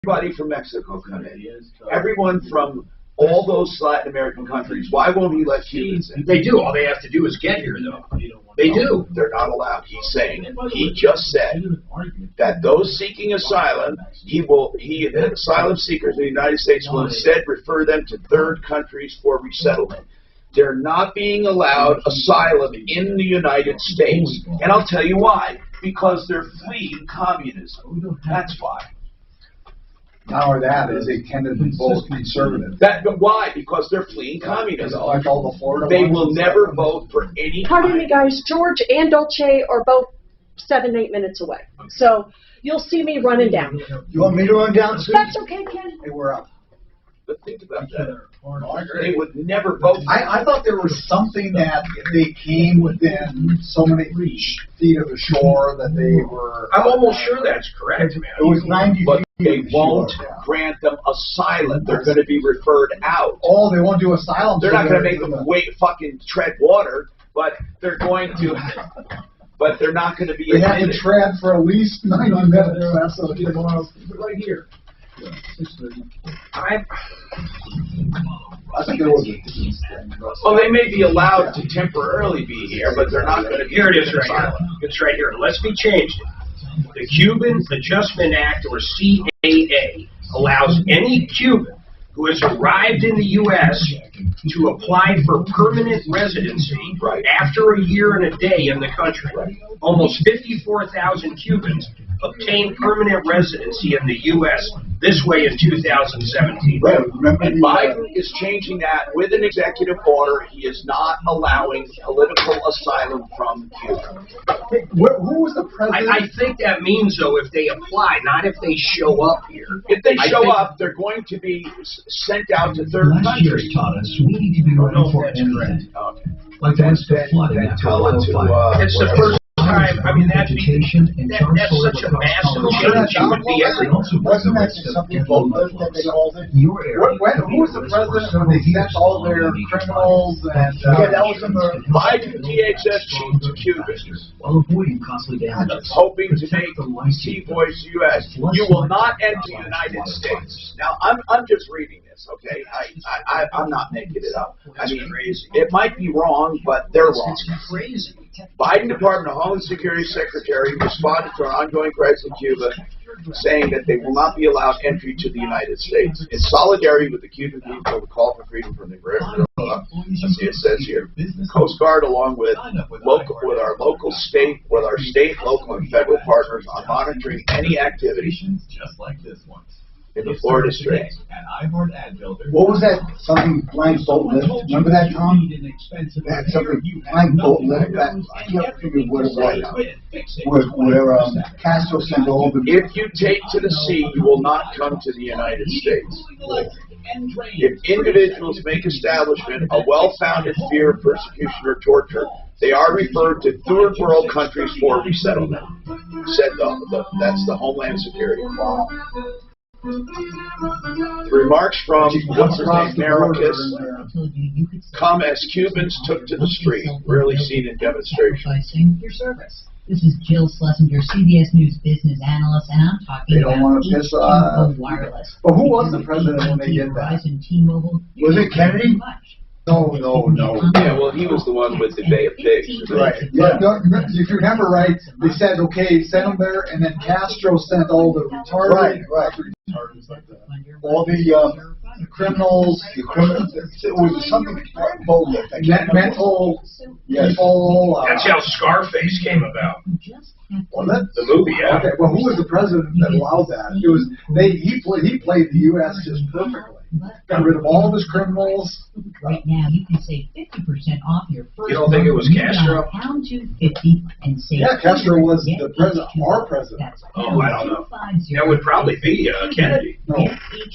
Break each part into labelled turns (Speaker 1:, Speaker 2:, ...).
Speaker 1: everybody from Mexico come in. Everyone from all those Latin American countries. Why won't he let Cubans in?
Speaker 2: They do. All they have to do is get here, though. They do.
Speaker 1: They're not allowed. He's saying, he just said that those seeking asylum, asylum seekers in the United States will instead refer them to third countries for resettlement. They're not being allowed asylum in the United States. And I'll tell you why. Because they're fleeing communism. That's why.
Speaker 3: Not only that, is they tend to be both conservative.
Speaker 1: But why? Because they're fleeing communism.
Speaker 3: Like all the Florida
Speaker 1: They
Speaker 3: ones
Speaker 1: will
Speaker 3: and
Speaker 1: never
Speaker 3: stuff.
Speaker 1: vote for any
Speaker 4: Pardon me, guys. George and Dolce are both 7-8 minutes away. So you'll see me running down.
Speaker 3: You want me to run down soon?
Speaker 4: That's okay, Ken.
Speaker 3: Hey, we're up.
Speaker 1: But think about that. They would never vote.
Speaker 3: I thought there was something that if they came within so many feet of the shore that they were...
Speaker 2: I'm almost sure that's correct, man.
Speaker 3: It was 90
Speaker 1: But
Speaker 3: feet.
Speaker 1: they won't
Speaker 3: Sure, yeah.
Speaker 1: grant them asylum. They're going to be referred out.
Speaker 3: Oh, they won't do asylum.
Speaker 1: They're not going to make them fucking tread water, but they're going to. But they're not going to be.
Speaker 3: They have to
Speaker 1: admitted.
Speaker 3: tread for at least 90 minutes. That's what
Speaker 2: Right here.
Speaker 3: I think there was a...
Speaker 1: Well, they may be allowed to temporarily be here, but they're not going to.
Speaker 2: Here it is right here. It's right here. Unless we changed it. The Cuban Adjustment Act, or CAA, allows any Cuban who has arrived in the U.S. to apply for permanent residency after a year and a day in the country. Almost 54,000 Cubans obtained permanent residency in the U.S. this way in 2017.
Speaker 3: Right.
Speaker 1: And Biden is changing that with an executive order. He is not allowing political asylum from Cuba.
Speaker 3: Who was the president?
Speaker 2: I think that means, though, if they apply, not if they show up here.
Speaker 1: If they show up, they're going to be sent out to third countries.
Speaker 5: Taught us we need to be ready for anything. Like that's the flooding after a lot of fire.
Speaker 2: It's the first time. I mean, that's
Speaker 5: Education and
Speaker 2: that's such a massive change. It would be everywhere.
Speaker 3: Wasn't that something bogus that they called it?
Speaker 5: Your area.
Speaker 3: Who was the president when they sent all their criminals and... yeah, that was in the...
Speaker 1: Biden DHS chief to Cubans,
Speaker 5: While avoiding costly damages.
Speaker 1: hoping to make T-Voice U.S. You will not enter the United States. Now, I'm just reading this, okay? I'm not making it up. I mean, it might be wrong, but they're wrong.
Speaker 2: It's crazy.
Speaker 1: Biden Department of Homeland Security Secretary responded to an ongoing crisis in Cuba, saying that they will not be allowed entry to the United States. In solidarity with the Cuban people, the call for freedom from the let's see, it says here, Coast Guard, along with our state, local, and federal partners, are monitoring any activity
Speaker 6: just like this one.
Speaker 1: in the Florida Strait.
Speaker 3: What was that? Something blank boat lift? Remember that, Tom? That something blank boat lift. I can't figure what it was. Where Castro sent all the...
Speaker 1: If you take to the sea, you will not come to the United States. If individuals make establishment a well-founded fear of persecution or torture, they are referred to third world countries for resettlement. Said that's the Homeland Security. Wow. The remarks from Maricus come as Cubans took to the street, rarely seen in demonstration.
Speaker 7: Your service. This is Jill Schlesinger, CBS News business analyst, and I'm talking about T-Mobile Wireless.
Speaker 3: But who was the president when they did that? Was it Kennedy? No.
Speaker 1: Yeah, well, he was the one with the Bay of Pigs.
Speaker 3: Right. Yeah. If you remember right, they said, okay, send them there, and then Castro sent all the retarded. Right. All the criminals, it was something mental people.
Speaker 2: That's how Scarface came about.
Speaker 3: Was it?
Speaker 2: The movie, yeah.
Speaker 3: Okay, well, who was the president that allowed that? It was he played the U.S. just perfectly. Got rid of all of his criminals.
Speaker 7: Right now, you can save 50% off your first.
Speaker 2: You don't think it was Castro?
Speaker 7: Pound 250 and save.
Speaker 3: Yeah, Castro was the president, our president.
Speaker 2: Oh, I don't know. That would probably be Kennedy.
Speaker 3: No.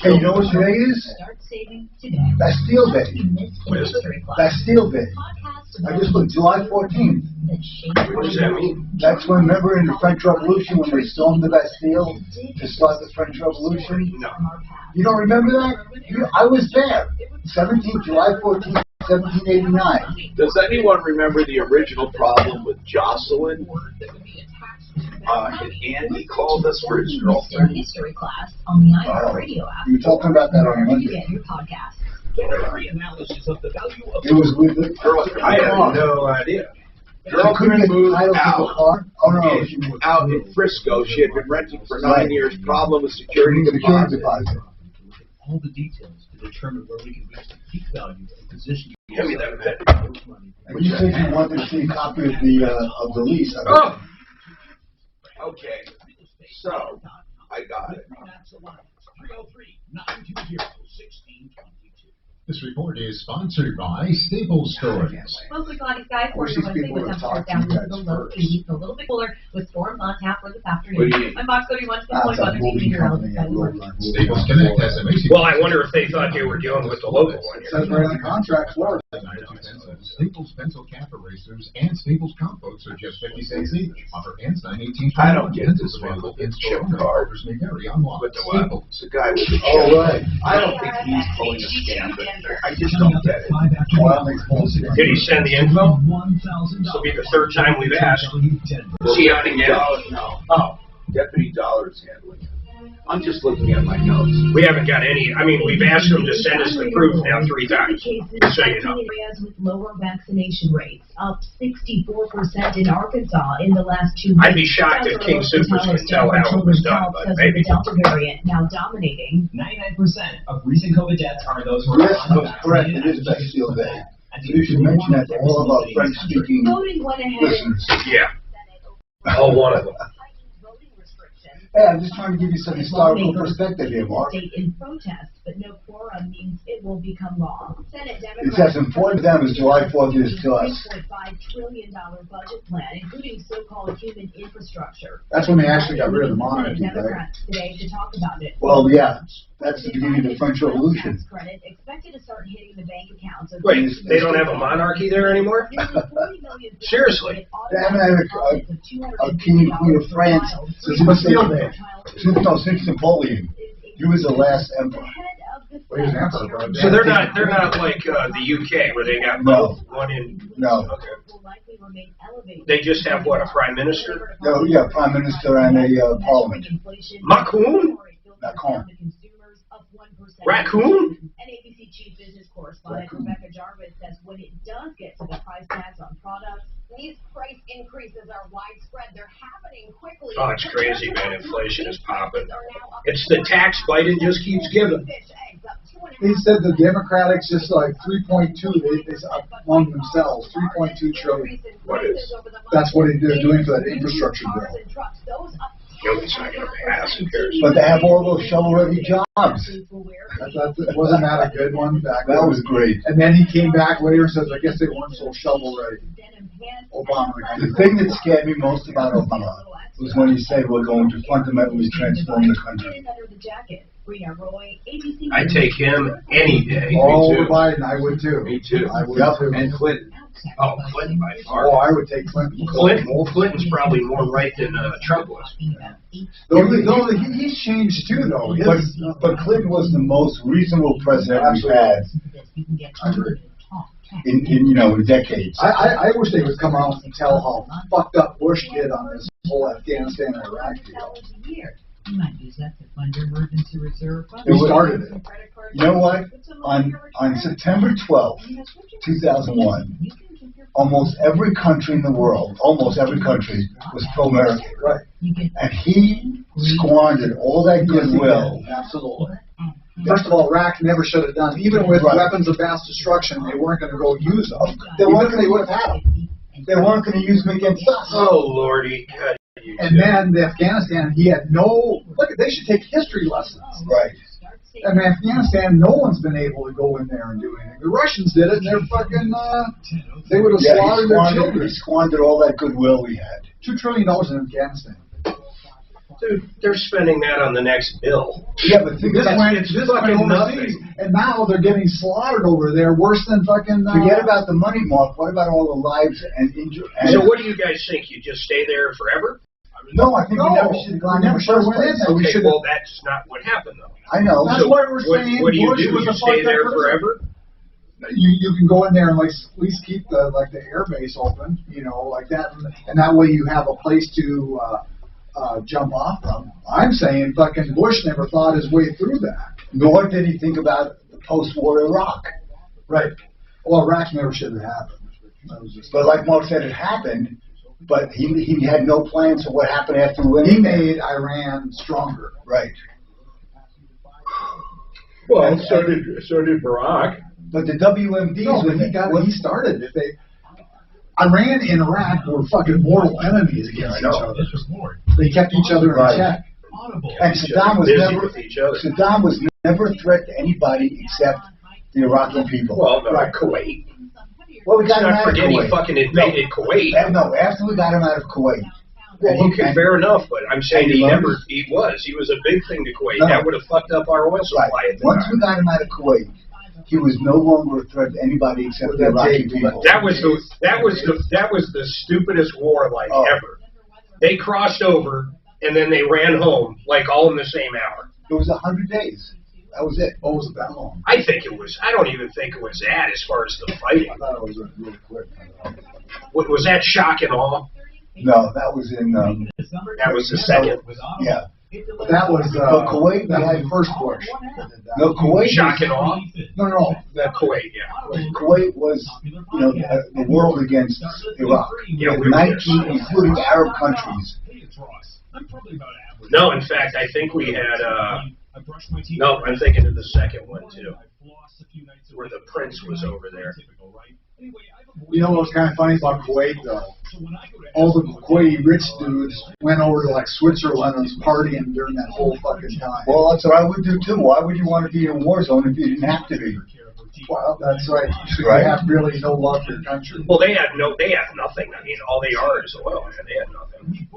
Speaker 3: Hey, you know what today is?
Speaker 7: Start saving today.
Speaker 3: Bastille Day.
Speaker 2: What is it?
Speaker 3: Bastille Day. I just looked, July 14th.
Speaker 2: What does that mean?
Speaker 3: That's when, remember in the French Revolution when they stormed the Bastille to start the French Revolution?
Speaker 2: No.
Speaker 3: You don't remember that? I was there. July 14th, 1789.
Speaker 1: Does anyone remember the original problem with Jocelyn? and Andy called us for his
Speaker 7: Miscellany
Speaker 1: girlfriend.
Speaker 7: history class on the iHeartRadio app.
Speaker 3: You were talking about that on
Speaker 7: Wherever you
Speaker 3: Monday.
Speaker 7: get your podcast.
Speaker 3: It was with the
Speaker 1: Girlfriend.
Speaker 2: I have no idea.
Speaker 1: Girlfriend moved
Speaker 3: title to the
Speaker 1: out.
Speaker 3: car. Oh no, she moved
Speaker 1: Out in Frisco. She had been renting for 9 years. Problem with security
Speaker 3: Security
Speaker 1: deposit.
Speaker 3: deposit.
Speaker 5: All the details to determine where we can reach the peak value and position.
Speaker 2: Give me that bit.
Speaker 3: And you said you wanted to see a copy of the lease.
Speaker 2: Oh,
Speaker 1: Okay. So, I got it.
Speaker 6: This report is sponsored by Staples Stores.
Speaker 7: Mostly cloudy skies,
Speaker 3: Wish
Speaker 7: for
Speaker 3: these
Speaker 7: your
Speaker 3: people
Speaker 7: Wednesday with
Speaker 3: would talk
Speaker 7: temperatures
Speaker 3: to
Speaker 7: down into
Speaker 3: you
Speaker 7: the
Speaker 3: guys
Speaker 7: low
Speaker 3: first.
Speaker 7: 80s, a little bit cooler with storms on tap for this
Speaker 1: What
Speaker 7: afternoon.
Speaker 1: do you mean?
Speaker 7: I'm Box 31
Speaker 3: That's a
Speaker 7: 6.1
Speaker 3: moving company.
Speaker 6: Staples Connect has amazing.
Speaker 2: well, I wonder if they thought they were dealing with the local one
Speaker 3: It
Speaker 2: here.
Speaker 3: says right on the contracts, what?
Speaker 6: Staples pencil cap erasers and Staples compotes are just 50 cents each. Offer ends 9/18.
Speaker 1: I don't get this
Speaker 6: available
Speaker 1: one.
Speaker 6: in store.
Speaker 1: Chip card.
Speaker 6: Offers may vary online.
Speaker 1: With the what?
Speaker 6: Staples.
Speaker 1: It's the guy with the
Speaker 3: Oh,
Speaker 1: chip.
Speaker 3: right.
Speaker 1: I don't think he's pulling a scam, but I just don't get it.
Speaker 3: Well, that makes full sense.
Speaker 2: Did he send the info? This will be the third time we've asked. Is he on again?
Speaker 1: No.
Speaker 2: Oh,
Speaker 1: Deputy Dollar is handling it. I'm just looking at my notes.
Speaker 2: we haven't got any, I mean, we've asked them to send us the proof now 3 times, just so you know.
Speaker 7: Areas with lower vaccination rates, up 64% in Arkansas in the last 2 weeks.
Speaker 2: I'd be shocked if King Soopers can tell how it was done, but maybe.
Speaker 7: The Delta variant now dominating.
Speaker 8: 99% of recent COVID deaths are those who are
Speaker 3: Yes, that's correct. It is Bastille Day. So you should mention that to all of our French-speaking
Speaker 7: Voting went ahead
Speaker 3: listeners.
Speaker 2: Yeah. Oh, one of them.
Speaker 3: Hey, I'm just trying to give you some historical perspective here, Mark.
Speaker 7: State in protest, but no quorum means it will become law. Senate
Speaker 3: It's
Speaker 7: Democrats.
Speaker 3: as important to them as July 4th is to us.
Speaker 7: $3.5 trillion budget plan, including so-called human infrastructure.
Speaker 3: That's when they actually got rid of the monarchy, right?
Speaker 7: Democrats today to talk about it.
Speaker 3: Well, yeah, that's the beginning of the French Revolution.
Speaker 7: Tax credit expected to start hitting the bank accounts of.
Speaker 2: Wait, they don't have a monarchy there anymore? Seriously?
Speaker 3: They haven't had a king and queen of France since Bastille Day. Since Napoleon. He was the last emperor.
Speaker 7: Well, he was an emperor, bro.
Speaker 2: So they're not like the UK where they got
Speaker 3: No.
Speaker 2: both, one in,
Speaker 3: No.
Speaker 2: okay. They just have what, a prime minister?
Speaker 3: No, yeah, prime minister and a parliament.
Speaker 2: Macron?
Speaker 3: Macron.
Speaker 2: Raccoon?
Speaker 7: And ABC chief business correspondent Rebecca Jarvis says when it does get to the price tags on products,
Speaker 9: These price increases are widespread. They're happening quickly.
Speaker 2: Oh, it's crazy, man. Inflation is popping. It's the tax Biden just keeps giving.
Speaker 3: He said the Democrats just like 3.2, they among themselves, 3.2 trillion.
Speaker 2: What is?
Speaker 3: That's what they're doing for that infrastructure bill.
Speaker 2: Nobody's not going to pass. Who cares?
Speaker 3: But they have all those shovel-ready jobs.
Speaker 4: Wasn't that a good one back then?
Speaker 3: That was great.
Speaker 4: And then he came back later and says, I guess they weren't so shovel-ready. Obama.
Speaker 3: The thing that scared me most about Obama was when he said we're going to fundamentally transform the country.
Speaker 2: I take him any day.
Speaker 4: Oh,
Speaker 1: too.
Speaker 4: Biden, I would too.
Speaker 1: Me too.
Speaker 4: I would
Speaker 3: Yep.
Speaker 4: too.
Speaker 1: And Clinton.
Speaker 2: Oh, Clinton by far.
Speaker 4: Oh, I would take Clinton.
Speaker 2: Clinton's probably more right than Trump was.
Speaker 4: He's changed too, though.
Speaker 3: But Clinton was the most reasonable president we've had in decades.
Speaker 4: I wish they would come out and tell how fucked up Bush did on this whole Afghanistan and Iraq deal.
Speaker 7: You might use that to fund your emergency reserve fund.
Speaker 4: Who started it?
Speaker 3: You know what? On September 12th, 2001, almost every country in the world, almost every country, was pro-American.
Speaker 4: Right.
Speaker 3: And he squandered all that goodwill.
Speaker 4: Absolutely. First of all, Iraq never should have done, even with weapons of mass destruction, they weren't going to go use them.
Speaker 3: They weren't
Speaker 4: Even if they would have had them.
Speaker 3: They weren't going to use them against us.
Speaker 2: Oh, Lordy. God, you
Speaker 4: And then the Afghanistan, he had no, look, they should take history lessons.
Speaker 3: Right.
Speaker 4: And Afghanistan, no one's been able to go in there and do anything. The Russians did it, and they're fucking, they would have
Speaker 3: Yeah,
Speaker 4: slaughtered their children.
Speaker 3: he squandered all that goodwill we had.
Speaker 4: $2 trillion in Afghanistan.
Speaker 2: Dude, they're spending that on the next bill.
Speaker 3: Yeah, but think
Speaker 4: This
Speaker 3: about
Speaker 4: went,
Speaker 2: it's
Speaker 4: this
Speaker 2: fucking
Speaker 4: went overseas,
Speaker 2: nothing.
Speaker 4: and now they're getting slaughtered over there, worse than fucking.
Speaker 3: Forget about the money, Mark. What about all the lives and injuries?
Speaker 2: So what do you guys think? You just stay there forever?
Speaker 3: No, I think we never should have gone in the first
Speaker 4: went in
Speaker 3: place.
Speaker 4: there. We
Speaker 2: Okay,
Speaker 4: should
Speaker 2: well, that's not what happened, though.
Speaker 3: I know.
Speaker 4: That's
Speaker 2: So
Speaker 4: why we're
Speaker 2: what,
Speaker 4: saying
Speaker 2: what do you
Speaker 4: Bush
Speaker 2: do?
Speaker 4: was
Speaker 2: You
Speaker 4: a
Speaker 2: stay
Speaker 4: fucked
Speaker 2: there
Speaker 4: up person.
Speaker 2: forever?
Speaker 4: You can go in there and like at least keep the air base open, like that, and that way you have a place to
Speaker 3: jump off from. I'm saying fucking Bush never thought his way through that.
Speaker 5: Nor did he think about the post-war Iraq.
Speaker 3: Right. Well, Iraq never should have happened.
Speaker 5: But like Mark said, it happened, but he had no plans for what happened after we went
Speaker 3: He
Speaker 5: in there.
Speaker 3: made Iran stronger.
Speaker 5: Right.
Speaker 10: Well, so did Barack.
Speaker 5: But the WMDs,
Speaker 3: No, but he started it. Iran and Iraq were fucking mortal enemies against each other. They kept each other in check.
Speaker 5: And Saddam was never a threat to anybody except the Iraqi people.
Speaker 2: Well, no, Kuwait.
Speaker 5: Well, we got him
Speaker 2: Let's not
Speaker 5: out of
Speaker 2: forget he
Speaker 5: Kuwait.
Speaker 2: fucking invaded Kuwait.
Speaker 5: No, after we got him out of Kuwait.
Speaker 2: Well, okay, fair enough, but I'm saying he was a big thing to Kuwait.
Speaker 5: No.
Speaker 2: That would have fucked up our oil supply.
Speaker 5: Right.
Speaker 2: At the
Speaker 5: Once
Speaker 2: time.
Speaker 5: we got him out of Kuwait, he was no longer a threat to anybody except the Iraqi people.
Speaker 2: That was the stupidest war ever. They crossed over and then they ran home all in the same hour.
Speaker 5: It was 100 days. That was it.
Speaker 3: What was it that long?
Speaker 2: I don't even think it was that as far as the fighting.
Speaker 3: I thought it was really quick.
Speaker 2: Was that shock and awe?
Speaker 5: No, that was in.
Speaker 2: That was the second.
Speaker 5: Yeah.
Speaker 3: That was
Speaker 5: Kuwait.
Speaker 3: That
Speaker 5: We had
Speaker 3: was first Bush.
Speaker 5: no Kuwait.
Speaker 2: Shock and awe?
Speaker 3: No.
Speaker 2: That Kuwait, yeah.
Speaker 5: Kuwait was, the world against Iraq.
Speaker 2: Yeah, we were
Speaker 5: 19, including Arab countries.
Speaker 2: No, in fact, I think we had, no, I'm thinking of the second one, too, where the prince was over there.
Speaker 3: You know what was kind of funny about Kuwait, though? All the Kuwaiti rich dudes went over to Switzerland and was partying during that whole fucking time.
Speaker 5: Well, that's what I would do too. Why would you want to be in a war zone if you didn't have to be?
Speaker 3: Well, that's right. You
Speaker 5: Right.
Speaker 3: have really no love for your country.
Speaker 2: Well, they have nothing. I mean, all they are is oil. They have nothing.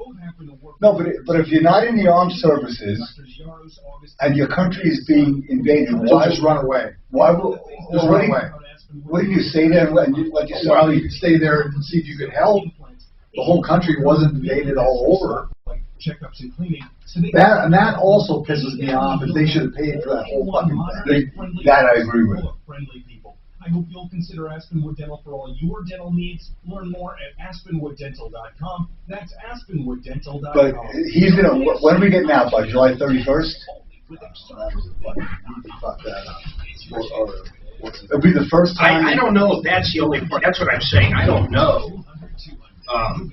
Speaker 5: No, but if you're not in the armed services and your country is being invaded,
Speaker 3: So just run away.
Speaker 5: Why would?
Speaker 3: Just run away.
Speaker 5: What do you say there? And you say,
Speaker 3: Well, you could stay there and see if you could help. The whole country wasn't invaded all over. That also pisses me off, is they should have paid for that whole fucking thing.
Speaker 5: that I agree with.
Speaker 8: I hope you'll consider Aspenwood Dental for all your dental needs. Learn more at aspenwooddental.com. That's aspenwooddental.com.
Speaker 5: But he's gonna. When are we getting out? By July 31st?
Speaker 3: Fuck that up.
Speaker 5: It'll be the first time.
Speaker 2: I don't know if that's the only part. That's what I'm saying. I don't know.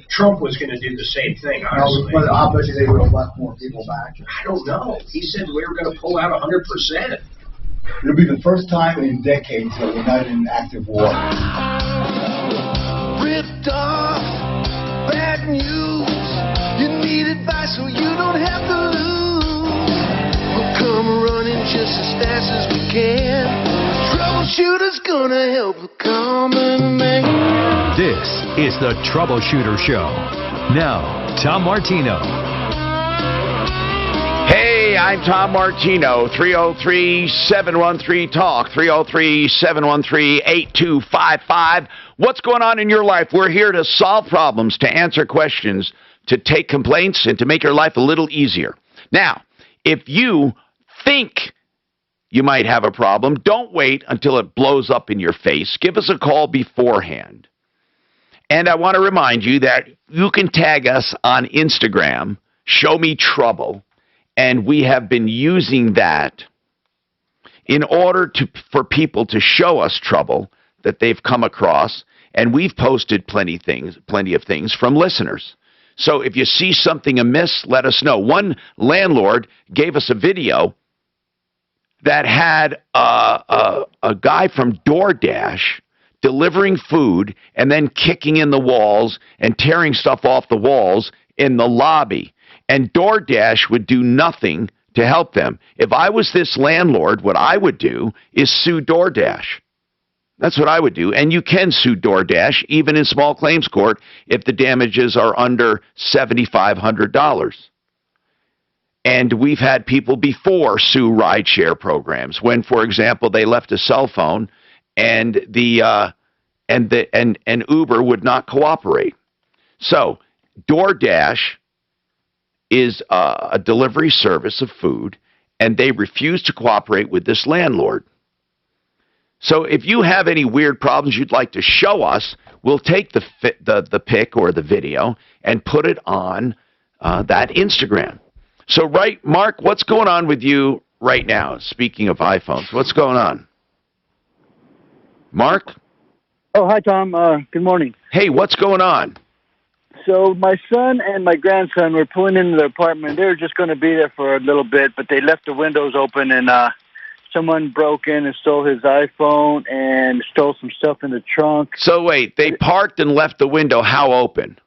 Speaker 2: Trump was going to do the same thing, honestly.
Speaker 3: But obviously they would have left more people back.
Speaker 2: I don't know. He said we were going to pull out 100%.
Speaker 5: It'll be the first time in decades that we're not in active war.
Speaker 11: Ripped off, bad news. You need advice so you don't have to lose. We'll come running just as fast as we can. Troubleshooter's gonna help the common man.
Speaker 12: This is the Troubleshooter Show. Now, Tom Martino.
Speaker 13: Hey, I'm Tom Martino, 303-713-TALK, 303-713-8255. What's going on in your life? We're here to solve problems, to answer questions, to take complaints, and to make your life a little easier. Now, if you think you might have a problem, don't wait until it blows up in your face. Give us a call beforehand. And I want to remind you that you can tag us on Instagram, Show Me Trouble. And we have been using that in order for people to show us trouble that they've come across. And we've posted plenty of things from listeners. So if you see something amiss, let us know. One landlord gave us a video that had a guy from DoorDash delivering food and then kicking in the walls and tearing stuff off the walls in the lobby. And DoorDash would do nothing to help them. If I was this landlord, what I would do is sue DoorDash. That's what I would do. And you can sue DoorDash, even in small claims court, if the damages are under $7,500. And we've had people before sue rideshare programs when, for example, they left a cell phone and and Uber would not cooperate. So DoorDash is a delivery service of food, and they refuse to cooperate with this landlord. So if you have any weird problems you'd like to show us, we'll take the pic or the video and put it on that Instagram. So, right, Mark, what's going on with you right now? Speaking of iPhones, what's going on? Mark?
Speaker 14: Oh, hi, Tom. Good morning.
Speaker 13: Hey, what's going on?
Speaker 14: So my son and my grandson were pulling into the apartment. They were just going to be there for a little bit, but they left the windows open, and someone broke in and stole his iPhone and stole some stuff in the trunk.
Speaker 13: So wait, they parked and left the window how open?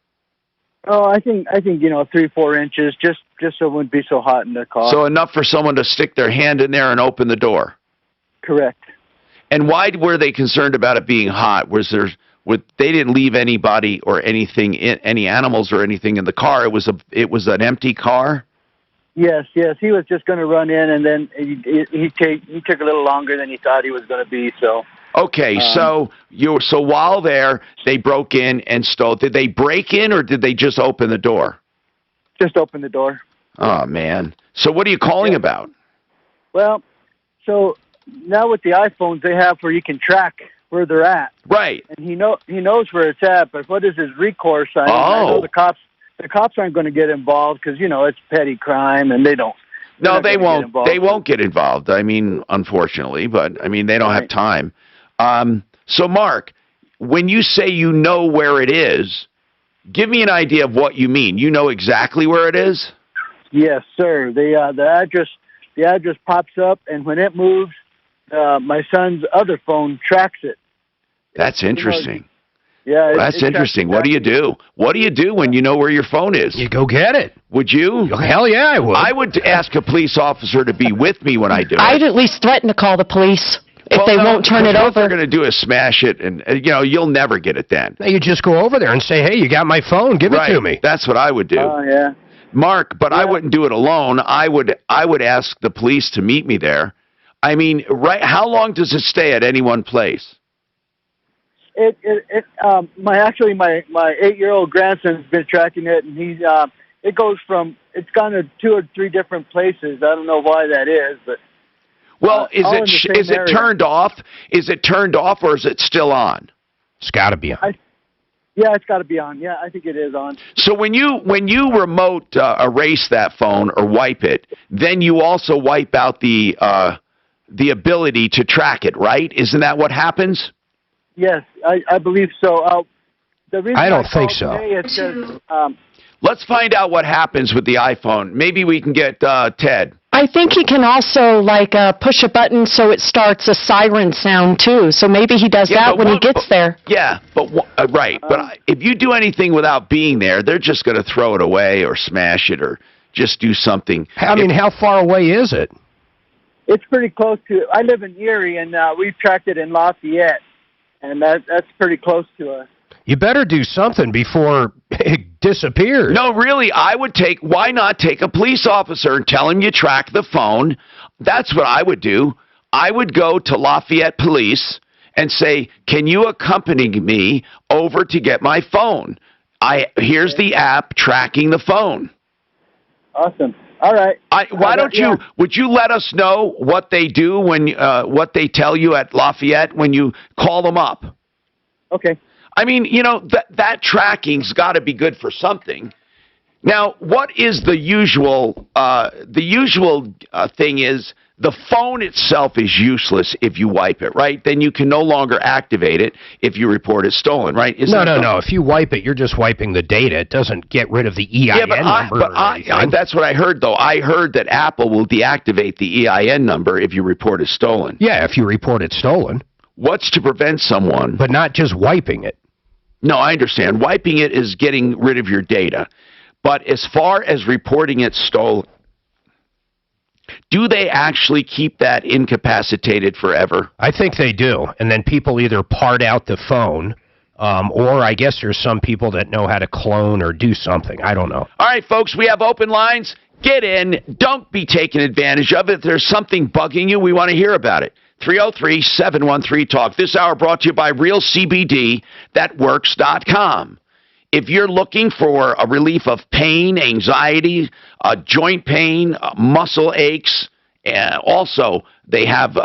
Speaker 14: Oh, I think 3-4 inches, just so it wouldn't be so hot in the car.
Speaker 13: So enough for someone to stick their hand in there and open the door.
Speaker 14: Correct.
Speaker 13: And why were they concerned about it being hot? They didn't leave anybody or anything, any animals or anything in the car. It was an empty car.
Speaker 14: Yes. He was just going to run in, and then he took a little longer than he thought he was going to be. So.
Speaker 13: Okay, so while there, they broke in and stole. Did they break in or did they just open the door?
Speaker 14: Just open the door.
Speaker 13: Oh man! So what are you calling about?
Speaker 14: Well, so now with the iPhones they have where you can track where they're at.
Speaker 13: Right.
Speaker 14: And he knows where it's at, but what is his recourse? I know the cops aren't going to get involved because it's petty crime and they don't.
Speaker 13: No, they won't. They won't get involved. I mean, unfortunately, but I mean they don't have time. So Mark, when you say you know where it is, give me an idea of what you mean. You know exactly where it is?
Speaker 14: Yes, sir. The address pops up, and when it moves, my son's other phone tracks it.
Speaker 13: That's interesting.
Speaker 14: Yeah,
Speaker 13: that's interesting. What do you do? What do you do when you know where your phone is?
Speaker 15: You go get it.
Speaker 13: Would you?
Speaker 15: Hell yeah, I would.
Speaker 13: I would ask a police officer to be with me when I do it.
Speaker 4: I'd at least threaten to call the police if they won't turn it over.
Speaker 13: What they're going to do is smash it, and you'll never get it then.
Speaker 15: You just go over there and say, "Hey, you got my phone? Give it to me."
Speaker 13: That's what I would do.
Speaker 14: Oh yeah.
Speaker 13: Mark, but I wouldn't do it alone. I would ask the police to meet me there. I mean, right? How long does it stay at any one place?
Speaker 14: My 8-year-old grandson's been tracking it, and it's gone to 2 or 3 different places. I don't know why that is, but
Speaker 13: well, is it turned off? Is it turned off or is it still on?
Speaker 15: It's got to be on.
Speaker 14: Yeah, it's got to be on. Yeah, I think it is on.
Speaker 13: So when you remote erase that phone or wipe it, then you also wipe out the ability to track it, right? Isn't that what happens?
Speaker 14: Yes, I believe so. The reason
Speaker 15: I don't think so.
Speaker 14: Today is 'cause,
Speaker 13: let's find out what happens with the iPhone. Maybe we can get Ted.
Speaker 4: I think he can also push a button so it starts a siren sound too. So maybe he does that when he gets there.
Speaker 13: Yeah, but right. But if you do anything without being there, they're just going to throw it away or smash it or just do something.
Speaker 15: I mean, how far away is it?
Speaker 14: It's pretty close to. I live in Erie, and we've tracked it in Lafayette, and that's pretty close to us.
Speaker 15: You better do something before it disappears.
Speaker 13: No, really, why not take a police officer and tell him you track the phone? That's what I would do. I would go to Lafayette Police and say, can you accompany me over to get my phone? Here's the app tracking the phone.
Speaker 14: Awesome. All right.
Speaker 13: Would you let us know what they do what they tell you at Lafayette when you call them up?
Speaker 14: Okay.
Speaker 13: I mean, that tracking's got to be good for something. Now, what is the usual? The usual thing is the phone itself is useless if you wipe it, right? Then you can no longer activate it if you report it stolen, right?
Speaker 15: No. If you wipe it, you're just wiping the data. It doesn't get rid of the EIN number.
Speaker 13: That's what I heard, though. I heard that Apple will deactivate the EIN number if you report it stolen.
Speaker 15: Yeah, if you report it stolen.
Speaker 13: What's to prevent someone?
Speaker 15: But not just wiping it.
Speaker 13: No, I understand. Wiping it is getting rid of your data. But as far as reporting it stolen, do they actually keep that incapacitated forever?
Speaker 15: I think they do. And then people either part out the phone, or I guess there's some people that know how to clone or do something. I don't know.
Speaker 13: All right, folks, we have open lines. Get in. Don't be taken advantage of it. If there's something bugging you, we want to hear about it. 303-713-TALK. This hour brought to you by RealCBD.com. If you're looking for a relief of pain, anxiety, joint pain, muscle aches, and also they have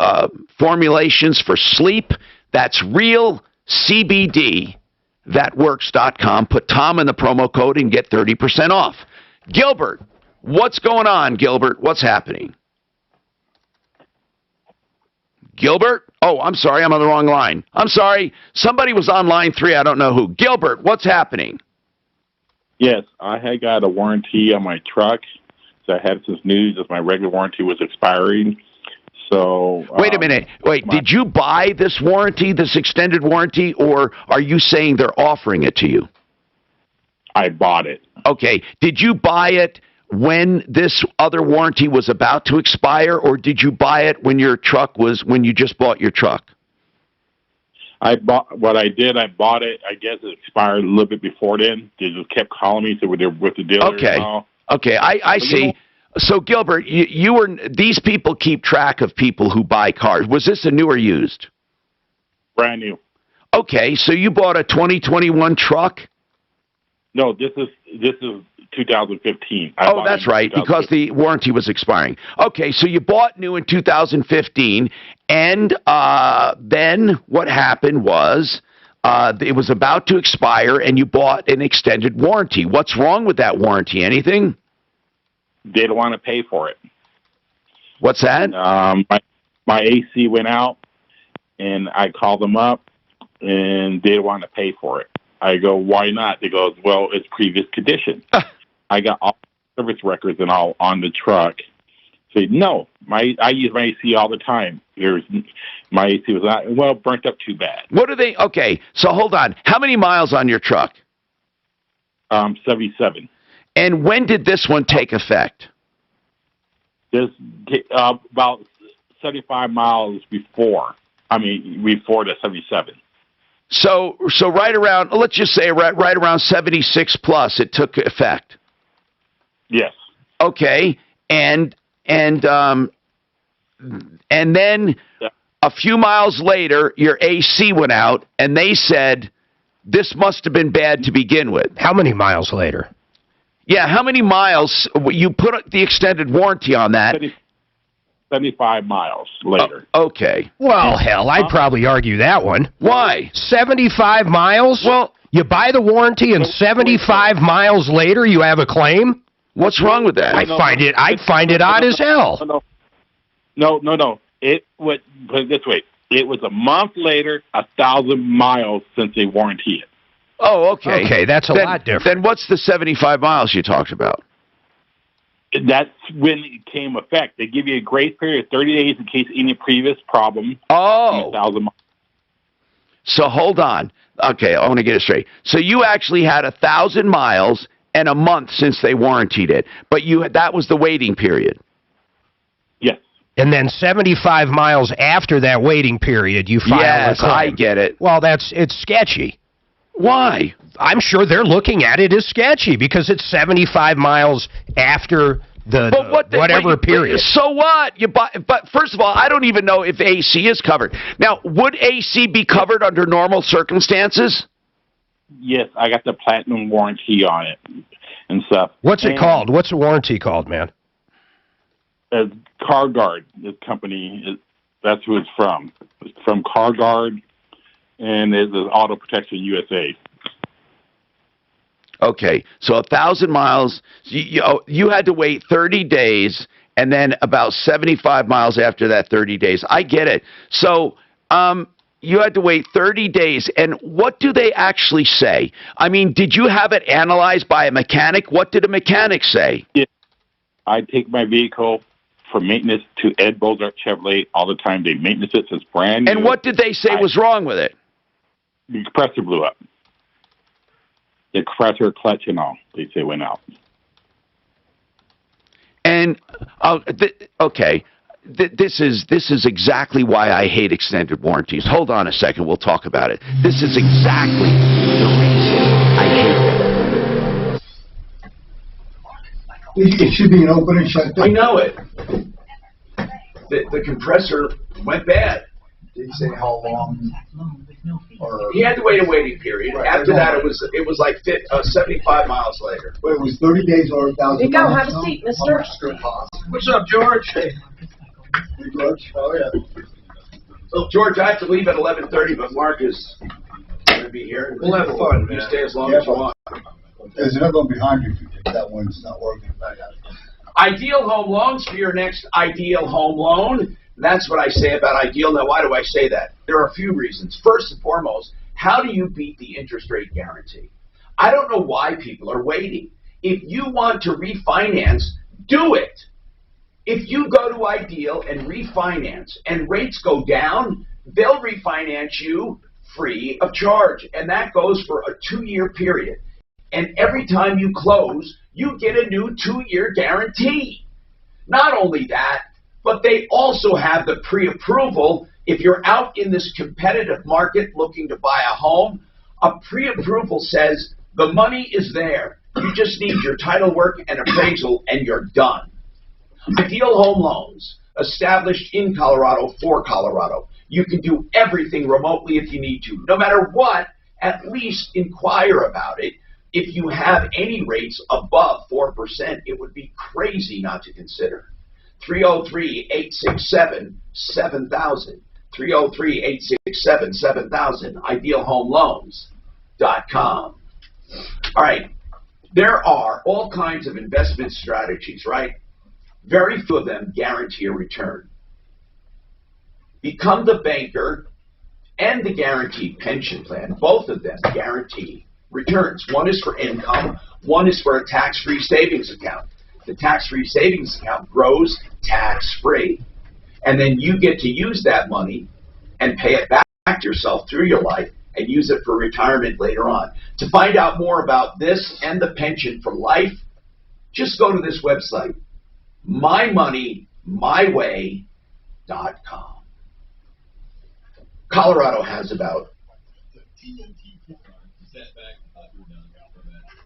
Speaker 13: formulations for sleep, that's RealCBD.com. Put Tom in the promo code and get 30% off. Gilbert, what's going on, Gilbert? What's happening? Gilbert? Oh, I'm sorry. I'm on the wrong line. I'm sorry. Somebody was on line 3. I don't know who. Gilbert, what's happening?
Speaker 16: Yes, I had got a warranty on my truck. So I had this news that my regular warranty was expiring. So
Speaker 13: wait a minute. Wait, did you buy this warranty, this extended warranty, or are you saying they're offering it to you?
Speaker 16: I bought it.
Speaker 13: Okay. Did you buy it when this other warranty was about to expire, or did you buy it when your truck was, when you just bought your truck?
Speaker 16: I bought it. I guess it expired a little bit before then. They just kept calling me, so they're with the dealer.
Speaker 13: Okay.
Speaker 16: And all.
Speaker 13: Okay, I see. So Gilbert, you were, these people keep track of people who buy cars. Was this a new or used?
Speaker 16: Brand new.
Speaker 13: Okay, so you bought a 2021 truck?
Speaker 16: No, this is 2015.
Speaker 13: Oh, that's right, because the warranty was expiring. Okay, so you bought new in 2015, and then what happened was it was about to expire, and you bought an extended warranty. What's wrong with that warranty? Anything?
Speaker 16: They don't want to pay for it.
Speaker 13: What's that?
Speaker 16: My AC went out, and I called them up, and they don't want to pay for it. I go, why not? They go, well, it's previous condition. I got all service records and all on the truck. Say, no, I use my AC all the time. My AC was not, burnt up too bad.
Speaker 13: What do they, okay, so hold on. How many miles on your truck?
Speaker 16: 77.
Speaker 13: And when did this one take effect?
Speaker 16: This about 75 miles before. Before the 77.
Speaker 13: So right around, let's just say right around 76 plus, it took effect.
Speaker 16: Yes.
Speaker 13: Okay, and then a few miles later, your AC went out, and they said this must have been bad to begin with.
Speaker 15: How many miles later?
Speaker 13: Yeah, how many miles? You put the extended warranty on that.
Speaker 16: 75 miles later.
Speaker 13: Okay.
Speaker 15: Well, hell, I'd probably argue that one.
Speaker 13: Why?
Speaker 15: 75 miles?
Speaker 13: Well,
Speaker 15: you buy the warranty and 75 miles later you have a claim?
Speaker 13: What's wrong with that?
Speaker 15: I'd find it odd as hell.
Speaker 16: No. It would, put it this way. It was a month later, 1,000 miles since they warranted it.
Speaker 13: Oh, okay.
Speaker 15: Okay, that's a lot different.
Speaker 13: Then what's the 75 miles you talked about?
Speaker 16: That's when it came effect. They give you a grace period of 30 days in case any previous problem.
Speaker 13: Oh.
Speaker 16: 1,000 miles.
Speaker 13: So hold on. Okay, I want to get it straight. So you actually had 1,000 miles and a month since they warrantied it, but that was the waiting period.
Speaker 16: Yes.
Speaker 15: And then 75 miles after that waiting period, you file a claim.
Speaker 13: I get it.
Speaker 15: Well, it's sketchy.
Speaker 13: Why?
Speaker 15: I'm sure they're looking at it as sketchy because it's 75 miles after whatever period.
Speaker 13: So what? But first of all, I don't even know if AC is covered. Now, would AC be covered under normal circumstances?
Speaker 16: Yes, I got the platinum warranty on it and stuff.
Speaker 15: What's it called? What's the warranty called, man?
Speaker 16: Car Guard, this company, that's who it's from. It's from Car Guard, and it's Auto Protection USA.
Speaker 13: Okay, so 1,000 miles, you had to wait 30 days, and then about 75 miles after that 30 days. I get it. So you had to wait 30 days, and what do they actually say? I mean, did you have it analyzed by a mechanic? What did a mechanic say?
Speaker 16: Yeah. I take my vehicle for maintenance to Ed Bozart Chevrolet all the time. They maintenance it since brand new.
Speaker 13: And what did they say was wrong with it?
Speaker 16: The compressor blew up. The compressor, clutch, and all, they say went out.
Speaker 13: And okay, this is exactly why I hate extended warranties. Hold on a second, we'll talk about it. This is exactly the reason I hate it.
Speaker 3: It should be an open and shut thing.
Speaker 1: We know it. The compressor went bad.
Speaker 3: Did he say how long?
Speaker 1: He had to wait a waiting period.
Speaker 3: Right,
Speaker 1: After that, it was like 75 miles later.
Speaker 3: Wait, it was 30 days or 1,000
Speaker 4: You go,
Speaker 3: miles?
Speaker 4: have a seat, mister.
Speaker 3: How much does it cost?
Speaker 2: What's up, George?
Speaker 3: Hey, George. Oh, yeah.
Speaker 1: So, George, I have to leave at 11:30, but Mark is going to be here.
Speaker 2: We'll have fun,
Speaker 1: You
Speaker 2: man.
Speaker 1: stay as long as you want.
Speaker 3: There's another one behind you.
Speaker 5: that one's not working.
Speaker 1: Ideal home loans for your next ideal home loan. That's what I say about ideal. Now, why do I say that? There are a few reasons. First and foremost, how do you beat the interest rate guarantee? I don't know why people are waiting. If you want to refinance, do it. If you go to Ideal and refinance and rates go down, they'll refinance you free of charge. And that goes for a 2-year period. And every time you close, you get a new 2-year guarantee. Not only that, but they also have the pre-approval. If you're out in this competitive market looking to buy a home, a pre-approval says the money is there. You just need your title work and appraisal, and you're done. Ideal Home Loans, established in Colorado for Colorado. You can do everything remotely if you need to. No matter what, at least inquire about it. If you have any rates above 4%, it would be crazy not to consider. 303-867-7000. 303-867-7000. IdealHomeLoans.com. All right. There are all kinds of investment strategies, right? Very few of them guarantee a return. Become the banker and the guaranteed pension plan. Both of them guarantee returns. One is for income. One is for a tax-free savings account. The tax-free savings account grows tax-free. And then you get to use that money and pay it back to yourself through your life and use it for retirement later on. To find out more about this and the pension for life, just go to this website, mymoneymyway.com. Colorado has about...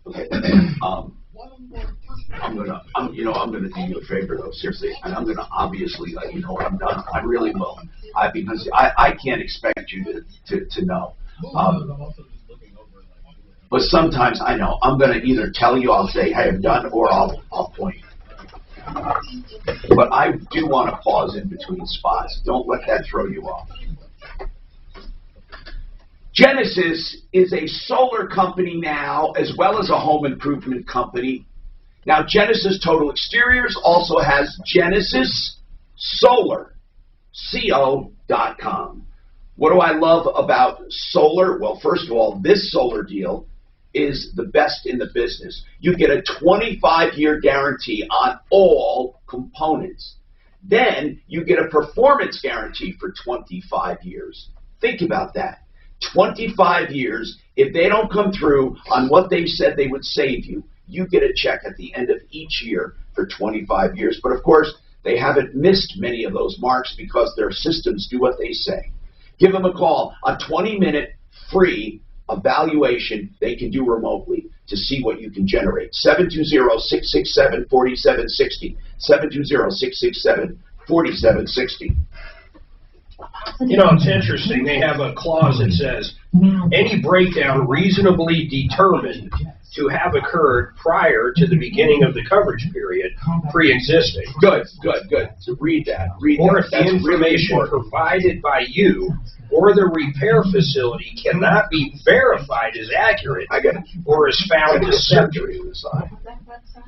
Speaker 1: Okay. I'm gonna do you a favor though, seriously, and I'm gonna obviously let you know what I'm done. I really will, because I can't expect you to know. But sometimes I know I'm gonna either tell you, I'll say, hey, I'm done, or I'll point. But I do want to pause in between spots. Don't let that throw you off. Genesis is a solar company now, as well as a home improvement company. Now, Genesis Total Exteriors also has Genesis Solar, CO.com. What do I love about solar? Well, first of all, this solar deal is the best in the business. You get a 25-year guarantee on all components. Then you get a performance guarantee for 25 years. Think about that. 25 years, if they don't come through on what they said they would save you, you get a check at the end of each year for 25 years. But of course, they haven't missed many of those marks because their systems do what they say. Give them a call, a 20-minute free evaluation they can do remotely to see what you can generate. 720-667-4760. 720-667-4760.
Speaker 2: You know, it's interesting. They have a clause that says, any breakdown reasonably determined to have occurred prior to the beginning of the coverage period pre-existing.
Speaker 1: Good. So read that.
Speaker 2: Or if the information provided by you or the repair facility cannot be verified as accurate or is found deceptive.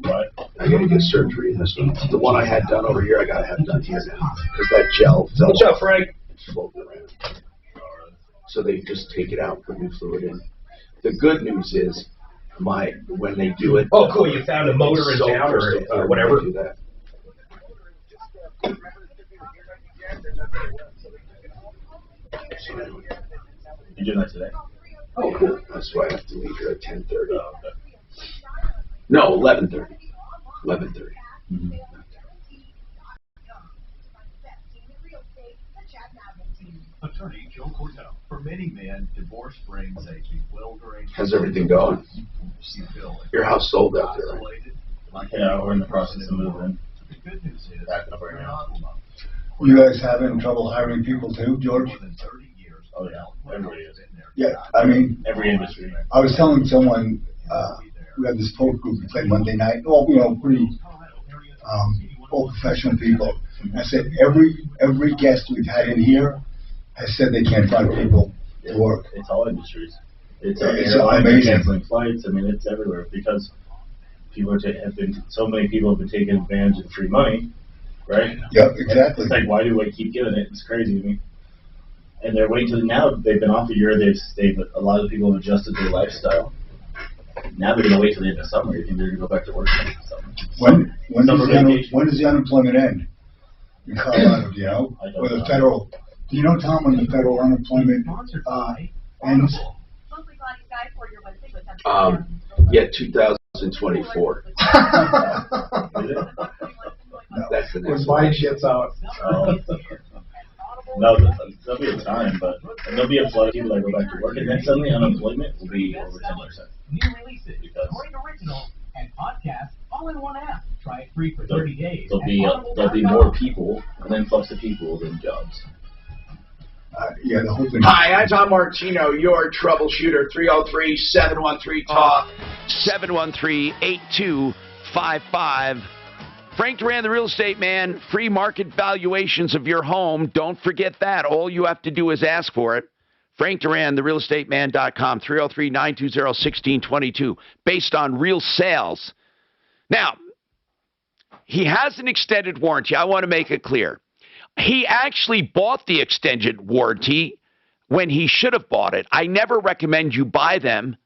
Speaker 1: What? I got to get surgery in this one. The one I had done over here, I got to have done here now. Because that gel fell.
Speaker 2: What's up, Frank?
Speaker 1: It's floating around. So they just take it out, put new fluid in. The good news is, when they do it...
Speaker 2: Oh, cool. You found a motor in town or whatever.
Speaker 1: Do that.
Speaker 17: You doing that today?
Speaker 1: Oh, cool. That's why I have to leave here at 10:30. No, 11:30. 11:30. Mm-hmm.
Speaker 8: Attorney Joe Cordell. For many men, divorce brings a bewildering...
Speaker 1: How's everything going? Your house sold out there, right?
Speaker 17: Yeah, we're in the process of moving.
Speaker 8: The good news is,
Speaker 17: backing up right now.
Speaker 5: You guys having trouble hiring people too, George?
Speaker 17: Oh yeah, everybody is.
Speaker 5: Yeah, I mean,
Speaker 17: every industry.
Speaker 5: I was telling someone, we have this folk group we play Monday night, all, pretty all professional people. I said, every guest we've had in here has said they can't find people to work.
Speaker 17: It's all industries. It's
Speaker 5: amazing.
Speaker 17: Canceling flights. I mean, it's everywhere because So many people have been taking advantage of the free money, right?
Speaker 5: Yep, exactly.
Speaker 17: It's like, why do I keep giving it? It's crazy to me. And they're waiting till now. They've been off a year. A lot of people have adjusted their lifestyle. Now they're going to wait till the end of summer. You think they're going to go back to work in summer?
Speaker 5: When does the unemployment end in Colorado? Do you know? Or the federal? Do you know, Tom, when the federal unemployment ends?
Speaker 1: Yeah, 2024. That's the next
Speaker 3: When Biden gets out.
Speaker 17: No, there'll be a time, but there'll be a lot of people that go back to work, and then suddenly unemployment will be over 10%.
Speaker 8: New releases, great originals, and podcasts all in one app. Try it free for 30 days.
Speaker 17: There'll be more people, an influx of people than jobs.
Speaker 5: Yeah, the whole thing.
Speaker 1: Hi, I'm Tom Martino, your troubleshooter. 303-713-TALK,
Speaker 13: 713-8255. Frank Duran, the real estate man, free market valuations of your home. Don't forget that. All you have to do is ask for it. Frank Duran, therealestateman.com, 303-920-1622, based on real sales. Now, he has an extended warranty. I want to make it clear. He actually bought the extended warranty when he should have bought it. I never recommend you buy them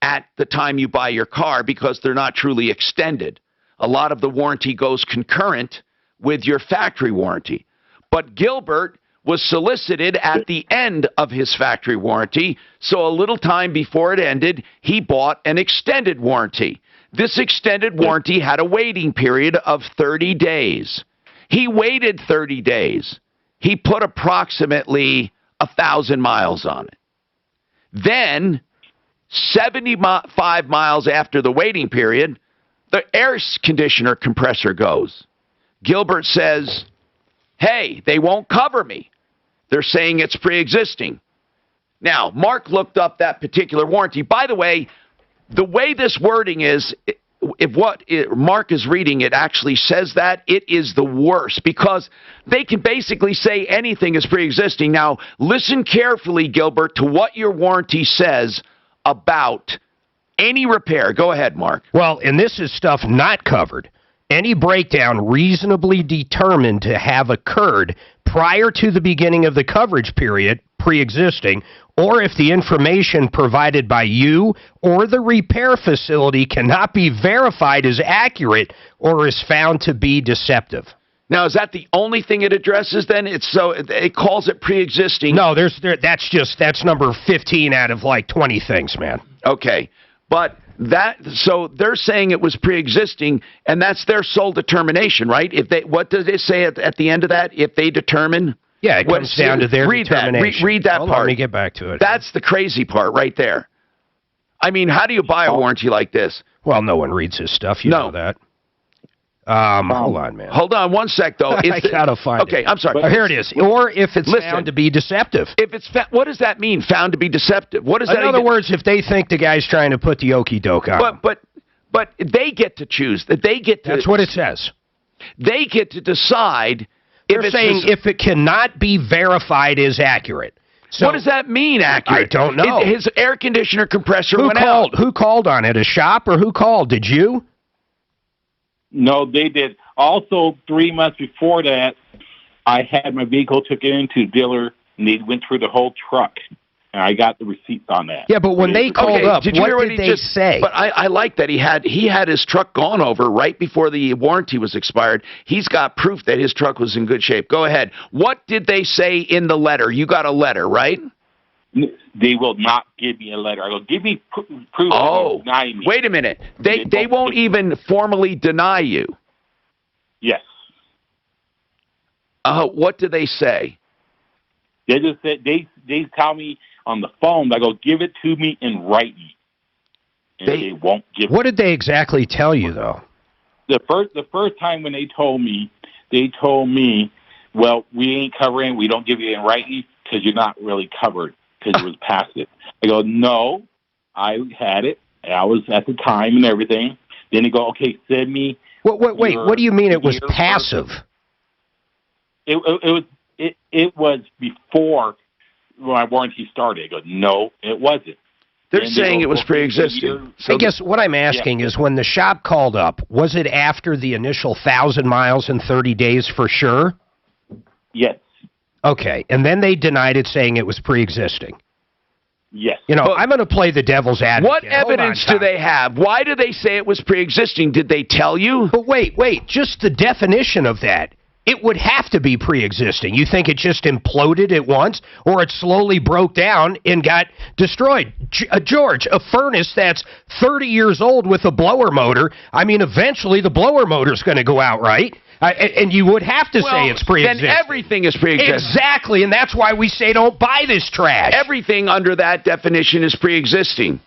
Speaker 13: at the time you buy your car because they're not truly extended. A lot of the warranty goes concurrent with your factory warranty. But Gilbert was solicited at the end of his factory warranty, so a little time before it ended, he bought an extended warranty. This extended warranty had a waiting period of 30 days. He waited 30 days. He put approximately 1,000 miles on it. Then, 75 miles after the waiting period, the air conditioner compressor goes. Gilbert says, hey, they won't cover me. They're saying it's pre-existing. Now, Mark looked up that particular warranty. By the way this wording is, if what Mark is reading, it actually says that, it is the worst because they can basically say anything is pre-existing. Now, listen carefully, Gilbert, to what your warranty says about any repair. Go ahead, Mark.
Speaker 15: Well, and this is stuff not covered. Any breakdown reasonably determined to have occurred prior to the beginning of the coverage period, pre-existing, or if the information provided by you or the repair facility cannot be verified as accurate or is found to be deceptive.
Speaker 13: Now, is that the only thing it addresses then? It calls it pre-existing.
Speaker 15: No, that's number 15 out of like 20 things, man.
Speaker 13: Okay. But so they're saying it was pre-existing, and that's their sole determination, right? What does it say at the end of that? If they determine?
Speaker 15: Yeah, it comes down to their determination.
Speaker 13: Read that part.
Speaker 15: Let me get back to it.
Speaker 13: That's the crazy part right there. I mean, how do you buy a warranty like this?
Speaker 15: Well, no one reads his stuff. You know that. Hold on, man.
Speaker 13: Hold on one sec, though.
Speaker 15: I gotta find it.
Speaker 13: Okay, I'm sorry.
Speaker 15: Here it is. Or if it's found to be deceptive.
Speaker 13: If it's what does that mean? Found to be deceptive. What does that?
Speaker 15: In other words, if they think the guy's trying to put the okie doke on.
Speaker 13: But they get to choose. That they get to.
Speaker 15: That's what it says.
Speaker 13: They get to decide.
Speaker 15: They're saying if it cannot be verified as accurate. So,
Speaker 13: what does that mean, accurate?
Speaker 15: I don't know.
Speaker 13: His air conditioner compressor went out.
Speaker 15: Who called on it? A shop or who called? Did you?
Speaker 16: No, they did. Also, 3 months before that, I had my vehicle took it into dealer, and they went through the whole truck, and I got the receipts on that.
Speaker 15: Yeah, but when they called up, what did they say?
Speaker 13: But I like that he had his truck gone over right before the warranty was expired. He's got proof that his truck was in good shape. Go ahead. What did they say in the letter? You got a letter, right?
Speaker 16: They will not give me a letter. I go, give me proof.
Speaker 13: Oh,
Speaker 16: deny me.
Speaker 13: Wait a minute. They won't even formally deny you.
Speaker 16: Yes.
Speaker 13: What do they say?
Speaker 16: They just said they tell me on the phone. I go, give it to me in writing. And they won't give.
Speaker 15: What did they exactly tell you though?
Speaker 16: The first time when they told me, well, we ain't covering. We don't give you in writing because you're not really covered. Because it was past it. I go, no, I had it. I was at the time and everything. Then they go, okay, send me.
Speaker 15: Wait, what do you mean it was passive?
Speaker 16: It was before my warranty started. I go, no, it wasn't.
Speaker 13: They're saying it was pre-existing.
Speaker 15: I guess what I'm asking is when the shop called up, was it after the initial 1,000 miles in 30 days for sure?
Speaker 16: Yes.
Speaker 15: Okay, and then they denied it, saying it was pre-existing.
Speaker 16: Yes.
Speaker 15: You know, I'm going to play the devil's advocate.
Speaker 13: What evidence do they have? Why do they say it was pre-existing? Did they tell you?
Speaker 15: But wait, just the definition of that. It would have to be pre-existing. You think it just imploded at once, or it slowly broke down and got destroyed? George, a furnace that's 30 years old with a blower motor, I mean, eventually the blower motor's going to go out, right? And you would have to say it's pre-existing.
Speaker 13: Then everything is pre-existing.
Speaker 15: Exactly, and that's why we say don't buy this trash.
Speaker 13: Everything under that definition is pre-existing.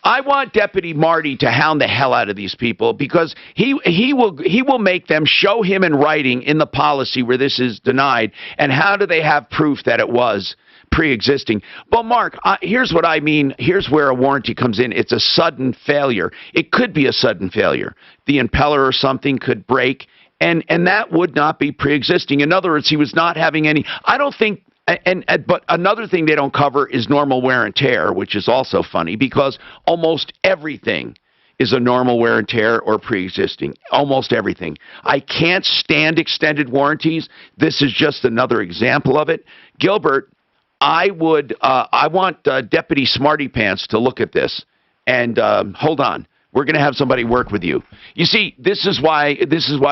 Speaker 13: I want Deputy Marty to hound the hell out of these people because he will make them show him in writing in the policy where this is denied, and how do they have proof that it was pre-existing? But Mark, here's what I mean. Here's where a warranty comes in. It's a sudden failure. It could be a sudden failure. The impeller or something could break, and that would not be pre-existing. In other words, he was not having any. I don't think. But another thing they don't cover is normal wear and tear, which is also funny because almost everything is a normal wear and tear or pre-existing. Almost everything. I can't stand extended warranties. This is just another example of it. Gilbert, I want Deputy Smarty Pants to look at this. And hold on. We're going to have somebody work with you. You see, this is why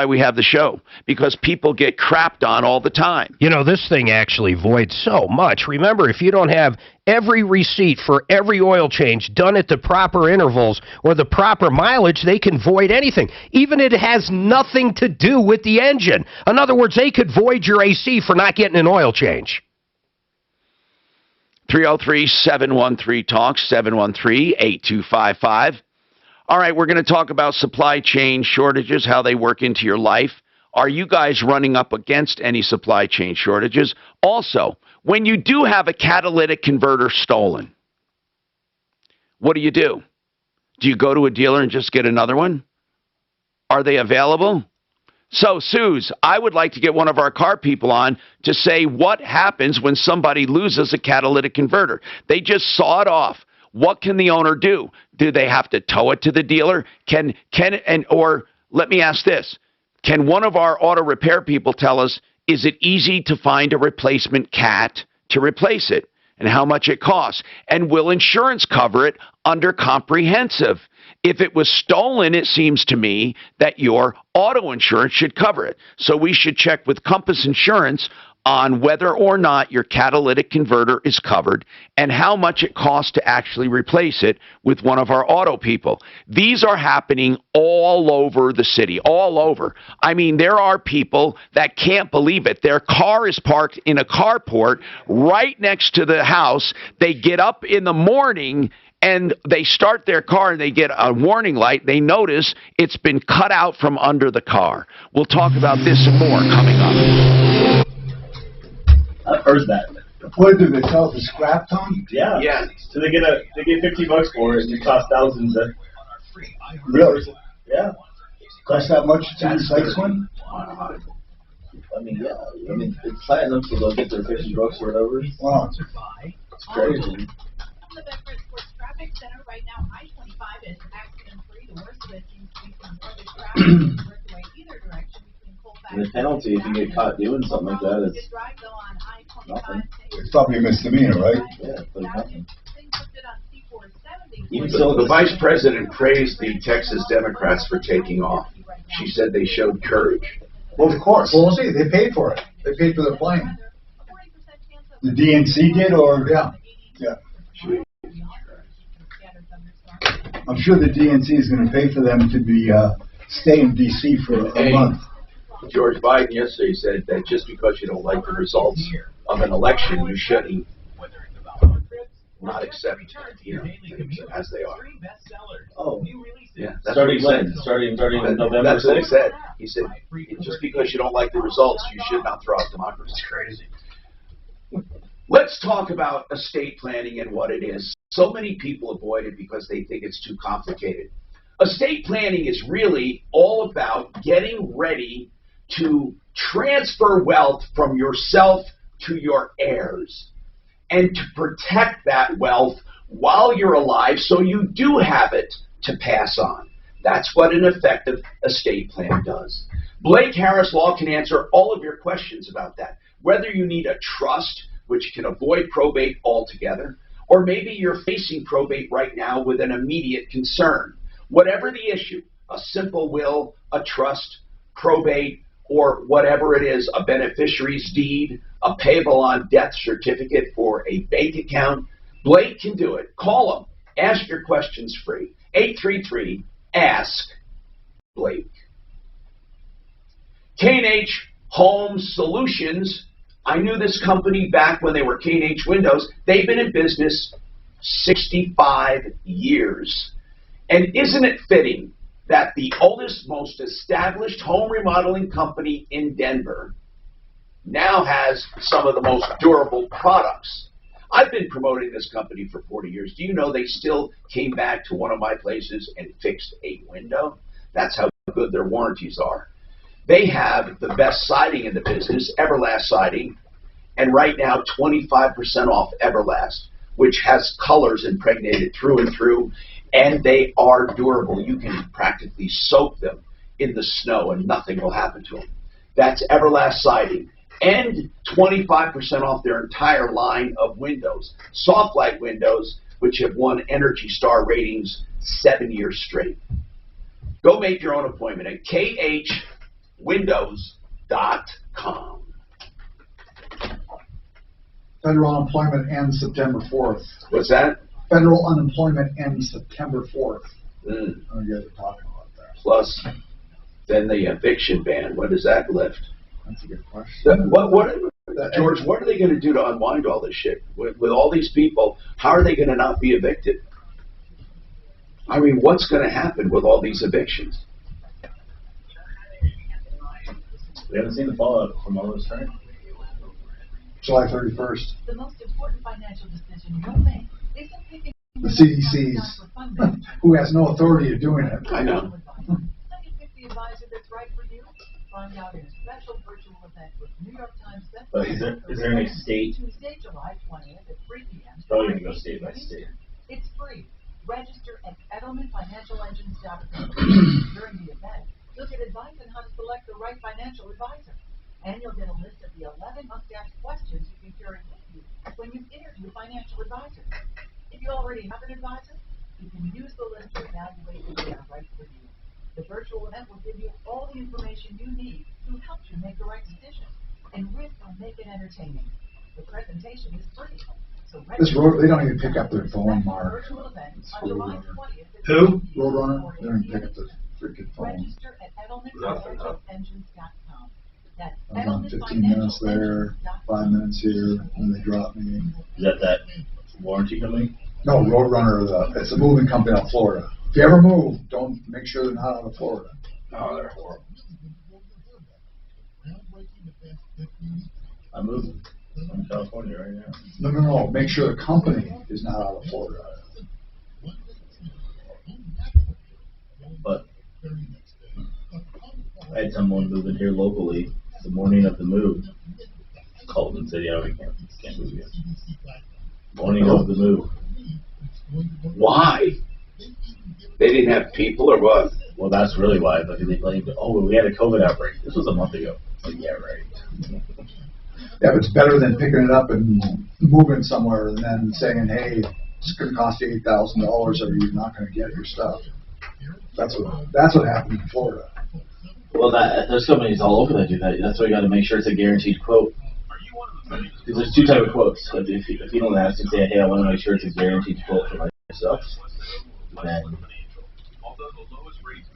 Speaker 13: we have the show, because people get crapped on all the time.
Speaker 15: You know, this thing actually voids so much. Remember, if you don't have every receipt for every oil change done at the proper intervals or the proper mileage, they can void anything, even if it has nothing to do with the engine. In other words, they could void your AC for not getting an oil change.
Speaker 13: 303-713-TALK, 713-8255. All right, we're going to talk about supply chain shortages, how they work into your life. Are you guys running up against any supply chain shortages? Also, when you do have a catalytic converter stolen, what do? Do you go to a dealer and just get another one? Are they available? So, Suze, I would like to get one of our car people on to say what happens when somebody loses a catalytic converter. They just saw it off. What can the owner do? Do they have to tow it to the dealer? Or let me ask this. Can one of our auto repair people tell us, is it easy to find a replacement cat to replace it? And how much it costs? And will insurance cover it under comprehensive? If it was stolen, it seems to me that your auto insurance should cover it. So we should check with Compass Insurance on whether or not your catalytic converter is covered and how much it costs to actually replace it with one of our auto people. These are happening all over the city, all over. I mean, there are people that can't believe it. Their car is parked in a carport right next to the house. They get up in the morning and they start their car and they get a warning light. They notice it's been cut out from under the car. We'll talk about this and more coming up.
Speaker 17: I've heard that.
Speaker 5: What do they sell for scrap, Tom?
Speaker 17: Yeah. Yeah. So they get $50 for it, and it costs thousands.
Speaker 5: Really?
Speaker 17: Yeah.
Speaker 5: Cost that much to replace one?
Speaker 17: I mean, yeah. I mean, it's platinum, so they'll get their 50 bucks or whatever.
Speaker 5: Wow.
Speaker 17: It's crazy.
Speaker 9: Traffic center right now, I-25 is accident-free. The worst of it seems to be from public traffic either direction between Colfax.
Speaker 17: And the penalty if you get caught doing something like that is nothing.
Speaker 5: It's probably a misdemeanor, right?
Speaker 17: Yeah, but nothing.
Speaker 1: The vice president praised the Texas Democrats for taking off. She said they showed courage.
Speaker 3: Well, of course. Well, see, they paid for it. They paid for the plane.
Speaker 5: The DNC did, or?
Speaker 3: Yeah.
Speaker 5: Yeah. I'm sure the DNC is going to pay for them to be stay in D.C. for a month.
Speaker 1: George Biden yesterday said that just because you don't like the results of an election, you shouldn't not accept things as they are.
Speaker 17: Oh,
Speaker 1: yeah. That's what he said.
Speaker 17: Starting in November.
Speaker 1: That's what he said. He said, just because you don't like the results, you should not throw out democracy.
Speaker 2: It's crazy.
Speaker 1: Let's talk about estate planning and what it is. So many people avoid it because they think it's too complicated. Estate planning is really all about getting ready to transfer wealth from yourself to your heirs and to protect that wealth while you're alive so you do have it to pass on. That's what an effective estate plan does. Blake Harris Law can answer all of your questions about that. Whether you need a trust, which can avoid probate altogether, or maybe you're facing probate right now with an immediate concern. Whatever the issue, a simple will, a trust, probate, or whatever it is, a beneficiary's deed, a payable on death certificate for a bank account, Blake can do it. Call him. Ask your questions free. 833-ASK-BLAKE. K&H Home Solutions. I knew this company back when they were K&H Windows. They've been in business 65 years. And isn't it fitting that the oldest, most established home remodeling company in Denver now has some of the most durable products? I've been promoting this company for 40 years. Do you know they still came back to one of my places and fixed a window? That's how good their warranties are. They have the best siding in the business, Everlast Siding, and right now 25% off Everlast, which has colors impregnated through and through, and they are durable. You can practically soak them in the snow and nothing will happen to them. That's Everlast Siding. And 25% off their entire line of windows. Soft light windows, which have won Energy Star ratings 7 years straight. Go make your own appointment at khwindows.com.
Speaker 3: Federal unemployment ends September 4th.
Speaker 1: What's that?
Speaker 3: Federal unemployment ends September 4th.
Speaker 1: You
Speaker 3: guys are talking about that.
Speaker 1: Plus, then the eviction ban. When does that lift?
Speaker 3: That's a good question.
Speaker 1: George, what are they going to do to unwind all this shit? With all these people, how are they going to not be evicted? I mean, what's going to happen with all these evictions?
Speaker 17: We haven't seen the fallout from all this, right?
Speaker 3: July 31st.
Speaker 9: The most important financial decision you'll make isn't picking
Speaker 3: The CDC's, who has no authority of doing it.
Speaker 1: I know.
Speaker 9: Let me pick the advisor that's right for you. Find out in a special virtual event with New York Times
Speaker 17: But is there any state?
Speaker 9: Tuesday, July 20th at 3 p.m.
Speaker 17: Probably going to go state by state.
Speaker 9: It's free. Register at EdelmanFinancialEngines.com. During the event, you'll get advice on how to select the right financial advisor. And you'll get a list of the 11 must-ask questions you can carry with you when you interview a financial advisor. If you already have an advisor, you can use the list to evaluate if they are right for you. The virtual event will give you all the information you need to help you make the right decision. And Rick will make it entertaining. The presentation is free. So
Speaker 3: They don't even pick up their phone, Mark.
Speaker 2: Who?
Speaker 3: Roadrunner. They don't even pick up their freaking phone.
Speaker 9: Register at EdelmanFinancialEngines.com. That's
Speaker 3: I was on 15 minutes there, 5 minutes here, and they dropped me.
Speaker 17: Is that warranty company?
Speaker 3: No, Roadrunner, it's a moving company out of Florida. If you ever move, don't make sure they're not out of Florida.
Speaker 2: Oh, they're horrible.
Speaker 17: I'm moving. I'm in California right now.
Speaker 3: No. Make sure the company is not out of Florida.
Speaker 17: But I had someone moving here locally the morning of the move. Called and said, "Yeah, we can't move yet." Morning of the move.
Speaker 1: Why? They didn't have people or what?
Speaker 17: Well, that's really why. But they claimed, we had a COVID outbreak. This was a month ago. Like, yeah, right.
Speaker 3: Yeah, but it's better than picking it up and moving somewhere and then saying, hey, it's going to cost you $8,000 or you're not going to get your stuff. That's what happened in Florida.
Speaker 17: Well, there's companies all over that do that. That's why you got to make sure it's a guaranteed quote. Because there's two types of quotes. If you don't ask and say, hey, I want to make sure it's a guaranteed quote for my stuff, then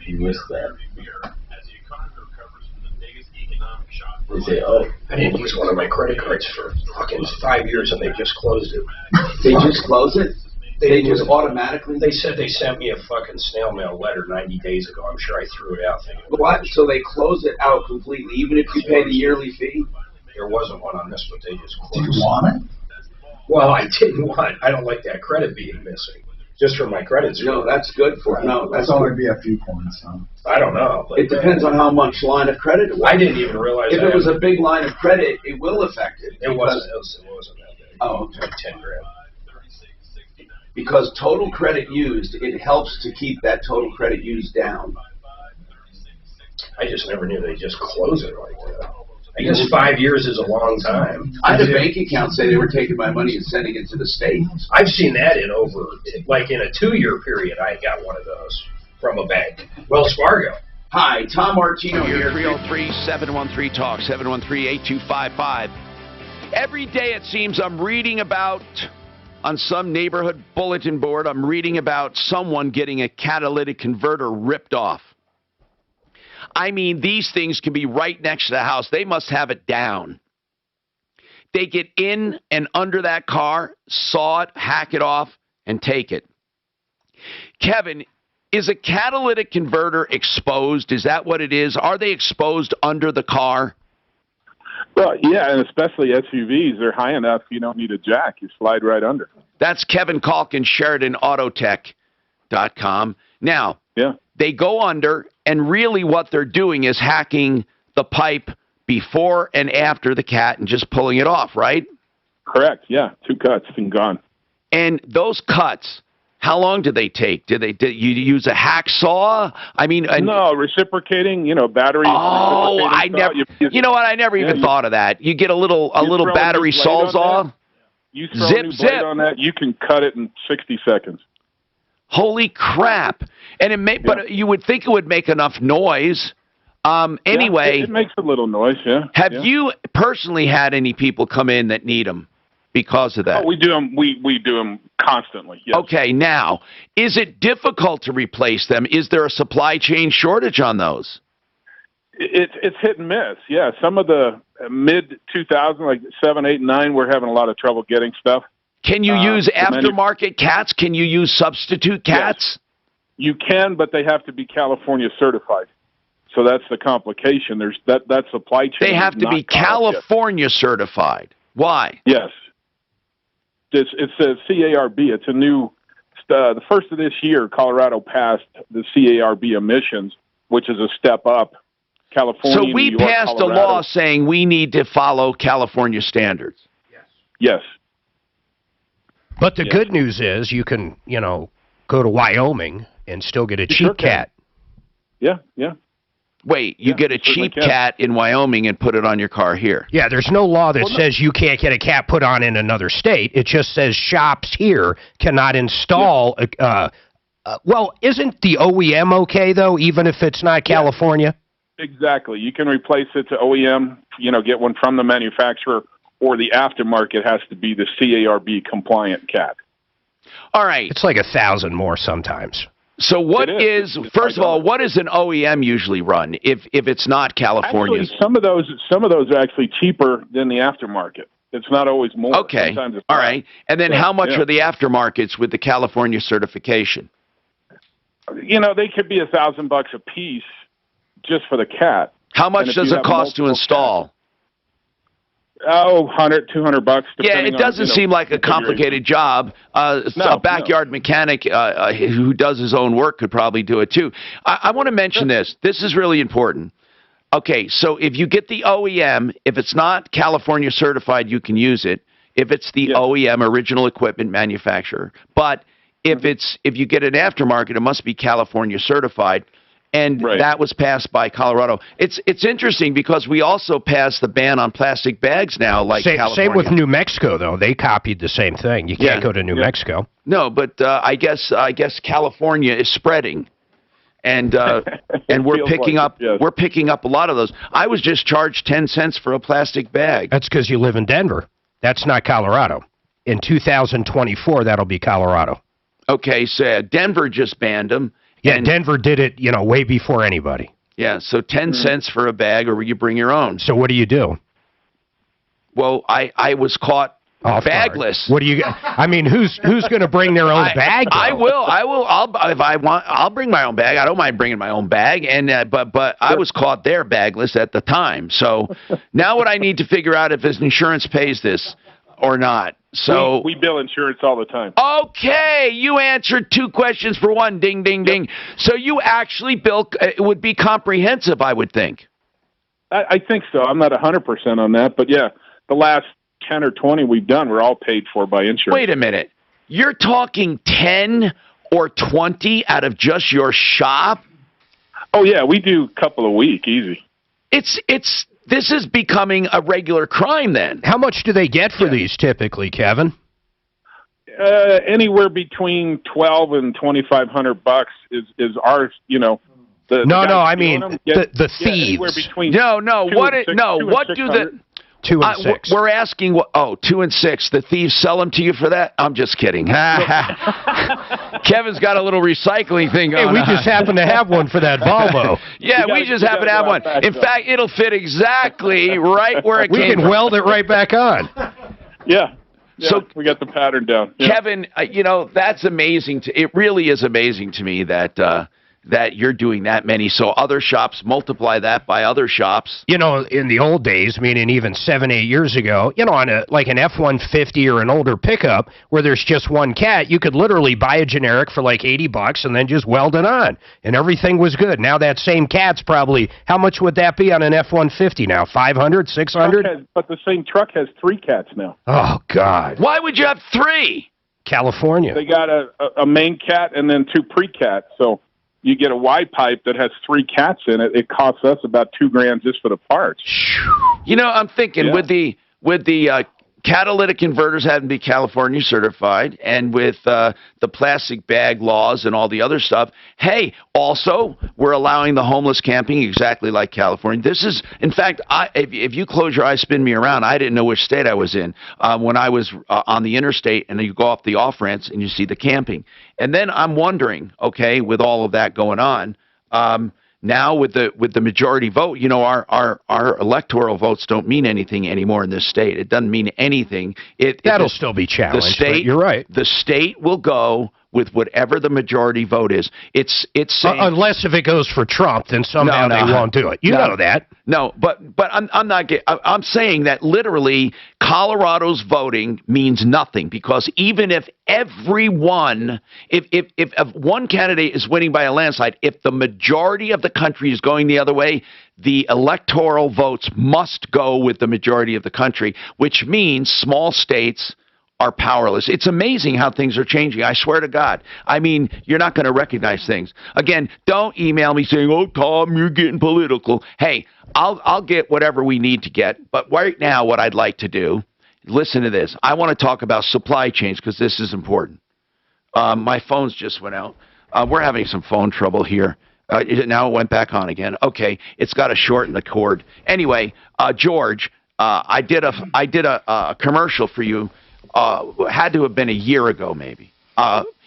Speaker 17: you risk that. They say,
Speaker 2: I didn't use one of my credit cards for fucking 5 years and they just closed it.
Speaker 1: They just close it? They just automatically?
Speaker 2: They said they sent me a fucking snail mail letter 90 days ago. I'm sure I threw it out thinking.
Speaker 1: What? So they close it out completely, even if you pay the yearly fee?
Speaker 2: There wasn't one on this, but they just closed.
Speaker 3: Do you want it?
Speaker 2: Well, I didn't want. I don't like that credit being missing. Just for my credit score.
Speaker 1: No, that's good for it. No,
Speaker 3: that's only be a few points, huh?
Speaker 2: I don't know.
Speaker 1: It depends on how much line of credit it was.
Speaker 2: I didn't even realize
Speaker 1: if it was a big line of credit, it will affect it.
Speaker 2: It wasn't that big.
Speaker 1: Oh, okay.
Speaker 2: Like 10 grand.
Speaker 1: because total credit used, it helps to keep that total credit used down.
Speaker 2: I just never knew they just close it like that. I guess 5 years is a long time.
Speaker 1: I had a bank account say they were taking my money and sending it to the state.
Speaker 2: I've seen that in like in a 2-year period, I got one of those from a bank. Wells Fargo.
Speaker 1: Hi, Tom Martino here.
Speaker 13: 303-713-TALK, 713-8255. Every day it seems I'm reading about, on some neighborhood bulletin board, I'm reading about someone getting a catalytic converter ripped off. I mean, these things can be right next to the house. They must have it down. They get in and under that car, saw it, hack it off, and take it. Kevin, is a catalytic converter exposed? Is that what it is? Are they exposed under the car?
Speaker 16: Well, yeah, and especially SUVs, they're high enough you don't need a jack. You slide right under.
Speaker 13: That's Kevin Kalkin, SheridanAutotech.com. Now, they go under, and really what they're doing is hacking the pipe before and after the cat and just pulling it off, right?
Speaker 16: Correct, yeah. 2 cuts and gone.
Speaker 13: And those cuts, how long do they take? Did you use a hacksaw? I mean,
Speaker 16: no, reciprocating, battery.
Speaker 13: Oh, I never. You know what? I never even thought of that. You get a little battery sawzall.
Speaker 16: You throw a new blade on that, you can cut it in 60 seconds.
Speaker 13: Holy crap! And it may, but you would think it would make enough noise. Anyway,
Speaker 16: it makes a little noise. Yeah.
Speaker 13: Have you personally had any people come in that need them because of that?
Speaker 16: Oh, we do them. We do them constantly. Yes.
Speaker 13: Okay. Now, is it difficult to replace them? Is there a supply chain shortage on those?
Speaker 16: It's hit and miss. Yeah. Some of the mid 2000, like 7, 8, 9, we're having a lot of trouble getting stuff.
Speaker 13: Can you use aftermarket cats? Can you use substitute cats?
Speaker 16: Yes. You can, but they have to be California certified. So that's the complication. There's that supply chain.
Speaker 13: They have to be California certified. Why?
Speaker 16: Yes. It says CARB. It's a new, the first of this year, Colorado passed the CARB emissions, which is a step up. California,
Speaker 13: so we
Speaker 16: New York,
Speaker 13: passed
Speaker 16: Colorado.
Speaker 13: a law saying we need to follow California standards.
Speaker 16: Yes.
Speaker 15: But the good news is you can, go to Wyoming and still get a cheap cat.
Speaker 16: Yeah, yeah.
Speaker 13: Wait, you get a cheap cat in Wyoming and put it on your car here?
Speaker 15: Yeah, there's no law that says you can't get a cat put on in another state. It just says shops here cannot install. Well, isn't the OEM okay, though, even if it's not California?
Speaker 16: Exactly. You can replace it to OEM, get one from the manufacturer, or the aftermarket has to be the CARB compliant cat.
Speaker 13: All right.
Speaker 15: It's like 1,000 more sometimes.
Speaker 13: So what is first of all, what does an OEM usually run if it's not California?
Speaker 16: Actually, some of those are actually cheaper than the aftermarket. It's not always more.
Speaker 13: Okay.
Speaker 16: Sometimes it's
Speaker 13: all
Speaker 16: not.
Speaker 13: right. And then how much are the aftermarkets with the California certification?
Speaker 16: They could be $1,000 a piece just for the cat.
Speaker 13: How much does it cost to install?
Speaker 16: Oh, $100, $200.
Speaker 13: Yeah, it doesn't seem like a complicated job. A backyard mechanic who does his own work could probably do it too. I want to mention this. This is really important. Okay, so if you get the OEM, if it's not California certified, you can use it. If it's the OEM, original equipment manufacturer, but if you get an aftermarket, it must be California certified. And that was passed by Colorado. It's interesting because we also passed the ban on plastic bags now, like California.
Speaker 15: Same with New Mexico, though. They copied the same thing. You can't go to New Mexico.
Speaker 13: No, but I guess California is spreading, and we're picking up a lot of those. I was just charged 10 cents for a plastic bag.
Speaker 15: That's because you live in Denver. That's not Colorado. In 2024, that'll be Colorado.
Speaker 13: Okay, so Denver just banned them.
Speaker 15: Yeah, Denver did it, way before anybody.
Speaker 13: Yeah, so 10 cents for a bag, or you bring your own.
Speaker 15: So what do you do?
Speaker 13: Well, I was caught bagless.
Speaker 15: What do you? I mean, who's going to bring their own bag?
Speaker 13: I will. If I want, I'll bring my own bag. I don't mind bringing my own bag. And but I was caught there bagless at the time. So now what I need to figure out if his insurance pays this or not. So
Speaker 16: we bill insurance all the time.
Speaker 13: Okay, you answered 2 questions for one. Ding, ding, ding. So you actually bill. It would be comprehensive, I would think.
Speaker 16: I think so. I'm not 100% on that, but yeah, the last 10 or 20 we've done, we're all paid for by insurance.
Speaker 13: Wait a minute. You're talking 10 or 20 out of just your shop?
Speaker 16: Oh yeah, we do a couple a week, easy.
Speaker 13: This is becoming a regular crime then.
Speaker 15: How much do they get for these typically, Kevin?
Speaker 16: Anywhere between $1,200 and $2,500 is ours. You know.
Speaker 15: I mean the thieves.
Speaker 13: What do the
Speaker 15: 2 and 6?
Speaker 13: We're asking what? Oh, 2 and 6. The thieves sell them to you for that? I'm just kidding. Kevin's got a little recycling thing going on.
Speaker 15: Hey, we just happen to have one for that Volvo.
Speaker 13: Yeah, we just happen to have one. In fact, it'll fit exactly right where it came from.
Speaker 15: We can weld it right back on.
Speaker 16: Yeah. So we got the pattern down. Yeah.
Speaker 13: Kevin, that's amazing. It really is amazing to me that you're doing that many. So other shops, multiply that by other shops.
Speaker 15: In the old days, meaning even 7-8 years ago, on like an F-150 or an older pickup where there's just one cat, you could literally buy a generic for like $80 and then just weld it on, and everything was good. Now that same cat's probably, how much would that be on an F-150 now? 500, 600?
Speaker 16: But the same truck has 3 cats now.
Speaker 15: Oh, God.
Speaker 13: Why would you have 3?
Speaker 15: California.
Speaker 16: They got a main cat and then 2 pre-cats, so you get a Y pipe that has 3 cats in it. It costs us about $2,000 just for the parts.
Speaker 13: I'm thinking with the catalytic converters having to be California certified, and with the plastic bag laws and all the other stuff. Hey, also we're allowing the homeless camping exactly like California. This is, in fact, if you close your eyes, spin me around, I didn't know which state I was in when I was on the interstate, and you go off the off ramps and you see the camping. And then I'm wondering, okay, with all of that going on, now with the majority vote, our electoral votes don't mean anything anymore in this state. It doesn't mean anything.
Speaker 15: That'll still be challenged. But you're right.
Speaker 13: The state will go with whatever the majority vote is. It's saying,
Speaker 15: unless if it goes for Trump, then somehow they won't do it. You know that.
Speaker 13: No, but I'm saying that literally Colorado's voting means nothing, because even if everyone, if one candidate is winning by a landslide, if the majority of the country is going the other way, the electoral votes must go with the majority of the country, which means small states are powerless. It's amazing how things are changing. I swear to God. I mean, you're not going to recognize things. Again, don't email me saying, "Oh, Tom, you're getting political." Hey, I'll get whatever we need to get. But right now, what I'd like to do, listen to this. I want to talk about supply chains because this is important. My phones just went out. We're having some phone trouble here. Now it went back on again. Okay, it's got a short in the cord. Anyway, George, I did a commercial for you. Had to have been a year ago, maybe.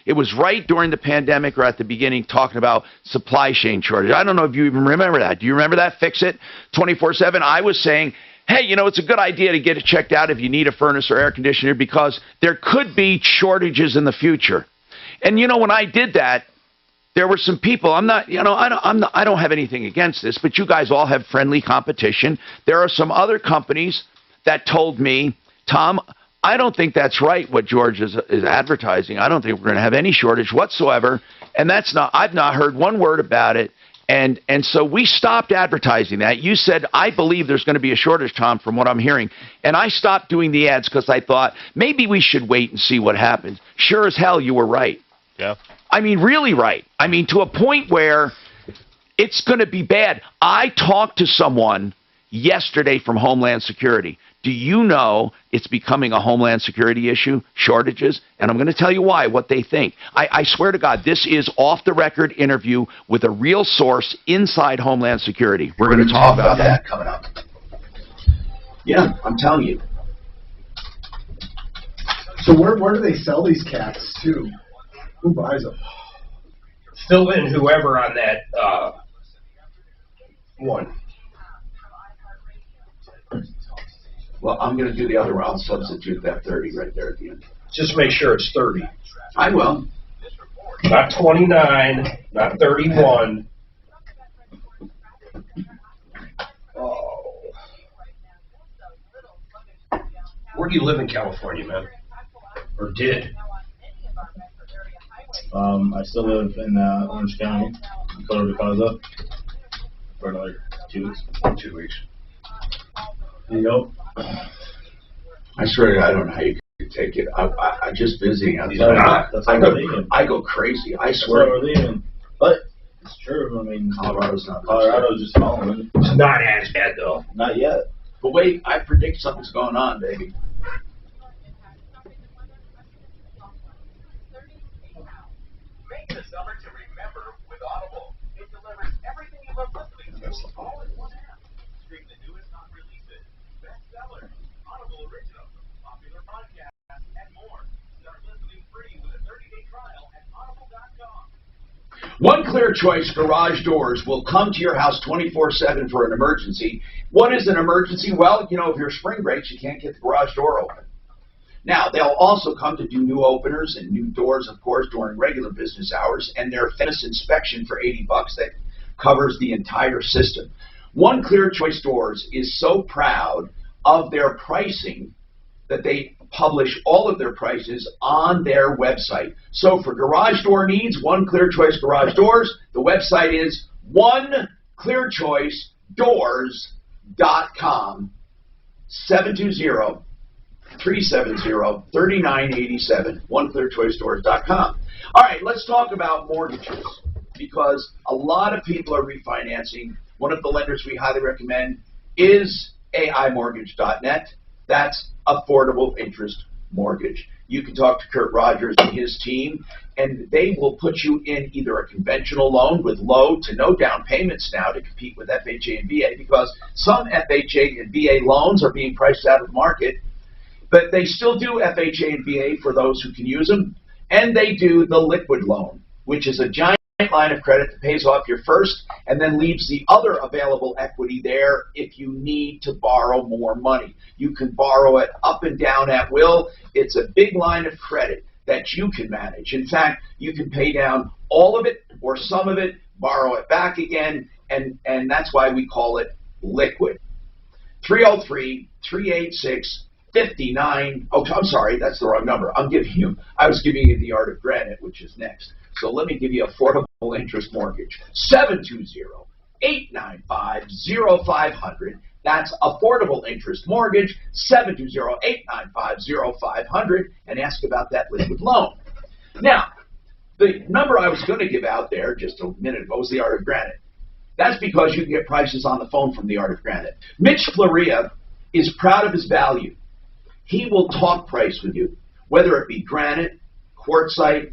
Speaker 13: It was right during the pandemic or at the beginning, talking about supply chain shortage. I don't know if you even remember that. Do you remember that? Fix It 24/7. I was saying, hey, it's a good idea to get it checked out if you need a furnace or air conditioner, because there could be shortages in the future. And when I did that, there were some people. I don't have anything against this, but you guys all have friendly competition. There are some other companies that told me, Tom, I don't think that's right what George is advertising. I don't think we're going to have any shortage whatsoever. And I've not heard one word about it. And so we stopped advertising that. You said, I believe there's going to be a shortage, Tom, from what I'm hearing. And I stopped doing the ads because I thought maybe we should wait and see what happens. Sure as hell, you were right.
Speaker 16: Yeah.
Speaker 13: I mean, really right. I mean, to a point where it's going to be bad. I talked to someone yesterday from Homeland Security. Do you know it's becoming a Homeland Security issue, shortages? And I'm going to tell you why, what they think. I swear to God, this is off-the-record interview with a real source inside Homeland Security. We're going to talk about that coming up. Yeah, I'm telling you.
Speaker 3: So where do they sell these cats to? Who buys them?
Speaker 2: Fill in whoever on that one.
Speaker 1: Well, I'm going to do the other one. I'll substitute that 30 right there at the end.
Speaker 2: Just make sure it's 30.
Speaker 1: I will.
Speaker 2: Not 29, not 31. Oh. Where do you live in California, man? Or did?
Speaker 17: I still live in Orange County, Dakota de Casa, for another 2 weeks.
Speaker 2: 2 weeks.
Speaker 17: There you go.
Speaker 1: I swear to God, I don't know how you could could take it. I'm just busy.
Speaker 17: That's why we're leaving.
Speaker 1: I go crazy. I
Speaker 17: That's
Speaker 1: swear.
Speaker 17: why we're leaving. But it's true. I mean,
Speaker 1: Colorado's not.
Speaker 17: Colorado's just following.
Speaker 2: It's not as bad though.
Speaker 17: Not yet.
Speaker 1: But wait, I predict something's going on, baby.
Speaker 8: Make the summer to remember with Audible. It delivers everything you love listening to all in one app. Stream the newest non-releases, bestsellers, Audible originals, popular podcasts, and more. Start listening free with a 30-day trial at audible.com.
Speaker 1: One Clear Choice garage doors will come to your house 24/7 for an emergency. What is an emergency? Well, you know, if your spring breaks, you can't get the garage door open. Now, they'll also come to do new openers and new doors, of course, during regular business hours, and their fitness inspection for $80 that covers the entire system. One Clear Choice Doors is so proud of their pricing that they publish all of their prices on their website. So for garage door needs, One Clear Choice Garage Doors, the website is oneclearchoicedoors.com, 720-370-3987, oneclearchoicedoors.com. All right, let's talk about mortgages, because a lot of people are refinancing. One of the lenders we highly recommend is aimortgage.net. That's affordable interest mortgage. You can talk to Kurt Rogers and his team, and they will put you in either a conventional loan with low to no down payments now to compete with FHA and VA, because some FHA and VA loans are being priced out of the market, but they still do FHA and VA for those who can use them, and they do the liquid loan, which is a giant line of credit that pays off your first and then leaves the other available equity there if you need to borrow more money. You can borrow it up and down at will. It's a big line of credit that you can manage. In fact, you can pay down all of it or some of it, borrow it back again, and that's why we call it liquid. 303-386-59. Oh, I'm sorry, that's the wrong number. I was giving you the Art of Granite, which is next. So let me give you affordable interest mortgage. 720-895-0500. That's affordable interest mortgage, 720-895-0500, and ask about that liquid loan. Now, the number I was going to give out there just a minute ago was the Art of Granite. That's because you can get prices on the phone from the Art of Granite. Mitch Floria is proud of his value. He will talk price with you, whether it be granite, quartzite,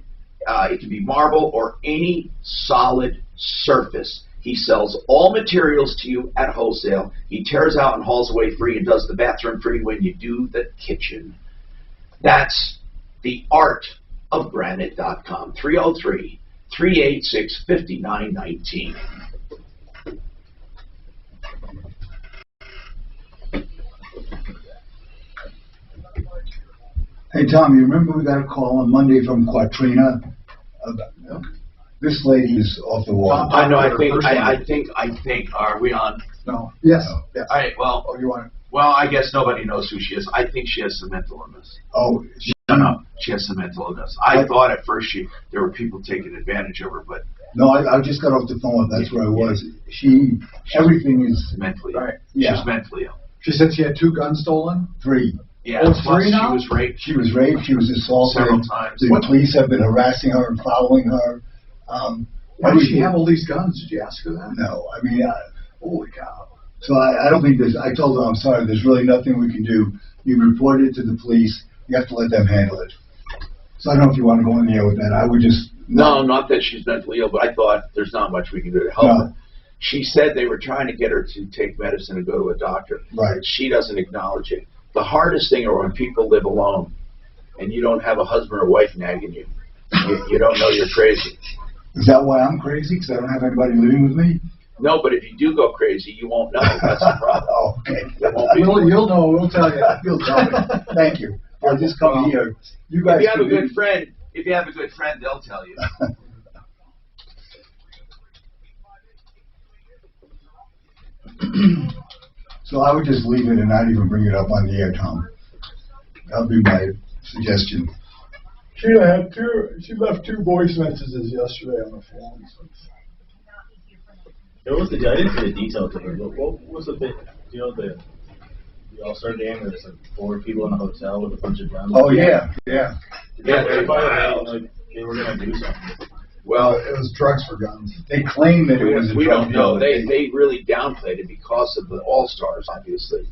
Speaker 1: it can be marble, or any solid surface. He sells all materials to you at wholesale. He tears out and hauls away free and does the bathroom free when you do the kitchen. That's the artofgranite.com. 303-386-5919.
Speaker 5: Hey, Tom, you remember we got a call on Monday from Quatrina? This lady is off the wall.
Speaker 1: I know. I think. Are we on?
Speaker 3: No. Yes.
Speaker 1: No.
Speaker 3: Yes.
Speaker 1: All right. Well.
Speaker 3: Oh, you want?
Speaker 1: Well, I guess nobody knows who she is. I think she has some mental illness.
Speaker 5: Oh.
Speaker 1: No. She has some mental illness. I thought at first there were people taking advantage of her, but.
Speaker 5: No, I just got off the phone. That's where I was. Everything is
Speaker 1: mentally.
Speaker 3: Right.
Speaker 5: Yeah.
Speaker 1: She's mentally ill.
Speaker 3: She said she had 2 guns stolen.
Speaker 5: 3.
Speaker 1: Yeah.
Speaker 3: Oh, 3 now?
Speaker 1: She was raped.
Speaker 5: She was raped. She was assaulted
Speaker 1: several times.
Speaker 5: The police have been harassing her and following her.
Speaker 3: Why does she have all these guns? Did you ask her that?
Speaker 5: No, I mean,
Speaker 3: holy cow.
Speaker 5: So I don't think I told her, I'm sorry, there's really nothing we can do. You report it to the police. You have to let them handle it. So I don't know if you want to go in the air with that. I would just...
Speaker 1: No, not that she's mentally ill, but I thought there's not much we can do to help her. She said they were trying to get her to take medicine and go to a doctor.
Speaker 5: Right.
Speaker 1: She doesn't acknowledge it. The hardest thing are when people live alone and you don't have a husband or wife nagging you. You don't know you're crazy.
Speaker 5: Is that why I'm crazy? Because I don't have anybody living with me?
Speaker 1: No, but if you do go crazy, you won't know. That's the problem.
Speaker 5: Oh, okay.
Speaker 3: You'll know. We'll tell you.
Speaker 5: You'll tell me. Thank you. I'll just come here. You guys.
Speaker 1: If you have a good friend, they'll tell you.
Speaker 5: So I would just leave it and not even bring it up on the air, Tom. That would be my suggestion.
Speaker 10: She left 2 voice messages yesterday on the phone.
Speaker 17: What was the? I didn't see the details of it. What was the bit? You know, the the All-Star game, there's like 4 people in a hotel with a bunch of guns.
Speaker 5: Oh, yeah, yeah.
Speaker 17: Yeah, they were gonna do something.
Speaker 3: Well, it was drugs for guns.
Speaker 5: They claim that it was a
Speaker 1: We
Speaker 5: drug
Speaker 1: don't know.
Speaker 5: deal.
Speaker 1: They really downplayed it because of the All-Stars, obviously.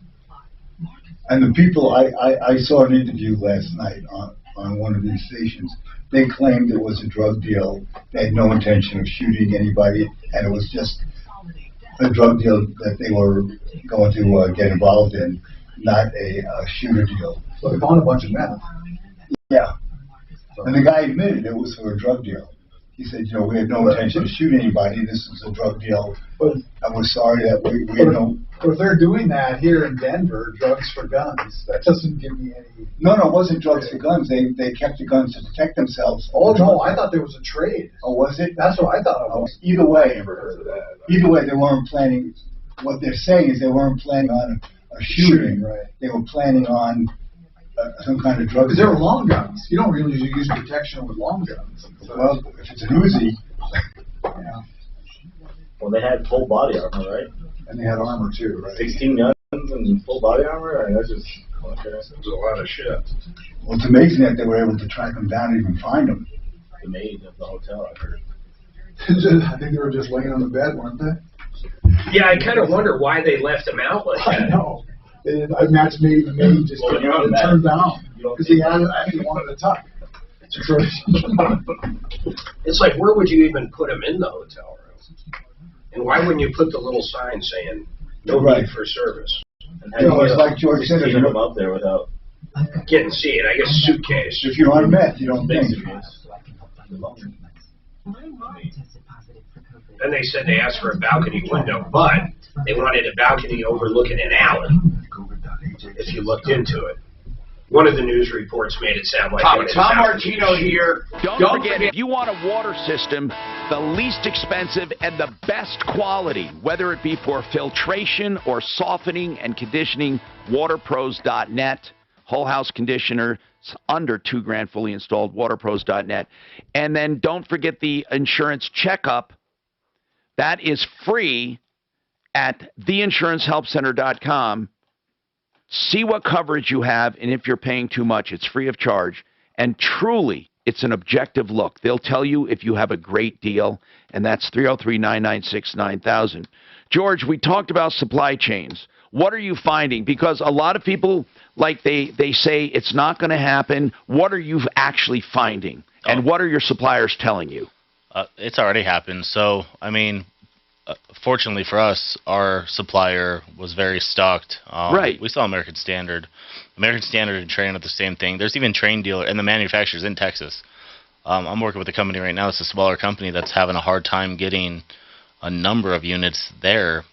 Speaker 5: And the people, I saw an interview last night on one of these stations. They claimed it was a drug deal. They had no intention of shooting anybody, and it was just a drug deal that they were going to get involved in, not a shooter deal.
Speaker 3: So they found a bunch of meth.
Speaker 5: Yeah. And the guy admitted it was for a drug deal. He said, we had no intention to shoot anybody. This was a drug deal.
Speaker 3: But
Speaker 5: I was sorry that we had no...
Speaker 3: But if they're doing that here in Denver, drugs for guns, that doesn't give me any...
Speaker 5: No, it wasn't drugs for guns. They kept the guns to protect themselves.
Speaker 3: Oh, no, I thought there was a trade.
Speaker 5: Oh, was it?
Speaker 3: That's what I thought it was.
Speaker 5: Either way,
Speaker 1: I never heard of that.
Speaker 5: Either way, they weren't planning... What they're saying is they weren't planning on a shooting.
Speaker 3: Right.
Speaker 5: They were planning on some kind of drug
Speaker 3: Because
Speaker 5: deal.
Speaker 3: they were long guns. You don't really use protection with long guns.
Speaker 5: Well, if it's an Uzi...
Speaker 3: Yeah.
Speaker 17: Well, they had full body armor, right?
Speaker 3: And they had armor too, right?
Speaker 17: 16 guns and full body armor? I mean, that's just...
Speaker 2: There's a lot of shit.
Speaker 5: Well, it's amazing that they were able to track them down and even find them.
Speaker 17: The maid of the hotel, I've heard.
Speaker 3: I think they were just laying on the bed, weren't they?
Speaker 2: Yeah, I kind of wonder why they left him out like
Speaker 3: I
Speaker 2: that.
Speaker 3: know. I matched maybe the maid just
Speaker 17: Well,
Speaker 3: couldn't
Speaker 17: you're
Speaker 3: get it
Speaker 17: not
Speaker 3: turned down. Because he had, I think he wanted to tuck.
Speaker 2: It's like, where would you even put him in the hotel room? And why wouldn't you put the little sign saying, no need for service?
Speaker 17: And how do you
Speaker 5: it's
Speaker 17: get
Speaker 5: like George said,
Speaker 17: 16 of them up there without...
Speaker 2: Can't see it. I guess suitcase.
Speaker 5: If you're on meth, you don't think.
Speaker 2: Then they said they asked for a balcony window, but they wanted a balcony overlooking an alley, if you looked into it. One of the news reports made it sound like...
Speaker 1: Tom Martino here.
Speaker 13: Don't forget, if you want a water system, the least expensive and the best quality, whether it be for filtration or softening and conditioning, waterpros.net. Whole house conditioner, it's under $2,000 fully installed, waterpros.net. And then don't forget the insurance checkup. That is free at theinsurancehelpcenter.com. See what coverage you have, and if you're paying too much, it's free of charge. And truly, it's an objective look. They'll tell you if you have a great deal, and that's 303-996-9000. George, we talked about supply chains. What are you finding? Because a lot of people, like they say it's not going to happen. What are you actually finding? And what are your suppliers telling you?
Speaker 18: It's already happened. So, I mean, fortunately for us, our supplier was very stocked.
Speaker 13: Right.
Speaker 18: We saw American Standard. American Standard and Train are the same thing. There's even Train dealer and the manufacturers in Texas. I'm working with a company right now. It's a smaller company that's having a hard time getting a number of units there.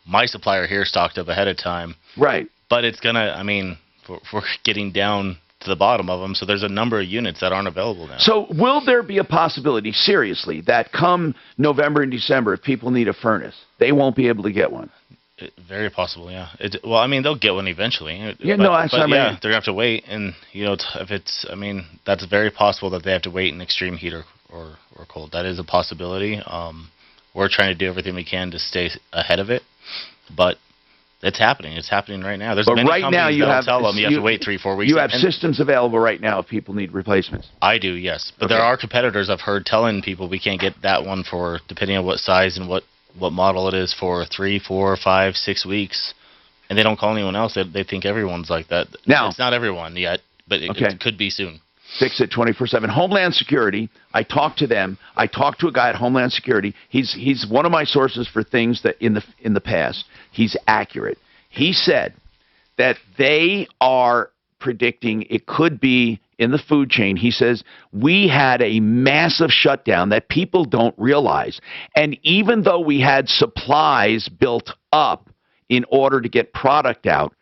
Speaker 18: My supplier here stocked up ahead of time.
Speaker 13: Right.
Speaker 18: But it's going to, I mean, we're getting down to the bottom of them, so there's a number of units that aren't available now.
Speaker 13: So will there be a possibility, seriously, that come November and December, if people need a furnace, they won't be able to get one?
Speaker 18: Very possible, yeah. Well, I mean, they'll get one eventually.
Speaker 13: Yeah, no, that's what I mean.
Speaker 18: Yeah, they're going to have to wait, and, you know, if it's, I mean, that's very possible that they have to wait in extreme heat or cold. That is a possibility. We're trying to do everything we can to stay ahead of it, but it's happening. It's happening right now. There's
Speaker 13: but
Speaker 18: many
Speaker 13: right
Speaker 18: companies
Speaker 13: now you
Speaker 18: that'll
Speaker 13: have
Speaker 18: tell them you have to wait 3-4 weeks.
Speaker 13: You have systems available right now if people need replacements.
Speaker 18: I do, yes. But there are competitors I've heard telling people we can't get that one for, depending on what size and what model it is, for 3, 4, 5, 6 weeks. And they don't call anyone else. They think everyone's like that. Now, it's not everyone yet, but it could be soon.
Speaker 13: Fix it 24/7. Homeland Security, I talked to them. I talked to a guy at Homeland Security. He's one of my sources for things that in the past. He's accurate. He said that they are predicting it could be in the food chain. He says, we had a massive shutdown that people don't realize. And even though we had supplies built up in order to get product out,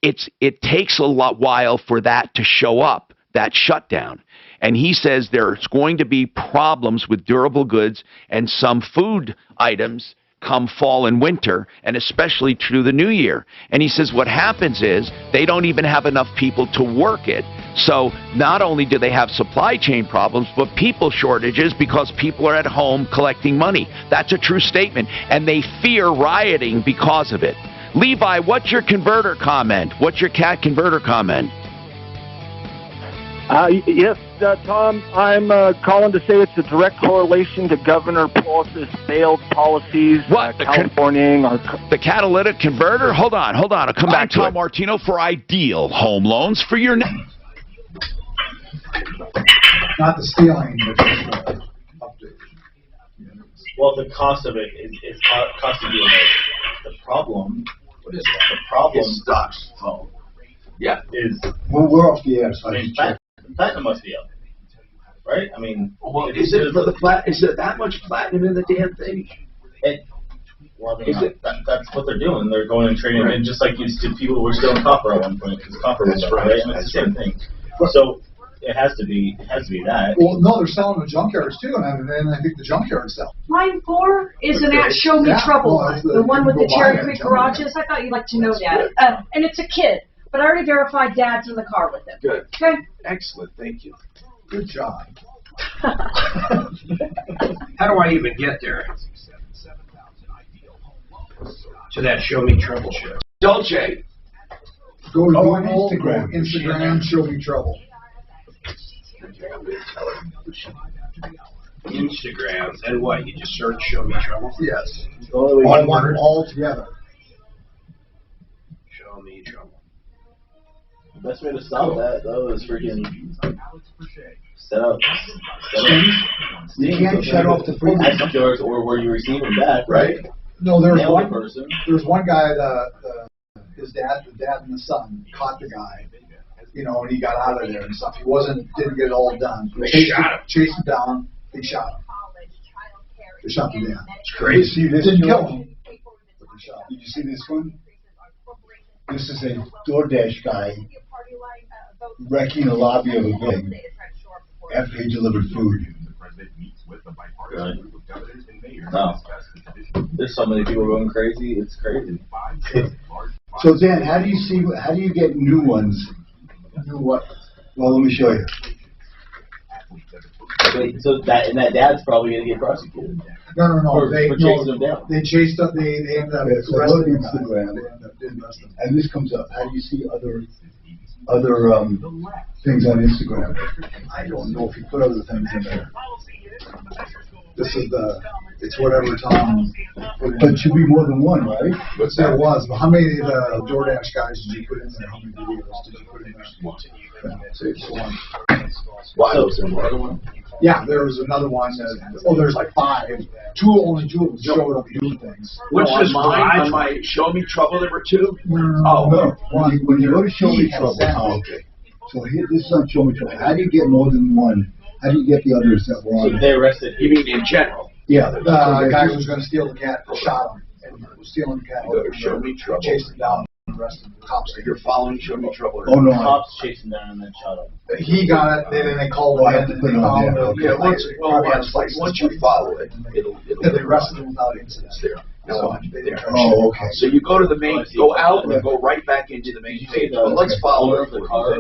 Speaker 13: it takes a while for that to show up, that shutdown. And he says there's going to be problems with durable goods and some food items come fall and winter, and especially through the new year. And he says what happens is they don't even have enough people to work it. So not only do they have supply chain problems, but people shortages because people are at home collecting money. That's a true statement. And they fear rioting because of it. Levi, what's your converter comment? What's your cat converter comment?
Speaker 14: Yes, Tom, I'm calling to say it's a direct correlation to Governor Pauls' failed policies.
Speaker 13: What?
Speaker 14: Californiaing our...
Speaker 13: The catalytic converter? Hold on. I'll come back to Tom Martino for Ideal Home Loans for your...
Speaker 3: Not the stealing, but just the update.
Speaker 17: Well, the cost of it is cost of doing it. The problem, what is that? The problem
Speaker 1: It's Doc's phone. Yeah.
Speaker 17: Is
Speaker 5: Well, we're off the air, so I can check.
Speaker 17: platinum must be up, right? I mean,
Speaker 1: Well, is it for the is there that much platinum in the damn thing?
Speaker 17: Well, I mean, that's what they're doing. They're going and trading it, just like used to people who were still in copper at one point, because copper was up, right? And it's the same thing. So it has to be that.
Speaker 3: Well, no, they're selling the junkyards too, and I think the junkyards sell.
Speaker 4: Line 4 is an Show Me Trouble one, the one with the Cherry Creek garages. I thought you'd like to know that. And it's a kid, but I already verified Dad's in the car with him.
Speaker 1: Good.
Speaker 4: Okay.
Speaker 1: Excellent. Thank you.
Speaker 3: Good job.
Speaker 2: How do I even get there? To that Show Me Trouble show.
Speaker 1: Dolce.
Speaker 3: Go to
Speaker 5: Instagram.
Speaker 3: Instagram, Show Me Trouble.
Speaker 2: Instagram, and what? You just search Show Me Trouble?
Speaker 3: Yes.
Speaker 2: One word?
Speaker 3: All together.
Speaker 2: Show Me Trouble.
Speaker 17: The best way to stop that, though, is freaking set up.
Speaker 5: You can't shut off the free
Speaker 17: yours or where you receive them back, right?
Speaker 3: No, there's
Speaker 17: Nail
Speaker 3: one
Speaker 17: the person.
Speaker 3: There's one guy. The dad and the son caught the guy. You know, and he got out of there and stuff. Didn't get it all done.
Speaker 2: They shot him.
Speaker 3: Chased him down. They shot him. They shot him down.
Speaker 5: It's crazy. You see this?
Speaker 3: Didn't kill him.
Speaker 5: Did you see this one? This is a DoorDash guy wrecking the lobby of a building after he delivered food.
Speaker 17: Good. No. There's so many people going crazy. It's crazy.
Speaker 5: So Dan, how do you get new ones? New what? Well, let me show you.
Speaker 17: Wait, so that dad's probably gonna get prosecuted.
Speaker 3: No.
Speaker 17: For chasing them down.
Speaker 3: They chased up. They ended up
Speaker 5: So look
Speaker 3: arresting
Speaker 5: at Instagram,
Speaker 3: him.
Speaker 5: and this comes up. How do you see other things on Instagram?
Speaker 3: I don't know if you put other things in there. This is it's whatever Tom put in.
Speaker 5: But it should be more than one, right?
Speaker 3: What's there was, but how many of the DoorDash guys did you put in there? How many videos did you put in there? So it's one.
Speaker 1: One.
Speaker 3: Yeah, there was another one there's like 5. Only two of them showed up doing things.
Speaker 2: What's
Speaker 1: on
Speaker 2: this
Speaker 1: on my Show Me Trouble number 2?
Speaker 5: No. When you go to Show Me Trouble, okay. So here, this is on Show Me Trouble. How do you get more than one? How do you get the others that were on?
Speaker 17: So they arrested.
Speaker 1: You mean in general?
Speaker 5: Yeah.
Speaker 3: The guy who was going to steal the cat shot him. And was stealing the cat.
Speaker 1: Show Me Trouble.
Speaker 3: Chased him down. The rest of the cops.
Speaker 1: You're following Show Me Trouble.
Speaker 5: Oh no.
Speaker 17: Cops chased him down and then shot him.
Speaker 3: He got it. Then they called him.
Speaker 5: I have to put it on there.
Speaker 1: Yeah, once you follow it, it'll
Speaker 3: They arrested him without incident.
Speaker 1: there.
Speaker 5: Oh, okay.
Speaker 1: So you go to the main, go out and go right back into the main page. But let's follow
Speaker 17: the car.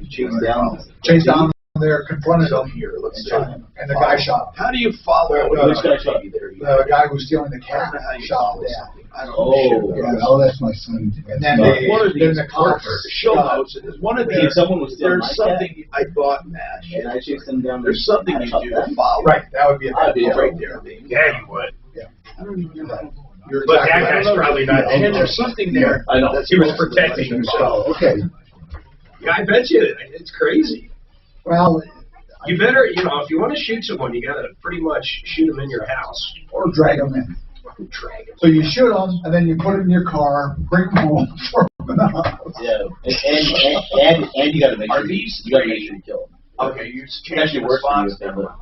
Speaker 3: Chased down there, confronted him,
Speaker 1: here. Let's see.
Speaker 3: and the guy shot him.
Speaker 1: How do you follow?
Speaker 17: Which guy shot?
Speaker 3: The guy who was stealing the cat
Speaker 1: I don't know how you
Speaker 3: shot
Speaker 1: follow
Speaker 3: the dad.
Speaker 1: something. I don't
Speaker 17: Oh,
Speaker 1: know.
Speaker 5: That's my son.
Speaker 3: And then
Speaker 1: One of
Speaker 3: then
Speaker 1: these
Speaker 3: the cops.
Speaker 1: show notes. One of
Speaker 17: If
Speaker 1: these.
Speaker 17: someone was stealing
Speaker 1: There's
Speaker 17: my cat,
Speaker 1: something I thought, Matt.
Speaker 17: and I chased them down.
Speaker 1: There's something you do to follow.
Speaker 3: Right, that would be a
Speaker 1: I'd be
Speaker 3: bad
Speaker 1: right there.
Speaker 2: Yeah, you would.
Speaker 1: I don't even do that.
Speaker 3: You're
Speaker 2: But
Speaker 3: exactly
Speaker 2: that
Speaker 3: right.
Speaker 2: guy's probably not.
Speaker 1: And there's something there.
Speaker 17: I know.
Speaker 2: He was protecting himself.
Speaker 5: Okay.
Speaker 2: Yeah, I bet you. It's crazy.
Speaker 3: Well,
Speaker 2: You better, if you want to shoot someone, you gotta pretty much shoot them in your house.
Speaker 3: or drag them in.
Speaker 2: Drag them.
Speaker 3: So you shoot them, and then you put them in your car, bring them home, throw them in the house.
Speaker 17: Yeah, and you gotta make
Speaker 1: Are
Speaker 17: sure
Speaker 1: these
Speaker 17: you gotta make sure you kill them.
Speaker 1: Okay, you
Speaker 17: It's
Speaker 1: change
Speaker 17: actually
Speaker 1: the
Speaker 17: worse for you
Speaker 1: response
Speaker 17: if they
Speaker 1: number.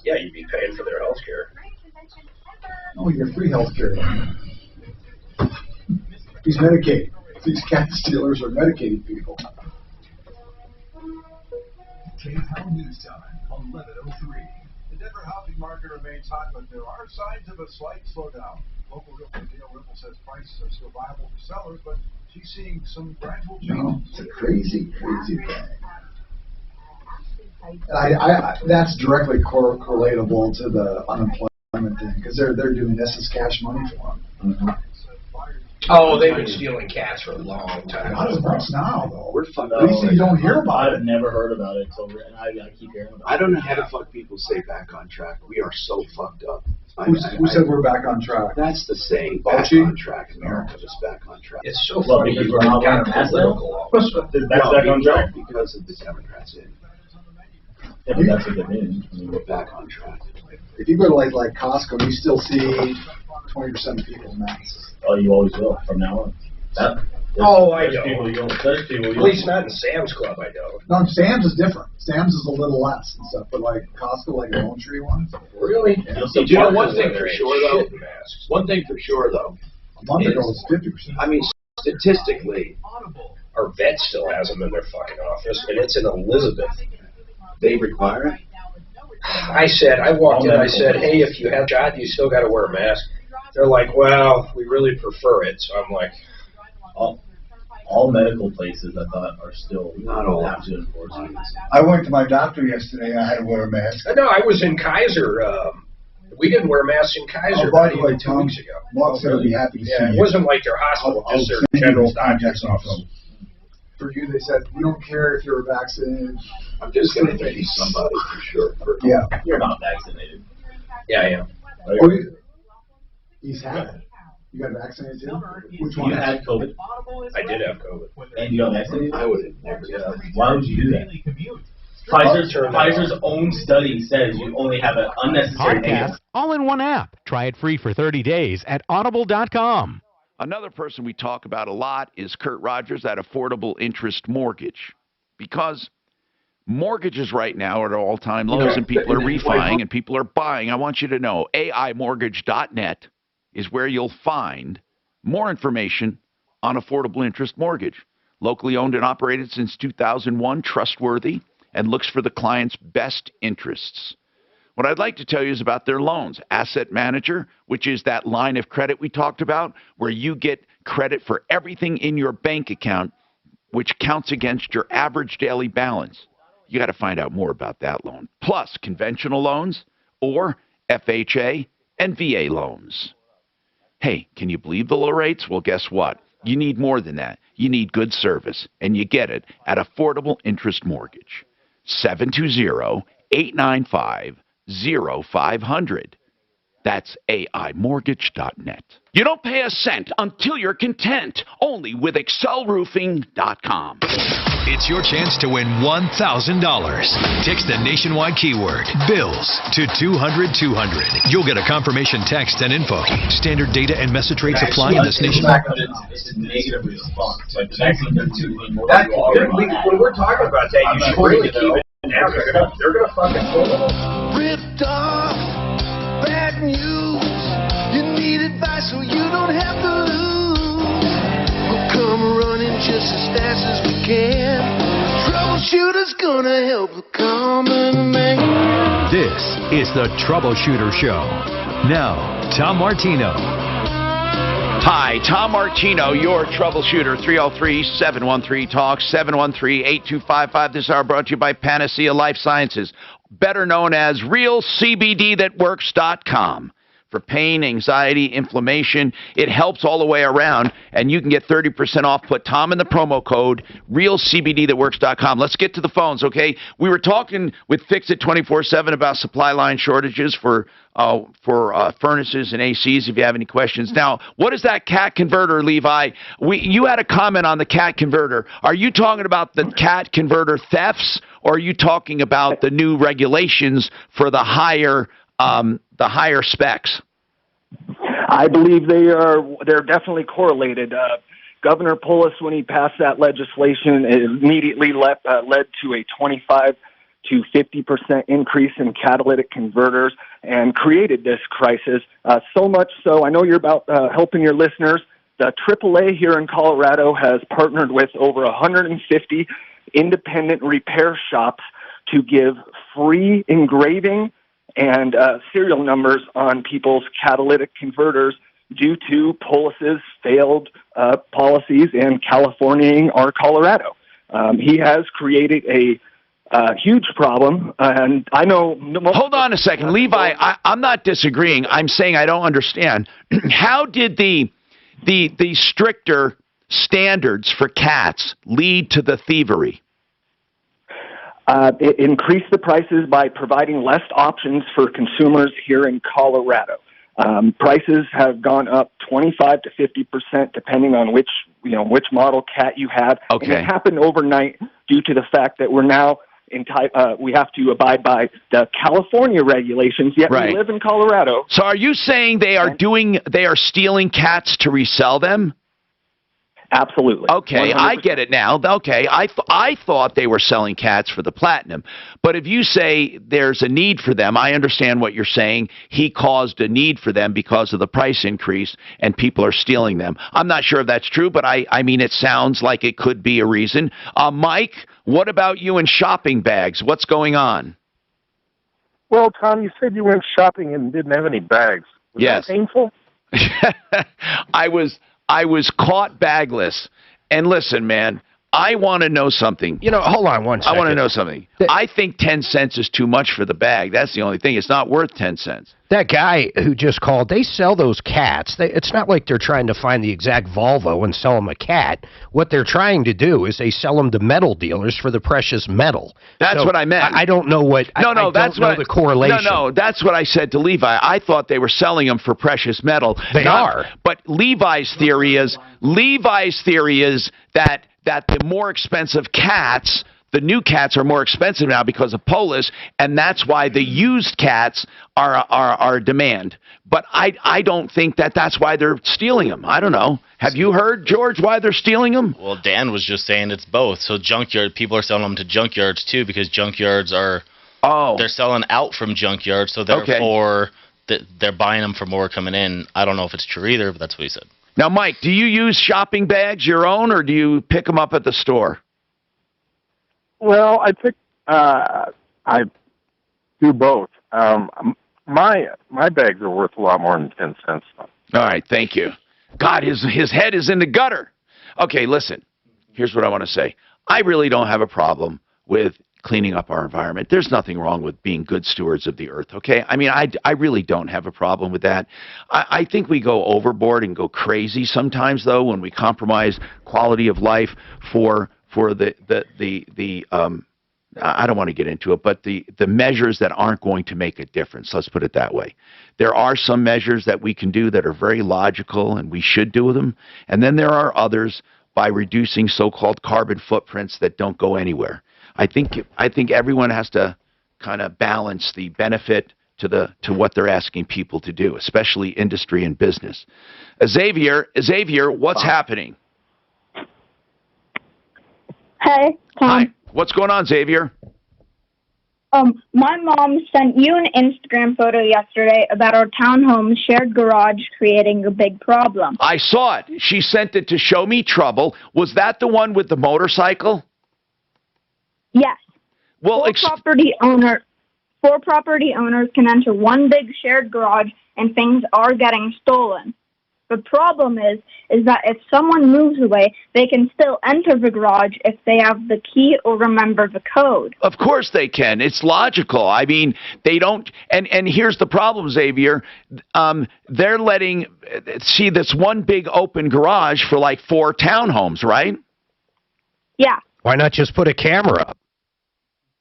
Speaker 2: Yeah, you'd be paying for their health care.
Speaker 3: Oh, you're free health care. He's medicated. These cat stealers are medicating people.
Speaker 8: K-Town News Time, 11:03. The Denver housing market remains hot, but there are signs of a slight slowdown. Local realtor Dale Ripple says prices are still viable for sellers, but she's seeing some gradual changes.
Speaker 3: It's a crazy thing. That's directly correlatable to the unemployment thing, because they're doing this as cash money for them.
Speaker 8: Buyers
Speaker 2: Oh, they've been stealing cats for a long time.
Speaker 3: Not as much now, though.
Speaker 1: We're fucked
Speaker 3: At least you don't hear about
Speaker 17: I've never heard about it, and I keep hearing about it.
Speaker 1: I don't know how the fuck people say back on track. We are so fucked up.
Speaker 3: Who said we're back on track?
Speaker 1: That's the saying. Back
Speaker 3: Fauci?
Speaker 1: on track. America is back on track.
Speaker 2: It's so
Speaker 17: Well,
Speaker 2: funny.
Speaker 17: because we're not wearing masks now? That's back on track.
Speaker 1: Because of the Democrats in.
Speaker 17: Yeah, but that's what they mean.
Speaker 1: We're back on track.
Speaker 3: If you go to like Costco, you still see 20% of people in masks.
Speaker 17: Oh, you always will from now on.
Speaker 2: Oh, I
Speaker 17: There's
Speaker 2: know.
Speaker 17: people you don't. There's people you
Speaker 2: At
Speaker 17: don't.
Speaker 2: least not in Sam's Club, I know.
Speaker 3: No, Sam's is different. Sam's is a little less and stuff, but like Costco, like Lone Tree ones.
Speaker 2: Really?
Speaker 3: Yeah.
Speaker 1: Do you know one thing for sure, though? One thing for sure, though.
Speaker 3: A month ago it was 50%.
Speaker 1: I mean, statistically,
Speaker 2: Our vet still has them in their fucking office, and it's in Elizabeth.
Speaker 1: they require it.
Speaker 2: I walked in, I said, hey, if you have a shot, you still got to wear a mask. They're like, well, we really prefer it. So I'm like,
Speaker 17: all medical places I thought are still
Speaker 1: Not all.
Speaker 17: have to enforce it.
Speaker 5: I went to my doctor yesterday. I had to wear a mask.
Speaker 2: no, I was in Kaiser. We didn't wear masks in Kaiser
Speaker 5: Oh, by
Speaker 2: not
Speaker 5: the way,
Speaker 2: even 2
Speaker 5: Tom,
Speaker 2: weeks ago.
Speaker 5: Mark's going to be happy to see
Speaker 2: Yeah, it
Speaker 5: you.
Speaker 2: wasn't like their hospital,
Speaker 5: I'll
Speaker 2: just their
Speaker 5: send you
Speaker 2: general
Speaker 5: his
Speaker 2: doctor's
Speaker 5: contact
Speaker 2: office.
Speaker 5: info.
Speaker 3: For you, they said, we don't care if you're vaccinated.
Speaker 1: I'm just going to tell you somebody for sure.
Speaker 5: Yeah.
Speaker 17: You're not vaccinated.
Speaker 2: Yeah, I am.
Speaker 3: Oh, he's had it. You got vaccinated too? Which one?
Speaker 17: You had COVID.
Speaker 2: I did have COVID.
Speaker 17: And you got vaccinated?
Speaker 1: I would have never done that.
Speaker 17: Why would you do that? Pfizer's own study says you only have an unnecessary
Speaker 12: Podcasts all in one app. Try it free for 30 days at audible.com.
Speaker 13: Another person we talk about a lot is Kurt Rogers at Affordable Interest Mortgage, because mortgages right now are at all-time lows and people are refining and people are buying. I want you to know aimortgage.net is where you'll find more information on affordable interest mortgage. Locally owned and operated since 2001, trustworthy, and looks for the client's best interests. What I'd like to tell you is about their loans. Asset Manager, which is that line of credit we talked about, where you get credit for everything in your bank account, which counts against your average daily balance. You got to find out more about that loan. Plus, conventional loans or FHA and VA loans. Hey, can you believe the low rates? Well, guess what? You need more than that. You need good service, and you get it at Affordable Interest Mortgage. 720-895-0500. That's AImortgage.net. You don't pay a cent until you're content. Only with excelroofing.com.
Speaker 12: It's your chance to win $1,000. Text the nationwide keyword BILLS to 200-200. You'll get a confirmation text and info. Standard data and message rates apply in this nation.
Speaker 17: It's a negative response. Like the vaccine doesn't do anything more than you already have.
Speaker 2: When we're talking about that, you should really keep it down. They're gonna fucking pull it.
Speaker 11: Ripped off, bad news. You need advice so you don't have to lose. We'll come running just as fast as we can. Troubleshooter's gonna help the common man.
Speaker 12: This is the Troubleshooter Show. Now, Tom Martino.
Speaker 13: Hi, Tom Martino, your troubleshooter. 303-713-TALK, 713-8255. This hour brought to you by Panacea Life Sciences, better known as realcbdthatworks.com. For pain, anxiety, inflammation, it helps all the way around, and you can get 30% off. Put Tom in the promo code, realcbdthatworks.com. Let's get to the phones, okay? We were talking with Fix It 24/7 about supply line shortages for furnaces and ACs, if you have any questions. Now, what is that CAT converter, Levi? You had a comment on the CAT converter. Are you talking about the CAT converter thefts, or are you talking about the new regulations for the higher specs?
Speaker 19: I believe they're definitely correlated. Governor Polis, when he passed that legislation, it immediately led to a 25 to 50% increase in catalytic converters and created this crisis. So much so, I know you're about helping your listeners. The AAA here in Colorado has partnered with over 150 independent repair shops to give free engraving and serial numbers on people's catalytic converters due to Polis's failed policies in California or Colorado. He has created a huge problem, and I know...
Speaker 13: Hold on a second. Levi, I'm not disagreeing. I'm saying I don't understand. How did the the stricter standards for cats lead to the thievery?
Speaker 19: Increase the prices by providing less options for consumers here in Colorado. Prices have gone up 25 to 50% depending on which model cat you have.
Speaker 13: Okay.
Speaker 19: And it happened overnight due to the fact that we're now we have to abide by the California regulations, yet
Speaker 13: Right.
Speaker 19: we live in Colorado.
Speaker 13: So are you saying they are stealing cats to resell them?
Speaker 19: Absolutely.
Speaker 13: Okay,
Speaker 19: 100%.
Speaker 13: I get it now. Okay, I thought they were selling cats for the platinum. But if you say there's a need for them, I understand what you're saying. He caused a need for them because of the price increase, and people are stealing them. I'm not sure if that's true, but I mean, it sounds like it could be a reason. Mike, what about you and shopping bags? What's going on?
Speaker 20: Well, Tom, you said you went shopping and didn't have any bags. Was
Speaker 13: Yes.
Speaker 20: that painful?
Speaker 13: I was caught bagless. And listen, man, I want to know something.
Speaker 15: Hold on one second.
Speaker 13: I want to know something. I think 10 cents is too much for the bag. That's the only thing. It's not worth 10 cents.
Speaker 15: That guy who just called, they sell those cats. It's not like they're trying to find the exact Volvo and sell them a cat. What they're trying to do is they sell them to metal dealers for the precious metal.
Speaker 13: That's what I meant.
Speaker 15: I don't know what. I don't know the correlation.
Speaker 13: No, that's what I said to Levi. I thought they were selling them for precious metal.
Speaker 15: They are.
Speaker 13: But Levi's theory is that the more expensive cats, the new cats are more expensive now because of Polis, and that's why the used cats are demand. But I don't think that's why they're stealing them. I don't know. Have you heard, George, why they're stealing them?
Speaker 18: Well, Dan was just saying it's both. So people are selling them to junkyards too, because junkyards are they're selling out from junkyards, so therefore they're buying them for more coming in. I don't know if it's true either, but that's what he said.
Speaker 13: Now, Mike, do you use shopping bags your own, or do you pick them up at the store?
Speaker 20: Well, I do both. My bags are worth a lot more than 10 cents.
Speaker 13: All right, thank you. God, his head is in the gutter. Okay, listen. Here's what I want to say. I really don't have a problem with cleaning up our environment. There's nothing wrong with being good stewards of the earth, okay? I mean, I really don't have a problem with that. I think we go overboard and go crazy sometimes, though, when we compromise quality of life for the I don't want to get into it, but the measures that aren't going to make a difference. Let's put it that way. There are some measures that we can do that are very logical, and we should do them. And then there are others by reducing so-called carbon footprints that don't go anywhere. I think everyone has to kind of balance the benefit to what they're asking people to do, especially industry and business. Xavier, what's happening?
Speaker 21: Hey, Tom.
Speaker 13: Hi. What's going on, Xavier?
Speaker 21: My mom sent you an Instagram photo yesterday about our townhome shared garage creating a big problem.
Speaker 13: I saw it. She sent it to show me trouble. Was that the one with the motorcycle?
Speaker 21: Yes.
Speaker 13: Well,
Speaker 21: four property owners can enter one big shared garage, and things are getting stolen. The problem is that if someone moves away, they can still enter the garage if they have the key or remember the code.
Speaker 13: Of course they can. It's logical. I mean, they don't. And here's the problem, Xavier. They're letting see this one big open garage for like 4 townhomes, right?
Speaker 21: Yeah.
Speaker 15: Why not just put a camera up?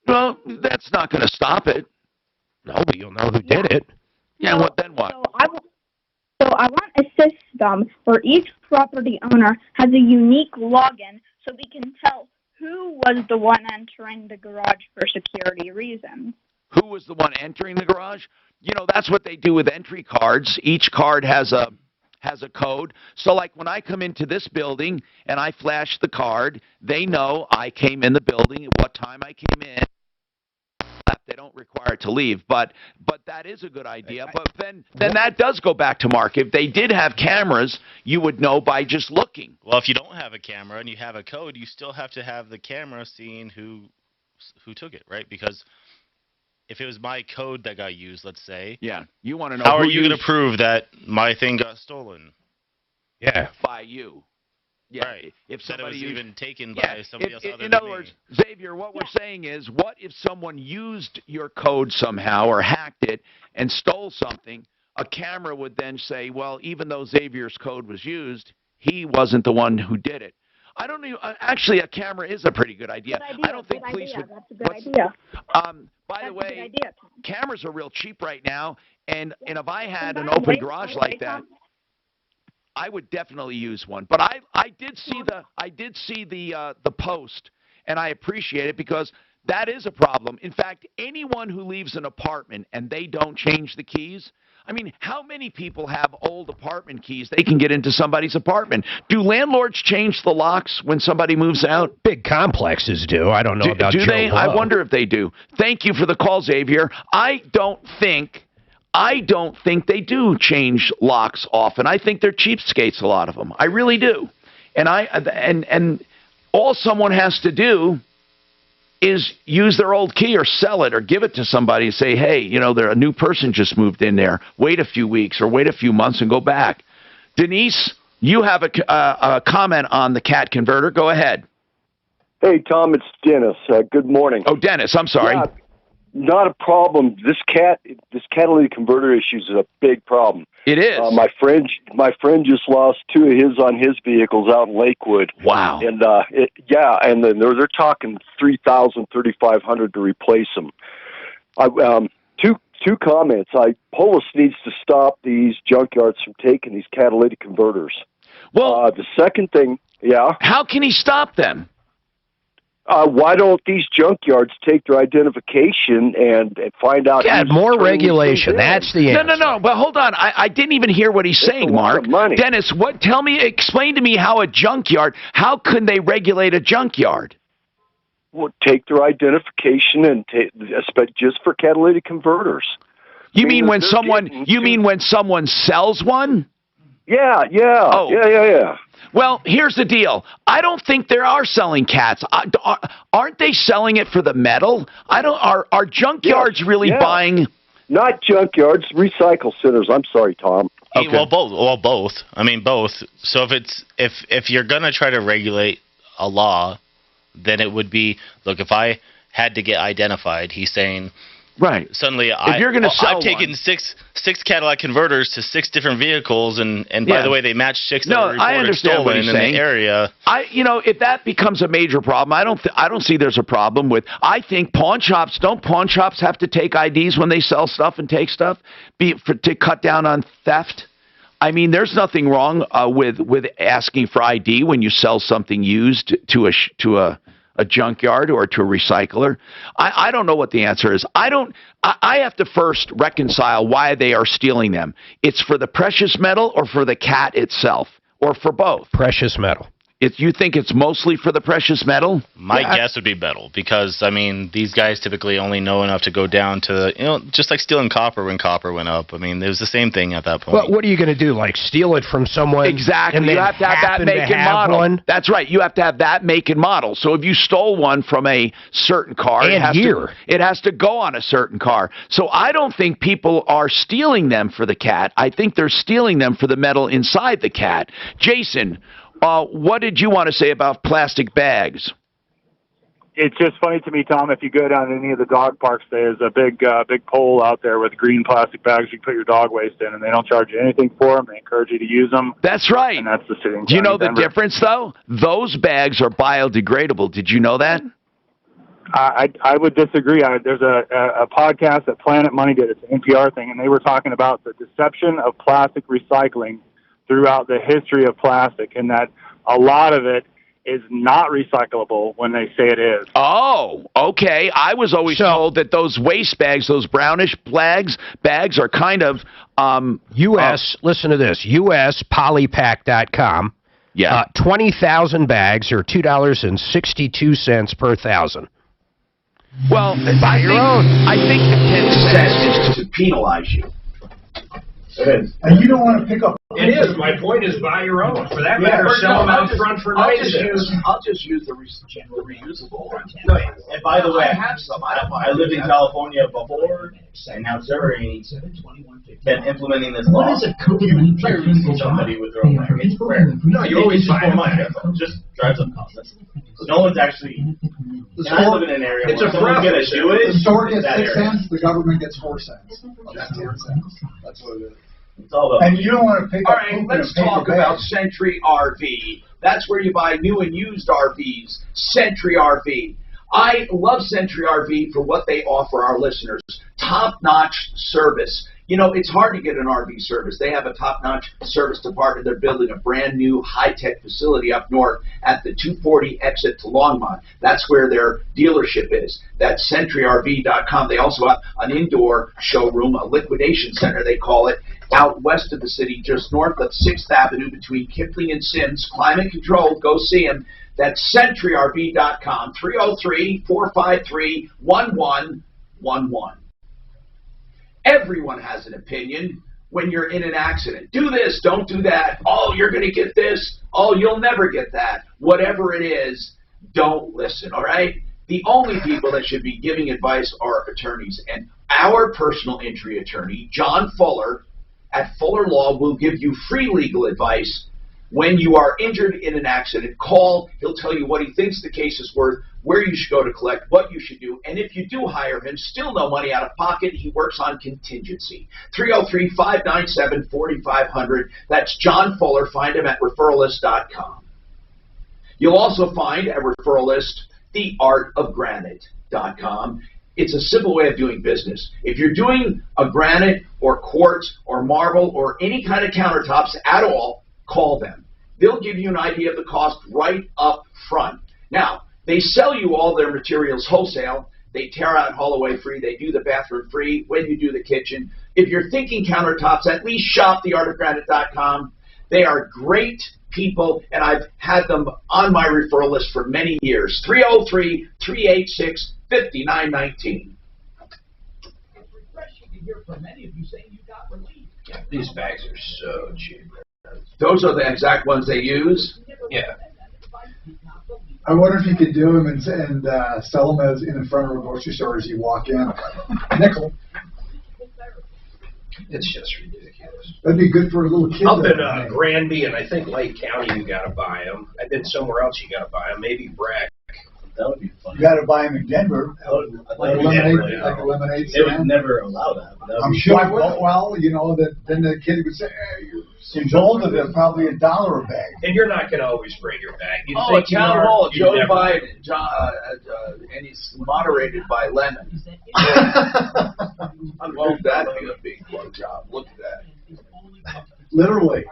Speaker 13: Well, that's not going to stop it.
Speaker 15: No, but you'll know who did it.
Speaker 13: Yeah,
Speaker 21: So,
Speaker 13: what then what?
Speaker 21: So I want a system where each property owner has a unique login so we can tell who was the one entering the garage for security reasons.
Speaker 13: Who was the one entering the garage? You know, that's what they do with entry cards. Each card has a code. So like when I come into this building and I flash the card, they know I came in the building at what time I came in. They don't require it to leave, but that is a good idea. But then that does go back to Mark. If they did have cameras, you would know by just looking.
Speaker 18: Well, if you don't have a camera and you have a code, you still have to have the camera seeing who took it, right? Because if it was my code that got used, let's say,
Speaker 13: yeah, you want to know
Speaker 18: how are you going to prove that my thing got stolen?
Speaker 15: Yeah,
Speaker 13: by you. Yeah,
Speaker 18: right.
Speaker 13: If somebody
Speaker 18: was
Speaker 13: used,
Speaker 18: even taken by somebody else other
Speaker 13: in
Speaker 18: than
Speaker 13: other
Speaker 18: me.
Speaker 13: words, Xavier, what we're saying is, what if someone used your code somehow or hacked it and stole something? a camera would then say, well, even though Xavier's code was used, he wasn't the one who did it. I don't know. Actually, a camera is a pretty good idea. I don't think police would.
Speaker 21: That's a good idea.
Speaker 13: By the way,
Speaker 21: idea,
Speaker 13: cameras are real cheap right now, and if I had an open garage like that, I would definitely use one. But I did see the post, and I appreciate it because that is a problem. In fact, anyone who leaves an apartment and they don't change the keys. I mean, how many people have old apartment keys? They can get into somebody's apartment. Do landlords change the locks when somebody moves out?
Speaker 15: Big complexes do. I don't know about Joe
Speaker 13: they?
Speaker 15: Blow.
Speaker 13: I wonder if they do. Thank you for the call, Xavier. I don't think they do change locks often. I think they're cheapskates, a lot of them. I really do. And all someone has to do is use their old key or sell it or give it to somebody and say, hey, you know, a new person just moved in there. Wait a few weeks or wait a few months and go back. Denise, you have a comment on the CAT converter. Go ahead.
Speaker 6: Hey, Tom, it's Dennis. Good morning.
Speaker 13: Oh, Dennis, I'm sorry.
Speaker 6: Yeah, not a problem. This catalytic converter issue is a big problem.
Speaker 13: It is.
Speaker 6: My friend just lost two of his on his vehicles out in Lakewood.
Speaker 13: Wow.
Speaker 6: And and then they're talking $3,000, $3,500 to replace them. Two comments. Polis needs to stop these junkyards from taking these catalytic converters.
Speaker 13: Well,
Speaker 6: the second thing,
Speaker 13: how can he stop them?
Speaker 6: Why don't these junkyards take their identification and find out?
Speaker 15: Yeah, more regulation. That's the answer.
Speaker 13: No. But hold on. I didn't even hear what he's saying, Mark. Dennis, explain to me how how can they regulate a junkyard?
Speaker 6: Well, take their identification and just for catalytic converters.
Speaker 13: You mean when someone sells one?
Speaker 6: Yeah.
Speaker 13: Oh.
Speaker 6: Yeah.
Speaker 13: Well, here's the deal. I don't think they are selling cats. Aren't they selling it for the metal? Are junkyards really buying?
Speaker 6: Not junkyards, recycle centers. I'm sorry, Tom.
Speaker 18: Okay. Well, both. I mean, both. So if you're gonna try to regulate a law, then it would be, look, if I had to get identified, he's saying.
Speaker 13: Right.
Speaker 18: Suddenly,
Speaker 13: I've
Speaker 18: taken six Cadillac converters to 6 different vehicles, and by the way, they match 6 that were reported stolen in the area.
Speaker 13: If that becomes a major problem, I don't see there's a problem with. I think pawn shops have to take IDs when they sell stuff and take stuff, to cut down on theft. I mean, there's nothing wrong with asking for ID when you sell something used to a junkyard or to a recycler. I don't know what the answer is. I have to first reconcile why they are stealing them. It's for the precious metal or for the cat itself or for both?
Speaker 15: Precious metal.
Speaker 13: You think it's mostly for the precious metal?
Speaker 18: My guess would be metal because, I mean, these guys typically only know enough to go down to, just like stealing copper when copper went up. I mean, it was the same thing at that point.
Speaker 15: Well, what are you going to do? Like steal it from someone?
Speaker 13: Exactly. You have to have that make and model. That's right. You have to have that make and model. So if you stole one from a certain car, it has to go on a certain car. So I don't think people are stealing them for the cat. I think they're stealing them for the metal inside the cat. Jason, what did you want to say about plastic bags?
Speaker 22: It's just funny to me, Tom, if you go down to any of the dog parks, there's a big pole out there with green plastic bags you can put your dog waste in, and they don't charge you anything for them. They encourage you to use them.
Speaker 13: That's right.
Speaker 22: And that's the sitting.
Speaker 13: Do you know the difference, though? Those bags are biodegradable. Did you know that?
Speaker 22: I would disagree. There's a podcast that Planet Money did. It's an NPR thing, and they were talking about the deception of plastic recycling throughout the history of plastic, and that a lot of it is not recyclable when they say it is.
Speaker 13: Oh, okay. I was always told that those waste bags, those brownish bags are kind of
Speaker 15: listen to this, USPolypack.com.
Speaker 13: Yeah.
Speaker 15: 20,000 bags are $2.62 per thousand.
Speaker 13: Well, I think the 10 cents is to penalize you.
Speaker 3: It is. And you don't want to pick up.
Speaker 2: It is. My point is buy your own. For that matter, sell them out front for
Speaker 1: I'll
Speaker 2: 90
Speaker 1: just use the reusable ones.
Speaker 17: No, and by the way,
Speaker 1: I have some.
Speaker 17: I lived in California before, and now Missouri been implementing this law.
Speaker 7: What is a COVID-19
Speaker 17: somebody with their own bag? It's rare.
Speaker 2: No, you always buy
Speaker 17: more money. Just drives up costs. No one's actually. And I live in an area where someone's going to do it.
Speaker 3: The store gets 6 cents, the government gets 4 cents. That's 10 cents. That's what it is.
Speaker 17: It's all about.
Speaker 5: And you don't want to pick
Speaker 1: All
Speaker 5: up
Speaker 1: right,
Speaker 5: poop in
Speaker 1: let's
Speaker 5: a paper
Speaker 1: talk
Speaker 5: bag.
Speaker 1: about Century RV. That's where you buy new and used RVs. Century RV. I love Century RV for what they offer our listeners. Top-notch service. You know, it's hard to get an RV service. They have a top-notch service department. They're building a brand new high-tech facility up north at the 240 exit to Longmont. That's where their dealership is. That's CenturyRV.com. They also have an indoor showroom, a liquidation center, they call it, out west of the city, just north of 6th Avenue between Kipling and Sims. Climate controlled. Go see them. That's CenturyRV.com. 303-453-1111. Everyone has an opinion when you're in an accident. Do this, don't do that. Oh, you're going to get this. Oh, you'll never get that. Whatever it is, don't listen, all right? The only people that should be giving advice are attorneys. And our personal injury attorney, John Fuller, at Fuller Law, will give you free legal advice when you are injured in an accident. Call. He'll tell you what he thinks the case is worth, where you should go to collect, what you should do. And if you do hire him, still no money out of pocket. He works on contingency. 303-597-4500. That's John Fuller. Find him at referralist.com. You'll also find at Referral List theartofgranite.com. It's a simple way of doing business. If you're doing a granite or quartz or marble or any kind of countertops at all, call them. They'll give you an idea of the cost right up front. Now, they sell you all their materials wholesale. They tear out and haul away free. They do the bathroom free when you do the kitchen. If you're thinking countertops, at least shop theartofgranite.com. They are great people, and I've had them on my referral list for many years. 303-386-5919.
Speaker 2: These bags are so cheap.
Speaker 1: Those are the exact ones they use?
Speaker 2: Yeah.
Speaker 3: I wonder if you could do them and sell them as in front of a grocery store as you walk in. Nickel.
Speaker 2: It's just ridiculous.
Speaker 3: That'd be good for a little kid.
Speaker 2: Up in Granby and I think Lake County, you got to buy them. I think somewhere else you got to buy them. Maybe Breck.
Speaker 17: That would be fun.
Speaker 5: You got to buy them in Denver.
Speaker 3: Like a lemonade
Speaker 17: They would
Speaker 3: stand.
Speaker 17: never allow that. But that would
Speaker 3: I'm
Speaker 17: be
Speaker 3: sure.
Speaker 17: fun.
Speaker 3: Well, you know, then the kid would say, hey, you're
Speaker 5: In Boulder, they're probably $1 a bag.
Speaker 2: And you're not going to always bring your bag. You
Speaker 1: Oh,
Speaker 2: think
Speaker 1: at
Speaker 2: you
Speaker 1: Town
Speaker 2: are,
Speaker 1: Hall,
Speaker 2: you
Speaker 1: Joe
Speaker 2: never-
Speaker 1: Biden, and he's moderated by Lemon. Won't that be a big blow job? Look at that.
Speaker 5: Literally.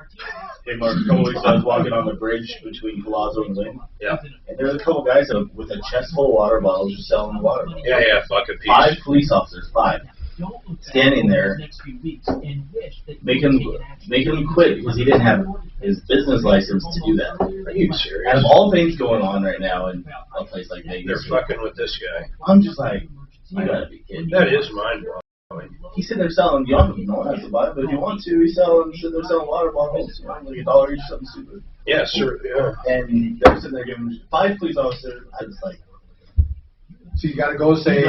Speaker 17: Hey, Mark, a couple weeks ago, I was walking on the bridge between Palazzo and Lynn.
Speaker 2: Yeah.
Speaker 17: And there was a couple guys with a chest full of water bottles just selling the water.
Speaker 2: Yeah, fucking piece.
Speaker 17: 5 police officers, 5, standing there, make him quit because he didn't have his business license to do that.
Speaker 2: Are you serious?
Speaker 17: Out of all things going on right now in a place like Vegas,
Speaker 2: They're fucking with this guy.
Speaker 17: I'm just like, you gotta be kidding.
Speaker 2: That is mind-blowing.
Speaker 17: He's sitting there selling, no one has to buy it, but if you want to, he's sitting there selling water bottles, like $1 each, something stupid.
Speaker 2: Yeah, sure. Yeah.
Speaker 17: And they're sitting there giving 5 police officers, I was like,
Speaker 3: So you got to go say,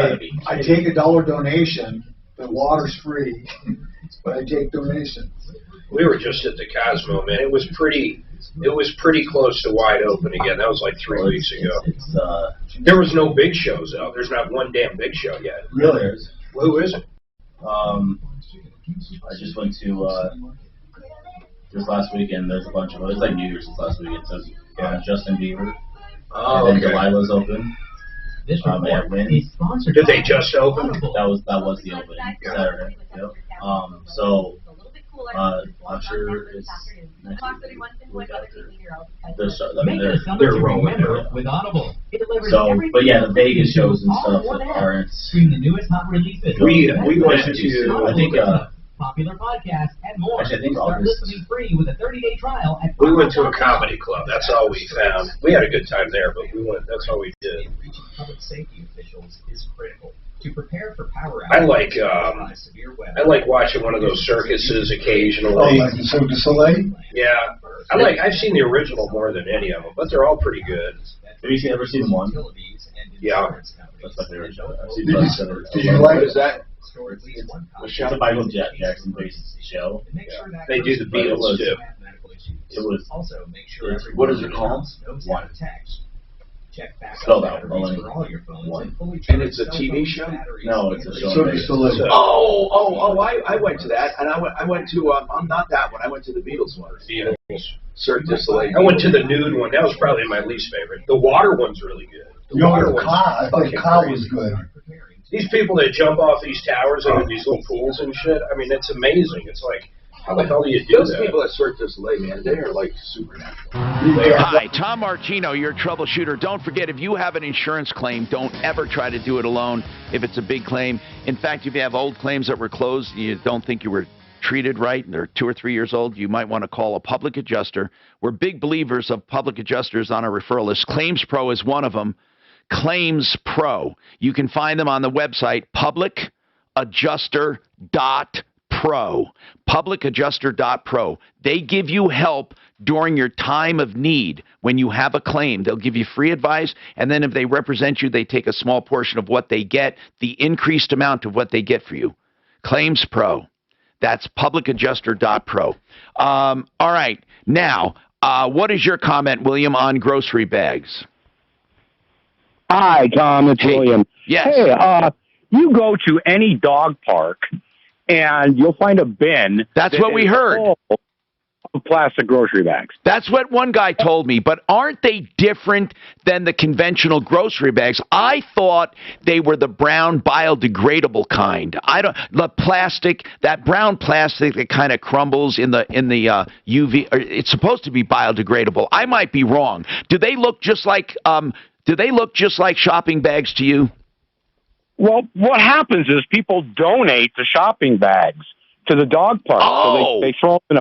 Speaker 3: I take $1 donation. The water's free, but I take donations.
Speaker 2: We were just at the Cosmo, man. It was pretty close to wide open again. That was like 3 weeks ago. There was no big shows out. There's not one damn big show yet.
Speaker 17: Really? Is.
Speaker 2: Who is it?
Speaker 17: I just went to just last weekend. There's a bunch of it's like New Year's this last weekend. So Justin Bieber.
Speaker 2: Oh,
Speaker 17: and then
Speaker 2: okay.
Speaker 17: Delilah's open.
Speaker 7: This report is sponsored.
Speaker 2: Did they just open?
Speaker 17: That was the opening Saturday. Yep. So I'm sure it's next week after. They're rolling.
Speaker 7: With Audible. It delivers
Speaker 17: So,
Speaker 7: everything
Speaker 17: but yeah, the Vegas
Speaker 7: you
Speaker 17: shows and
Speaker 7: all
Speaker 17: stuff
Speaker 7: in one app.
Speaker 17: aren't.
Speaker 7: Stream the newest hot releases.
Speaker 2: We went to.
Speaker 17: I think
Speaker 7: popular podcasts and more.
Speaker 17: Actually, I think
Speaker 7: Start
Speaker 17: August.
Speaker 7: listening free with a 30-day trial at
Speaker 2: We went to a comedy club. That's all we found. We had a good time there, but we went. That's all we did.
Speaker 9: Reaching public safety officials is critical. To prepare for power
Speaker 2: I like
Speaker 9: severe weather.
Speaker 2: I like watching one of those circuses
Speaker 5: Oh,
Speaker 2: occasionally.
Speaker 5: like the Cirque du Soleil?
Speaker 2: Yeah, I've seen the original more than any of them, but they're all pretty good.
Speaker 17: Have you ever seen one?
Speaker 2: Yeah.
Speaker 17: That's my favorite show. I've seen
Speaker 5: Did you-
Speaker 17: most of it.
Speaker 5: did you like
Speaker 1: What is that?
Speaker 17: It's a Michael Jackson based show.
Speaker 2: They do the Beatles too.
Speaker 17: It was
Speaker 9: Also, make sure
Speaker 1: What is it called?
Speaker 17: One. Spelled out. One.
Speaker 1: And it's a TV show?
Speaker 17: No, it's a show.
Speaker 1: I went to that, and I went to, not that one, I went to the Beatles one. Cirque du Soleil.
Speaker 2: I went to the nude one. That was probably my least favorite. The water one's really good. The water one's
Speaker 5: I thought the car was good.
Speaker 2: These people that jump off these towers into these little pools and shit, I mean, it's amazing. It's like, how the hell do you do
Speaker 1: Those
Speaker 2: that?
Speaker 1: people at Cirque du Soleil, man, they are like supernatural.
Speaker 13: Hi, Tom Martino, your troubleshooter. Don't forget, if you have an insurance claim, don't ever try to do it alone if it's a big claim. In fact, if you have old claims that were closed, you don't think you were treated right, and they're 2 or 3 years old, you might want to call a public adjuster. We're big believers of public adjusters on our referral list. Claims Pro is one of them. Claims Pro. You can find them on the website publicadjuster.pro. Publicadjuster.pro. They give you help during your time of need. When you have a claim, they'll give you free advice, and then if they represent you, they take a small portion of what they get, the increased amount of what they get for you. Claims Pro. That's publicadjuster.pro. All right. Now, what is your comment, William, on grocery bags?
Speaker 10: Hi, Tom. It's William.
Speaker 13: Yes.
Speaker 10: Hey, you go to any dog park, and you'll find a bin.
Speaker 13: That's what we heard.
Speaker 10: Full of plastic grocery bags.
Speaker 13: That's what one guy told me. But aren't they different than the conventional grocery bags? I thought they were the brown biodegradable kind. The plastic, that brown plastic that kind of crumbles in the UV. It's supposed to be biodegradable. I might be wrong. Do they look just like shopping bags to you?
Speaker 10: Well, what happens is people donate the shopping bags to the dog park.
Speaker 13: Oh.
Speaker 10: So they throw them in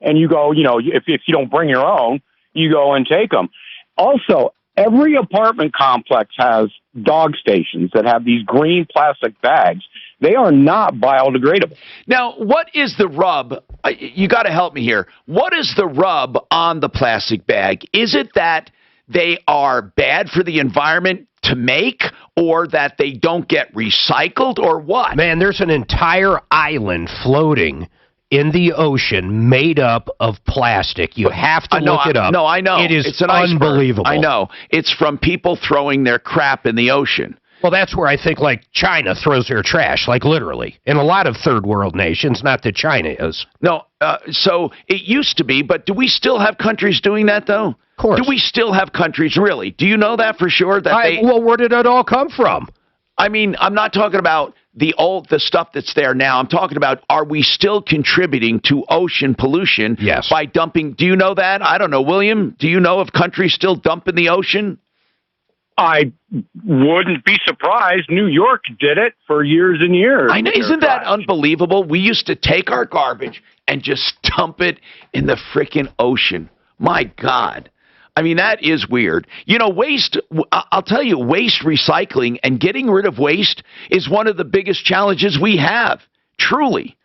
Speaker 10: and you go, if you don't bring your own, you go and take them. Also, every apartment complex has dog stations that have these green plastic bags. They are not biodegradable.
Speaker 13: Now, what is the rub? You got to help me here. What is the rub on the plastic bag? Is it that they are bad for the environment to make, or that they don't get recycled, or what?
Speaker 15: Man, there's an entire island floating in the ocean made up of plastic. You have to look it up.
Speaker 13: No, I know.
Speaker 15: It's
Speaker 13: an
Speaker 15: unbelievable.
Speaker 13: Iceberg. I know. It's from people throwing their crap in the ocean.
Speaker 15: Well, that's where I think, like, China throws their trash, like, literally. In a lot of third world nations, not that China is.
Speaker 13: No, so it used to be, but do we still have countries doing that, though?
Speaker 15: Of course.
Speaker 13: Do we still have countries, really? Do you know that for sure?
Speaker 15: Well, where did it all come from?
Speaker 13: I mean, I'm not talking about the stuff that's there now. I'm talking about, are we still contributing to ocean pollution by dumping? Do you know that? I don't know. William, do you know if countries still dump in the ocean?
Speaker 10: I wouldn't be surprised. New York did it for years and years.
Speaker 13: I know. Isn't that unbelievable? We used to take our garbage and just dump it in the frickin' ocean. My God. I mean, that is weird. Waste, I'll tell you, waste recycling and getting rid of waste is one of the biggest challenges we have, truly.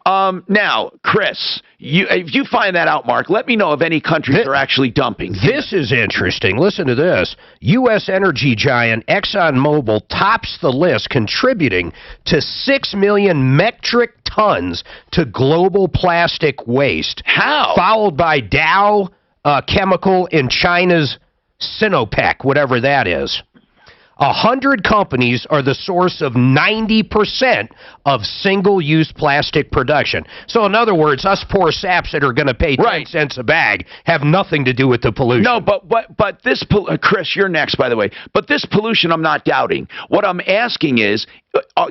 Speaker 13: Now, Chris, if you find that out, Mark, let me know if any countries are actually dumping.
Speaker 15: This is interesting. Listen to this. U.S. energy giant ExxonMobil tops the list, contributing to 6 million metric tons to global plastic waste.
Speaker 13: How?
Speaker 15: Followed by Dow Chemical in China's Sinopec, whatever that is. 100 companies are the source of 90% of single-use plastic production. So, in other words, us poor saps that are going to pay 10 cents a bag have nothing to do with the pollution.
Speaker 13: No, but this, Chris, you're next, by the way. But this pollution, I'm not doubting. What I'm asking is,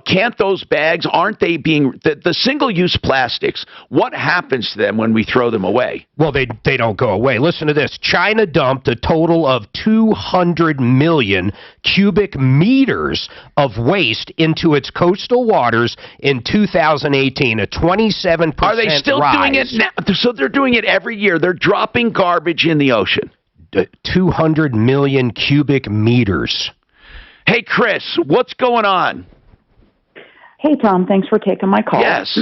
Speaker 13: can't those bags, aren't they being, the single-use plastics, what happens to them when we throw them away?
Speaker 15: Well, they don't go away. Listen to this. China dumped a total of 200 million cubic meters of waste into its coastal waters in 2018, a 27%
Speaker 13: Are they still doing it now? So they're doing it every year. They're dropping garbage in the ocean.
Speaker 15: 200 million cubic meters.
Speaker 13: Hey, Chris, what's going on?
Speaker 16: Hey, Tom, thanks for taking my call.
Speaker 13: Yes.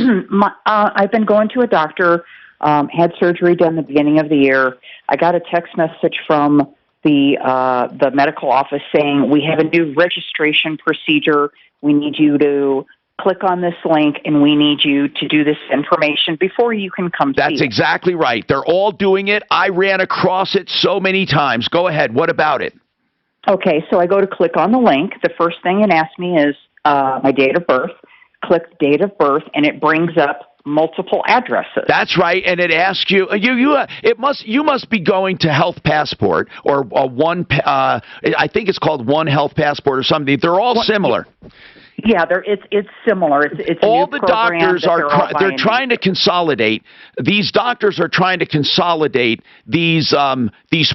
Speaker 16: I've been going to a doctor, had surgery done the beginning of the year. I got a text message from the medical office saying, we have a new registration procedure. We need you to click on this link, and we need you to do this information before you can come see
Speaker 13: That's
Speaker 16: it.
Speaker 13: exactly right. They're all doing it. I ran across it so many times. Go ahead. What about it?
Speaker 16: Okay, so I go to click on the link. The first thing it asks me is my date of birth. Click date of birth, and it brings up multiple addresses.
Speaker 13: That's right, and it asks you. You must be going to Health Passport or I think it's called One Health Passport or something. They're all similar.
Speaker 16: Yeah, it's similar. It's
Speaker 13: all the doctors they're trying to consolidate. These doctors are trying to consolidate these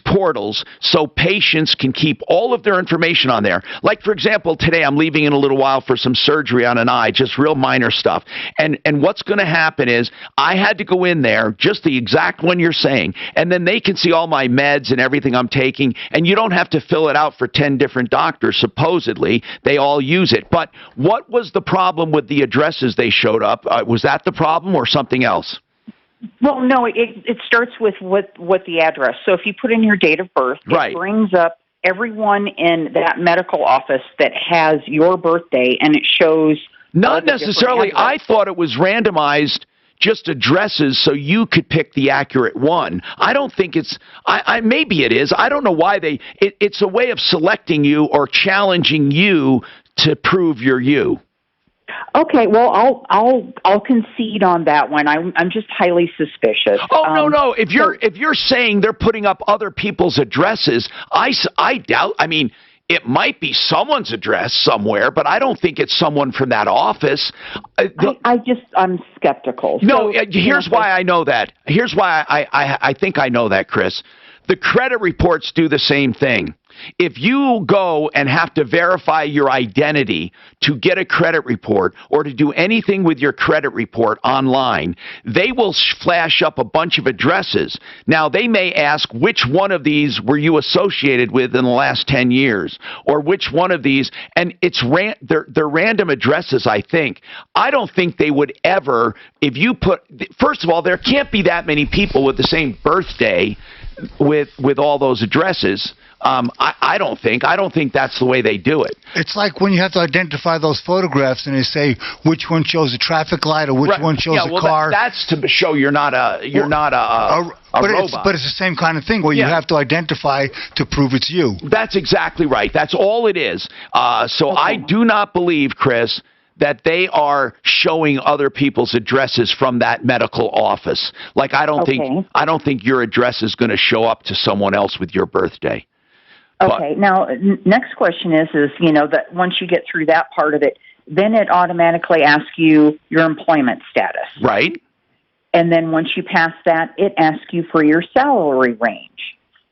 Speaker 13: portals so patients can keep all of their information on there. Like, for example, today I'm leaving in a little while for some surgery on an eye, just real minor stuff. And what's going to happen is I had to go in there, just the exact one you're saying, and then they can see all my meds and everything I'm taking, and you don't have to fill it out for 10 different doctors. Supposedly, they all use it. But what was the problem with the addresses they showed up? Was that the problem or something else?
Speaker 16: Well, no, it starts with what the address. So if you put in your date of birth, it brings up everyone in that medical office that has your birthday, and it shows...
Speaker 13: Not necessarily. I thought it was randomized, just addresses, so you could pick the accurate one. I don't think it's... maybe it is. I don't know why they... It's a way of selecting you or challenging you to prove you're you.
Speaker 16: Okay, well, I'll concede on that one. I'm just highly suspicious.
Speaker 13: Oh, no. If you're saying they're putting up other people's addresses, I doubt. I mean, it might be someone's address somewhere, but I don't think it's someone from that office.
Speaker 16: I'm skeptical.
Speaker 13: No, here's why I know that. Here's why I think I know that, Chris. The credit reports do the same thing. If you go and have to verify your identity to get a credit report or to do anything with your credit report online, they will flash up a bunch of addresses. Now, they may ask which one of these were you associated with in the last 10 years, or which one of these, and they're random addresses, I think. I don't think they would ever, if you put, first of all, there can't be that many people with the same birthday with all those addresses. I don't think that's the way they do it.
Speaker 5: It's like when you have to identify those photographs and they say which one shows a traffic light or which one shows a car.
Speaker 13: That's to show you're not a robot.
Speaker 5: But it's the same kind of thing where you have to identify to prove it's you.
Speaker 13: That's exactly right. That's all it is. So I do not believe, Chris, that they are showing other people's addresses from that medical office. Like I don't think your address is going to show up to someone else with your birthday.
Speaker 16: Okay. Now, next question is that once you get through that part of it, then it automatically asks you your employment status.
Speaker 13: Right.
Speaker 16: And then once you pass that, it asks you for your salary range.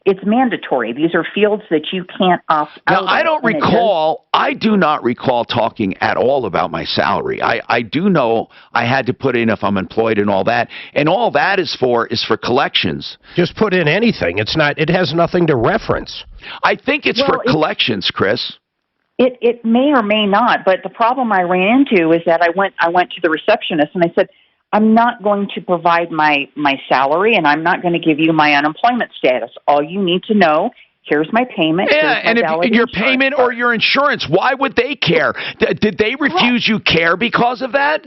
Speaker 16: It's mandatory. These are fields that you can't opt out of.
Speaker 13: Now, I do not recall talking at all about my salary. I do know I had to put in if I'm employed and all that. And all that is for collections.
Speaker 15: Just put in anything. It has nothing to reference.
Speaker 13: I think it's for collections, Chris.
Speaker 16: It may or may not, but the problem I ran into is that I went to the receptionist and I said, I'm not going to provide my salary, and I'm not going to give you my unemployment status. All you need to know, here's my payment.
Speaker 13: Yeah, and if your payment or your insurance, why would they care? Did they refuse you care because of that?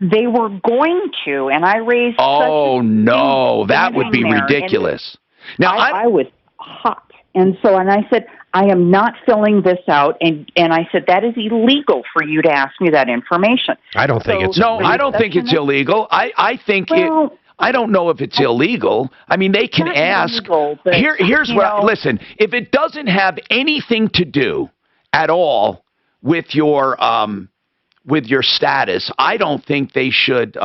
Speaker 16: They were going to, and I raised
Speaker 13: no, that would be ridiculous.
Speaker 16: Now, I was hot. And I said, I am not filling this out. And I said, that is illegal for you to ask me that information.
Speaker 15: I don't think it's
Speaker 13: illegal. No, I don't think it's illegal. I think I don't know if it's illegal. I mean, they can ask.
Speaker 16: Illegal, but,
Speaker 13: here's what, listen, if it doesn't have anything to do at all with your status, I don't think they should,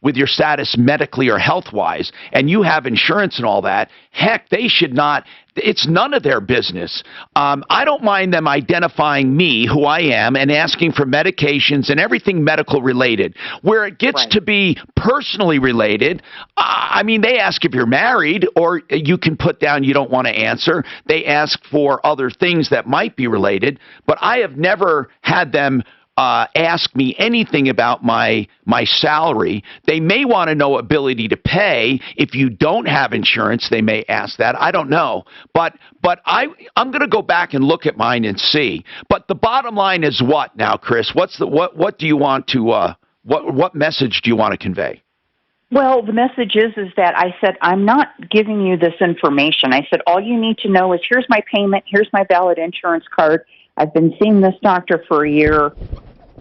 Speaker 13: with your status medically or health-wise, and you have insurance and all that, heck, they should not. It's none of their business. I don't mind them identifying me, who I am, and asking for medications and everything medical related. Where it gets to be personally related, I mean, they ask if you're married, or you can put down you don't want to answer. They ask for other things that might be related, but I have never had them ask me anything about my salary. They may want to know ability to pay. If you don't have insurance, they may ask that. I don't know. But I'm going to go back and look at mine and see. But the bottom line is what now, Chris? What do you want to what message do you want to convey?
Speaker 16: Well, the message is that I said, I'm not giving you this information. I said, all you need to know is here's my payment, here's my valid insurance card. I've been seeing this doctor for a year.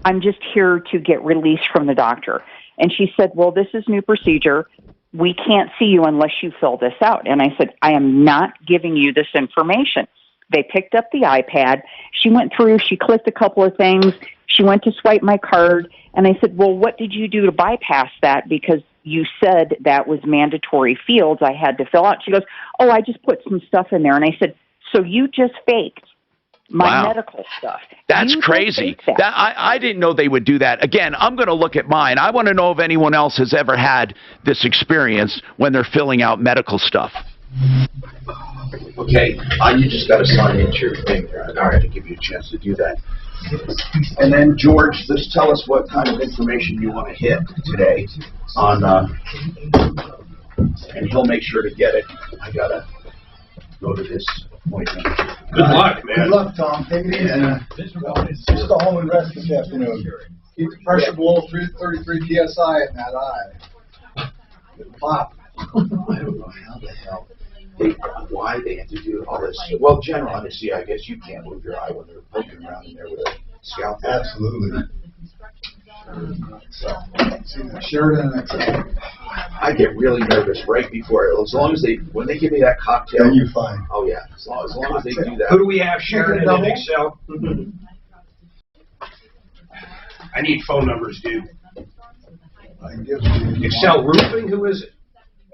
Speaker 16: I'm just here to get released from the doctor. And she said, well, this is new procedure. We can't see you unless you fill this out. And I said, I am not giving you this information. They picked up the iPad. She went through, she clicked a couple of things. She went to swipe my card. And I said, well, what did you do to bypass that? Because you said that was mandatory fields I had to fill out. She goes, oh, I just put some stuff in there. And I said, so you just faked my medical stuff.
Speaker 13: That's crazy. I didn't know they would do that. Again, I'm going to look at mine. I want to know if anyone else has ever had this experience when they're filling out medical stuff.
Speaker 1: Okay, you just got to sign into your thing. All right, to give you a chance to do that. And then, George, just tell us what kind of information you want to hit today on, and he'll make sure to get it. I got to go to this appointment.
Speaker 2: Good luck, man.
Speaker 5: Good luck, Tom. Take it easy. Just go home and rest this afternoon.
Speaker 3: Keep the pressure below 33 psi in that eye. It'll pop.
Speaker 1: I don't know how the hell, why they have to do all this. Well, general anesthesia, I guess you can't move your eye when they're poking around in there with a scalpel.
Speaker 5: Absolutely.
Speaker 3: So, Sheridan and Excel.
Speaker 1: I get really nervous right before, as long as when they give me that cocktail.
Speaker 5: Then you're fine.
Speaker 1: Oh yeah, as long as they do that.
Speaker 2: Who do we have, Sheridan and Excel? I need phone numbers, dude. Excel Roofing, who is it?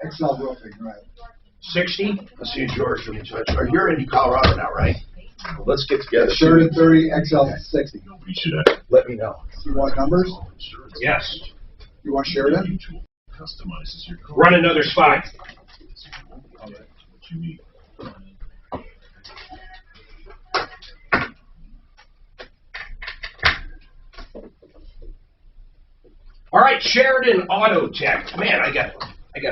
Speaker 3: Excel Roofing, right.
Speaker 2: 60?
Speaker 1: Let's see, George, from touch. You're in Colorado now, right? Well, let's get together.
Speaker 3: Sheridan 30, Excel 60.
Speaker 1: Let me know.
Speaker 3: You want numbers?
Speaker 2: Yes.
Speaker 3: You want Sheridan?
Speaker 2: Run another spot. All right, Sheridan Auto Tech. Man, I got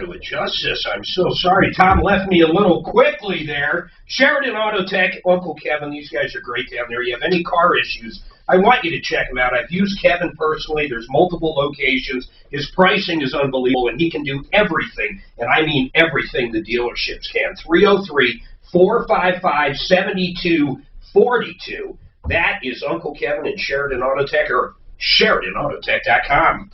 Speaker 2: to adjust this. I'm so sorry. Tom left me a little quickly there. Sheridan Auto Tech, Uncle Kevin, these guys are great down there. You have any car issues, I want you to check him out. I've used Kevin personally. There's multiple locations. His pricing is unbelievable, and he can do everything, and I mean everything the dealerships can. 303-455-7242. That is Uncle Kevin and Sheridan Auto Tech, or SheridanAutoTech.com.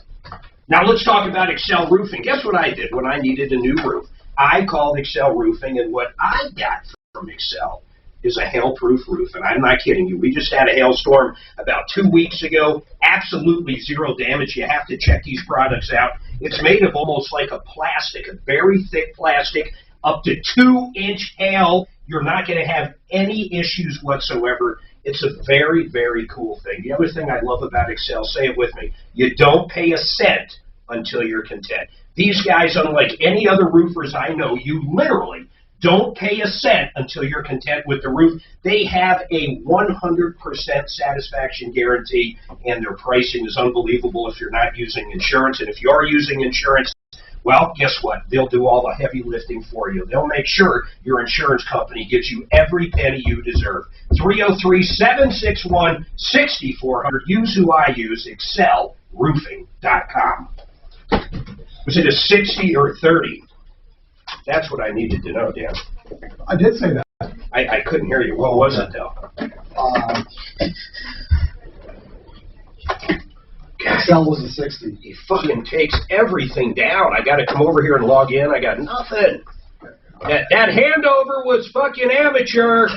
Speaker 2: Now let's talk about Excel Roofing. Guess what I did when I needed a new roof? I called Excel Roofing, and what I got from Excel is a hail-proof roof, and I'm not kidding you. We just had a hailstorm about 2 weeks ago. Absolutely zero damage. You have to check these products out. It's made of almost like a plastic, a very thick plastic, up to 2-inch hail. You're not going to have any issues whatsoever. It's a very, very cool thing. The other thing I love about Excel, say it with me, you don't pay a cent until you're content. These guys, unlike any other roofers I know, you literally don't pay a cent until you're content with the roof. They have a 100% satisfaction guarantee, and their pricing is unbelievable if you're not using insurance. And if you are using insurance, well, guess what? They'll do all the heavy lifting for you. They'll make sure your insurance company gives you every penny you deserve. 303-761-6400. Use who I use, ExcelRoofing.com. Was it a 60 or 30? That's what I needed to know, Dan.
Speaker 3: I did say that.
Speaker 2: I couldn't hear you. What was it, though?
Speaker 3: Excel was a 60.
Speaker 2: He fucking takes everything down. I got to come over here and log in. I got nothing. That handover was fucking amateur.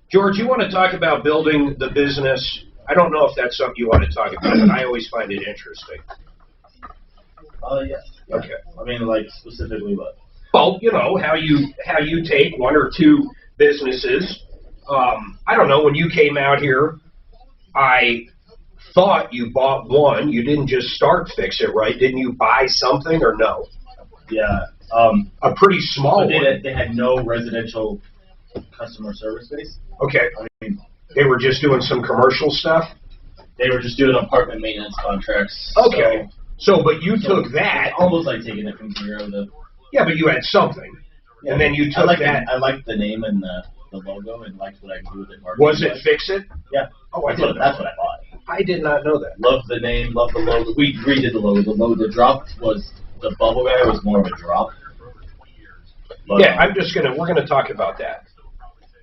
Speaker 2: George, you want to talk about building the business? I don't know if that's something you want to talk about, but I always find it interesting.
Speaker 17: Yes.
Speaker 2: Okay.
Speaker 17: I mean, like, specifically what?
Speaker 2: Well, you know, how you take one or two businesses. I don't know, when you came out here, I thought you bought one. You didn't just start Fix It, right? Didn't you buy something or no?
Speaker 17: Yeah.
Speaker 2: A pretty small one.
Speaker 17: They had no residential customer service base.
Speaker 2: Okay.
Speaker 17: I mean,
Speaker 2: they were just doing some commercial stuff?
Speaker 17: They were just doing apartment maintenance contracts.
Speaker 2: Okay. So but you took that.
Speaker 17: Almost like taking it from zero to...
Speaker 2: Yeah, but you had something. Yeah. And then you took that.
Speaker 17: I liked the name and the logo and liked what I could do with it.
Speaker 2: Was it Fix It?
Speaker 17: Yeah.
Speaker 2: Oh,
Speaker 17: that's what I bought.
Speaker 2: I did not know that.
Speaker 17: Love the name, love the logo. We redid the logo. The drop was, the bubble guy was more of a drop. But,
Speaker 2: Yeah, we're gonna talk about that.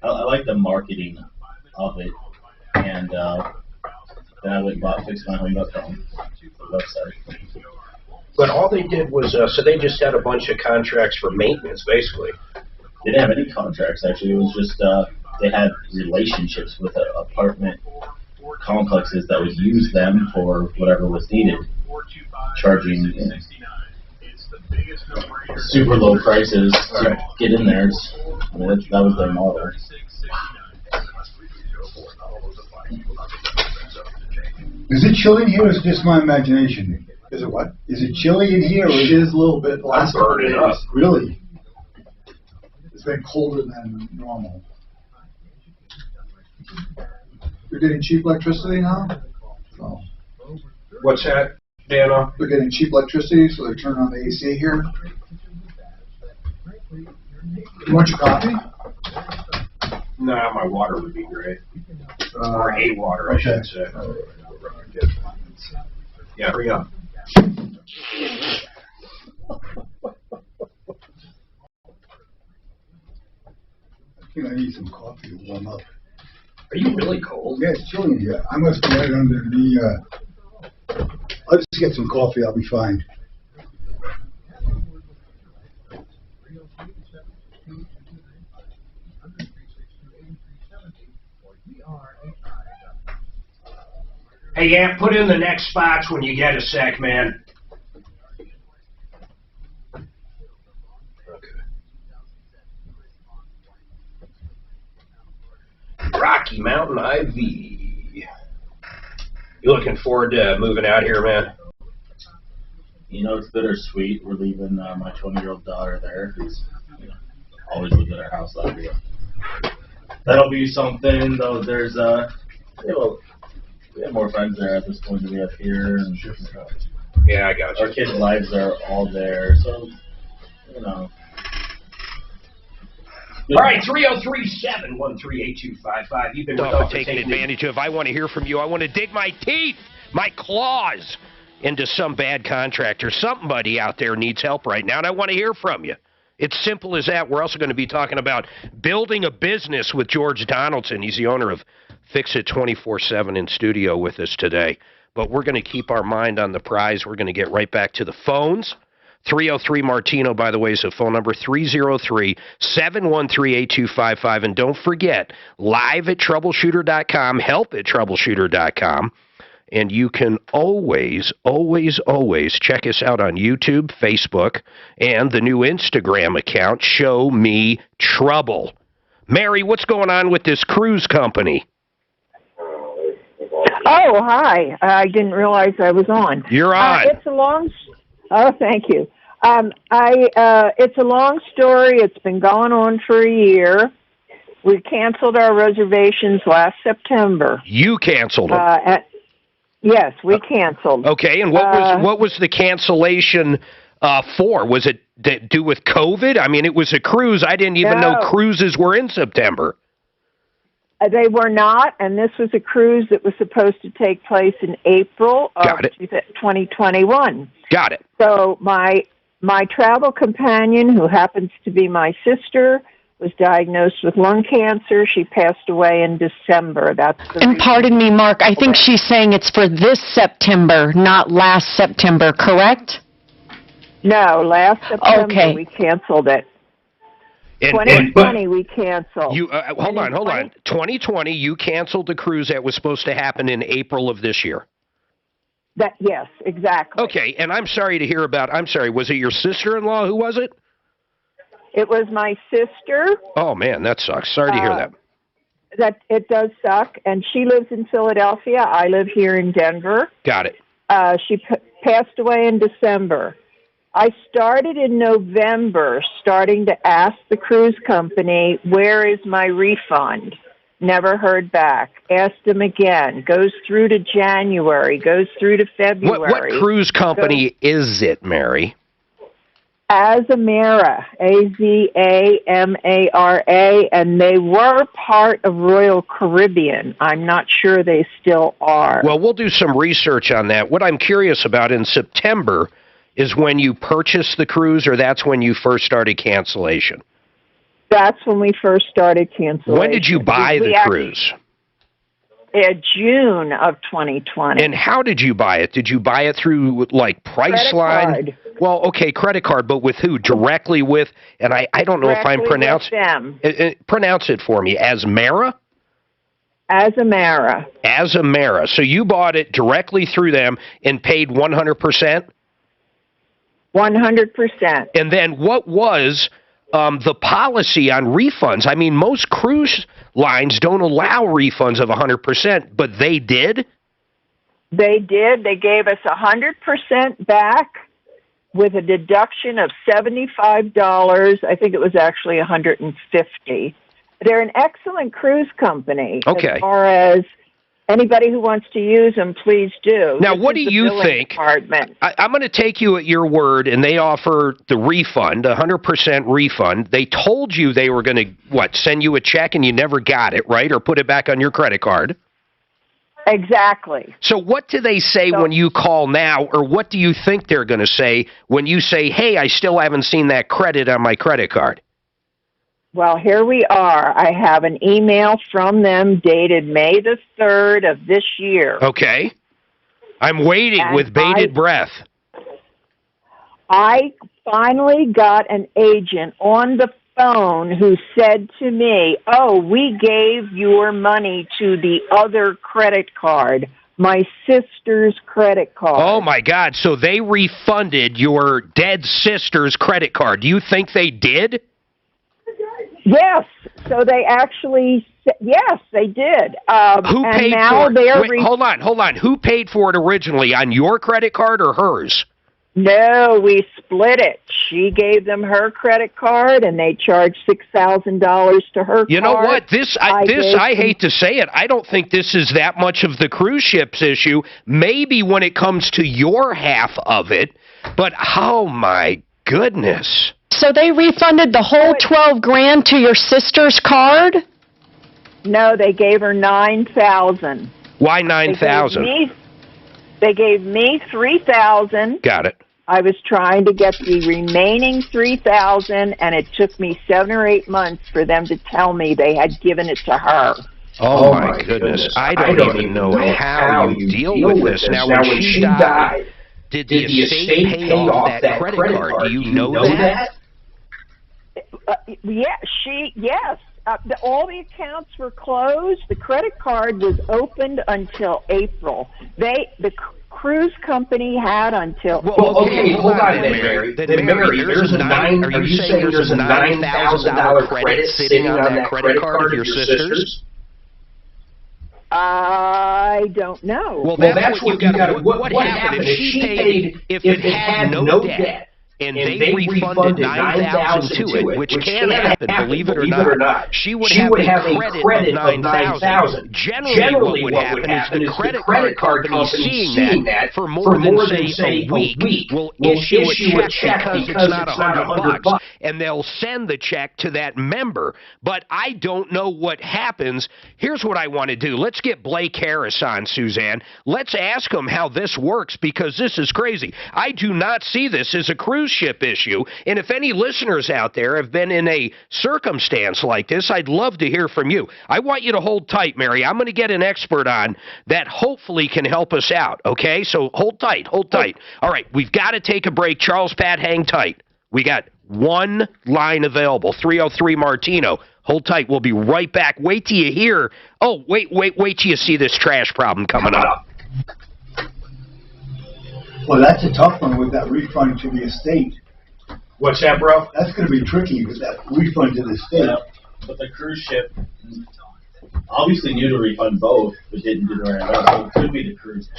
Speaker 17: I like the marketing of it, and then I went and fixed my home.com website.
Speaker 2: But all they did was, so they just had a bunch of contracts for maintenance, basically.
Speaker 17: They didn't have any contracts, actually. It was just, they had relationships with apartment complexes that would use them for whatever was needed, charging super low prices to get in there. I mean, that was their model.
Speaker 5: Is it chilly in here or is it just my imagination?
Speaker 3: Is it what?
Speaker 5: Is it chilly in here? Or
Speaker 3: It is a little bit.
Speaker 2: I'm burning up.
Speaker 5: Really?
Speaker 3: It's been colder than normal. You're getting cheap electricity now? Oh.
Speaker 2: What's that, Dano?
Speaker 3: They're getting cheap electricity, so they're turning on the AC here. You want your coffee?
Speaker 2: Nah, my water would be great. Or a water, I should say. Yeah, hurry up.
Speaker 5: I think I need some coffee to warm up.
Speaker 2: Are you really cold?
Speaker 5: Yeah, it's chilly in here. I must be right under the, I'll just get some coffee, I'll be fine.
Speaker 2: Hey, yeah, put in the next spots when you get a sec, man. Rocky Mountain IV. You looking forward to moving out here, man?
Speaker 17: You know, it's bittersweet. We're leaving my 20-year-old daughter there, who's always lived at our house last year. That'll be something, though. There's we have more friends there at this point than we have here, and
Speaker 2: yeah, I got you.
Speaker 17: Our kids' lives are all there, so you know.
Speaker 2: All right, 303-713-8255. You've been
Speaker 15: Stop taking advantage of. I want to hear from you. I want to dig my teeth, my claws into some bad contractor. Somebody out there needs help right now, and I want to hear from you. It's simple as that. We're also going to be talking about building a business with George Donaldson. He's the owner of Fix It 24/7 in studio with us today. But we're going to keep our mind on the prize. We're going to get right back to the phones. 303-MARTINO, by the way, is the phone number, 303-713-8255. And don't forget, live at troubleshooter.com, help at troubleshooter.com. And you can always, always, always check us out on YouTube, Facebook, and the new Instagram account, Show Me Trouble. Mary, what's going on with this cruise company?
Speaker 4: Oh, hi. I didn't realize I was on.
Speaker 15: You're on.
Speaker 4: It's a long... Oh, thank you. It's a long story. It's been going on for a year. We canceled our reservations last September.
Speaker 15: You canceled them?
Speaker 4: Yes, we canceled.
Speaker 15: Okay, and what was the cancellation for? Was it to do with COVID? I mean, it was a cruise. I didn't even know cruises were in September.
Speaker 4: They were not, and this was a cruise that was supposed to take place in April of 2021.
Speaker 15: Got it.
Speaker 4: So my travel companion, who happens to be my sister, was diagnosed with lung cancer. She passed away in December. That's the
Speaker 14: And pardon me, Mark, I think she's saying it's for this September, not last September, correct?
Speaker 4: No, last September we canceled it. 2020 we canceled.
Speaker 15: You hold on. 2020, you canceled the cruise that was supposed to happen in April of this year.
Speaker 4: Yes, exactly.
Speaker 15: Okay, and I'm sorry to hear about. I'm sorry. Was it your sister-in-law? Who was it?
Speaker 4: It was my sister.
Speaker 15: Oh man, that sucks. Sorry to hear that.
Speaker 4: That it does suck, and she lives in Philadelphia. I live here in Denver.
Speaker 15: Got it.
Speaker 4: She passed away in December. I started in November, starting to ask the cruise company, where is my refund? Never heard back. Asked them again. Goes through to January. Goes through to February.
Speaker 15: What cruise company is it, Mary?
Speaker 4: Azamara, Azamara, and they were part of Royal Caribbean. I'm not sure they still are.
Speaker 15: Well, we'll do some research on that. What I'm curious about in September is when you purchased the cruise, or that's when you first started cancellation?
Speaker 4: That's when we first started cancellation.
Speaker 15: When did you buy the cruise?
Speaker 4: June of 2020.
Speaker 15: And how did you buy it? Did you buy it through, like, Priceline?
Speaker 4: Credit card.
Speaker 15: Well, okay, credit card, but with who? Directly with, and I don't know if I'm pronouncing...
Speaker 4: them.
Speaker 15: Pronounce it for me. Azamara?
Speaker 4: Azamara.
Speaker 15: Azamara. So you bought it directly through them and paid 100%?
Speaker 4: 100%.
Speaker 15: And then what was the policy on refunds? I mean, most cruise lines don't allow refunds of 100%, but they did?
Speaker 4: They did. They gave us 100% back with a deduction of $75. I think it was actually $150. They're an excellent cruise company.
Speaker 15: Okay.
Speaker 4: As far as anybody who wants to use them, please do.
Speaker 15: Now, what do you think?
Speaker 4: Department.
Speaker 15: I'm going to take you at your word, and they offer the refund, 100% refund. They told you they were going to, send you a check, and you never got it, right? Or put it back on your credit card?
Speaker 4: Exactly.
Speaker 15: So what do they say when you call now, or what do you think they're going to say when you say, hey, I still haven't seen that credit on my credit card?
Speaker 4: Well, here we are. I have an email from them dated May the 3rd of this year.
Speaker 15: Okay. I'm waiting with bated breath.
Speaker 4: I finally got an agent on the phone who said to me, oh, we gave your money to the other credit card, my sister's credit card.
Speaker 15: Oh, my God. So they refunded your dead sister's credit card. Do you think they did?
Speaker 4: Yes. So they actually, yes, they did.
Speaker 15: Who paid for it? Wait, hold on. Who paid for it originally, on your credit card or hers?
Speaker 4: No, we split it. She gave them her credit card, and they charged $6,000 to her card.
Speaker 15: You know what? I hate to say it, I don't think this is that much of the cruise ships issue. Maybe when it comes to your half of it, but oh my goodness.
Speaker 14: So they refunded the whole $12,000 to your sister's card?
Speaker 4: No, they gave her $9,000.
Speaker 15: Why $9,000?
Speaker 4: They gave me $3,000.
Speaker 15: Got it.
Speaker 4: I was trying to get the remaining $3,000, and it took me 7 or 8 months for them to tell me they had given it to her.
Speaker 15: Oh my goodness. I don't even know how you deal with this. Now, when she died, did the estate pay off that credit card? Do you know that?
Speaker 4: Yes. All the accounts were closed. The credit card was opened until April. The cruise company had until...
Speaker 2: Well, okay, hold on then, Mary. Mary, are you saying there's a $9,000 credit sitting on that credit card of your sister's?
Speaker 4: I don't know.
Speaker 15: Well, that's what you got. What happened if she paid, if it had no debt, and they refunded $9,000 to it, which can happen, believe it or not, she would have a credit of $9,000. Generally, what would happen is the credit card company seeing that for more than, say, a week will issue a check because it's not $100, and they'll send the check to that member. But I don't know what happens. Here's what I want to do. Let's get Blake Harris on, Suzanne. Let's ask him how this works, because this is crazy. I do not see this as a cruise ship issue, and if any listeners out there have been in a circumstance like this, I'd love to hear from you. I want you to hold tight, Mary. I'm going to get an expert on that hopefully can help us out, okay? So hold tight. All right, we've got to take a break. Charles, Pat, hang tight. We got one line available, 303 Martino. Hold tight. We'll be right back. Wait till you hear. Oh, wait till you see this trash problem coming up.
Speaker 5: Well, that's a tough one with that refund to the estate.
Speaker 2: What's that, bro?
Speaker 5: That's going to be tricky with that refund to the estate.
Speaker 17: But the cruise ship obviously knew to refund both, but didn't do it right now. So it could be the cruise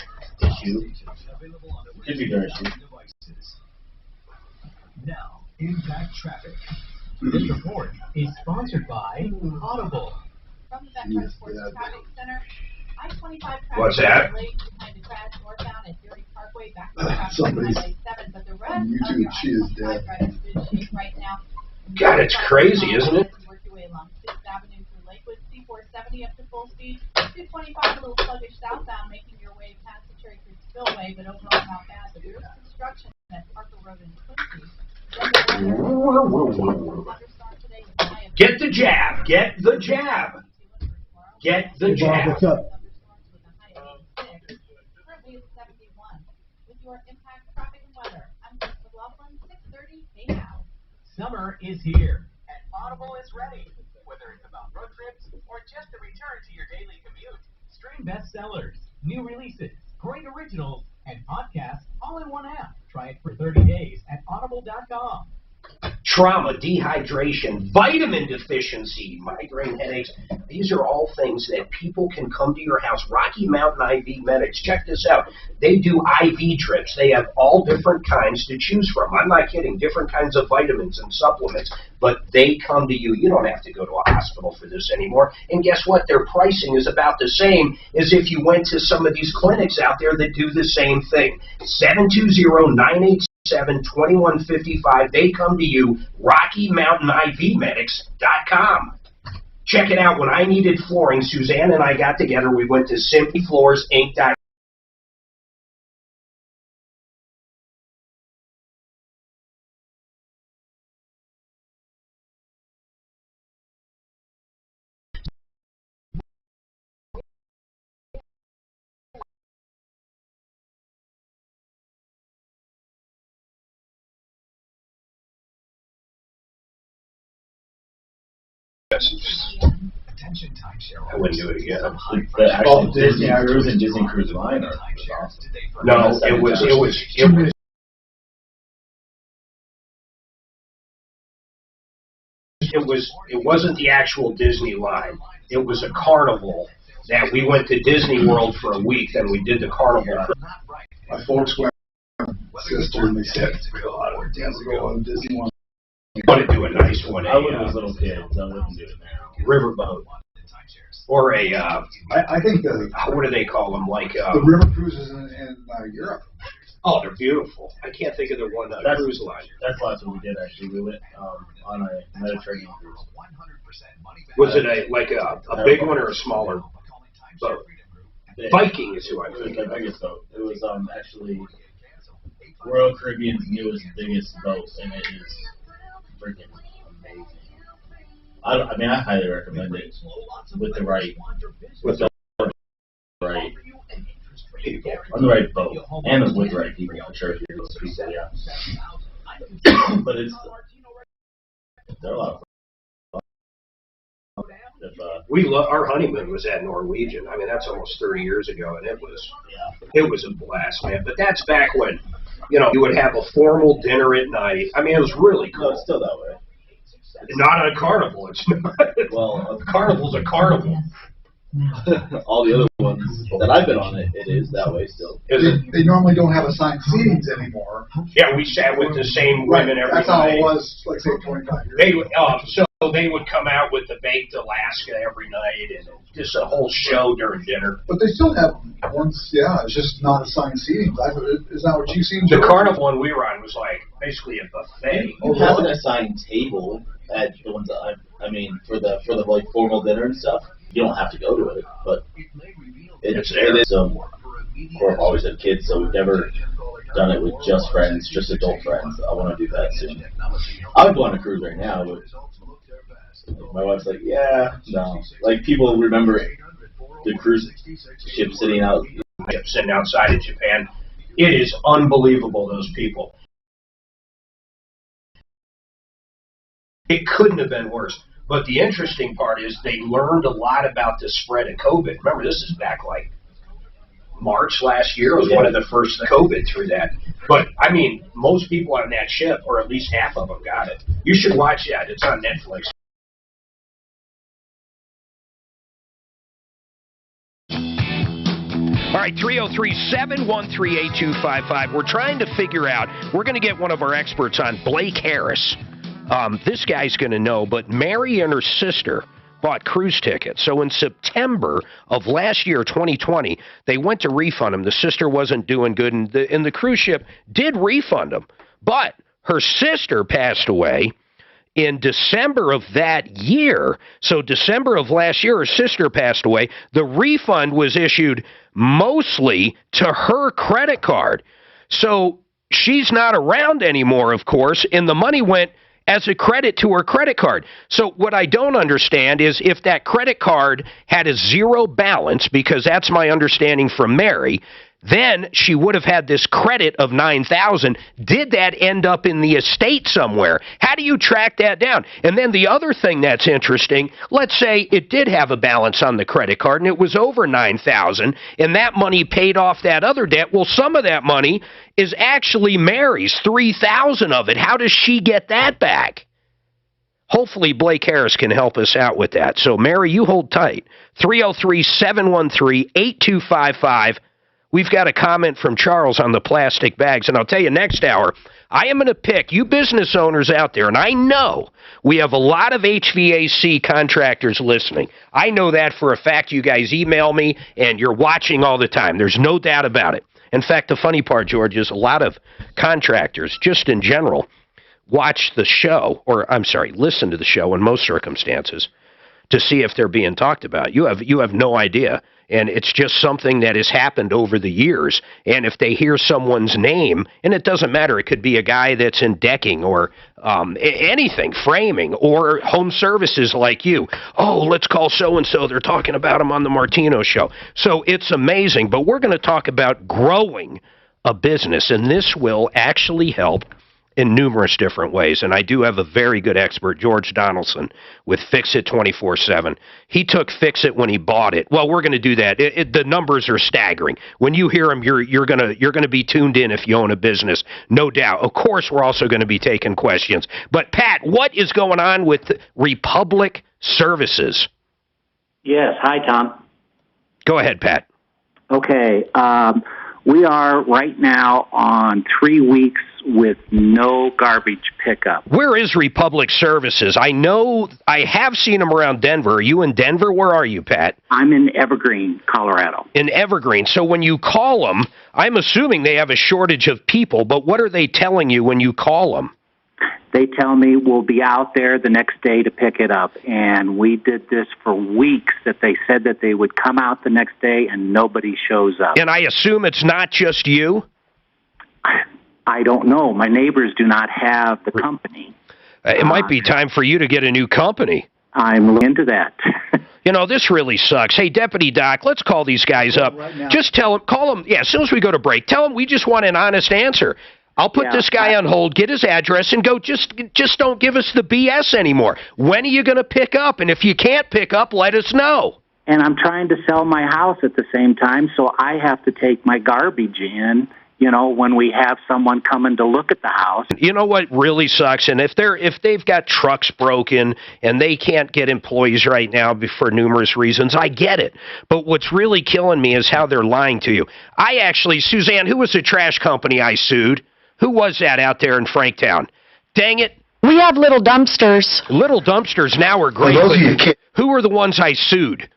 Speaker 17: issue. It could be their issue.
Speaker 9: Now, Impact Traffic. This report is sponsored by Audible.
Speaker 8: From the Veterans Sports Traffic Center.
Speaker 2: What's that?
Speaker 3: Somebody's on YouTube, she is dead.
Speaker 2: God, it's crazy, isn't it? Get the jab. Get the jab. Get the jab.
Speaker 3: What's up?
Speaker 9: Summer is here, and Audible is ready. Whether it's about road trips or just a return to your daily commute, stream bestsellers, new releases, great originals, and podcasts all in one app. Try it for 30 days at audible.com.
Speaker 2: Trauma, dehydration, vitamin deficiency, migraine headaches. These are all things that people can come to your house. Rocky Mountain IV Medics. Check this out. They do IV drips. They have all different kinds to choose from. I'm not kidding. Different kinds of vitamins and supplements. But they come to you. You don't have to go to a hospital for this anymore. And guess what? Their pricing is about the same as if you went to some of these clinics out there that do the same thing. 720-987-2155. They come to you. RockyMountainIVMedics.com. Check it out. When I needed flooring, Suzanne and I got together. We went to SimplyFloorsInc.com. I wouldn't do it again.
Speaker 17: The actual Disney Cruise and Disney Cruise Line are awesome.
Speaker 2: No, it wasn't the actual Disney line. It was a carnival that we went to Disney World for a week, then we did the carnival.
Speaker 3: My folks went with my sister and they said, a lot of times ago on Disney one.
Speaker 2: You want to do a nice one.
Speaker 17: I wouldn't as little kids. I wouldn't do it now.
Speaker 2: Riverboat. Or a,
Speaker 3: I think
Speaker 2: what do they call them? Like,
Speaker 3: the river cruises in Europe.
Speaker 2: Oh, they're beautiful. I can't think of the one cruise line.
Speaker 17: That's what we did actually. We went on a Mediterranean cruise.
Speaker 2: Was it a big one or a smaller boat? Viking is who I think.
Speaker 17: The biggest boat. It was actually Royal Caribbean's newest, biggest boat, and it is freaking amazing. I highly recommend it with the right people on the right boat and with the right people. I'm sure if you're those people, yeah. But they're a lot of fun.
Speaker 2: Our honeymoon was at Norwegian. I mean, that's almost 30 years ago, and it was a blast, man. But that's back when, you would have a formal dinner at night. I mean, it was really cool.
Speaker 17: No, it's still that way.
Speaker 2: Not on a carnival. It's not. Well, a carnival's a carnival.
Speaker 17: All the other ones that I've been on, it is that way still.
Speaker 3: They normally don't have assigned seatings anymore.
Speaker 2: Yeah, we sat with the same women every night.
Speaker 3: That's how it was, like, say, 25 years ago.
Speaker 2: So they would come out with the baked Alaska every night and just a whole show during dinner.
Speaker 3: But they still have ones, it's just not assigned seating. Is that what you've seen, Joe?
Speaker 2: The carnival one we were on was like basically a buffet.
Speaker 17: You have an assigned table at the ones that for the like formal dinner and stuff. You don't have to go to it, but it is. Of course, I've always had kids, so we've never done it with just friends, just adult friends. I want to do that soon. I would go on a cruise right now, but my wife's like, yeah, no. Like, people remember the cruise ship sitting
Speaker 2: outside of Japan. It is unbelievable, those people. It couldn't have been worse. But the interesting part is they learned a lot about the spread of COVID. Remember, this is back like March last year was one of the first COVID through that. But, most people on that ship, or at least half of them, got it. You should watch that. It's on Netflix.
Speaker 15: All right, 303-713-8255. We're trying to figure out, we're going to get one of our experts on, Blake Harris. This guy's going to know, but Mary and her sister bought cruise tickets. So in September of last year, 2020, they went to refund him. The sister wasn't doing good, and the cruise ship did refund him. But her sister passed away in December of that year. So December of last year, her sister passed away. The refund was issued mostly to her credit card. So she's not around anymore, of course, and the money went as a credit to her credit card. So what I don't understand is if that credit card had a zero balance, because that's my understanding from Mary, then she would have had this credit of $9,000. Did that end up in the estate somewhere? How do you track that down? And then the other thing that's interesting, let's say it did have a balance on the credit card and it was over $9,000, and that money paid off that other debt. Well, some of that money is actually Mary's, $3,000 of it. How does she get that back? Hopefully Blake Harris can help us out with that. So, Mary, you hold tight. 303-713-8255. We've got a comment from Charles on the plastic bags, and I'll tell you next hour, I am going to pick you business owners out there, and I know we have a lot of HVAC contractors listening. I know that for a fact. You guys email me, and you're watching all the time. There's no doubt about it. In fact, the funny part, George, is a lot of contractors, just in general, watch the show, or I'm sorry, listen to the show in most circumstances to see if they're being talked about. You have no idea. And it's just something that has happened over the years. And if they hear someone's name, and it doesn't matter, it could be a guy that's in decking or anything, framing, or home services like you. Oh, let's call so-and-so. They're talking about him on the Martino show. So it's amazing. But we're going to talk about growing a business, and this will actually help in numerous different ways. And I do have a very good expert, George Donaldson, with Fix-It 24/7. He took Fix-It when he bought it. Well, we're going to do that. The numbers are staggering. When you hear them, you're going to be tuned in if you own a business, no doubt. Of course, we're also going to be taking questions. But, Pat, what is going on with Republic Services?
Speaker 8: Yes. Hi, Tom.
Speaker 15: Go ahead, Pat.
Speaker 8: Okay. We are right now on 3 weeks with no garbage pickup.
Speaker 15: Where is Republic Services? I know I have seen them around Denver. Are you in Denver? Where are you, Pat?
Speaker 8: I'm in Evergreen, Colorado.
Speaker 15: In Evergreen. So when you call them, I'm assuming they have a shortage of people, but what are they telling you when you call them?
Speaker 8: They tell me we'll be out there the next day to pick it up. And we did this for weeks, that they said that they would come out the next day and nobody shows up.
Speaker 15: And I assume it's not just you?
Speaker 8: I don't know. My neighbors do not have the company.
Speaker 15: It might be time for you to get a new company.
Speaker 8: I'm looking into that.
Speaker 15: You know, this really sucks. Hey, Deputy Doc, let's call these guys up. Right, just call them, as soon as we go to break, tell them we just want an honest answer. I'll put this guy on hold, get his address, and go, just don't give us the BS anymore. When are you going to pick up? And if you can't pick up, let us know.
Speaker 8: And I'm trying to sell my house at the same time, so I have to take my garbage in, you know, when we have someone coming to look at the house.
Speaker 15: You know what really sucks? And if they've got trucks broken and they can't get employees right now for numerous reasons, I get it. But what's really killing me is how they're lying to you. I actually, Suzanne, who was the trash company I sued? Who was that out there in Franktown? Dang it.
Speaker 14: We have Little Dumpsters.
Speaker 15: Little Dumpsters now are great. Who are the ones I sued?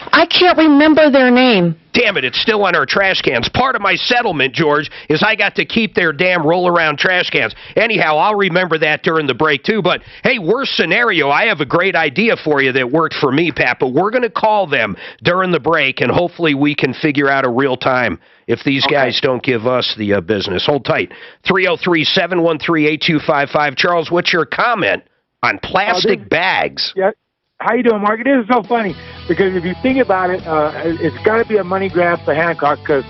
Speaker 14: I can't remember their name.
Speaker 15: Damn it, it's still on our trash cans. Part of my settlement, George, is I got to keep their damn roll-around trash cans. Anyhow, I'll remember that during the break, too. But, hey, worst scenario, I have a great idea for you that worked for me, Pat, but we're going to call them during the break, and hopefully we can figure out a real time if these guys don't give us the business. Hold tight. 303-713-8255. Charles, what's your comment on plastic bags?
Speaker 11: Yeah. How you doing, Mark? This is so funny because if you think about it, it's got to be a money grab for Hancock, because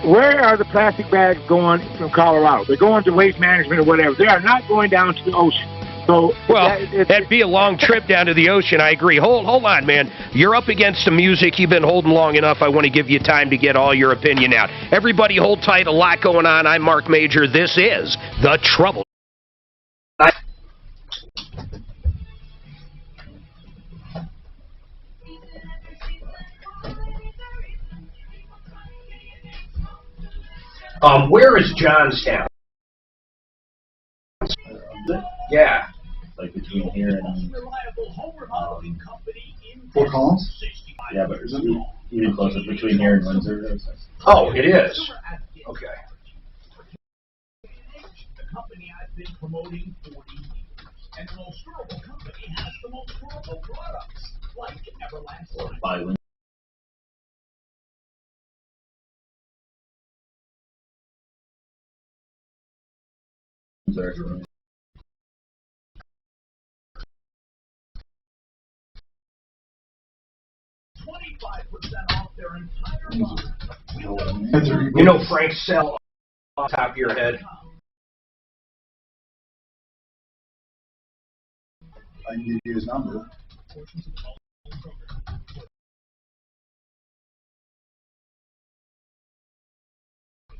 Speaker 11: where are the plastic bags going from Colorado? They're going to Waste Management or whatever. They are not going down to the ocean. So,
Speaker 15: well, that'd be a long trip down to the ocean. I agree. Hold on, man. You're up against the music. You've been holding long enough. I want to give you time to get all your opinion out. Everybody hold tight. A lot going on. I'm Mark Major. This is The Trouble.
Speaker 2: Where is Johnstown?
Speaker 17: Yeah. Like between here and
Speaker 3: 4 columns?
Speaker 17: Yeah, but it's even closer between here and Windsor.
Speaker 2: Oh, it is. Okay.
Speaker 9: The company I've been promoting 40 years. And the most durable company has the most durable products, like Everlasting.
Speaker 17: By Windsor.
Speaker 9: Off their entire line.
Speaker 2: You know Frank Sell off the top of your head?
Speaker 3: I can give you his number.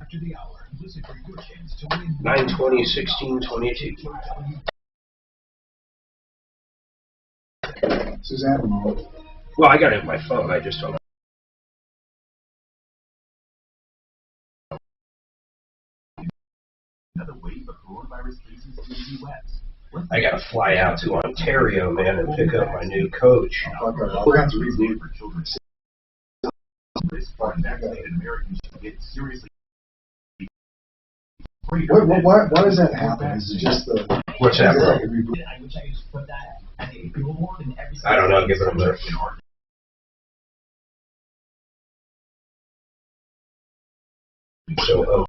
Speaker 9: After the hour, listen for your chance to win
Speaker 2: 9/20/16/22.
Speaker 3: Suzanne remote.
Speaker 2: Well, I got it on my phone. I just don't know.
Speaker 9: Another wave of coronavirus cases in the U.S.
Speaker 2: I got to fly out to Ontario, man, and pick up my new coach.
Speaker 3: We're going to have to reboot.
Speaker 9: For children. This unvaccinated Americans should get seriously.
Speaker 3: Why does that happen? Is it just the...
Speaker 2: What's that, bro?
Speaker 9: I wish I could put that as a billboard in every.
Speaker 2: I don't know. Give it a minute. So,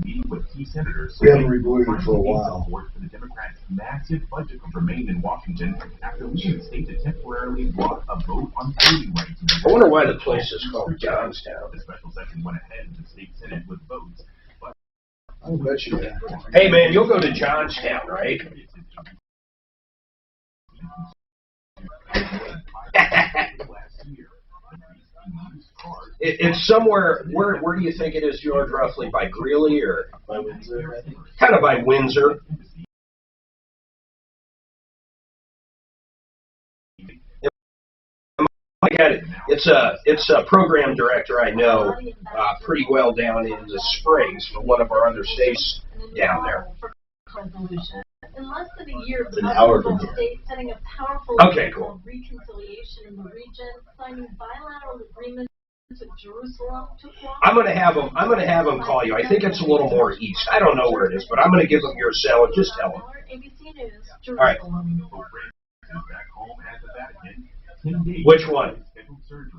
Speaker 9: Meeting with key senators.
Speaker 3: We haven't rebooted it for a while.
Speaker 9: Support for the Democrats' massive budget remained in Washington after leading the state to temporarily block a vote on voting rights.
Speaker 2: I wonder why the place is called Johnstown.
Speaker 9: The special session went ahead in the state senate with votes, but
Speaker 3: I'll bet you that.
Speaker 2: Hey, man, you'll go to Johnstown, right? It's somewhere. Where do you think it is, George? Roughly by Greeley or
Speaker 17: By Windsor, I think.
Speaker 2: kind of by Windsor? It's a program director I know pretty well down in the Springs for one of our other states down there.
Speaker 12: In less than a year,
Speaker 17: It's an hour from
Speaker 12: the
Speaker 17: here.
Speaker 12: state setting a powerful
Speaker 2: Okay, cool.
Speaker 12: of reconciliation in the region, signing bilateral agreements with Jerusalem.
Speaker 2: I'm gonna have them call you. I think it's a little more east. I don't know where it is, but I'm gonna give them your cell and just tell them.
Speaker 12: ABC News,
Speaker 2: All right.
Speaker 12: Jerusalem.
Speaker 9: back home at the Vatican, 10 days
Speaker 2: Which one?
Speaker 9: scheduled surgery.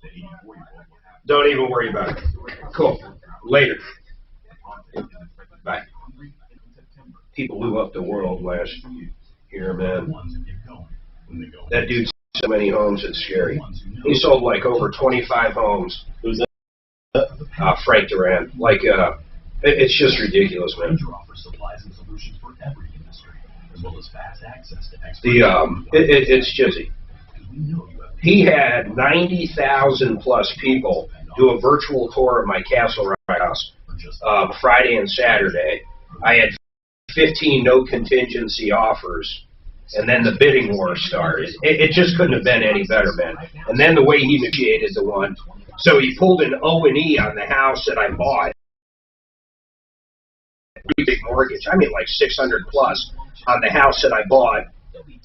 Speaker 9: The 84-year-old will have
Speaker 2: Don't even worry about it. Cool. Later. Bye. People blew up the world last year, man. That dude sold so many homes, it's scary. He sold like over 25 homes.
Speaker 17: Who's that?
Speaker 2: Frank Duran. Like, it's just ridiculous, man.
Speaker 9: offers supplies and solutions for every industry, as well as fast access to experts.
Speaker 2: It's just, he had 90,000 plus people do a virtual tour of my Castle Rock house Friday and Saturday. I had 15 no contingency offers, and then the bidding war started. It just couldn't have been any better, man. And then the way he negotiated the one, so he pulled an O&E on the house that I bought. Pretty big mortgage. I mean, like 600 plus on the house that I bought.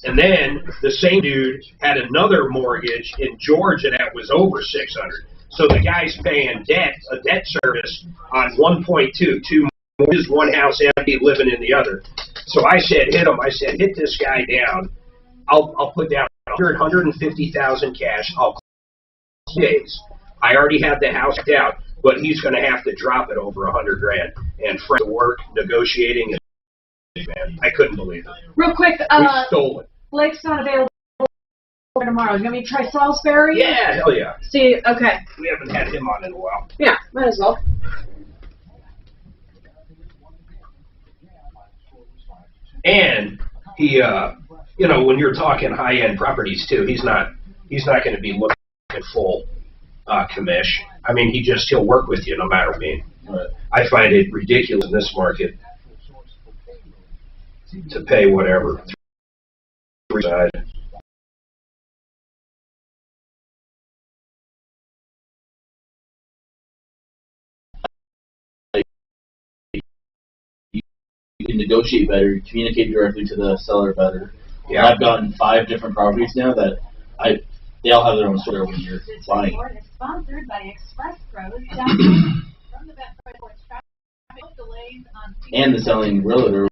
Speaker 2: And then the same dude had another mortgage in Georgia that was over 600. So the guy's paying a debt service on 1.2, two mortgages, one house empty, living in the other. So I said, hit him. I said, hit this guy down. I'll put down 150,000 cash. I'll close days. I already have the house out, but he's going to have to drop it over 100 grand. And Frank, the work negotiating, man, I couldn't believe it.
Speaker 19: Real quick,
Speaker 2: We stole it.
Speaker 19: Blake's not available for tomorrow. You want me to try Salisbury?
Speaker 2: Yeah, hell yeah.
Speaker 19: See, okay.
Speaker 2: We haven't had him on in a while.
Speaker 19: Yeah, might as well.
Speaker 2: And he, when you're talking high-end properties too, he's not going to be looking full commish. I mean, he'll work with you no matter what. I find it ridiculous in this market to pay whatever.
Speaker 17: negotiate better, you communicate directly to the seller better.
Speaker 2: Yeah.
Speaker 17: I've gotten 5 different properties now that they all have their own story when you're buying.
Speaker 12: Sponsored by ExpressPros.com. From the best price traffic delays on
Speaker 17: And the selling realtor,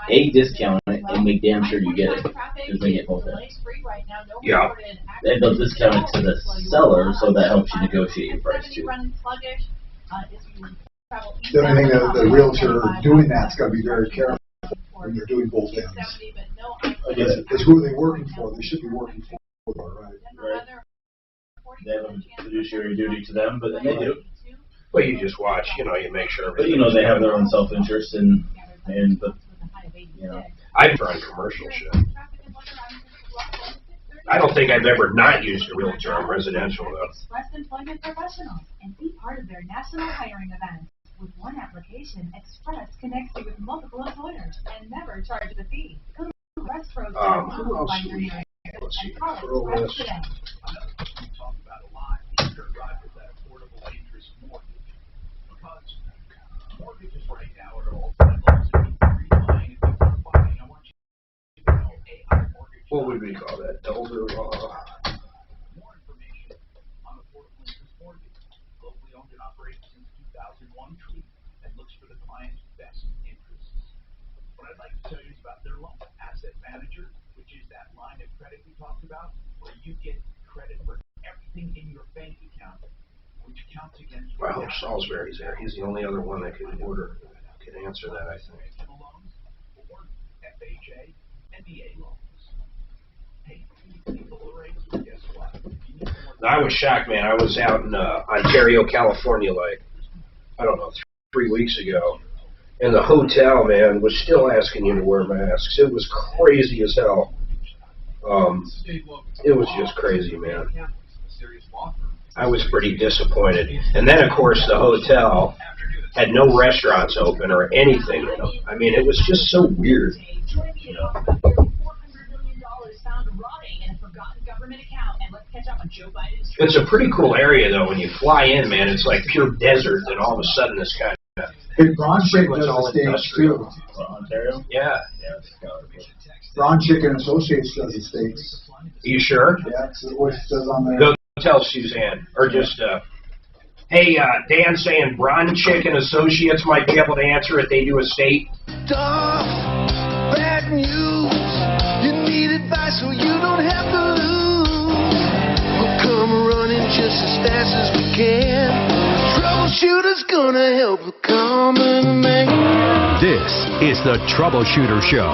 Speaker 17: A, discount it and make damn sure you get it, because they get both ends.
Speaker 2: Yeah.
Speaker 17: And they'll discount it to the seller, so that helps you negotiate your price too.
Speaker 3: The only thing that the realtor doing that's got to be very careful when they're doing both ends. It's who are they working for? They should be working for, right?
Speaker 17: They have a fiduciary duty to them, but they do.
Speaker 2: Well, you just watch, you make sure.
Speaker 17: But they have their own self-interest but
Speaker 2: I've run commercial shit. I don't think I've ever not used a realtor on residential though.
Speaker 12: Express Employment Professionals and be part of their national hiring event. With one application, Express connects you with multiple employers and never charge the fee. Go to ExpressPros.com.
Speaker 2: Who else do we have? Let's see. Throw this. What would we call that? Elder law. Well, Salisbury's there. He's the only other one that can answer that, I think. I was shocked, man. I was out in Ontario, California, I don't know, 3 weeks ago. And the hotel, man, was still asking you to wear masks. It was crazy as hell. It was just crazy, man. I was pretty disappointed. And then, of course, the hotel had no restaurants open or anything. I mean, it was just so weird. It's a pretty cool area, though. When you fly in, man, it's like pure desert, and all of a sudden this kind of...
Speaker 3: Hey, Ron Chicken does the steaks, too.
Speaker 17: Ontario?
Speaker 2: Yeah.
Speaker 3: Ron Chicken Associates does the steaks.
Speaker 2: Are you sure?
Speaker 3: Yeah, that's what it says on there.
Speaker 2: Go tell Suzanne. Or just, hey, Dan's saying Bron Chicken Associates might be able to answer it. They do a state.
Speaker 20: Bad news. You need advice so you don't have to lose. We'll come running just as fast as we can. Troubleshooter's gonna help the common man.
Speaker 21: This is the Troubleshooter Show.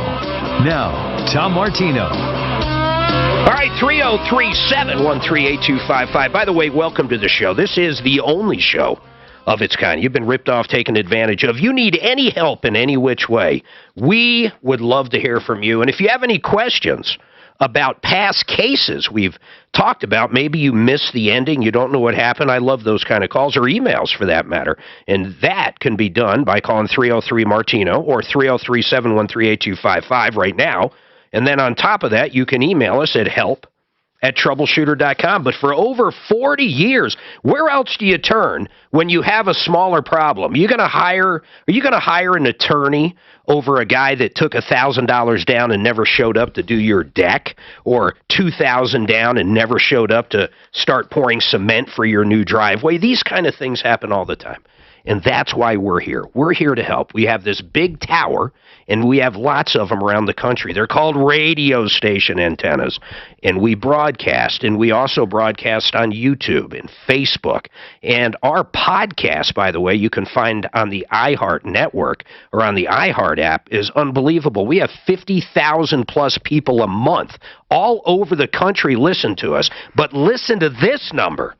Speaker 21: Now, Tom Martino.
Speaker 2: All right, 303-713-8255. By the way, welcome to the show. This is the only show of its kind. You've been ripped off, taken advantage of. You need any help in any which way, we would love to hear from you. And if you have any questions about past cases we've talked about, maybe you missed the ending, you don't know what happened, I love those kind of calls, or emails for that matter. And that can be done by calling 303-MARTINO or 303-713-8255 right now. And then on top of that, you can email us at help@troubleshooter.com. But for over 40 years, where else do you turn when you have a smaller problem? Are you going to hire an attorney over a guy that took $1,000 down and never showed up to do your deck, or $2,000 down and never showed up to start pouring cement for your new driveway? These kind of things happen all the time. And that's why we're here. We're here to help. We have this big tower, and we have lots of them around the country. They're called radio station antennas. And we broadcast, and we also broadcast on YouTube and Facebook. And our podcast, by the way, you can find on the iHeart network or on the iHeart app, is unbelievable. We have 50,000 plus people a month all over the country listen to us. But listen to this number.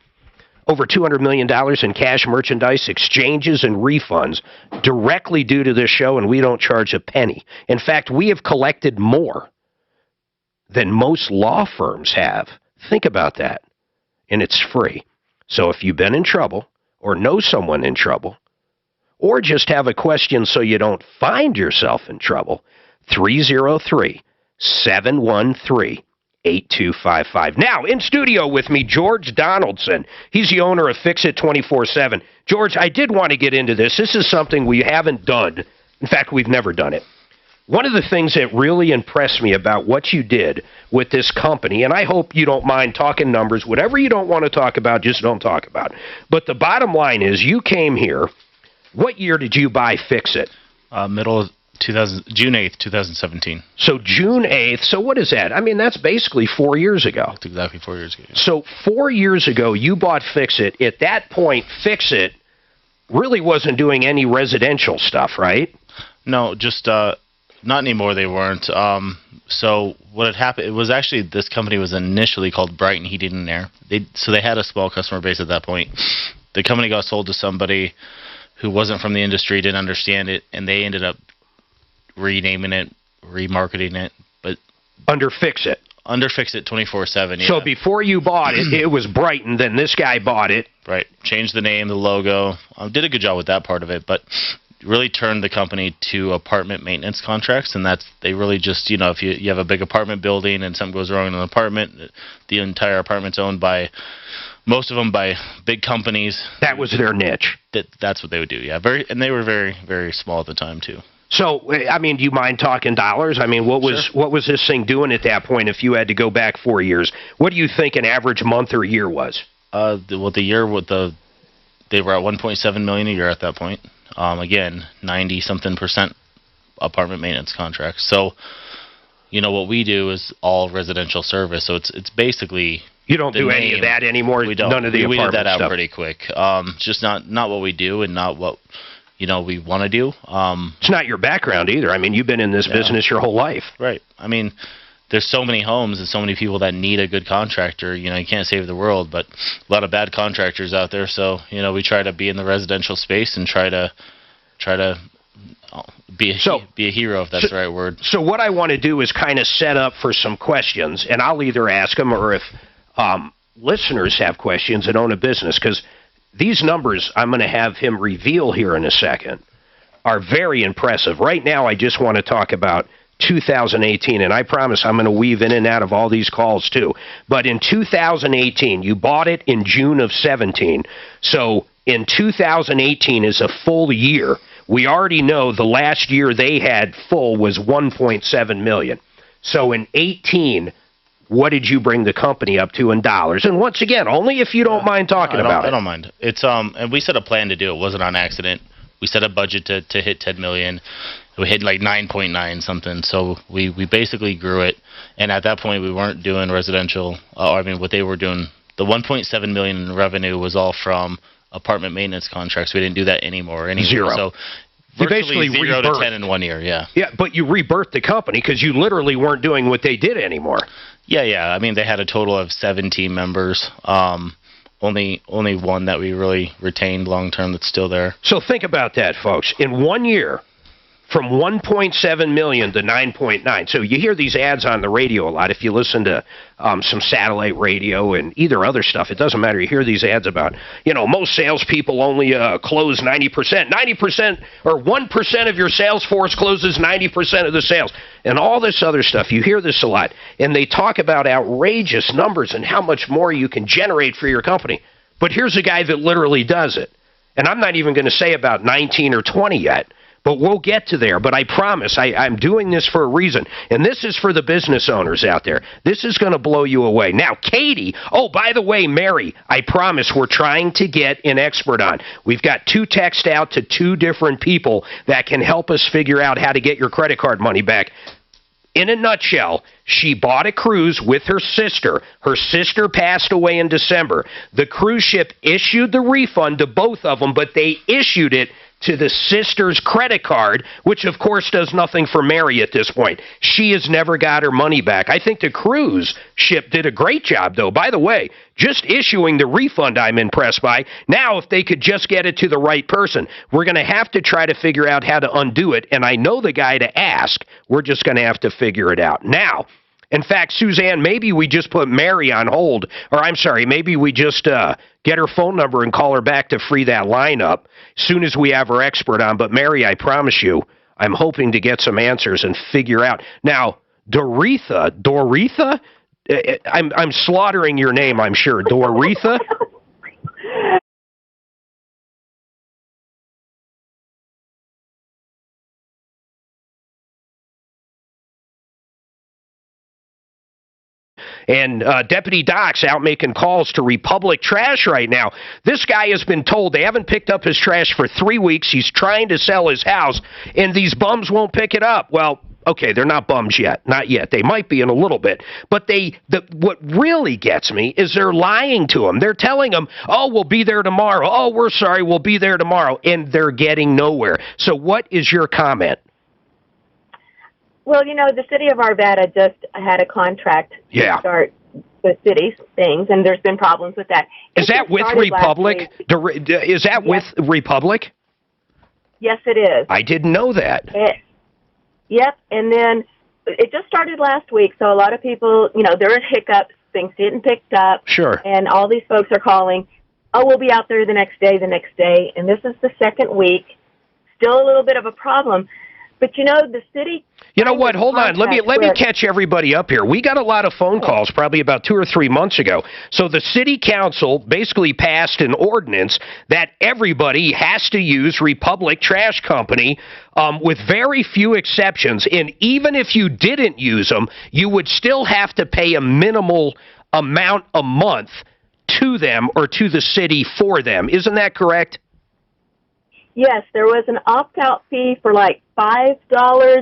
Speaker 2: Over $200 million in cash, merchandise, exchanges, and refunds directly due to this show, and we don't charge a penny. In fact, we have collected more than most law firms have. Think about that. And it's free. So if you've been in trouble, or know someone in trouble, or just have a question so you don't find yourself in trouble, 303-713-8255. Now, in studio with me, George Donaldson. He's the owner of Fix It 24/7. George, I did want to get into this. This is something we haven't done
Speaker 15: In fact, we've never done it. One of the things that really impressed me about what you did with this company, and I hope you don't mind talking numbers, whatever you don't want to talk about, just don't talk about. But the bottom line is you came here. What year did you buy Fix-It?
Speaker 6: Middle of June 8th, 2017.
Speaker 15: So June 8th. So what is that? I mean, that's basically 4 years ago.
Speaker 6: That's exactly 4 years ago.
Speaker 15: So 4 years ago, you bought Fix-It. At that point, Fix-It really wasn't doing any residential stuff, right?
Speaker 6: No, just not anymore. They weren't. So what had happened, it was actually, this company was initially called Brighton Heating and Air. So they had a small customer base at that point. The company got sold to somebody who wasn't from the industry, didn't understand it, and they ended up renaming it, remarketing it, but
Speaker 15: under Fix-It.
Speaker 6: Under Fix-It 24/7. Yeah.
Speaker 15: So before you bought it, it was Brighton. Then this guy bought it.
Speaker 6: Right. Changed the name, the logo. Did a good job with that part of it, but really turned the company to apartment maintenance contracts, and they really just, if you have a big apartment building and something goes wrong in an apartment, the entire apartment's owned by, most of them by big companies.
Speaker 15: That was their niche.
Speaker 6: That's what they would do, yeah. And they were very, very small at the time, too.
Speaker 15: So, I mean, do you mind talking dollars? I mean, what was this thing doing at that point if you had to go back 4 years? What do you think an average month or year was?
Speaker 6: The year they were at $1.7 million a year at that point. Again, 90-something% apartment maintenance contracts. So, what we do is all residential service. So it's basically
Speaker 15: you don't do any of that anymore.
Speaker 6: We don't.
Speaker 15: None of the
Speaker 6: we
Speaker 15: apartment
Speaker 6: did that out
Speaker 15: stuff.
Speaker 6: pretty quick. It's just not what we do and not what we want to do.
Speaker 15: It's not your background either. I mean, you've been in this business your whole life.
Speaker 6: Right. I mean, there's so many homes and so many people that need a good contractor. You can't save the world, but a lot of bad contractors out there. So, we try to be in the residential space and try to be a hero, if that's the right word.
Speaker 15: So what I want to do is kind of set up for some questions, and I'll either ask them or if listeners have questions and own a business, because these numbers I'm going to have him reveal here in a second are very impressive. Right now, I just want to talk about 2018, and I promise I'm going to weave in and out of all these calls too. But in 2018, you bought it in June of 17. So in 2018 is a full year. We already know the last year they had full was $1.7 million. So in 18, what did you bring the company up to in dollars? And once again, only if you don't mind talking about it.
Speaker 6: I don't mind. It's and we set a plan to do it. It wasn't on accident. We set a budget to hit 10 million. We hit like 9.9 something. So we basically grew it. And at that point, we weren't doing residential. What they were doing, the 1.7 million in revenue was all from apartment maintenance contracts. We didn't do that anymore.
Speaker 15: Zero.
Speaker 6: So
Speaker 15: you basically
Speaker 6: 0 to 10 in 1 year. Yeah.
Speaker 15: Yeah, but you rebirthed the company because you literally weren't doing what they did anymore.
Speaker 6: Yeah. I mean, they had a total of 7 team members. Only one that we really retained long term that's still there.
Speaker 15: So think about that, folks. In 1 year, from 1.7 million to 9.9. So you hear these ads on the radio a lot. If you listen to some satellite radio and either other stuff, it doesn't matter. You hear these ads about, most salespeople only close 90%. 90% or 1% of your sales force closes 90% of the sales. And all this other stuff. You hear this a lot. And they talk about outrageous numbers and how much more you can generate for your company. But here's a guy that literally does it. And I'm not even going to say about 19 or 20 yet. But we'll get to there. But I promise, I'm doing this for a reason. And this is for the business owners out there. This is going to blow you away. Now, Katie, by the way, Mary, I promise we're trying to get an expert on. We've got 2 texts out to 2 different people that can help us figure out how to get your credit card money back. In a nutshell, she bought a cruise with her sister. Her sister passed away in December. The cruise ship issued the refund to both of them, but they issued it to the sister's credit card, which of course does nothing for Mary at this point. She has never got her money back. I think the cruise ship did a great job, though. By the way, just issuing the refund I'm impressed by. Now, if they could just get it to the right person, we're going to have to try to figure out how to undo it, and I know the guy to ask. We're just going to have to figure it out. Now, in fact, Suzanne, maybe we just put Mary on hold, or I'm sorry, maybe we just get her phone number and call her back to free that line up as soon as we have her expert on. But Mary, I promise you, I'm hoping to get some answers and figure out. Now, Doretha, I'm slaughtering your name, I'm sure. Doretha? And Deputy Doc's out making calls to Republic Trash right now. This guy has been told they haven't picked up his trash for 3 weeks. He's trying to sell his house, and these bums won't pick it up. Well, okay, they're not bums yet. Not yet. They might be in a little bit. But what really gets me is they're lying to them. They're telling them, oh, we'll be there tomorrow. Oh, we're sorry, we'll be there tomorrow. And they're getting nowhere. So what is your comment?
Speaker 18: Well, the city of Arvada just had a contract to start the city's things, and there's been problems with that.
Speaker 15: Is that with Republic? Is that with Republic?
Speaker 18: Yes, it is.
Speaker 15: I didn't know that.
Speaker 18: Yep, and then it just started last week, so a lot of people, there are hiccups, things didn't pick up.
Speaker 15: Sure.
Speaker 18: And all these folks are calling, oh, we'll be out there the next day, and this is the second week. Still a little bit of a problem. But, the city...
Speaker 15: You know what? Hold on. Let me catch everybody up here. We got a lot of phone calls probably about 2 or 3 months ago. So the city council basically passed an ordinance that everybody has to use Republic Trash Company with very few exceptions. And even if you didn't use them, you would still have to pay a minimal amount a month to them or to the city for them. Isn't that correct?
Speaker 18: Yes, there was an opt-out fee for like $5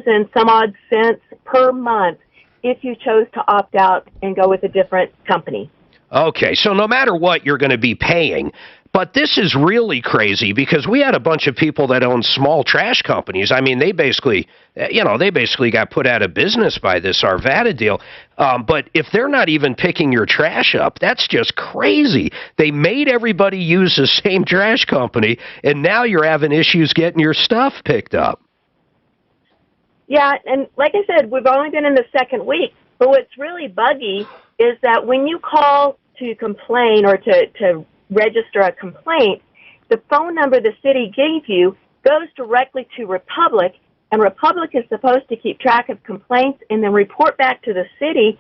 Speaker 18: and some odd cents per month if you chose to opt out and go with a different company.
Speaker 15: Okay, so no matter what, you're going to be paying. But this is really crazy because we had a bunch of people that own small trash companies. I mean, they basically got put out of business by this Arvada deal. But if they're not even picking your trash up, that's just crazy. They made everybody use the same trash company, and now you're having issues getting your stuff picked up.
Speaker 18: Yeah, and like I said, we've only been in the second week. But what's really buggy is that when you call to complain or to register a complaint, the phone number the city gave you goes directly to Republic, and Republic is supposed to keep track of complaints and then report back to the city,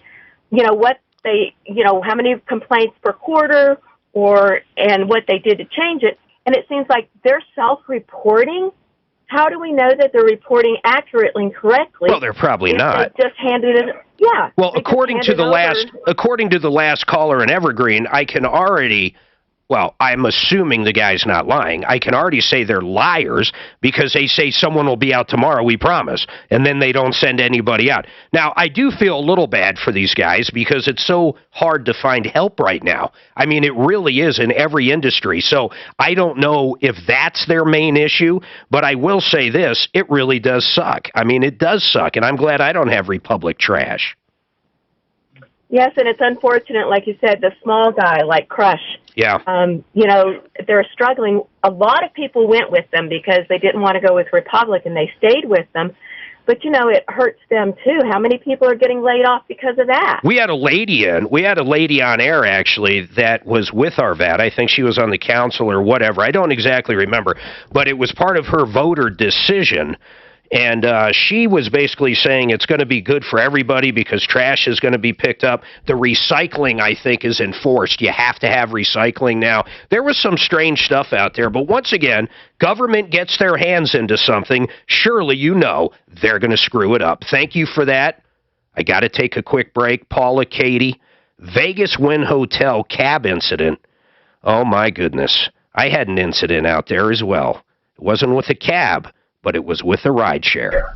Speaker 18: what they, how many complaints per quarter and what they did to change it. And it seems like they're self-reporting. How do we know that they're reporting accurately and correctly?
Speaker 15: Well, they're probably not.
Speaker 18: They just handed it. Yeah.
Speaker 15: Well, according to the last caller in Evergreen, I can already. Well, I'm assuming the guy's not lying. I can already say they're liars because they say someone will be out tomorrow, we promise, and then they don't send anybody out. Now, I do feel a little bad for these guys because it's so hard to find help right now. I mean, it really is in every industry. So I don't know if that's their main issue, but I will say this, it really does suck. I mean, it does suck, and I'm glad I don't have Republic Trash.
Speaker 18: Yes, and it's unfortunate, like you said, the small guy like Crush.
Speaker 15: Yeah.
Speaker 18: They're struggling. A lot of people went with them because they didn't want to go with Republic, and they stayed with them. But, it hurts them, too. How many people are getting laid off because of that?
Speaker 15: We had a lady on air, actually, that was with Arvada. I think she was on the council or whatever. I don't exactly remember. But it was part of her voter decision. And she was basically saying it's going to be good for everybody because trash is going to be picked up. The recycling, I think, is enforced. You have to have recycling now. There was some strange stuff out there. But once again, government gets their hands into something. Surely they're going to screw it up. Thank you for that. I got to take a quick break. Paula, Katie, Vegas Wynn Hotel cab incident. Oh, my goodness. I had an incident out there as well. It wasn't with a cab, but it was with a rideshare.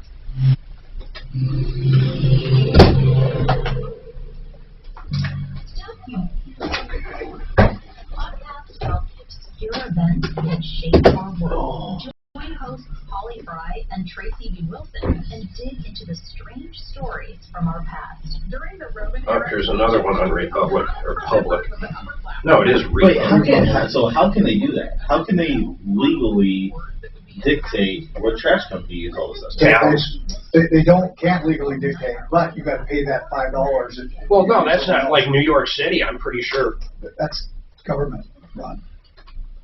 Speaker 7: Your events that shape our world. Join hosts Polly Fry and Tracy B. Wilson and dig into the strange stories from our past. During the Roman era,
Speaker 2: here's another one on Republic or Public. No, it is
Speaker 17: Wait,
Speaker 2: Republic.
Speaker 17: how can they do that? How can they legally dictate what trash company is all of a sudden?
Speaker 3: They can't legally dictate, but you got to pay that $5.
Speaker 2: Well, no, that's not like New York City, I'm pretty sure.
Speaker 3: That's government run.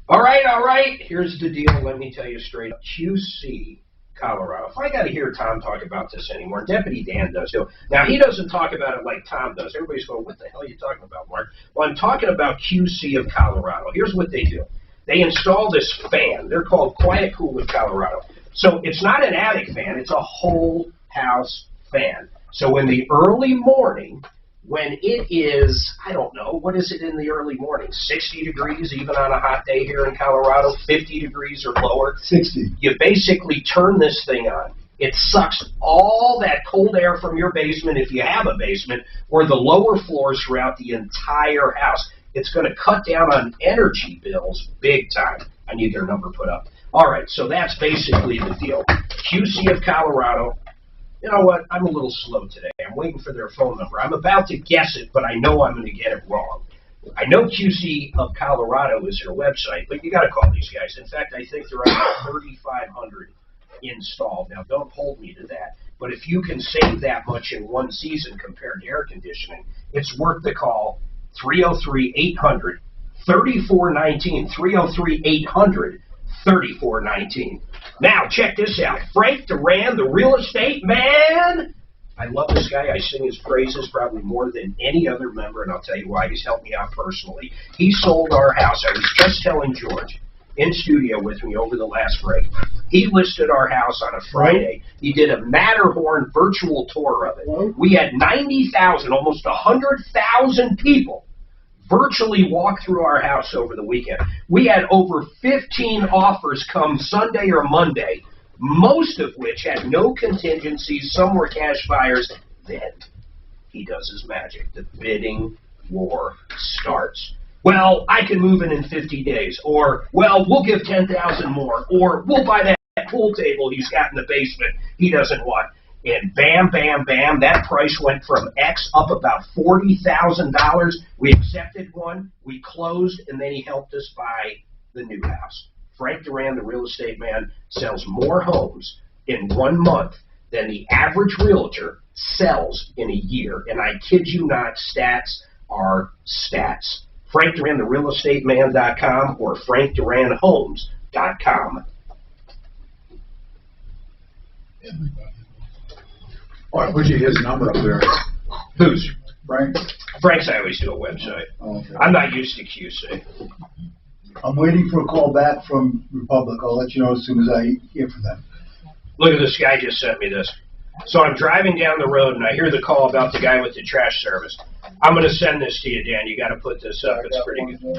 Speaker 2: All right. Here's the deal. Let me tell you straight up. QC, Colorado. If I got to hear Tom talk about this anymore, Deputy Dan does too. Now, he doesn't talk about it like Tom does. Everybody's going, what the hell are you talking about, Mark? Well, I'm talking about QC of Colorado. Here's what they do. They install this fan. They're called Quiet Cool of Colorado. So it's not an attic fan. It's a whole house fan. So in the early morning, when it is, I don't know, what is it in the early morning? 60 degrees, even on a hot day here in Colorado, 50 degrees or lower.
Speaker 5: 60.
Speaker 2: You basically turn this thing on. It sucks all that cold air from your basement, if you have a basement, or the lower floors throughout the entire house. It's going to cut down on energy bills big time. I need their number put up. All right, so that's basically the deal. QC of Colorado. You know what? I'm a little slow today. I'm waiting for their phone number. I'm about to guess it, but I know I'm going to get it wrong. I know QC of Colorado is their website, but you got to call these guys. In fact, I think they're at 3,500 installed. Now, don't hold me to that, but if you can save that much in one season compared to air conditioning, it's worth the call. 303-800-3419. 303-800-3419. Now, check this out. Frank Duran, the real estate man. I love this guy. I sing his praises probably more than any other member, and I'll tell you why. He's helped me out personally. He sold our house. I was just telling George in studio with me over the last break. He listed our house on a Friday. He did a Matterhorn virtual tour of it. We had 90,000, almost 100,000 people virtually walk through our house over the weekend. We had over 15 offers come Sunday or Monday, most of which had no contingencies. Some were cash buyers. Then he does his magic. The bidding war starts. Well, I can move in 50 days. Or, well, we'll give 10,000 more. Or, we'll buy that pool table he's got in the basement he doesn't want. And bam, bam, bam, that price went from X up about $40,000. We accepted one, we closed, and then he helped us buy the new house. Frank Duran, the real estate man, sells more homes in 1 month than the average realtor sells in a year. And I kid you not, stats are stats. Frank Duran, the realestateman.com or frankduranhomes.com.
Speaker 3: All right, put his number up there.
Speaker 2: Who's?
Speaker 3: Frank.
Speaker 2: Frank's, I always do a website.
Speaker 3: Oh, okay.
Speaker 2: I'm not used to QC.
Speaker 5: I'm waiting for a call back from Republic. I'll let you know as soon as I hear from them.
Speaker 2: Look at this guy just sent me this. So I'm driving down the road and I hear the call about the guy with the trash service. I'm going to send this to you, Dan. You got to put this up. It's pretty good.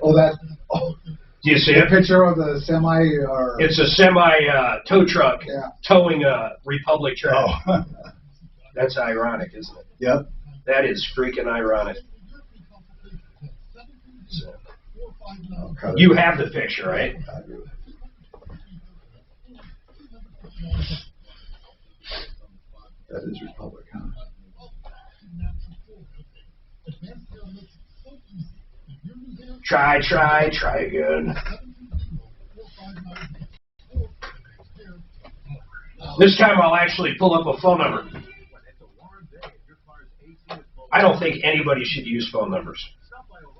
Speaker 3: Oh, that. Oh.
Speaker 2: Do you see
Speaker 3: The
Speaker 2: it?
Speaker 3: picture of the semi or.
Speaker 2: It's a semi tow truck towing a Republic trash.
Speaker 5: Oh.
Speaker 2: That's ironic, isn't it?
Speaker 5: Yep.
Speaker 2: That is freaking ironic. So. You have the picture, right?
Speaker 3: I do. That is Republic, huh?
Speaker 2: Try again. This time I'll actually pull up a phone number. I don't think anybody should use phone numbers.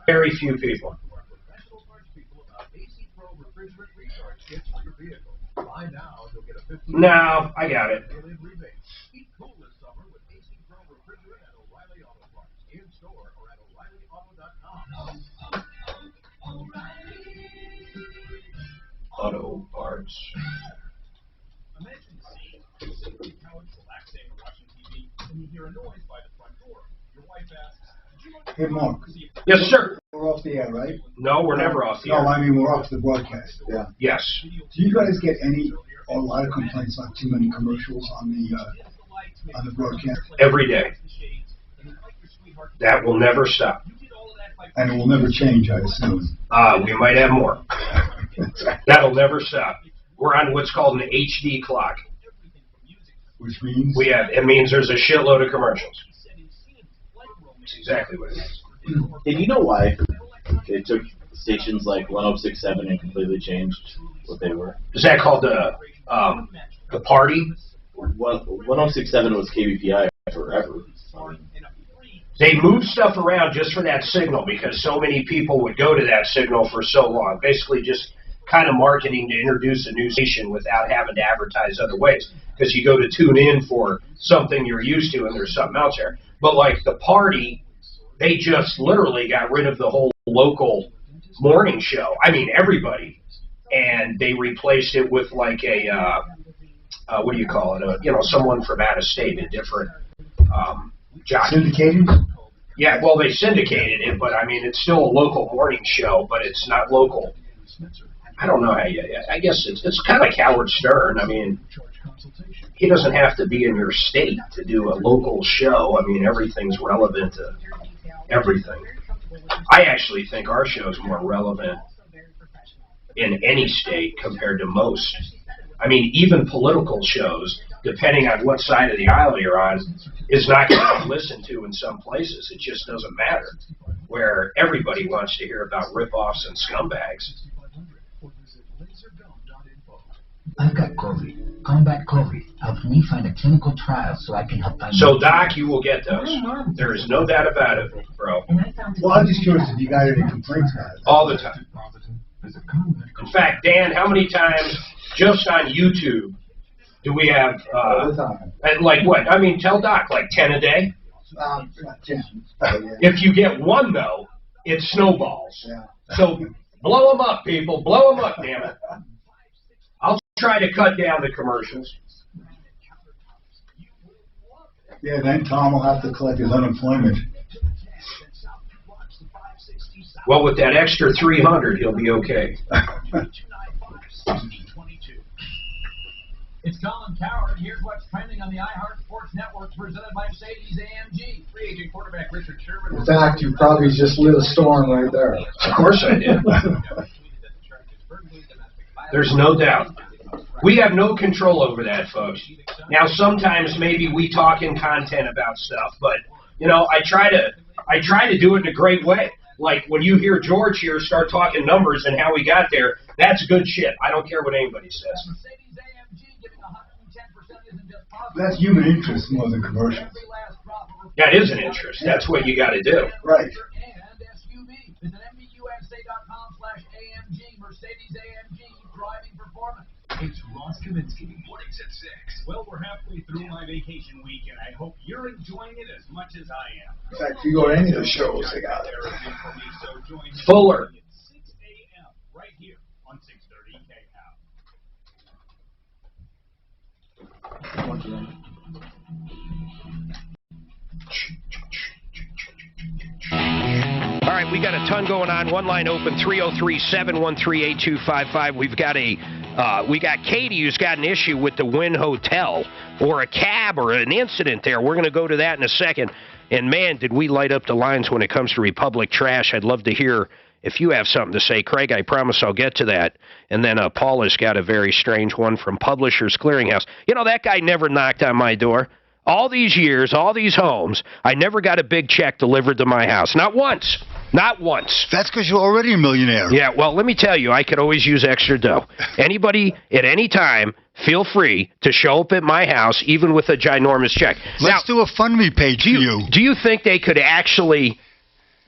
Speaker 2: Very few people. No, I got it. Auto parts.
Speaker 5: Hey, Mark.
Speaker 2: Yes, sir.
Speaker 5: We're off the air, right?
Speaker 2: No, we're never off the
Speaker 5: No,
Speaker 2: air.
Speaker 5: I mean, we're off the broadcast. Yeah.
Speaker 2: Yes.
Speaker 5: Do you guys get a lot of complaints like too many commercials on the broadcast?
Speaker 2: Every day. That will never stop.
Speaker 5: And it will never change, I assume.
Speaker 2: We might have more. That'll never stop. We're on what's called an HD clock.
Speaker 5: Which means?
Speaker 2: It means there's a shitload of commercials. That's exactly what it is.
Speaker 17: Hey, do you know why they took stations like 106.7 and completely changed what they were?
Speaker 2: Is that called the party?
Speaker 17: 106.7 was KBPI forever.
Speaker 2: They moved stuff around just for that signal because so many people would go to that signal for so long. Basically just kind of marketing to introduce a new station without having to advertise other ways. Because you go to tune in for something you're used to and there's something else there. But like the party, they just literally got rid of the whole local morning show. I mean, everybody. And they replaced it with like a, what do you call it? Someone from out of state, a different
Speaker 3: Syndicated?
Speaker 2: Yeah, well, they syndicated it, but I mean, it's still a local morning show, but it's not local. I don't know how you, I guess it's kind of like Howard Stern. I mean, he doesn't have to be in your state to do a local show. I mean, everything's relevant to everything. I actually think our show's more relevant in any state compared to most. I mean, even political shows, depending on what side of the aisle you're on, is not going to be listened to in some places. It just doesn't matter. Where everybody wants to hear about rip-offs and scumbags.
Speaker 10: I've got COVID. Combat COVID. Help me find a clinical trial so I can help find.
Speaker 2: So, Doc, you will get those. There is no doubt about it, bro.
Speaker 5: Well, I'm just curious if you got any complaints about it.
Speaker 2: All the time. In fact, Dan, how many times just on YouTube do we have, and like what? I mean, tell Doc, like 10 a day? If you get one, though, it snowballs. So blow them up, people. Blow them up, damn it. I'll try to cut down the commercials.
Speaker 5: Yeah, then Tom will have to collect his unemployment.
Speaker 2: Well, with that extra 300, he'll be okay.
Speaker 9: It's Colin Coward. Here's what's trending on the iHeart Sports Network, presented by Mercedes-AMG. Free agent quarterback Richard Sherman.
Speaker 3: In fact, you probably just lit a storm right there.
Speaker 2: Of course I did. There's no doubt. We have no control over that, folks. Now, sometimes maybe we talk in content about stuff, but, you know, I try to do it in a great way. Like, when you hear George here start talking numbers and how we got there, that's good shit. I don't care what anybody says.
Speaker 5: That's human interest more than commercials.
Speaker 2: That is an interest. That's what you got to do.
Speaker 5: Right.
Speaker 9: Visit MBUSA.com/AMG. Mercedes-AMG. Driving performance. It's Ross Kaminsky. Mornings at 6. Well, we're halfway through my vacation week, and I hope you're enjoying it as much as I am.
Speaker 3: In fact, if you go to any of the shows, they got it.
Speaker 2: Fuller.
Speaker 9: 6 a.m. right here on 630 KCAL.
Speaker 15: All right, we got a ton going on. One line open, 303-713-8255. We got Katie, who's got an issue with the Wynn Hotel or a cab or an incident there. We're going to go to that in a second. And, man, did we light up the lines when it comes to Republic Trash. I'd love to hear if you have something to say. Craig, I promise I'll get to that. And then Paula's got a very strange one from Publishers Clearinghouse. You know, that guy never knocked on my door. All these years, all these homes, I never got a big check delivered to my house. Not once. Not once.
Speaker 5: That's because you're already a millionaire.
Speaker 15: Yeah, well, let me tell you, I could always use extra dough. Anybody, at any time, feel free to show up at my house, even with a ginormous check.
Speaker 5: Let's do a FundMe page for you.
Speaker 15: Do you think they could actually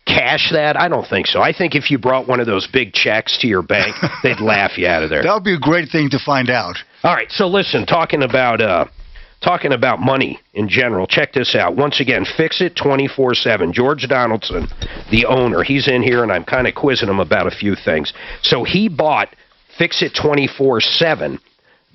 Speaker 15: cash that? I don't think so. I think if you brought one of those big checks to your bank, they'd laugh you out of there.
Speaker 5: That would be a great thing to find out.
Speaker 15: All right, so listen, talking about money in general, check this out. Once again, Fix It 24/7. George Donaldson, the owner, he's in here, and I'm kind of quizzing him about a few things. So he bought Fix It 24/7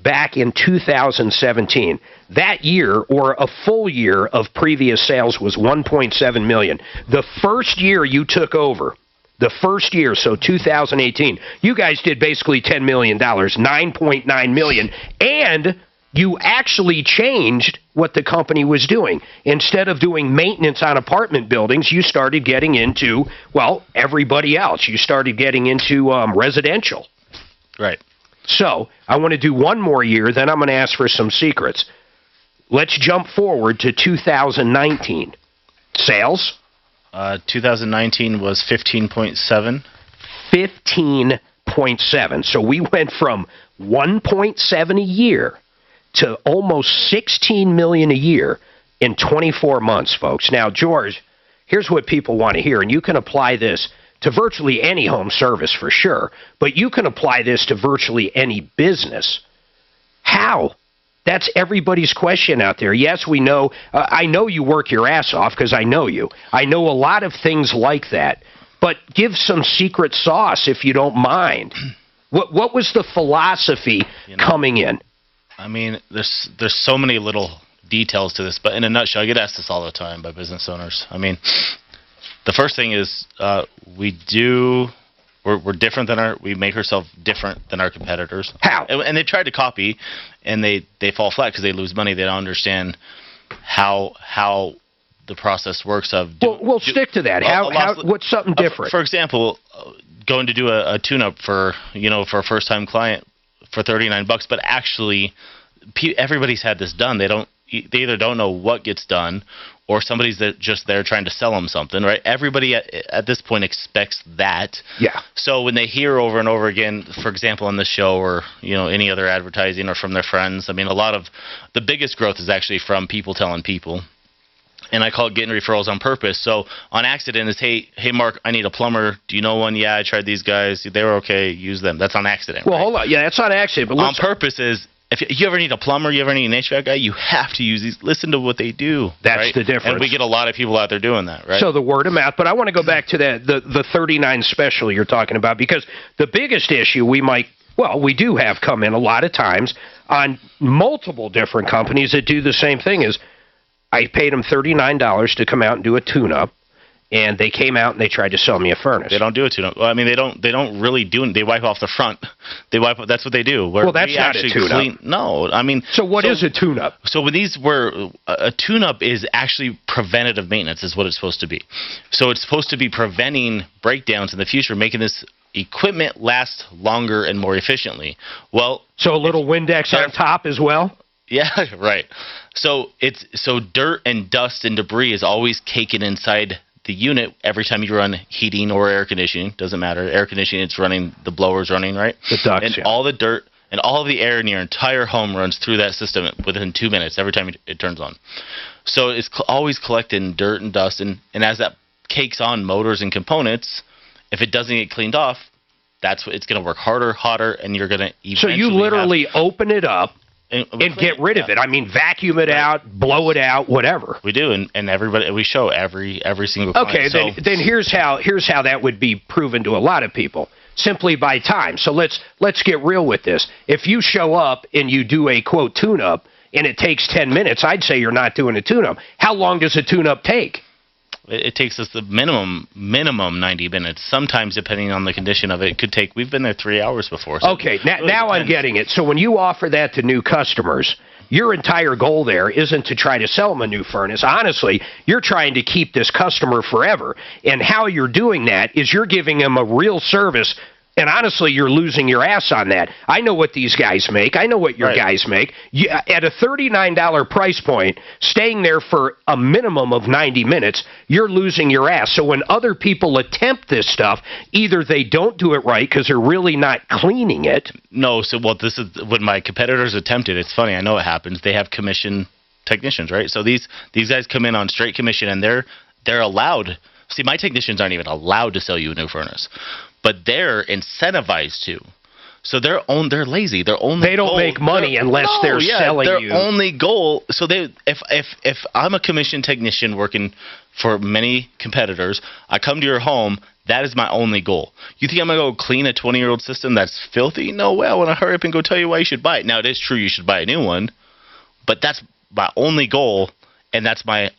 Speaker 15: back in 2017. That year, or a full year of previous sales, was $1.7 million. The first year you took over, the first year, so 2018, you guys did basically $10 million, $9.9 million, and you actually changed what the company was doing. Instead of doing maintenance on apartment buildings, you started getting into, well, everybody else. You started getting into residential.
Speaker 6: Right.
Speaker 15: So I want to do one more year, then I'm going to ask for some secrets. Let's jump forward to 2019. Sales?
Speaker 6: 2019 was 15.7.
Speaker 15: 15.7. So we went from 1.7 a year to almost $16 million a year in 24 months, folks. Now, George, here's what people want to hear, and you can apply this to virtually any home service for sure, but you can apply this to virtually any business. How? That's everybody's question out there. Yes, we know. I know you work your ass off because I know you. I know a lot of things like that, but give some secret sauce if you don't mind. What was the philosophy coming in?
Speaker 6: I mean, there's so many little details to this, but in a nutshell, I get asked this all the time by business owners. I mean, the first thing is we're different than we make ourselves different than our competitors.
Speaker 15: How?
Speaker 6: And they tried to copy, and they fall flat because they lose money. They don't understand how the process works.
Speaker 15: We'll stick to that. What's something different?
Speaker 6: For example, going to do a tune-up for a first-time client for $39, but actually, everybody's had this done. They either don't know what gets done, or somebody's just there trying to sell them something, right? Everybody at this point expects that.
Speaker 15: Yeah.
Speaker 6: So when they hear over and over again, for example, on this show or any other advertising or from their friends, I mean, a lot of the biggest growth is actually from people telling people. And I call it getting referrals on purpose. So on accident is, hey, Mark, I need a plumber. Do you know one? Yeah, I tried these guys. They were okay. Use them. That's on accident.
Speaker 15: Well,
Speaker 6: right?
Speaker 15: hold on. Yeah, that's on accident. But
Speaker 6: on purpose is, if you ever need a plumber, you ever need an HVAC guy, you have to use these. Listen to what they do.
Speaker 15: That's
Speaker 6: right?
Speaker 15: the difference.
Speaker 6: And we get a lot of people out there doing that, right?
Speaker 15: So the word of mouth. But I want to go back to the 39 special you're talking about, because the biggest issue we do have come in a lot of times on multiple different companies that do the same thing is, I paid them $39 to come out and do a tune-up, and they came out and they tried to sell me a furnace.
Speaker 6: They don't do a tune-up. Well, I mean, they don't really do it. They wipe off the front. That's what they do.
Speaker 15: Well, that's not a tune-up.
Speaker 6: No, I mean.
Speaker 15: So what is a tune-up?
Speaker 6: So when a tune-up is actually preventative maintenance, is what it's supposed to be. So it's supposed to be preventing breakdowns in the future, making this equipment last longer and more efficiently. Well,
Speaker 15: so a little Windex on top as well.
Speaker 6: Yeah, right. So dirt and dust and debris is always caking inside the unit every time you run heating or air conditioning. Doesn't matter. Air conditioning, it's running, the blower's running, right?
Speaker 15: The ducts,
Speaker 6: and all the dirt and all of the air in your entire home runs through that system within 2 minutes every time it turns on. So it's always collecting dirt and dust, and as that cakes on motors and components, if it doesn't get cleaned off, it's going to work harder, hotter, and you're going to eventually.
Speaker 15: So you literally open it up and get rid of it. I mean, vacuum it out, blow it out, whatever.
Speaker 6: We do, and everybody, we show every single client.
Speaker 15: Okay, then here's how that would be proven to a lot of people, simply by time. So let's get real with this. If you show up and you do a quote tune-up and it takes 10 minutes, I'd say you're not doing a tune-up. How long does a tune-up take?
Speaker 6: It takes us the minimum 90 minutes. Sometimes, depending on the condition of it, it could take. We've been there 3 hours before. So
Speaker 15: okay, now I'm getting it. So when you offer that to new customers, your entire goal there isn't to try to sell them a new furnace. Honestly, you're trying to keep this customer forever. And how you're doing that is you're giving them a real service. And honestly, you're losing your ass on that. I know what these guys make. I know what your guys make. At a $39 price point, staying there for a minimum of 90 minutes, you're losing your ass. So when other people attempt this stuff, either they don't do it right because they're really not cleaning it.
Speaker 6: No, this is when my competitors attempt it. It's funny. I know it happens. They have commission technicians, right? So these guys come in on straight commission, and they're allowed. See, my technicians aren't even allowed to sell you a new furnace, but they're incentivized to. So they're lazy. They
Speaker 15: don't make money unless they're selling you.
Speaker 6: Their only goal. So if I'm a commission technician working for many competitors, I come to your home. That is my only goal. You think I'm gonna go clean a 20-year-old system that's filthy? No way. I want to hurry up and go tell you why you should buy it. Now it is true you should buy a new one, but that's my only goal. And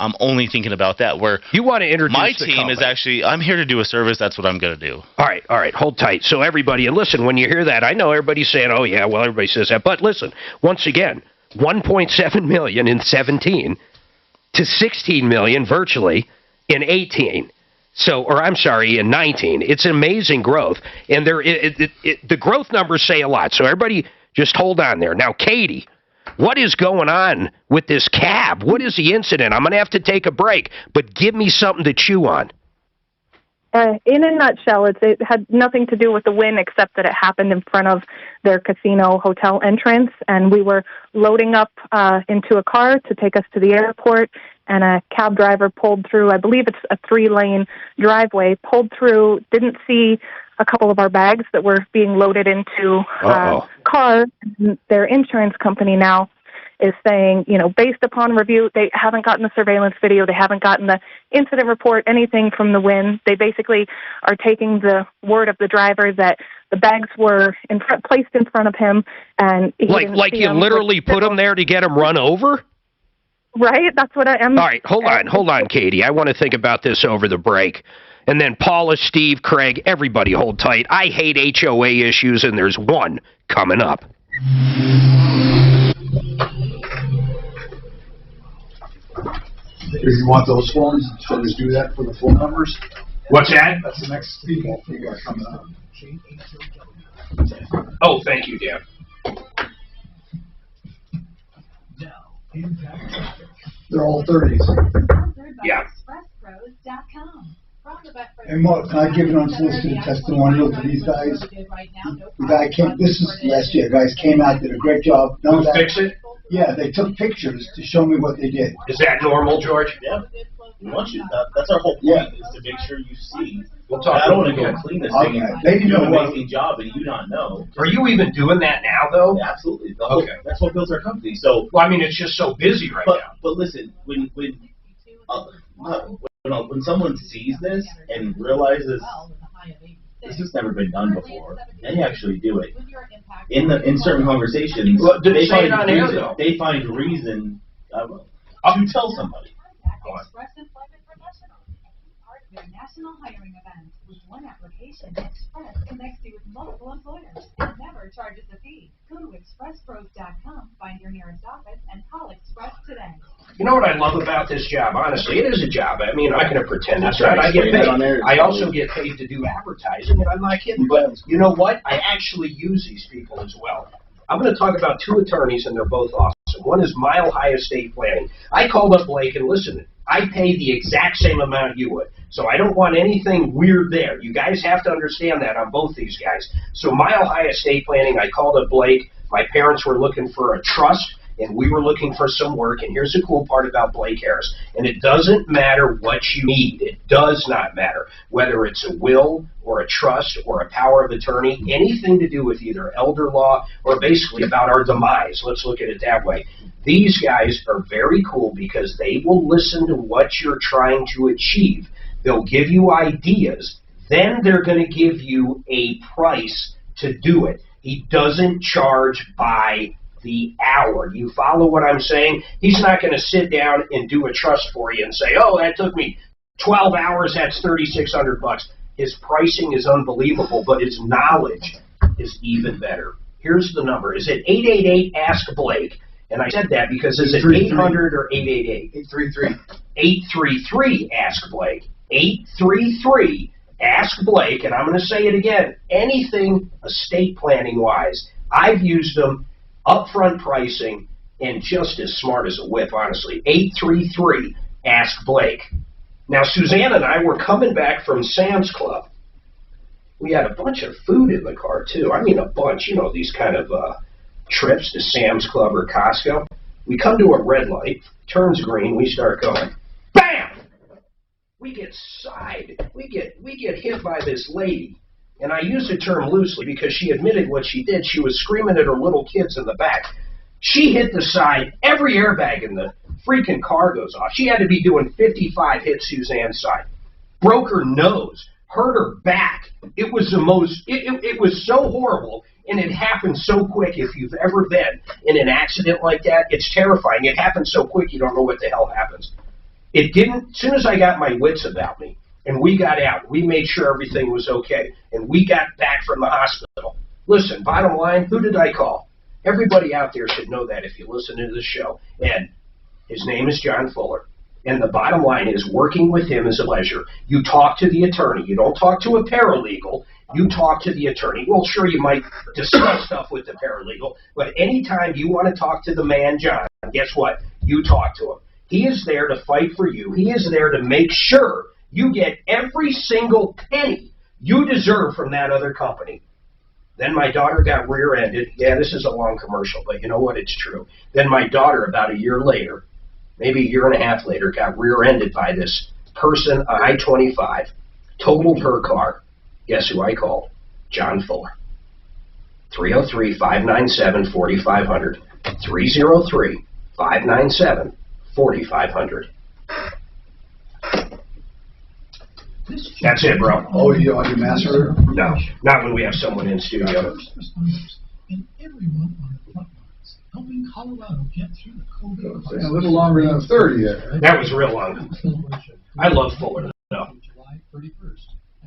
Speaker 6: I'm only thinking about that. Where
Speaker 15: you want to introduce
Speaker 6: my team is actually, I'm here to do a service. That's what I'm going to do.
Speaker 15: All right, hold tight. So everybody, and listen, when you hear that, I know everybody's saying, "Oh yeah, well everybody says that," but listen, once again, 1.7 million in 17 to 16 million virtually in 18. So, or I'm sorry, in 19. It's amazing growth, and the growth numbers say a lot. So everybody, just hold on there. Now, Katie. What is going on with this cab? What is the incident? I'm going to have to take a break, but give me something to chew on.
Speaker 16: In a nutshell, it had nothing to do with the win except that it happened in front of their casino hotel entrance, and we were loading up into a car to take us to the airport, and a cab driver pulled through. I believe it's a 3-lane driveway, pulled through, didn't see a couple of our bags that were being loaded into car. Their insurance company now is saying, based upon review, they haven't gotten the surveillance video, they haven't gotten the incident report, anything from the win. They basically are taking the word of the driver that the bags were placed in front of him, and he
Speaker 15: like you literally put them there to get him run over.
Speaker 16: Right? That's what I am.
Speaker 15: All right, hold on, Katie. I want to think about this over the break. And then Paula, Steve, Craig, everybody hold tight. I hate HOA issues, and there's one coming up.
Speaker 3: If you want those forms, should just do that for the phone numbers.
Speaker 2: What's that?
Speaker 3: That's the next email you got coming up.
Speaker 2: Oh, thank you, Dan.
Speaker 3: They're all 30s.
Speaker 2: Yeah.
Speaker 5: And Mark, can I give an unsolicited testimonial to these guys? The guy came, this is last year, guys came out, did a great job. None of that,
Speaker 2: Fix it?
Speaker 5: yeah, they took pictures to show me what they did.
Speaker 2: Is that normal, George?
Speaker 17: Yeah. We want you. That's our whole point,
Speaker 5: Yeah.
Speaker 17: is to make sure you see.
Speaker 2: We'll talk.
Speaker 17: I don't want to go clean this thing and
Speaker 5: They didn't
Speaker 17: do an
Speaker 5: know what.
Speaker 17: amazing job and you not know.
Speaker 2: Are you even doing that now, though?
Speaker 17: Yeah, absolutely. The whole,
Speaker 2: Okay.
Speaker 17: That's what builds our company. So,
Speaker 2: Well, I mean, it's just so busy right now.
Speaker 17: but listen, when someone sees this and realizes this has never been done before, they actually do it. In certain conversations,
Speaker 2: Well, did
Speaker 17: they
Speaker 2: it say it
Speaker 17: find
Speaker 2: on air,
Speaker 17: reason.
Speaker 2: though?
Speaker 17: They find reason to tell somebody.
Speaker 12: Express Employment Professionals, part of their national hiring event. With one application, Express connects you with multiple employers and never charges a fee. Go to expresspros.com, find your nearest office, and call Express today.
Speaker 2: You know what I love about this job? Honestly, it is a job. I mean, I'm not going to pretend it's not. I get
Speaker 17: Explain that on
Speaker 2: paid.
Speaker 17: air.
Speaker 2: I also get paid to do advertising, and I'm not kidding. But you know what? I actually use these people as well. I'm going to talk about two attorneys, and they're both awesome. One is Mile High Estate Planning. I called up Blake, and listen, I pay the exact same amount you would. So I don't want anything weird there. You guys have to understand that on both these guys. So Mile High Estate Planning, I called up Blake. My parents were looking for a trust, and we were looking for some work. And here's the cool part about Blake Harris. And it doesn't matter what you need. It does not matter. Whether it's a will or a trust or a power of attorney, anything to do with either elder law or basically about our demise. Let's look at it that way. These guys are very cool because they will listen to what you're trying to achieve. They'll give you ideas. Then they're going to give you a price to do it. He doesn't charge by the hour. You follow what I'm saying? He's not going to sit down and do a trust for you and say, oh, that took me 12 hours, that's $3,600. His pricing is unbelievable, but his knowledge is even better. Here's the number. Is it 888-ASK-BLAKE? And I said that because is it 800 or 888? 833. 833-ASK-BLAKE. 833-ASK-BLAKE. And I'm going to say it again. Anything estate planning wise, I've used them. Upfront pricing, and just as smart as a whip, honestly. 833-ASK-BLAKE. Now, Suzanne and I were coming back from Sam's Club. We had a bunch of food in the car, too. I mean, a bunch. You know, these kind of trips to Sam's Club or Costco. We come to a red light, turns green, we start going. Bam! We get side. We get hit by this lady. And I use the term loosely because she admitted what she did. She was screaming at her little kids in the back. She hit the side. Every airbag in the freaking car goes off. She had to be doing 55 hit Suzanne's side. Broke her nose. Hurt her back. It was the most, it was so horrible, and it happened so quick. If you've ever been in an accident like that, it's terrifying. It happens so quick you don't know what the hell happens. It didn't, as soon as I got my wits about me, and we got out, we made sure everything was okay, and we got back from the hospital. Listen, bottom line, who did I call? Everybody out there should know that if you listen to this show. And his name is John Fuller. And the bottom line is working with him is a pleasure. You talk to the attorney. You don't talk to a paralegal. You talk to the attorney. Well, sure, you might discuss stuff with the paralegal, but anytime you want to talk to the man, John, guess what? You talk to him. He is there to fight for you. He is there to make sure you get every single penny you deserve from that other company. Then my daughter got rear-ended. Yeah, this is a long commercial, but you know what? It's true. Then my daughter, about a year later, maybe a year and a half later, got rear-ended by this person on I-25, totaled her car. Guess who I called? John Fuller. 303-597-4500. 303-597-4500. That's it, bro.
Speaker 3: Oh, you on your master?
Speaker 2: No, not when we have someone in studio.
Speaker 13: And everyone on the front lines, helping
Speaker 3: A little longer than 30 there.
Speaker 2: That was real long. I love Fuller, though.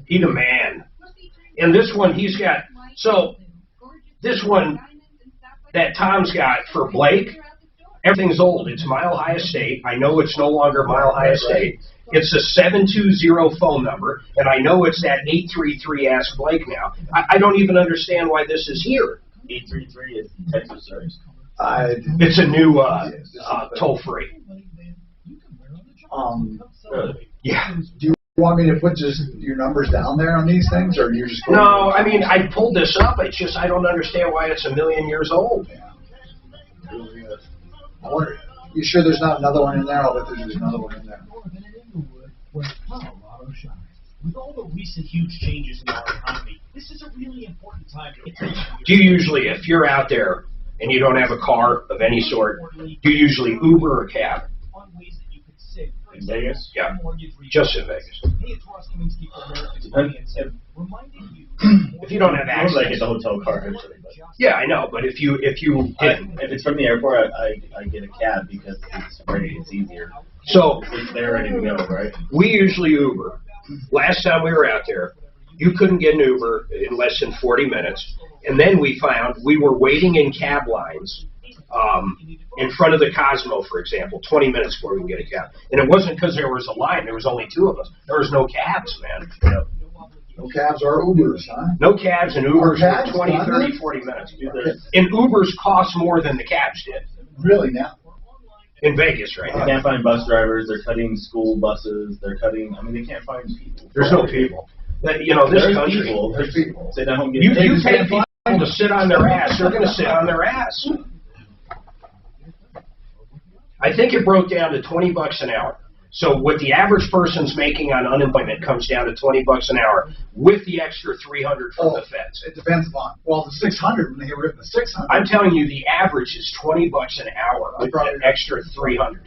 Speaker 2: He's a man. And this one, he's got, so this one that Tom's got for Blake, everything's old. It's Mile High Estate. I know it's no longer Mile High Estate. It's a 720 phone number, and I know it's that 833 Ask Blake now. I don't even understand why this is here.
Speaker 17: 833 is Texas service.
Speaker 2: It's a new toll-free. Yeah.
Speaker 3: Do you want me to put just your numbers down there on these things, or you're just going
Speaker 2: No, I mean, I pulled this up. It's just I don't understand why it's 1,000,000 years old.
Speaker 3: I wonder, you sure there's not another one in there? I'll bet there's another one in there.
Speaker 9: With all the recent huge changes in our economy, this is a really important time to get
Speaker 2: Do you usually, if you're out there and you don't have a car of any sort, do you usually Uber or cab?
Speaker 17: In Vegas?
Speaker 2: Yeah, just in Vegas. If you don't have access,
Speaker 17: I get the hotel car actually. But
Speaker 2: yeah, I know. But if you didn't,
Speaker 17: if it's from the airport, I get a cab because it's great. It's easier.
Speaker 2: So
Speaker 17: it's there ready to go, right?
Speaker 2: We usually Uber. Last time we were out there, you couldn't get an Uber in less than 40 minutes. And then we found we were waiting in cab lines in front of the Cosmo, for example, 20 minutes before we can get a cab. And it wasn't because there was a line. There was only 2 of us. There was no cabs, man.
Speaker 3: No cabs or Ubers, huh?
Speaker 2: No cabs and Ubers
Speaker 3: cabs,
Speaker 2: for 20, 30, 40 minutes. And Ubers cost more than the cabs did.
Speaker 3: Really now?
Speaker 2: In Vegas right now.
Speaker 17: They can't find bus drivers. They're cutting school buses. They're cutting, I mean, they can't find people.
Speaker 2: There's no people. You know, this country.
Speaker 17: There's people. Sit down and get
Speaker 2: You pay people to sit on their ass. They're going to sit on their ass. I think it broke down to $20 an hour. So what the average person's making on unemployment comes down to $20 an hour with the extra $300 from the feds.
Speaker 3: It depends upon. Well, the 600 when they were at the 600.
Speaker 2: I'm telling you, the average is $20 an hour with that extra $300.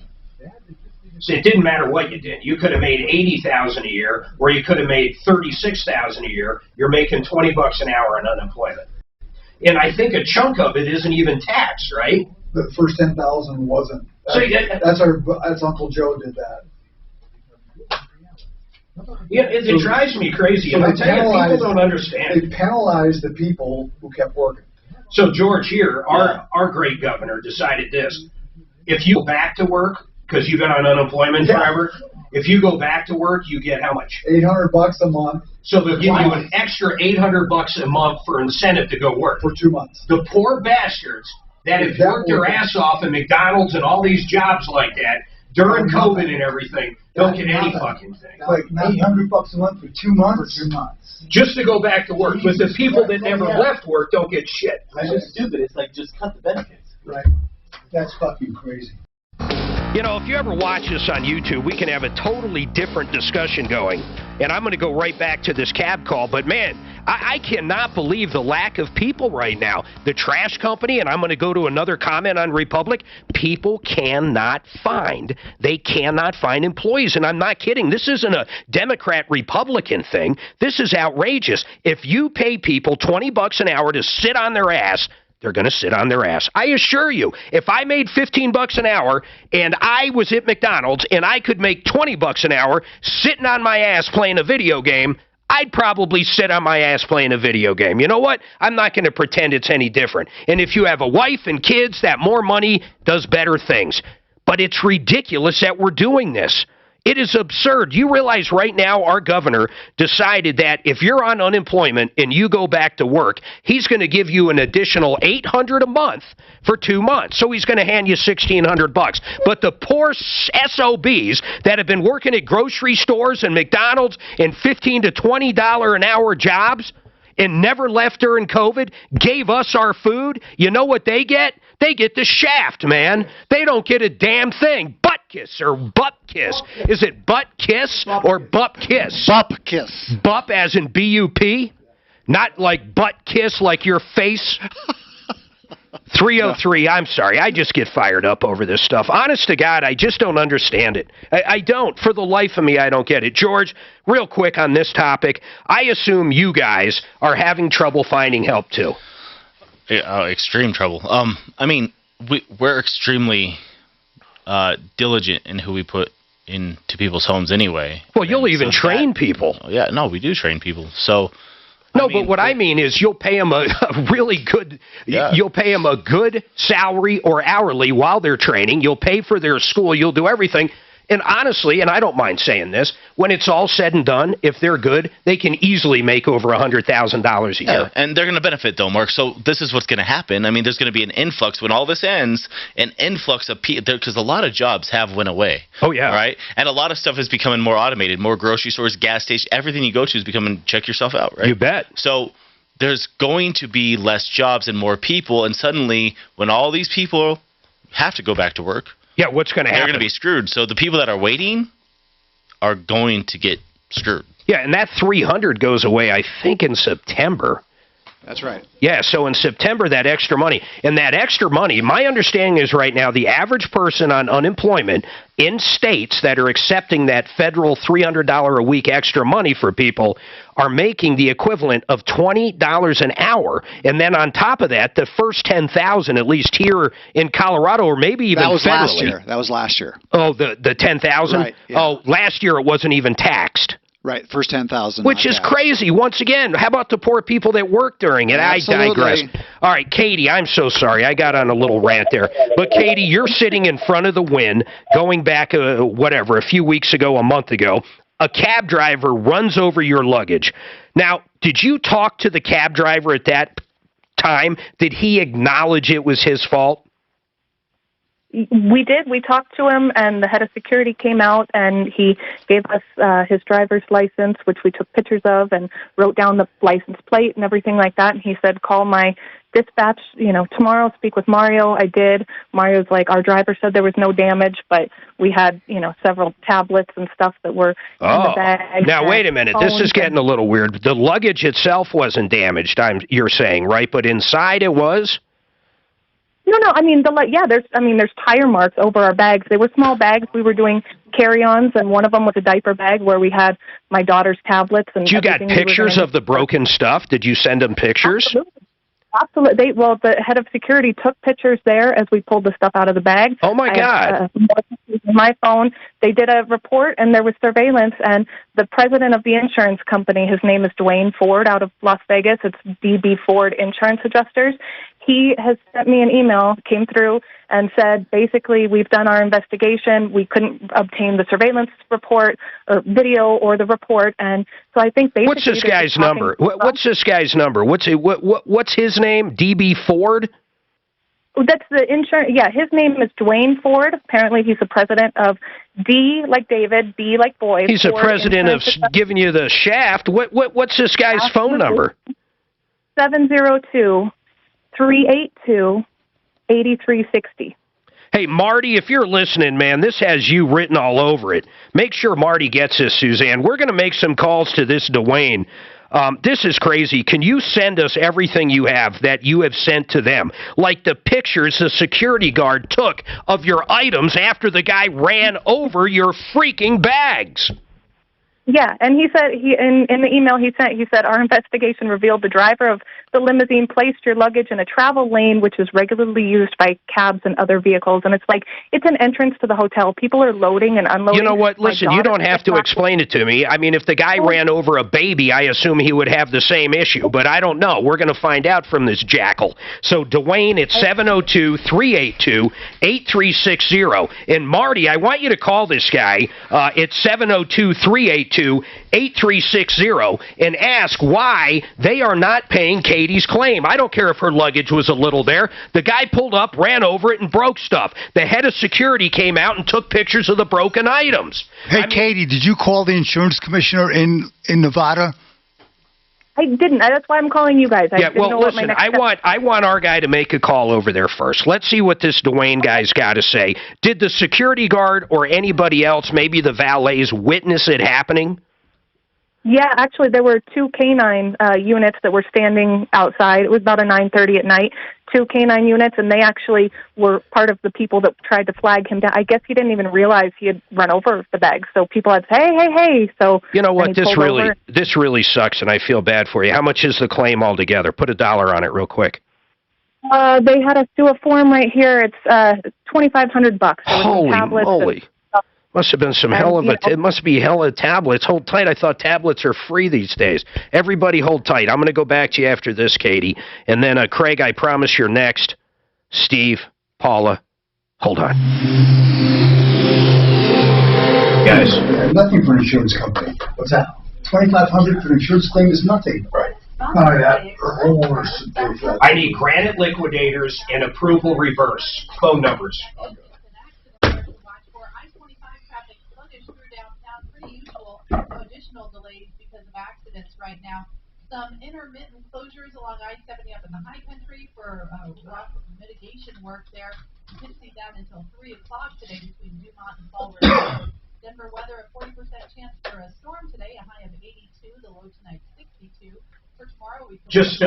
Speaker 2: So it didn't matter what you did. You could have made $80,000 a year, or you could have made $36,000 a year. You're making $20 an hour on unemployment. And I think a chunk of it isn't even taxed, right?
Speaker 3: The first 10,000 wasn't.
Speaker 2: So
Speaker 3: that's Uncle Joe did that.
Speaker 2: Yeah, it drives me crazy. So and I tell you, people don't understand.
Speaker 3: They penalized the people who kept working.
Speaker 2: So George here, our great governor, decided this. If you go back to work, because you've been on unemployment forever, if you go back to work, you get how much?
Speaker 3: $800 a month.
Speaker 2: So they'll give you an extra $800 a month for incentive to go work.
Speaker 3: For 2 months.
Speaker 2: The poor bastards that have worked their ass off in McDonald's and all these jobs like that during COVID and everything don't get any fucking thing.
Speaker 5: Like $900 a month for 2 months?
Speaker 3: For 2 months.
Speaker 2: Just to go back to work. But the people that never left work don't get shit.
Speaker 17: That's just stupid. It's like, just cut the benefits.
Speaker 5: Right. That's fucking crazy.
Speaker 15: You know, if you ever watch us on YouTube, we can have a totally different discussion going. And I'm going to go right back to this cab call. But, man, I cannot believe the lack of people right now. The trash company, and I'm going to go to another comment on Republic, people cannot find employees. And I'm not kidding. This isn't a Democrat-Republican thing. This is outrageous. If you pay people $20 an hour to sit on their ass, they're going to sit on their ass. I assure you, if I made $15 an hour and I was at McDonald's and I could make $20 an hour sitting on my ass playing a video game, I'd probably sit on my ass playing a video game. You know what? I'm not going to pretend it's any different. And if you have a wife and kids, that more money does better things. But it's ridiculous that we're doing this. It is absurd. You realize right now our governor decided that if you're on unemployment and you go back to work, he's going to give you an additional $800 a month for 2 months. So he's going to hand you $1,600. But the poor SOBs that have been working at grocery stores and McDonald's and $15 to $20 an hour jobs and never left during COVID, gave us our food, you know what they get? They get the shaft, man. They don't get a damn thing. Butt kiss or butt kiss. Is it butt kiss or butt kiss?
Speaker 13: Butt kiss.
Speaker 15: Bup as in B-U-P? Not like butt kiss like your face? 303, I'm sorry. I just get fired up over this stuff. Honest to God, I just don't understand it. I don't. For the life of me, I don't get it. George, real quick on this topic, I assume you guys are having trouble finding help too.
Speaker 6: Extreme trouble. I mean, we're extremely diligent in who we put into people's homes anyway.
Speaker 15: Well, you'll even train people.
Speaker 6: Yeah, no, we do train people. So.
Speaker 15: No, but what I mean is you'll pay them a really good, you'll pay them a good salary or hourly while they're training. You'll pay for their school. You'll do everything. And honestly, and I don't mind saying this, when it's all said and done, if they're good, they can easily make over $100,000 a year.
Speaker 6: And they're going to benefit, though, Mark. So this is what's going to happen. I mean, there's going to be an influx when all this ends, an influx of people, because a lot of jobs have went away.
Speaker 15: Oh, yeah.
Speaker 6: Right? And a lot of stuff is becoming more automated, more grocery stores, gas stations, everything you go to is becoming check yourself out, right?
Speaker 15: You bet.
Speaker 6: So there's going to be less jobs and more people, and suddenly when all these people have to go back to work,
Speaker 15: yeah, what's going to happen?
Speaker 6: They're going to be screwed. So the people that are waiting are going to get screwed.
Speaker 15: Yeah, and that 300 goes away, I think, in September.
Speaker 13: That's right.
Speaker 15: Yeah, so in September, that extra money. And that extra money, my understanding is right now the average person on unemployment in states that are accepting that federal $300 a week extra money for people are making the equivalent of $20 an hour. And then on top of that, the first 10,000, at least here in Colorado, or maybe even
Speaker 13: that was
Speaker 15: federally.
Speaker 13: Last year. That was last year.
Speaker 15: Oh, the 10,000?
Speaker 13: Right, yeah.
Speaker 15: Oh, last year it wasn't even taxed.
Speaker 13: Right, first 10,000.
Speaker 15: Which is crazy. Once again, how about the poor people that work during it?
Speaker 13: Absolutely.
Speaker 15: I digress. All right, Katie, I'm so sorry. I got on a little rant there. But, Katie, you're sitting in front of the Wynn, going back, a few weeks ago, a month ago. A cab driver runs over your luggage. Now, did you talk to the cab driver at that time? Did he acknowledge it was his fault?
Speaker 16: We did. We talked to him, and the head of security came out, and he gave us his driver's license, which we took pictures of, and wrote down the license plate and everything like that. And he said, call my dispatch, tomorrow, speak with Mario. I did. Mario's like, our driver said there was no damage, but we had, several tablets and stuff that were in the bag.
Speaker 15: Now, wait a minute. This is getting a little weird. The luggage itself wasn't damaged, you're saying, right? But inside it was?
Speaker 16: No. I mean, there's tire marks over our bags. They were small bags. We were doing carry-ons, and one of them was a diaper bag where we had my daughter's tablets and.
Speaker 15: You got pictures of the broken stuff? Did you send them pictures?
Speaker 16: Absolutely. The head of security took pictures there as we pulled the stuff out of the bag.
Speaker 15: Oh my God!
Speaker 16: My phone. They did a report, and there was surveillance. And the president of the insurance company, his name is Dwayne Ford, out of Las Vegas. It's DB Ford Insurance Adjusters. He has sent me an email, came through, and said, basically, we've done our investigation. We couldn't obtain the surveillance report or video or the report. And so I think basically...
Speaker 15: What's this guy's number? What's this guy's number? What's his name? DB Ford?
Speaker 16: That's the insurance. Yeah, his name is Dwayne Ford. Apparently, he's the president of D like David, B like boy.
Speaker 15: He's the president of giving you the shaft. What's this guy's phone number?
Speaker 16: 702-382-8360.
Speaker 15: Hey, Marty, if you're listening, man, this has you written all over it. Make sure Marty gets this, Suzanne. We're going to make some calls to this Dwayne. This is crazy. Can you send us everything you have that you have sent to them? Like the pictures the security guard took of your items after the guy ran over your freaking bags.
Speaker 16: Yeah, and he said in the email he sent, he said, our investigation revealed the driver of the limousine placed your luggage in a travel lane which is regularly used by cabs and other vehicles. And it's like, it's an entrance to the hotel. People are loading and unloading.
Speaker 15: You know what? Listen, you don't have to explain it to me. I mean, if the guy ran over a baby, I assume he would have the same issue. But I don't know. We're going to find out from this jackal. So, Dwayne, it's 702-382-8360. And, Marty, I want you to call this guy. It's 702-382-8360 and ask why they are not paying Katie's claim. I don't care if her luggage was a little there. The guy pulled up, ran over it, and broke stuff. The head of security came out and took pictures of the broken items.
Speaker 5: Hey, Katie, did you call the insurance commissioner in Nevada?
Speaker 16: I didn't. That's why I'm calling you guys.
Speaker 15: I want our guy to make a call over there first. Let's see what this Dwayne guy's got to say. Did the security guard or anybody else, maybe the valets, witness it happening?
Speaker 16: Yeah, actually, there were two canine units that were standing outside. It was about 9:30 at night. Two canine units, and they actually were part of the people that tried to flag him down. I guess he didn't even realize he had run over the bag. So people had said, hey. So
Speaker 15: you know what? This really sucks, and I feel bad for you. How much is the claim altogether? Put $1 on it real quick.
Speaker 16: They had us do a form right here. It's $2,500.
Speaker 15: Holy moly! Must have been some hell of a. It must be hell of tablets. Hold tight. I thought tablets are free these days. Everybody, hold tight. I'm going to go back to you after this, Katie, and then Craig. I promise you're next. Steve, Paula, hold on.
Speaker 5: Guys, nothing for an insurance company. What's that? $2,500 for an insurance claim is nothing.
Speaker 2: Right.
Speaker 5: Not only that, homeowners should pay for that.
Speaker 2: I need Granite Liquidators and approval reverse. Phone numbers.
Speaker 1: Additional delays because of accidents right now. Some intermittent closures along I-70 up in the high country for rough mitigation work there. You could see that until 3 o'clock today between Dumont and Fall River. Denver weather, a 40% chance for a storm today, a high of 82, the low tonight 62. For tomorrow, we
Speaker 2: just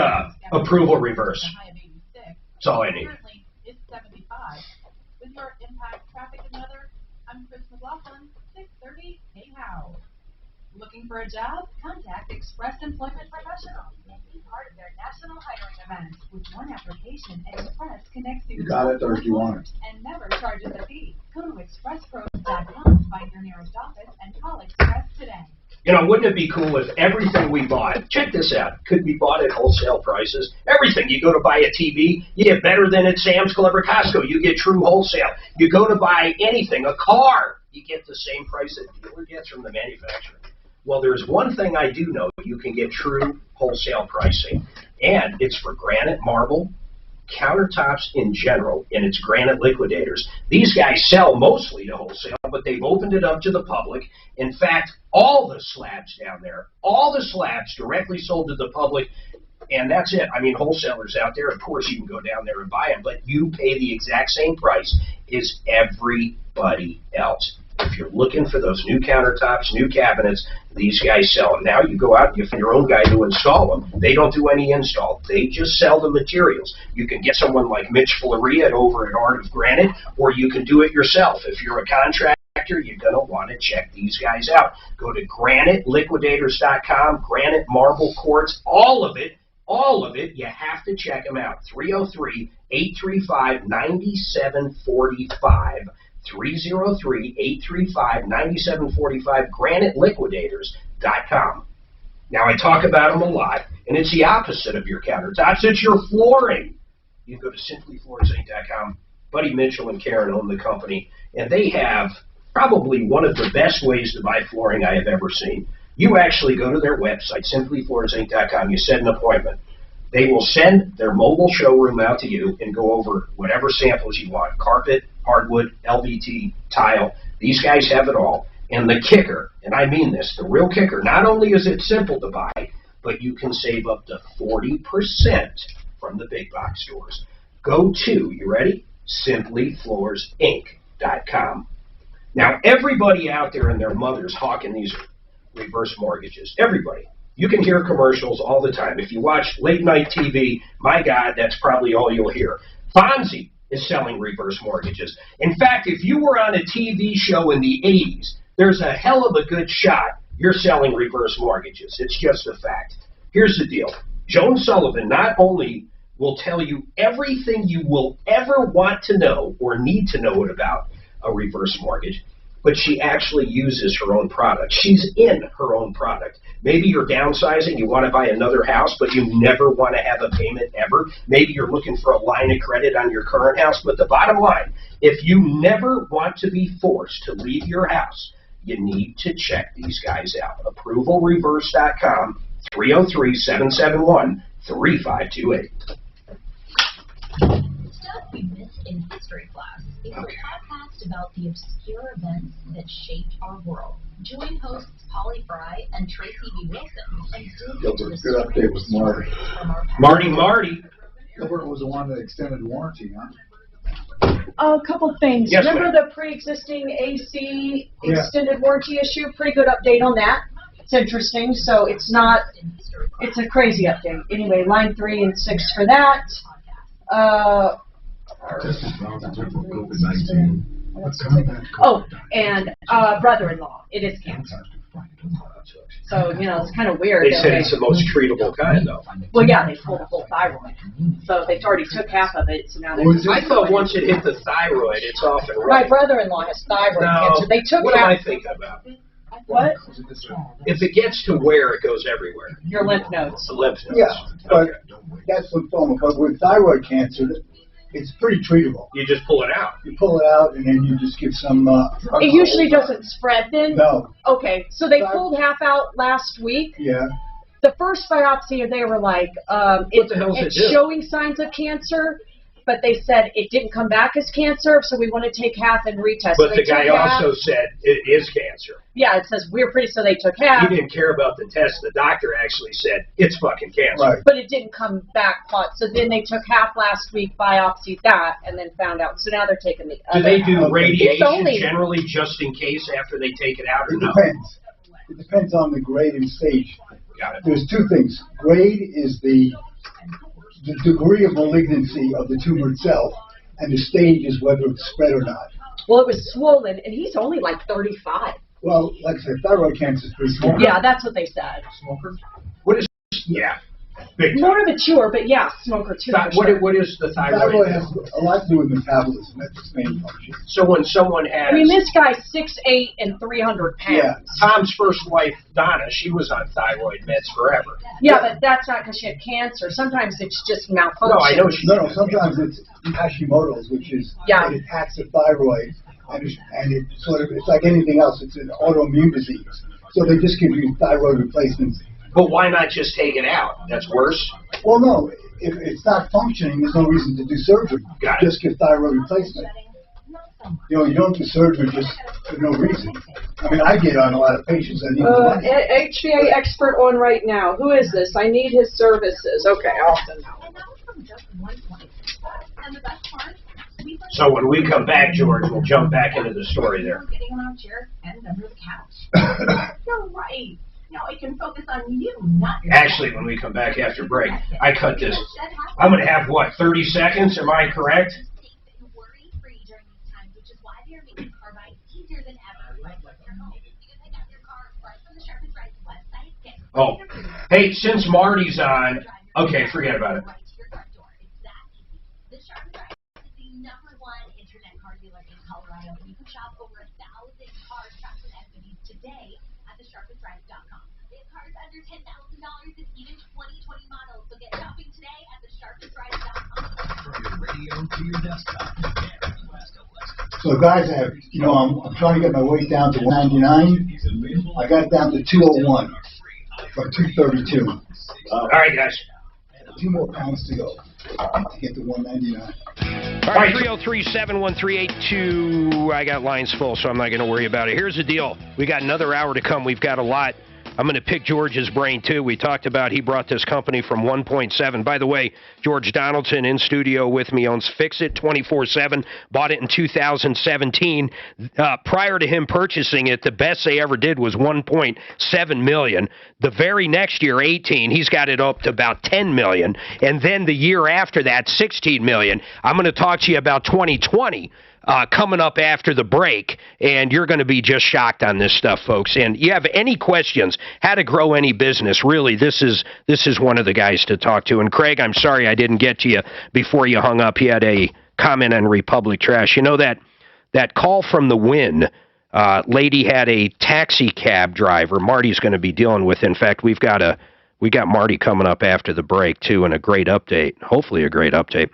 Speaker 2: approval reverse.
Speaker 1: A high of 86.
Speaker 2: That's all I need.
Speaker 1: Currently, it's 75. With your impact traffic and weather, I'm Chris McLaughlin, 630. Hey, how? Looking for a job? Contact Express Employment Professionals and be part of their national hiring event. With one application, Express connects you
Speaker 3: You got it, or do you want it?
Speaker 1: and never charges a fee. Go to expresspros.com, find your nearest office, and call Express today.
Speaker 2: You know, wouldn't it be cool if everything we bought, check this out, could be bought at wholesale prices? Everything. You go to buy a TV, you get better than at Sam's Club or Costco. You get true wholesale. You go to buy anything, a car, you get the same price that dealer gets from the manufacturer. Well, there's one thing I do know. You can get true wholesale pricing, and it's for granite, marble, countertops in general, and it's Granite Liquidators. These guys sell mostly to wholesale, but they've opened it up to the public. In fact, all the slabs down there, all the slabs directly sold to the public, and that's it. I mean, wholesalers out there, of course, you can go down there and buy them, but you pay the exact same price as everybody else. If you're looking for those new countertops, new cabinets, these guys sell them. Now you go out and you find your own guy to install them. They don't do any install. They just sell the materials. You can get someone like Mitch Floria over at Art of Granite, or you can do it yourself. If you're a contractor, you're going to want to check these guys out. Go to graniteliquidators.com, granite, marble, quartz, all of it, you have to check them out. 303-835-9745. 303-835-9745, graniteliquidators.com. Now, I talk about them a lot, and it's the opposite of your countertops. It's your flooring. You go to simplyfloorsinc.com. Buddy Mitchell and Karen own the company, and they have probably one of the best ways to buy flooring I have ever seen. You actually go to their website, simplyfloorsinc.com. You set an appointment. They will send their mobile showroom out to you and go over whatever samples you want, carpet, hardwood, LVT, tile. These guys have it all. And the kicker, and I mean this, the real kicker, not only is it simple to buy, but you can save up to 40% from the big box stores. Go to, you ready? simplyfloorsinc.com. Now, everybody out there and their mothers hawking these reverse mortgages. Everybody. You can hear commercials all the time. If you watch late night TV, my God, that's probably all you'll hear. Fonzie is selling reverse mortgages. In fact, if you were on a TV show in the 80s, there's a hell of a good shot you're selling reverse mortgages. It's just a fact. Here's the deal. Joan Sullivan not only will tell you everything you will ever want to know or need to know about a reverse mortgage, but she actually uses her own product. She's in her own product. Maybe you're downsizing, you want to buy another house, but you never want to have a payment ever. Maybe you're looking for a line of credit on your current house, but the bottom line, if you never want to be forced to leave your house, you need to check these guys out. ApprovalReverse.com, 303-771-3528.
Speaker 7: Stuff we missed in history class is a podcast about the obscure events that shaped our world. Join hosts Polly Fry and Tracy B. Wilson and dig into the
Speaker 3: Good update with Marty.
Speaker 2: Marty.
Speaker 3: Gilbert was the one that extended warranty, huh?
Speaker 19: A couple things.
Speaker 3: Yes,
Speaker 19: Remember
Speaker 3: ma'am.
Speaker 19: the pre-existing AC extended warranty issue? Pretty good update on that. It's interesting. So it's not, it's a crazy update. Anyway, line 3 and 6 for that. Oh, and brother-in-law. It is cancer. So, you know, it's kind of weird.
Speaker 2: They
Speaker 19: that
Speaker 2: said it's the most treatable kind, though.
Speaker 19: Well, yeah, they pulled the whole thyroid. So they already took half of it, so now they're...
Speaker 2: I thought once it hit the thyroid, it's off and
Speaker 19: My
Speaker 2: running.
Speaker 19: brother-in-law has thyroid cancer. They took
Speaker 2: what am
Speaker 19: half...
Speaker 2: I thinking about?
Speaker 19: What?
Speaker 2: If it gets to where, it goes everywhere.
Speaker 19: Your lymph nodes.
Speaker 2: The lymph nodes.
Speaker 5: Yeah, but that's lymphoma. But with thyroid cancer, it's pretty treatable.
Speaker 2: You just pull it out.
Speaker 5: You pull it out, and then you just give some.
Speaker 19: It usually doesn't spread then?
Speaker 5: No.
Speaker 19: Okay, so they pulled half out last week.
Speaker 5: Yeah.
Speaker 19: The first biopsy, they were like,
Speaker 2: What the hell does it
Speaker 19: it's
Speaker 2: do?
Speaker 19: showing signs of cancer, but they said it didn't come back as cancer, so we want to take half and retest.
Speaker 2: But
Speaker 19: so
Speaker 2: the guy also said it is cancer.
Speaker 19: Yeah, it says we're pretty, so they took half.
Speaker 2: He didn't care about the test. The doctor actually said it's fucking cancer.
Speaker 5: Right.
Speaker 19: But it didn't come back hot. So then they took half last week, biopsied that, and then found out. So now they're taking the
Speaker 2: Do they do
Speaker 19: half.
Speaker 2: radiation
Speaker 19: It's only,
Speaker 2: generally just in case after they take it out or
Speaker 5: It
Speaker 2: no?
Speaker 5: depends. It depends on the grade and stage.
Speaker 2: Got it.
Speaker 5: There's two things. Grade is the degree of malignancy of the tumor itself, and the stage is whether it's spread or not.
Speaker 19: well, it was swollen, and he's only like 35.
Speaker 5: Well, like I said, thyroid cancer is pretty small.
Speaker 19: Yeah, that's what they said.
Speaker 2: What is, yeah, big time.
Speaker 19: More mature, but yeah, smoker too. for sure.
Speaker 2: What is the thyroid?
Speaker 5: Thyroid has a lot to do with metabolism. That's its main function.
Speaker 2: So when someone has...
Speaker 19: I mean, this guy's 6'8" and 300 pounds.
Speaker 5: Yeah.
Speaker 2: Tom's first wife, Donna, she was on thyroid meds forever.
Speaker 19: Yeah, but that's not because she had cancer. Sometimes it's just malfunction.
Speaker 2: No, I know she...
Speaker 5: No, sometimes it's Hashimoto's, which is
Speaker 19: Yeah.
Speaker 5: it attacks the thyroid, and it sort of, it's like anything else. It's an autoimmune disease. So they just give you thyroid replacements.
Speaker 2: But why not just take it out? That's worse?
Speaker 5: Well, no, if it's not functioning, there's no reason to do surgery.
Speaker 2: Got it.
Speaker 5: Just give thyroid replacement. You know, you don't do surgery just for no reason. I mean, I get on a lot of patients that need the money.
Speaker 19: HVA expert on right now. Who is this? I need his services. Okay, I'll send
Speaker 2: So when we come back, George, we'll jump back into the story there.
Speaker 12: Getting him out chair and under the couch. You're right. Now I can focus on you, not your
Speaker 2: Actually, when we come back after break, I cut this. I'm going to have, what, 30 seconds? Am I correct?
Speaker 7: Worry-free during these times, which is why they're making car rides easier than ever. Right from your home. Because I got your car right from the Sharpest Rides website. Get
Speaker 2: Oh, hey, since Marty's on, okay, forget about it.
Speaker 7: right to your front door. It's that easy. The Sharpest Rides is the #1 internet car dealer in Colorado. You can shop over 1,000 cars, trucks, and SUVs today at thesharpestrides.com. They have cars under $10,000 and even 2020 models. So get shopping today at thesharpestrides.com.
Speaker 21: From your radio to your desktop.
Speaker 5: So guys, I'm trying to get my weight down to 199. I got it down to 201 from 232.
Speaker 2: All right, guys.
Speaker 5: 2 more pounds to go to get to 199.
Speaker 15: All right, 303-713-82. I got lines full, so I'm not going to worry about it. Here's the deal. We got another hour to come. We've got a lot. I'm going to pick George's brain, too. We talked about he brought this company from 1.7. By the way, George Donaldson in studio with me owns Fix-It 24/7. Bought it in 2017. Prior to him purchasing it, the best they ever did was $1.7 million. The very next year, 18, he's got it up to about $10 million. And then the year after that, $16 million. I'm going to talk to you about 2020. Coming up after the break, and you're going to be just shocked on this stuff, folks. And you have any questions, how to grow any business, really, this is one of the guys to talk to. And Craig, I'm sorry I didn't get to you before you hung up. He had a comment on Republic Trash. You know that call from the Win, lady had a taxi cab driver Marty's going to be dealing with. In fact, we got Marty coming up after the break, too, and a great update, hopefully a great update.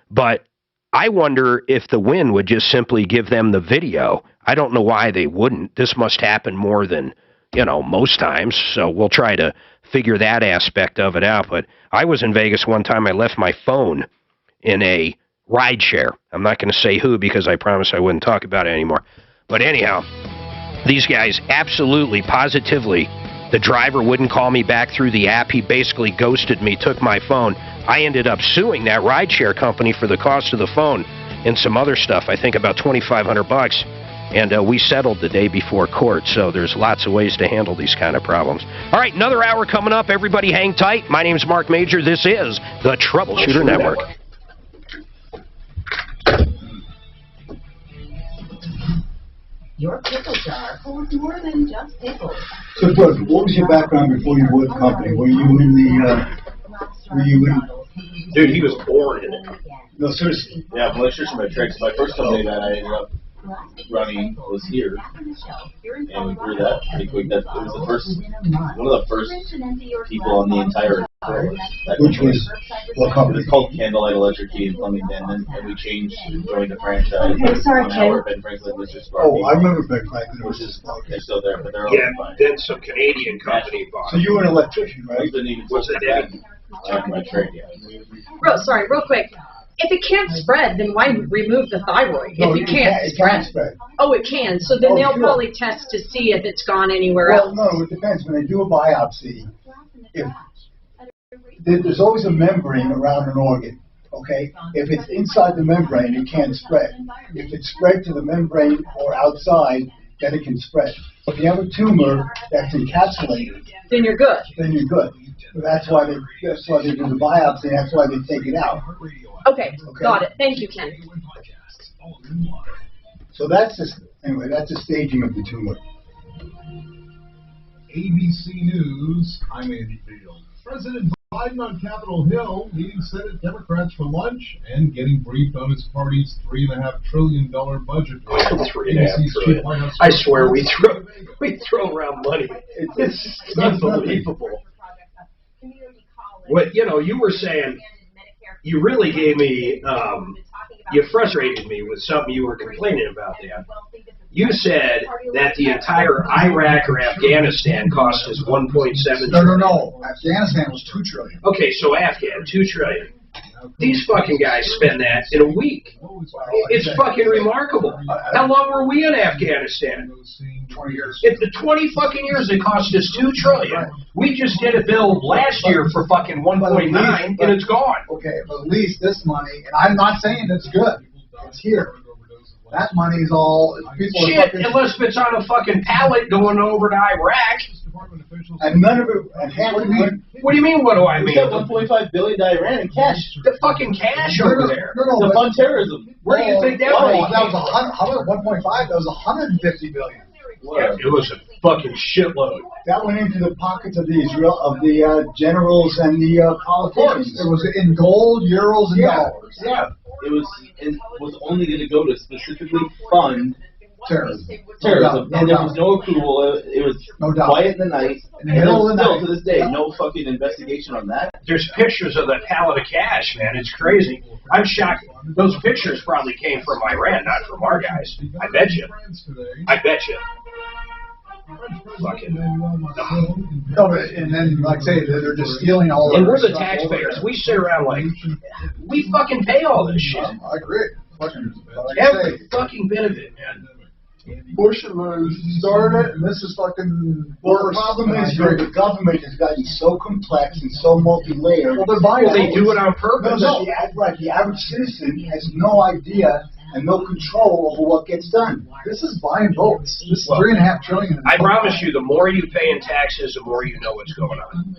Speaker 15: But I wonder if the Win would just simply give them the video. I don't know why they wouldn't. This must happen more than, most times. So we'll try to figure that aspect of it out. But I was in Vegas one time. I left my phone in a ride share. I'm not going to say who because I promised I wouldn't talk about it anymore. But anyhow, these guys absolutely, positively, the driver wouldn't call me back through the app. He basically ghosted me, took my phone. I ended up suing that rideshare company for the cost of the phone and some other stuff, I think about $2,500. And we settled the day before court, so there's lots of ways to handle these kind of problems. All right, another hour coming up. Everybody hang tight. My name's Mark Major. This is the Troubleshooter Network.
Speaker 7: Your pickle jar holds more than just pickles.
Speaker 5: So, Doug, what was your background before you bought the company? Were you in
Speaker 2: Dude, he was born in it.
Speaker 5: No, seriously.
Speaker 17: Yeah, I'm electrician by trade. So my first company that I ended up running was here, and we grew that pretty quick. That it was the first, one of the first people on the entire floor.
Speaker 5: Which was what company?
Speaker 17: It's called Candlelight Electric Key and Plumbing Den, and we changed, joined the franchise.
Speaker 18: Okay, sorry,
Speaker 17: Ben Franklin was just
Speaker 5: Oh, I remember Ben Franklin.
Speaker 17: which is they're still there, but they're
Speaker 2: Yeah,
Speaker 17: all fine.
Speaker 2: then some Canadian company bought
Speaker 5: So
Speaker 2: it.
Speaker 5: you were an electrician, right?
Speaker 2: What's the dad?
Speaker 17: My trade, yeah.
Speaker 19: Sorry, real quick. If it can't spread, then why remove the thyroid?
Speaker 5: No,
Speaker 19: If it can't
Speaker 5: it can't spread.
Speaker 19: Oh, it can. So then
Speaker 5: Oh,
Speaker 19: they'll
Speaker 5: sure.
Speaker 19: probably test to see if it's gone anywhere
Speaker 5: Well,
Speaker 19: else.
Speaker 5: no, it depends. When they do a biopsy, if there's always a membrane around an organ, okay? If it's inside the membrane, it can't spread. If it's spread to the membrane or outside, then it can spread. If you have a tumor that's encapsulated,
Speaker 19: Then you're good.
Speaker 5: then you're good. So that's why they do the biopsy. That's why they take it out.
Speaker 19: Okay, got it. Thank you, Ken.
Speaker 5: So that's just anyway. That's the staging of the tumor.
Speaker 4: ABC News, I'm Andy Field. President Biden on Capitol Hill meeting Senate Democrats for lunch and getting briefed on his party's $3.5 trillion budget.
Speaker 2: $3.5 trillion. I swear we throw around money. It's unbelievable. What you were saying, you really gave me, you frustrated me with something you were complaining about, Dan. You said that the entire Iraq or Afghanistan cost us 1.7 trillion.
Speaker 3: No. Afghanistan was $2 trillion.
Speaker 2: Okay, so Afghan, 2 trillion. These fucking guys spend that in a week. It's fucking remarkable. How long were we in Afghanistan?
Speaker 3: 20 years.
Speaker 2: It's the 20 fucking years it cost us 2 trillion. We just did a bill last year for fucking 1.9 and it's gone.
Speaker 3: Okay, but at least this money, and I'm not saying it's good. It's here. That money is all people.
Speaker 2: Shit, unless it's on a fucking pallet going over to Iraq.
Speaker 5: And none of it. And half of it.
Speaker 2: What do you mean? What do I mean?
Speaker 17: We got 1.5 billion to Iran in cash.
Speaker 2: The fucking cash over there.
Speaker 17: To fund terrorism.
Speaker 2: Where do you think that
Speaker 3: money?
Speaker 2: money
Speaker 3: That
Speaker 2: came
Speaker 3: was
Speaker 2: from?
Speaker 3: 1.5. That was 150 billion.
Speaker 2: Yeah, it was a fucking shitload.
Speaker 5: That went into the pockets of the generals and the politicians.
Speaker 3: It was in gold, euros, and dollars.
Speaker 17: Yeah, it was only going to go to specifically fund
Speaker 3: terrorism.
Speaker 17: And there was no approval. It was quiet in the night.
Speaker 3: In the middle of the
Speaker 17: still
Speaker 3: night.
Speaker 17: to this day, no fucking investigation on that.
Speaker 2: There's pictures of that pallet of cash, man. It's crazy. I'm shocked. Those pictures probably came from Iran, not from our guys. I bet you. I bet you. Fucking.
Speaker 3: No, but, and then, like I say, they're just stealing all of
Speaker 2: And we're
Speaker 3: our
Speaker 2: the
Speaker 3: stuff
Speaker 2: taxpayers.
Speaker 3: over
Speaker 2: We sit around like, we fucking pay all this shit.
Speaker 3: I agree. Like I
Speaker 2: Every
Speaker 3: say,
Speaker 2: fucking bit of it, man.
Speaker 3: Bush started it, and this is fucking.
Speaker 5: Well, the problem is the government has gotten so complex and so multi-layered.
Speaker 3: Well, they're buying
Speaker 2: They do it on purpose.
Speaker 5: No, the average citizen has no idea and no control over what gets done.
Speaker 3: This is buying votes. This is $3.5 trillion.
Speaker 2: I promise you, the more you pay in taxes, the more you know what's going on.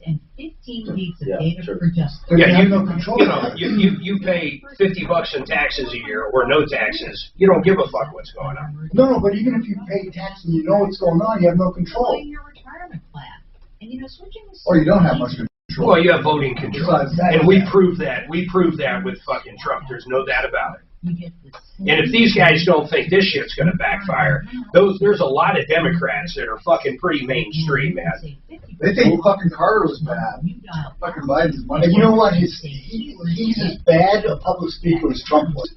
Speaker 7: And 15 gigs of
Speaker 17: Yeah,
Speaker 7: data
Speaker 17: sure.
Speaker 7: for just
Speaker 2: Yeah,
Speaker 5: have no control over it.
Speaker 2: you pay $50 in taxes a year or no taxes. You don't give a fuck what's going on.
Speaker 5: No, but even if you pay tax and you know what's going on, you have no control.
Speaker 7: your retirement plan. And switching the
Speaker 3: Or you don't have much control.
Speaker 2: Well, you have voting control,
Speaker 3: Besides that,
Speaker 2: and we prove that. We prove that with fucking Trump. There's no doubt about it. And if these guys don't think this shit's going to backfire, there's a lot of Democrats that are fucking pretty mainstream, man.
Speaker 3: They think fucking Carter was bad. Fucking Biden's much
Speaker 5: And you know
Speaker 3: worse.
Speaker 5: what? He's as bad a public speaker as Trump was.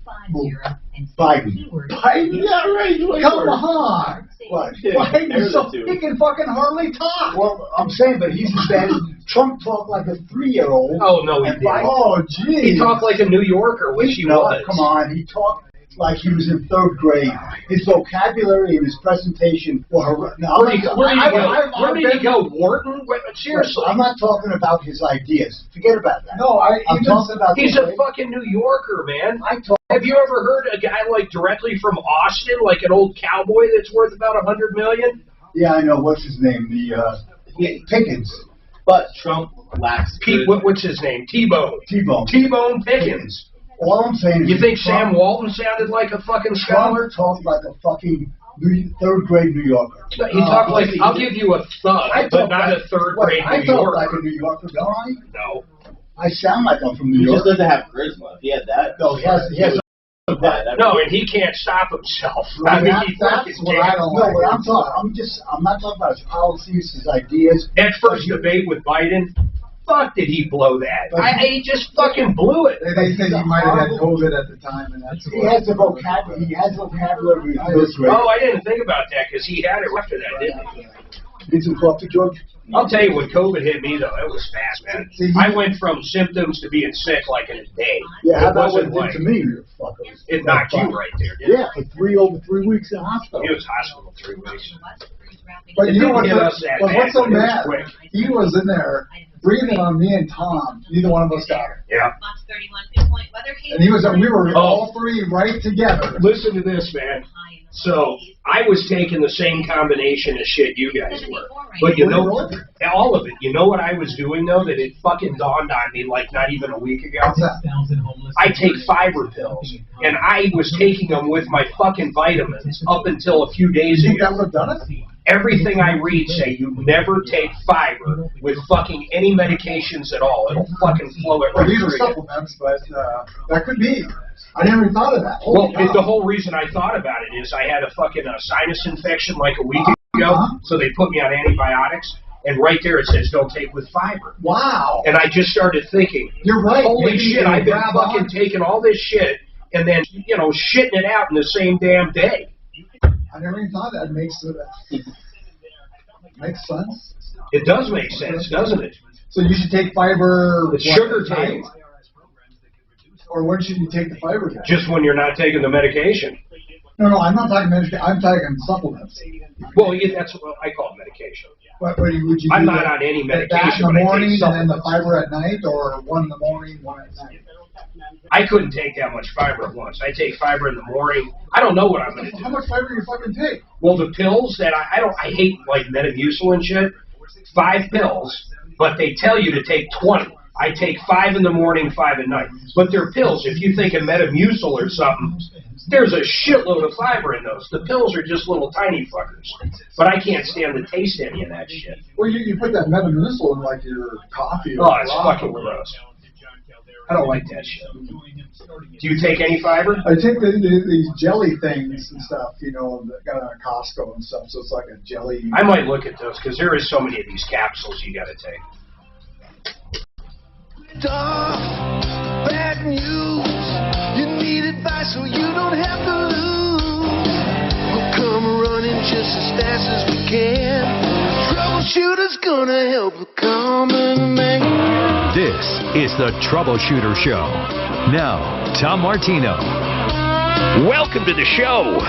Speaker 5: Biden.
Speaker 3: Biden?
Speaker 17: Yeah, right.
Speaker 3: Come on.
Speaker 5: What?
Speaker 3: Biden is so,
Speaker 17: Attitude.
Speaker 3: he can fucking hardly talk.
Speaker 5: Well, I'm saying, but he's as bad as Trump talked like a 3-year-old.
Speaker 2: Oh, no, he
Speaker 5: And
Speaker 2: didn't.
Speaker 5: Biden-
Speaker 3: Oh, geez.
Speaker 2: He talked like a New Yorker, which he
Speaker 5: No,
Speaker 2: was.
Speaker 5: come on. He talked like he was in 3rd grade. His vocabulary and his presentation were. No,
Speaker 2: Where did he go? Wharton? Seriously.
Speaker 5: I'm not talking about his ideas. Forget about that.
Speaker 3: No,
Speaker 5: I'm talking about.
Speaker 2: He's
Speaker 5: the
Speaker 2: a
Speaker 5: way-
Speaker 2: fucking New Yorker, man.
Speaker 5: I talk.
Speaker 2: Have you ever heard a guy like directly from Austin, like an old cowboy that's worth about $100 million?
Speaker 5: Yeah, I know. What's his name? Pickens.
Speaker 17: But Trump lacks
Speaker 2: Pete, what's his name? T-Bone.
Speaker 5: T-Bone.
Speaker 2: T-Bone Pickens.
Speaker 5: All I'm saying is...
Speaker 2: You think Sam Walton sounded like a fucking scholar?
Speaker 5: Trump talked like a fucking third grade New Yorker.
Speaker 2: He talked like, I'll give you a thug, but not a third grade New Yorker.
Speaker 5: I talk like a New Yorker, don't I?
Speaker 2: No.
Speaker 5: I sound like I'm from New
Speaker 17: He
Speaker 5: York.
Speaker 17: just doesn't have charisma. If he had that...
Speaker 5: No, he has
Speaker 2: No, and he can't stop himself.
Speaker 5: Right,
Speaker 2: I mean, he
Speaker 5: that's
Speaker 2: fucking
Speaker 5: what I
Speaker 2: can't.
Speaker 5: don't like. No, but I'm not talking about his policies, his ideas.
Speaker 2: That first debate with Biden, fuck did he blow that? He just fucking blew it.
Speaker 3: They said he might have had COVID at the time, and that's
Speaker 5: He has the vocabulary. He has vocabulary.
Speaker 2: Oh, I didn't think about that because he had it after that, didn't he?
Speaker 5: Need some coffee, George?
Speaker 2: I'll tell you, when COVID hit me, though, it was fast, man. I went from symptoms to being sick like in a day.
Speaker 5: Yeah, how
Speaker 2: It
Speaker 5: about what
Speaker 2: wasn't
Speaker 5: it did
Speaker 2: like,
Speaker 5: to me, you fucker?
Speaker 2: it knocked you right there, didn't
Speaker 5: Yeah, for over 3 weeks in hospital.
Speaker 2: it? He was hospital 3 weeks.
Speaker 3: But you know what's
Speaker 2: Hit us that
Speaker 3: what's so
Speaker 2: bad, but it was
Speaker 3: mad?
Speaker 2: quick.
Speaker 3: He was in there breathing on me and Tom. Neither one of us got it.
Speaker 2: Yeah.
Speaker 3: And we were all three right together.
Speaker 2: Listen to this, man. So, I was taking the same combination of shit you guys were. But you know, all of it. You know what I was doing, though, that it fucking dawned on me like not even a week ago? I take fiber pills, and I was taking them with my fucking vitamins up until a few days ago.
Speaker 3: That would have done it?
Speaker 2: Everything I read say you never take fiber with fucking any medications at all. It'll fucking flow it
Speaker 3: Well,
Speaker 2: right
Speaker 3: these are
Speaker 2: through you.
Speaker 3: supplements, but that could be. I never even thought of that.
Speaker 2: Well, the whole reason I thought about it is I had a fucking sinus infection like a week ago, so they put me on antibiotics, and right there it says don't take with fiber.
Speaker 3: Wow.
Speaker 2: And I just started thinking,
Speaker 3: You're right.
Speaker 2: holy
Speaker 3: Maybe
Speaker 2: shit,
Speaker 3: it'll
Speaker 2: I've been
Speaker 3: grab
Speaker 2: fucking
Speaker 3: on.
Speaker 2: taking all this shit and then, shitting it out in the same damn day.
Speaker 3: I never even thought that makes sense.
Speaker 2: It does make sense, doesn't it?
Speaker 3: So you should take fiber.
Speaker 2: It's sugar tape.
Speaker 3: Or when should you take the fiber? Then?
Speaker 2: Just when you're not taking the medication.
Speaker 3: No, I'm not talking medication. I'm talking supplements.
Speaker 2: Well, yeah, that's what I call it medication.
Speaker 3: But would you
Speaker 2: I'm
Speaker 3: do
Speaker 2: not
Speaker 3: that,
Speaker 2: on any
Speaker 3: that
Speaker 2: medication,
Speaker 3: in
Speaker 2: but
Speaker 3: the
Speaker 2: I
Speaker 3: morning
Speaker 2: take
Speaker 3: and then the
Speaker 2: supplements.
Speaker 3: fiber at night, or one in the morning, one at night?
Speaker 2: I couldn't take that much fiber at once. I take fiber in the morning. I don't know what I'm going to do.
Speaker 3: How much fiber do you fucking take?
Speaker 2: Well, the pills that I hate like Metamucil and shit. 5 pills, but they tell you to take 20. I take 5 in the morning, 5 at night. But they're pills. If you think of Metamucil or something, there's a shitload of fiber in those. The pills are just little tiny fuckers. But I can't stand to taste any of that shit.
Speaker 3: Well, you put that Metamucil in like your coffee.
Speaker 2: Oh, it's fucking gross. I don't like that shit. Do you take any fiber?
Speaker 3: I take these jelly things and stuff, that got on Costco and stuff, so it's like a jelly.
Speaker 2: I might look at those because there is so many of these capsules you got to take.
Speaker 20: Bad news. You need advice so you don't have to lose. We'll come running just as fast as we can. Troubleshooter's gonna help the common man.
Speaker 21: This is the Troubleshooter Show. Now, Tom Martino.
Speaker 15: Welcome to the show.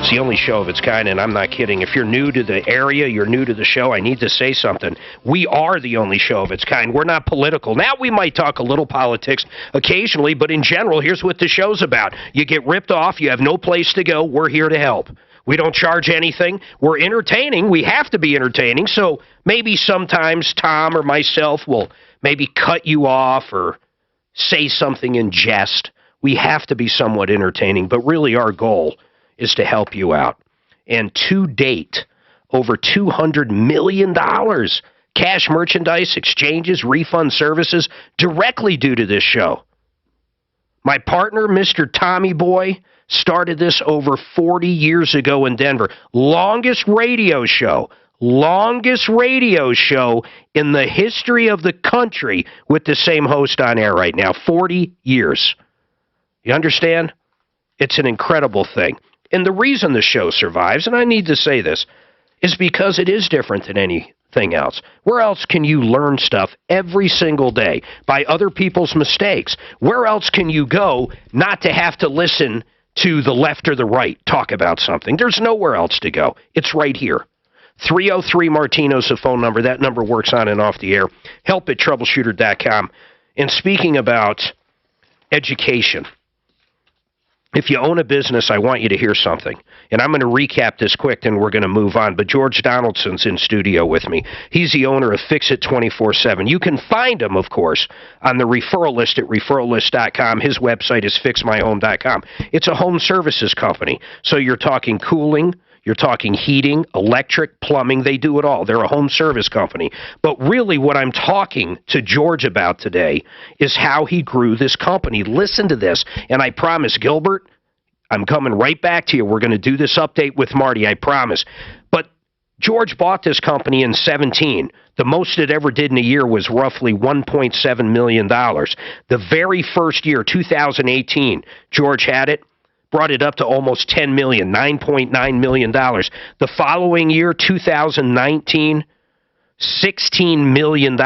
Speaker 15: It's the only show of its kind, and I'm not kidding. If you're new to the area, you're new to the show, I need to say something. We are the only show of its kind. We're not political. Now, we might talk a little politics occasionally, but in general, here's what the show's about. You get ripped off, you have no place to go, we're here to help. We don't charge anything. We're entertaining. We have to be entertaining, so maybe sometimes Tom or myself will maybe cut you off or say something in jest. We have to be somewhat entertaining, but really our goal is to help you out. And to date, over $200 million cash merchandise, exchanges, refund services directly due to this show. My partner, Mr. Tommy Boy, started this over 40 years ago in Denver. Longest radio show in the history of the country with the same host on air right now. 40 years. You understand? It's an incredible thing. And the reason the show survives, and I need to say this, is because it is different than anything else. Where else can you learn stuff every single day by other people's mistakes? Where else can you go not to have to listen to the left or the right talk about something? There's nowhere else to go. It's right here. 303-MARTINO's the phone number. That number works on and off the air. Help at troubleshooter.com. And speaking about education, if you own a business, I want you to hear something. And I'm going to recap this quick, then we're going to move on. But George Donaldson's in studio with me. He's the owner of Fix It 24/7. You can find him, of course, on the referral list at referrallist.com. His website is fixmyhome.com. It's a home services company. So you're talking cooling, you're talking heating, electric, plumbing. They do it all. They're a home service company. But really what I'm talking to George about today is how he grew this company. Listen to this. And I promise, Gilbert, I'm coming right back to you. We're going to do this update with Marty, I promise. But George bought this company in 2017. The most it ever did in a year was roughly $1.7 million. The very first year, 2018, George had it. Brought it up to almost $10 million, $9.9 million. The following year, 2019, $16 million.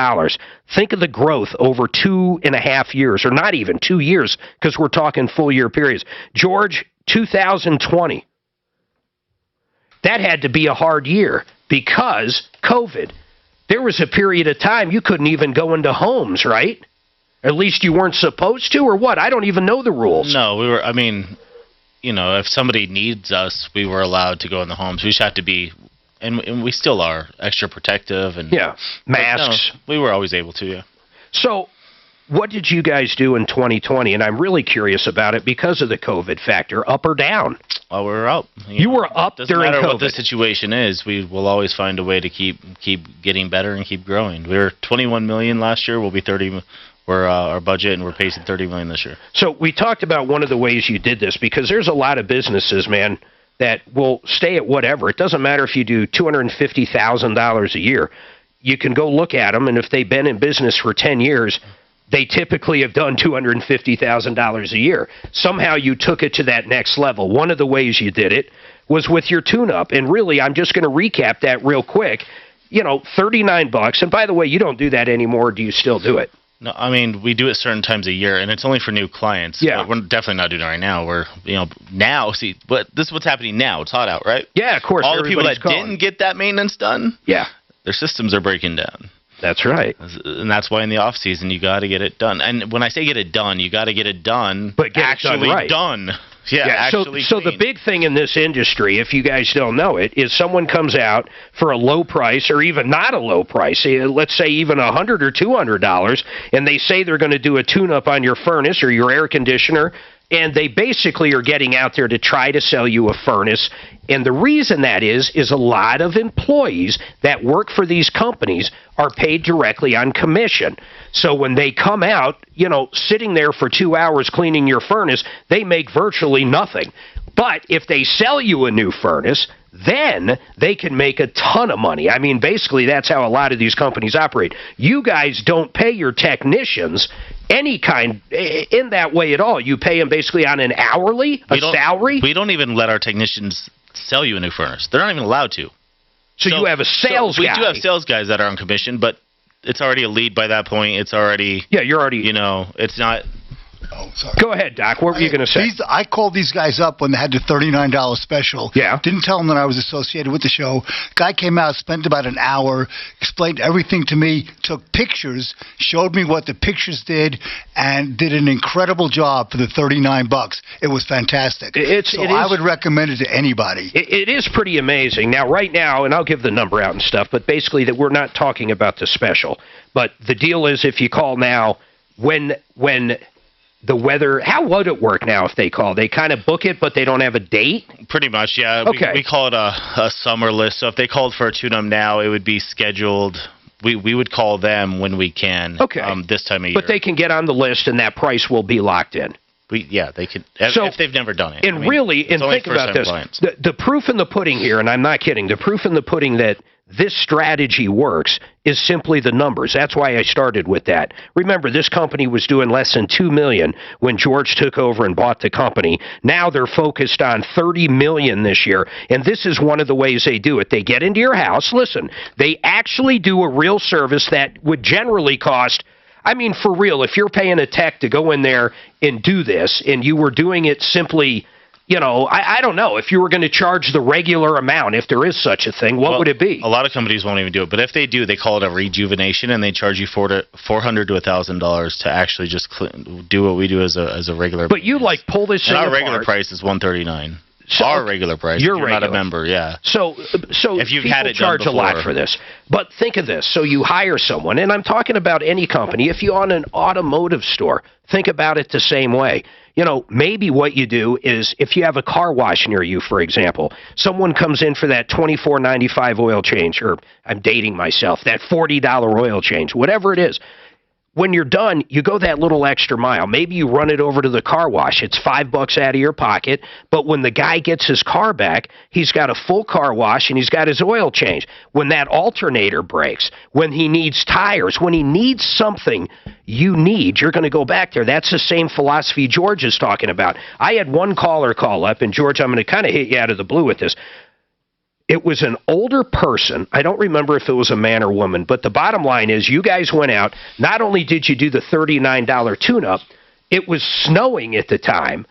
Speaker 15: Think of the growth over 2.5 years, or not even 2 years, because we're talking full year periods. George, 2020, that had to be a hard year because COVID. There was a period of time you couldn't even go into homes, right? At least you weren't supposed to, or what? I don't even know the rules.
Speaker 6: No, if somebody needs us, we were allowed to go in the homes. We just have to be, and we still are, extra protective. And
Speaker 15: masks.
Speaker 6: No, we were always able to, yeah.
Speaker 15: So what did you guys do in 2020? And I'm really curious about it because of the COVID factor, up or down?
Speaker 6: Well, we were up.
Speaker 15: You were up during COVID.
Speaker 6: Doesn't matter what the situation is, we will always find a way to keep getting better and keep growing. We were $21 million last year. We'll be 30. We're our budget, and we're pacing $30 million this year.
Speaker 15: So we talked about one of the ways you did this, because there's a lot of businesses, man, that will stay at whatever. It doesn't matter if you do $250,000 a year. You can go look at them, and if they've been in business for 10 years, they typically have done $250,000 a year. Somehow you took it to that next level. One of the ways you did it was with your tune-up, and really, I'm just going to recap that real quick. $39, and by the way, you don't do that anymore. Do you still do it?
Speaker 6: No, we do it certain times a year, and it's only for new clients.
Speaker 15: Yeah.
Speaker 6: We're definitely not doing it right now. We're, but this is what's happening now. It's hot out, right?
Speaker 15: Yeah, of course.
Speaker 6: All the people that didn't get that maintenance done, their systems are breaking down.
Speaker 15: That's right.
Speaker 6: And that's why in the off season, you got to get it done. And when I say get it done, you got to get it done,
Speaker 15: but get
Speaker 6: actually
Speaker 15: it
Speaker 6: done.
Speaker 15: Yeah,
Speaker 6: actually
Speaker 15: so the big thing in this industry, if you guys don't know it, is someone comes out for a low price, or even not a low price, let's say even $100 or $200, and they say they're going to do a tune-up on your furnace or your air conditioner, and they basically are getting out there to try to sell you a furnace. And the reason that is a lot of employees that work for these companies are paid directly on commission. So when they come out, sitting there for 2 hours cleaning your furnace, they make virtually nothing. But if they sell you a new furnace, then they can make a ton of money. Basically, that's how a lot of these companies operate. You guys don't pay your technicians any kind in that way at all. You pay them basically on an hourly, salary.
Speaker 6: We don't even let our technicians sell you a new furnace. They're not even allowed to.
Speaker 15: So you have a sales guy.
Speaker 6: We do have sales guys that are on commission, but it's already a lead by that point. It's already...
Speaker 15: Yeah, you're already...
Speaker 6: it's not...
Speaker 5: Oh, sorry.
Speaker 15: Go ahead, Doc. What were you going to say?
Speaker 5: I called these guys up when they had the $39 special.
Speaker 15: Yeah.
Speaker 5: Didn't tell them that I was associated with the show. Guy came out, spent about an hour, explained everything to me, took pictures, showed me what the pictures did, and did an incredible job for the $39. It was fantastic. I would recommend it to anybody.
Speaker 15: It is pretty amazing. Now, right now, and I'll give the number out and stuff, but basically that we're not talking about the special. But the deal is, if you call now, when the weather, how would it work now if they call? They kind of book it, but they don't have a date?
Speaker 6: Pretty much, yeah.
Speaker 15: Okay.
Speaker 6: We call it a summer list. So if they called for a tune-up now, it would be scheduled. We would call them when we can.
Speaker 15: Okay.
Speaker 6: This time of year.
Speaker 15: But they can get on the list, and that price will be locked in.
Speaker 6: They could, if they've never done it.
Speaker 15: And think about this. The proof in the pudding here, and I'm not kidding, the proof in the pudding that this strategy works is simply the numbers. That's why I started with that. Remember, this company was doing less than $2 million when George took over and bought the company. Now they're focused on $30 million this year, and this is one of the ways they do it. They get into your house. Listen, they actually do a real service that would generally cost, for real, if you're paying a tech to go in there and do this, and you were doing it simply, I don't know. If you were going to charge the regular amount, if there is such a thing, what would it be?
Speaker 6: A lot of companies won't even do it, but if they do, they call it a rejuvenation, and they charge you $400 to $1,000 to actually just do what we do as a regular.
Speaker 15: But you pull this thing
Speaker 6: our
Speaker 15: apart.
Speaker 6: regular price is $139. So, our regular price. You're not a member, yeah.
Speaker 15: So
Speaker 6: if you've
Speaker 15: people
Speaker 6: had it
Speaker 15: charge
Speaker 6: done
Speaker 15: a lot for this. But think of this. So you hire someone, and I'm talking about any company. If you own an automotive store, think about it the same way. Maybe what you do is if you have a car wash near you, for example, someone comes in for that $24.95 oil change, or I'm dating myself, that $40 oil change, whatever it is. When you're done, you go that little extra mile. Maybe you run it over to the car wash. It's $5 out of your pocket. But when the guy gets his car back, he's got a full car wash and he's got his oil change. When that alternator breaks, when he needs tires, when he needs something you need, you're going to go back there. That's the same philosophy George is talking about. I had one caller call up, and George, I'm going to kind of hit you out of the blue with this. It was an older person. I don't remember if it was a man or woman, but the bottom line is you guys went out. Not only did you do the $39 tune-up, it was snowing at the time,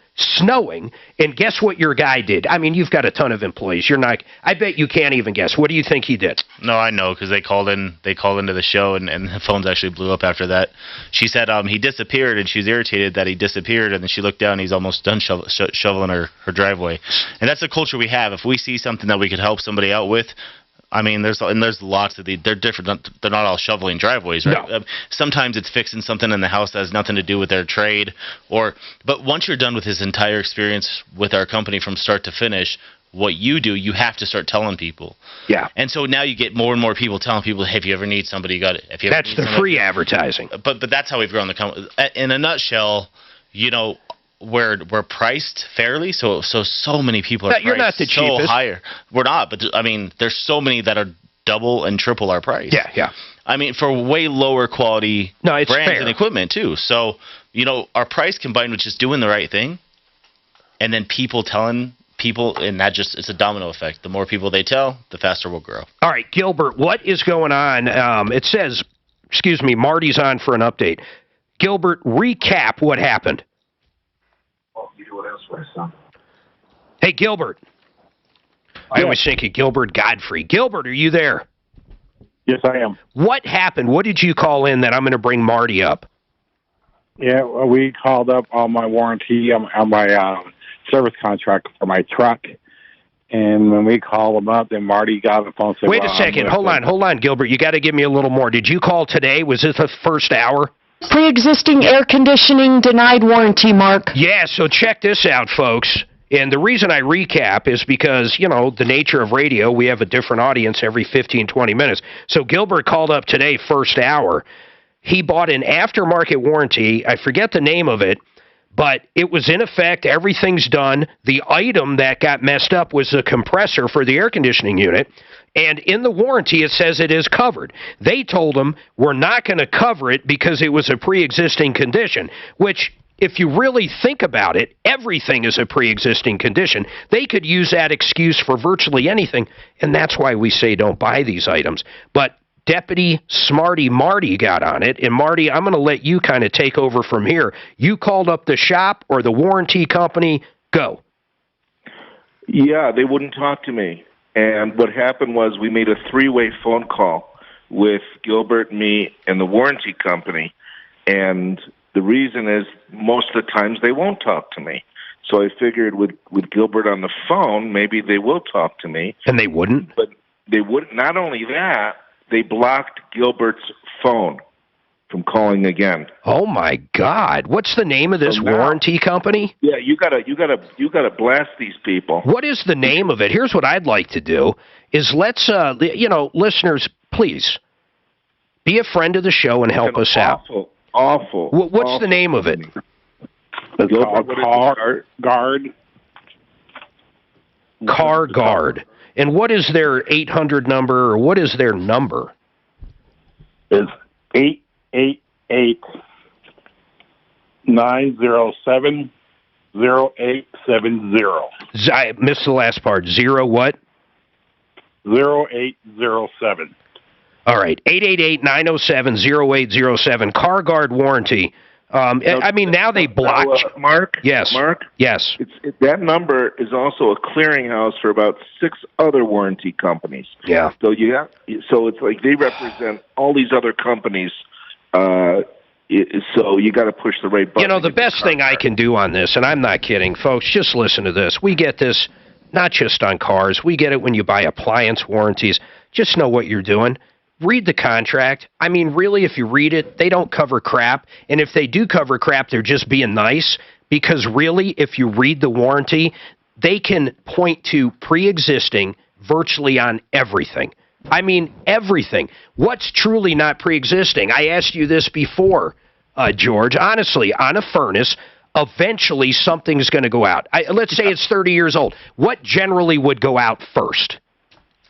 Speaker 15: and guess what your guy did? I mean, you've got a ton of employees. I bet you can't even guess. What do you think he did?
Speaker 6: No, I know, because they called into the show, and the phones actually blew up after that. She said he disappeared, and she's irritated that he disappeared, and then she looked down, and he's almost done shoveling her driveway. And that's the culture we have. If we see something that we could help somebody out with, I mean, there's lots of they're different. They're not all shoveling driveways, right?
Speaker 15: No.
Speaker 6: Sometimes it's fixing something in the house that has nothing to do with their trade. But once you're done with his entire experience with our company from start to finish, what you do, you have to start telling people.
Speaker 15: Yeah.
Speaker 6: And so now you get more and more people telling people, hey, if you ever need somebody, you got it.
Speaker 15: That's the free advertising.
Speaker 6: But that's how we've grown the company. In a nutshell, we're priced fairly, so many people are
Speaker 15: You're not the
Speaker 6: so
Speaker 15: cheapest.
Speaker 6: higher. We're not, but I mean, there's so many that are double and triple our price.
Speaker 15: Yeah.
Speaker 6: I mean, for way lower quality
Speaker 15: it's
Speaker 6: brands
Speaker 15: fair.
Speaker 6: and equipment too. So our price combined with just doing the right thing, and then people telling people, and it's a domino effect. The more people they tell, the faster we'll grow.
Speaker 15: All right, Gilbert, what is going on? It says, Marty's on for an update. Gilbert, recap what happened. Hey, Gilbert. I always think of Gilbert Godfrey. Gilbert, are you there?
Speaker 11: Yes, I am.
Speaker 15: What happened? What did you call in that I'm going to bring Marty up?
Speaker 11: Yeah, well, we called up on my warranty on my service contract for my truck. And when we called them up, then Marty got on the phone and said,
Speaker 15: Wait a second. Hold on, Gilbert. You got to give me a little more. Did you call today? Was this the first hour?
Speaker 14: Pre-existing air conditioning denied warranty, Mark.
Speaker 15: Yeah, so check this out, folks. And the reason I recap is because, the nature of radio, we have a different audience every 15, 20 minutes. So Gilbert called up today, first hour. He bought an aftermarket warranty. I forget the name of it, but it was in effect. Everything's done. The item that got messed up was the compressor for the air conditioning unit. And in the warranty, it says it is covered. They told him, we're not going to cover it because it was a pre-existing condition, which, if you really think about it, everything is a pre-existing condition. They could use that excuse for virtually anything, and that's why we say don't buy these items. But Deputy Smarty Marty got on it, and Marty, I'm going to let you kind of take over from here. You called up the shop or the warranty company. Go.
Speaker 8: Yeah, they wouldn't talk to me. And what happened was we made a three-way phone call with Gilbert, me, and the warranty company. And the reason is most of the times they won't talk to me. So I figured with Gilbert on the phone, maybe they will talk to me.
Speaker 15: And they wouldn't?
Speaker 8: But they wouldn't. Not only that, they blocked Gilbert's phone from calling again.
Speaker 15: Oh my God! What's the name of this warranty company?
Speaker 8: Yeah, you gotta blast these people.
Speaker 15: What is the name of it? Here's what I'd like to do: is let's listeners, please be a friend of the show and help us out.
Speaker 8: Awful.
Speaker 15: What's the name of it?
Speaker 11: It's called Car Guard.
Speaker 15: Car Guard. And what is their 800 number, or what is their number?
Speaker 11: It's 888-907-0870.
Speaker 15: I missed the last part. 0 what?
Speaker 11: 0807.
Speaker 15: All right. 888-907-0807. Car Guard Warranty. I mean, now they block.
Speaker 8: Mark?
Speaker 15: Yes.
Speaker 8: Mark?
Speaker 15: Yes.
Speaker 8: That number is also a clearinghouse for about 6 other warranty companies.
Speaker 15: Yeah.
Speaker 8: So so it's like they represent all these other companies. So you got to push the right button.
Speaker 15: You know, the best thing I can do on this, and I'm not kidding, folks, just listen to this. We get this not just on cars. We get it when you buy appliance warranties. Just know what you're doing. Read the contract. I mean, really, if you read it, they don't cover crap. And if they do cover crap, they're just being nice. Because really, if you read the warranty, they can point to pre-existing virtually on everything. I mean, everything. What's truly not pre-existing? I asked you this before, George. Honestly, on a furnace, eventually something's going to go out. Let's say it's 30 years old. What generally would go out first?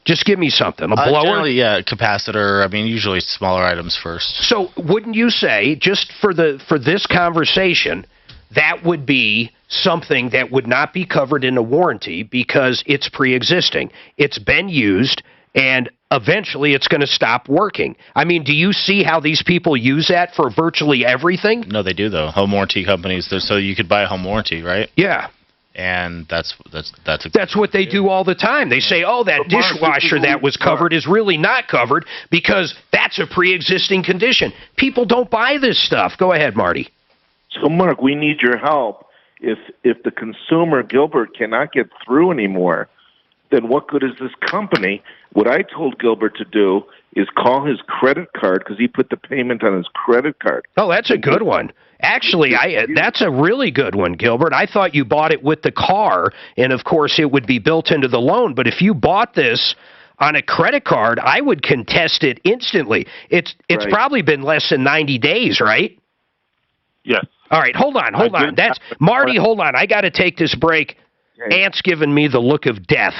Speaker 15: Just give me something. A blower?
Speaker 6: Generally, yeah, capacitor. I mean, usually smaller items first.
Speaker 15: So wouldn't you say, just for this conversation, that would be something that would not be covered in a warranty because it's pre-existing. It's been used, and eventually it's going to stop working. I mean, do you see how these people use that for virtually everything?
Speaker 6: No, they do, though. Home warranty companies, so you could buy a home warranty, right?
Speaker 15: Yeah.
Speaker 6: And that's
Speaker 15: what they do all the time. They say, oh, that dishwasher that was covered is really not covered because that's a pre-existing condition. People don't buy this stuff. Go ahead, Marty.
Speaker 8: So, Mark, we need your help. If the consumer, Gilbert, cannot get through anymore, then what good is this company? What I told Gilbert to do is call his credit card because he put the payment on his credit card.
Speaker 15: Oh, that's a good one. Actually, that's a really good one, Gilbert. I thought you bought it with the car, and of course it would be built into the loan. But if you bought this on a credit card, I would contest it instantly. It's right. Probably been less than 90 days, right?
Speaker 8: Yes.
Speaker 15: All right, hold on. That's Marty, hold on. I got to take this break. Okay. Ant's giving me the look of death.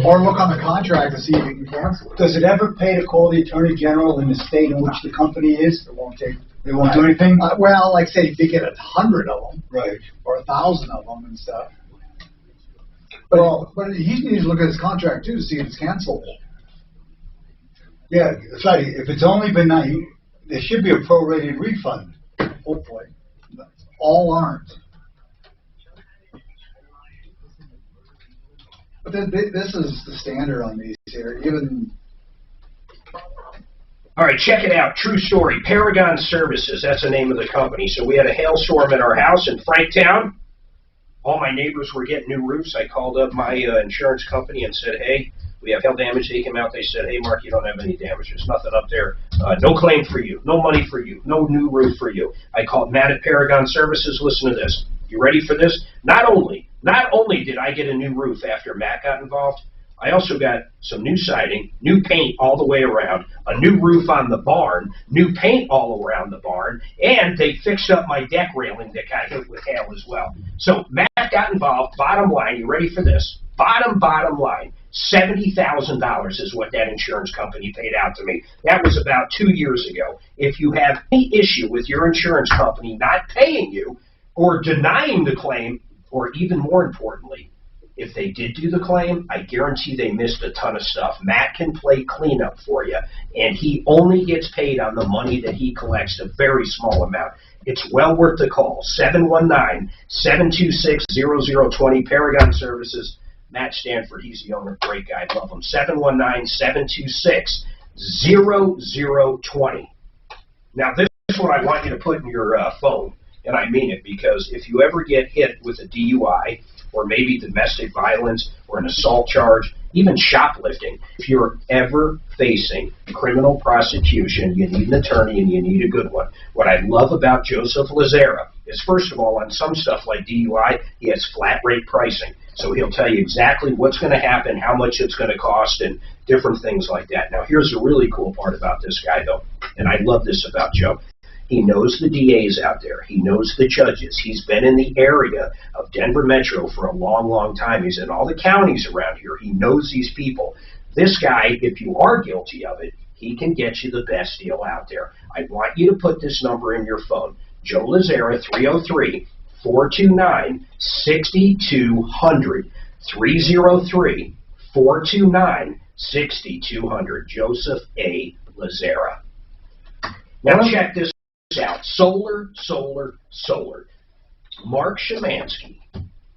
Speaker 3: Or look on the contract to see if you can cancel it.
Speaker 5: Does it ever pay to call the Attorney General in the state in which the company is? They won't do anything?
Speaker 3: Well, like say if you get 100 of them.
Speaker 5: Right.
Speaker 3: Or 1,000 of them and stuff. But he needs to look at his contract too to see if it's cancelable.
Speaker 5: Yeah, that's right. If it's only been 90, there should be a prorated refund.
Speaker 3: Hopefully. All aren't. But this is the standard on these here. Even.
Speaker 15: All right, check it out. True story. Paragon Services, that's the name of the company. So we had a hailstorm in our house in Franktown. All my neighbors were getting new roofs. I called up my insurance company and said, hey, we have hail damage. They came out. They said, hey, Mark, you don't have any damage. There's nothing up there. No claim for you. No money for you. No new roof for you. I called Matt at Paragon Services. Listen to this. You ready for this? Not only did I get a new roof after Matt got involved, I also got some new siding, new paint all the way around, a new roof on the barn, new paint all around the barn, and they fixed up my deck railing that got hit with hail as well. So Matt got involved. Bottom line, you ready for this? Bottom line, $70,000 is what that insurance company paid out to me. That was about 2 years ago. If you have any issue with your insurance company not paying you or denying the claim, or even more importantly, if they did do the claim, I guarantee they missed a ton of stuff. Matt can play cleanup for you, and he only gets paid on the money that he collects, a very small amount. It's well worth the call. 719-726-0020, Paragon Services. Matt Stanford, he's the owner, great guy, love him. 719-726-0020. Now, this is what I want you to put in your phone, and I mean it, because if you ever get hit with a DUI, or maybe domestic violence, or an assault charge, even shoplifting, if you're ever facing criminal prosecution, you need an attorney, and you need a good one. What I love about Joseph Lazera is, first of all, on some stuff like DUI, he has flat rate pricing. So he'll tell you exactly what's going to happen, how much it's going to cost, and different things like that. Now, here's the really cool part about this guy, though, and I love this about Joe. He knows the DAs out there. He knows the judges. He's been in the area of Denver Metro for a long, long time. He's in all the counties around here. He knows these people. This guy, if you are guilty of it, he can get you the best deal out there. I want you to put this number in your phone. Joe Lazera, 303-429-6200. 303-429-6200. Joseph A. Lazera.
Speaker 2: Now check this out. Solar. Mark Szymanski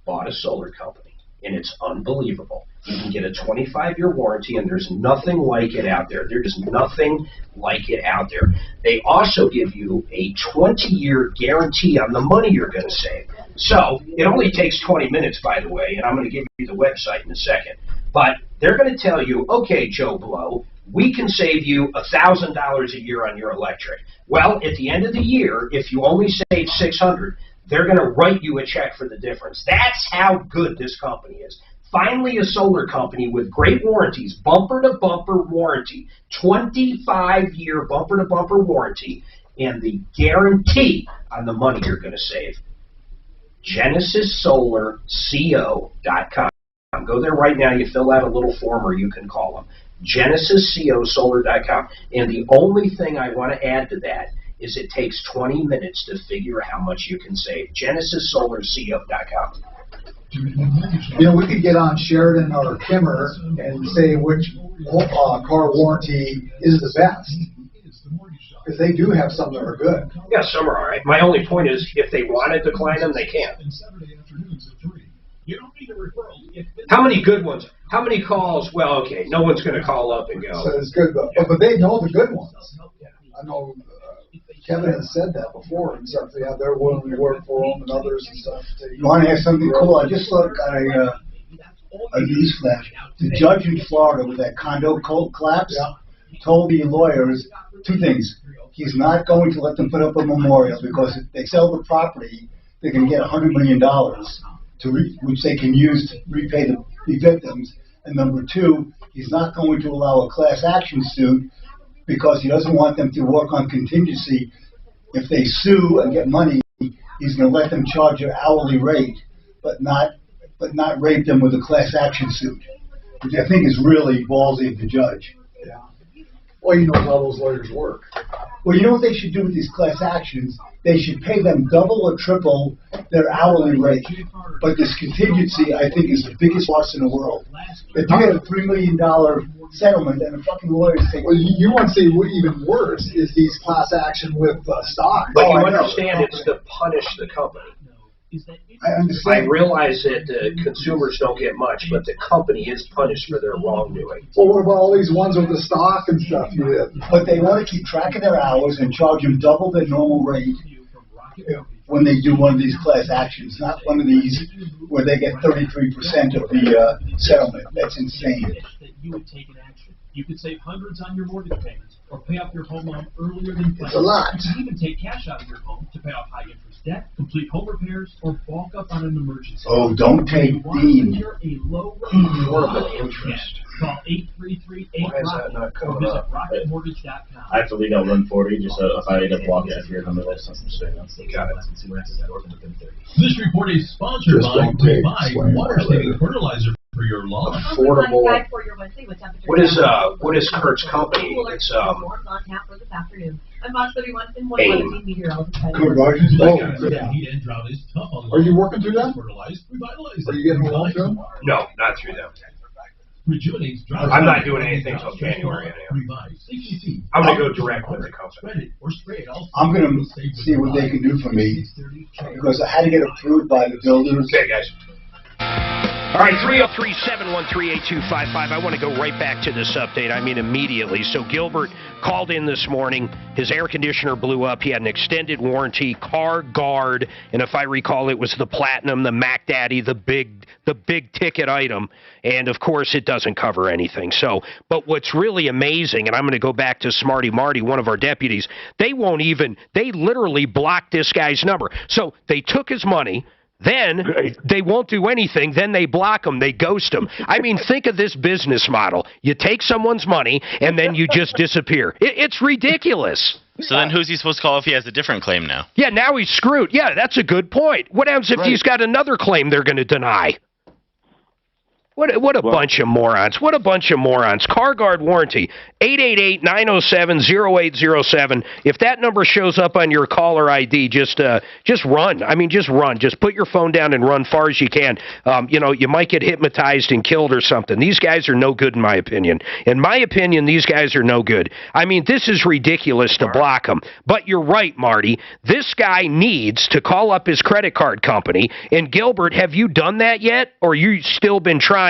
Speaker 2: bought a solar company, and it's unbelievable. You can get a 25-year warranty, and there's nothing like it out there. There's nothing like it out there. They also give you a 20-year guarantee on the money you're going to save. So it only takes 20 minutes, by the way, and I'm going to give you the website in a second. But they're going to tell you, okay, Joe Blow, we can save you $1,000 a year on your electric. Well, at the end of the year, if you only save $600, they're going to write you a check for the difference. That's how good this company is. Finally, a solar company with great warranties, bumper-to-bumper warranty, 25-year bumper-to-bumper warranty, and the guarantee on the money you're going to save. GenesisSolarCO.com. Go there right now. You fill out a little form, or you can call them. GenesisCOSolar.com. And the only thing I want to add to that is it takes 20 minutes to figure out how much you can save. GenesisSolarCO.com.
Speaker 3: You know, we could get on Sheridan or Kimmer and say which car warranty is the best. Because they do have some that are good.
Speaker 2: Yeah, some are all right. My only point is, if they want to decline them, they can. How many good ones? How many calls? Well, okay, no one's going to call up and go.
Speaker 3: So it's good, but they know the good ones. I know Kevin has said that before and stuff. Yeah, they're willing to work for them and others and stuff.
Speaker 5: You want to have something cool? I just looked at a newsflash. The judge in Florida with that condo collapse told the lawyers two things. He's not going to let them put up a memorial because if they sell the property, they can get $100 million, which they can use to repay the victims. And number two, he's not going to allow a class action suit because he doesn't want them to work on contingency. If they sue and get money, he's going to let them charge their hourly rate, but not rape them with a class action suit, which I think is really ballsy of the judge.
Speaker 3: Yeah. Well, you know how those lawyers work.
Speaker 5: Well, you know what they should do with these class actions? They should pay them double or triple their hourly rate. But this contingency, I think, is the biggest loss in the world. If you get a $3 million settlement and the fucking lawyers say...
Speaker 3: Well, you want to see what even worse is these class action with stock.
Speaker 2: But you understand it's to punish the company.
Speaker 5: I understand.
Speaker 2: I realize that consumers don't get much, but the company is punished for their wrongdoing.
Speaker 3: Well, what about all these ones with the stock and stuff you did?
Speaker 5: But they want to keep track of their hours and charge them double their normal rate when they do one of these class actions, not one of these where they get 33% of the settlement. That's insane.
Speaker 9: You could save hundreds on your mortgage payments or pay off your home loan earlier than planned.
Speaker 3: It's a lot.
Speaker 9: You can even take cash out of your home to pay off high-interest debt, complete home repairs, or bulk up on an emergency.
Speaker 5: Oh, don't take Dean.
Speaker 2: Horrible interest.
Speaker 9: Call 833-8-ROCKET or visit rocketmortgage.com.
Speaker 17: I have to leave out 140 just so if I end up walking out here, I'm going to let something straight on. Got it. See what happens at that organ within 30.
Speaker 4: This report is sponsored by Revive Water-Saving Fertilizer for your lawn.
Speaker 2: Affordable. What is Kurt's company? It's
Speaker 12: I'm March 31 in 117 meteorologist.
Speaker 3: Are you working through them? Are you getting along through them?
Speaker 2: No, not through them. I'm not doing anything until January anyhow. I'm going to go direct with the company.
Speaker 5: I'm going to see what they can do for me because I had to get approved by the builders.
Speaker 2: Okay, guys.
Speaker 15: All right, 303-713-8255. I want to go right back to this update. I mean, immediately. So Gilbert called in this morning. His air conditioner blew up. He had an extended warranty, car guard, and if I recall, it was the Platinum, the Mac Daddy, the big ticket item. And of course, it doesn't cover anything. So, but what's really amazing, and I'm going to go back to Smarty Marty, one of our deputies. They literally blocked this guy's number. So they took his money. Then they won't do anything. Then they block them. They ghost them. I mean, think of this business model. You take someone's money, and then you just disappear. It's ridiculous.
Speaker 6: So then who's he supposed to call if he has a different claim now?
Speaker 15: Yeah, now he's screwed. Yeah, that's a good point. What happens if he's got another claim they're going to deny? What a bunch of morons. What a bunch of morons. CarGuard warranty, 888-907-0807. If that number shows up on your caller ID, just run. I mean, just run. Just put your phone down and run far as you can. You might get hypnotized and killed or something. These guys are no good in my opinion. In my opinion, these guys are no good. I mean, this is ridiculous to block them. But you're right, Marty. This guy needs to call up his credit card company. And Gilbert, have you done that yet? Or you still been trying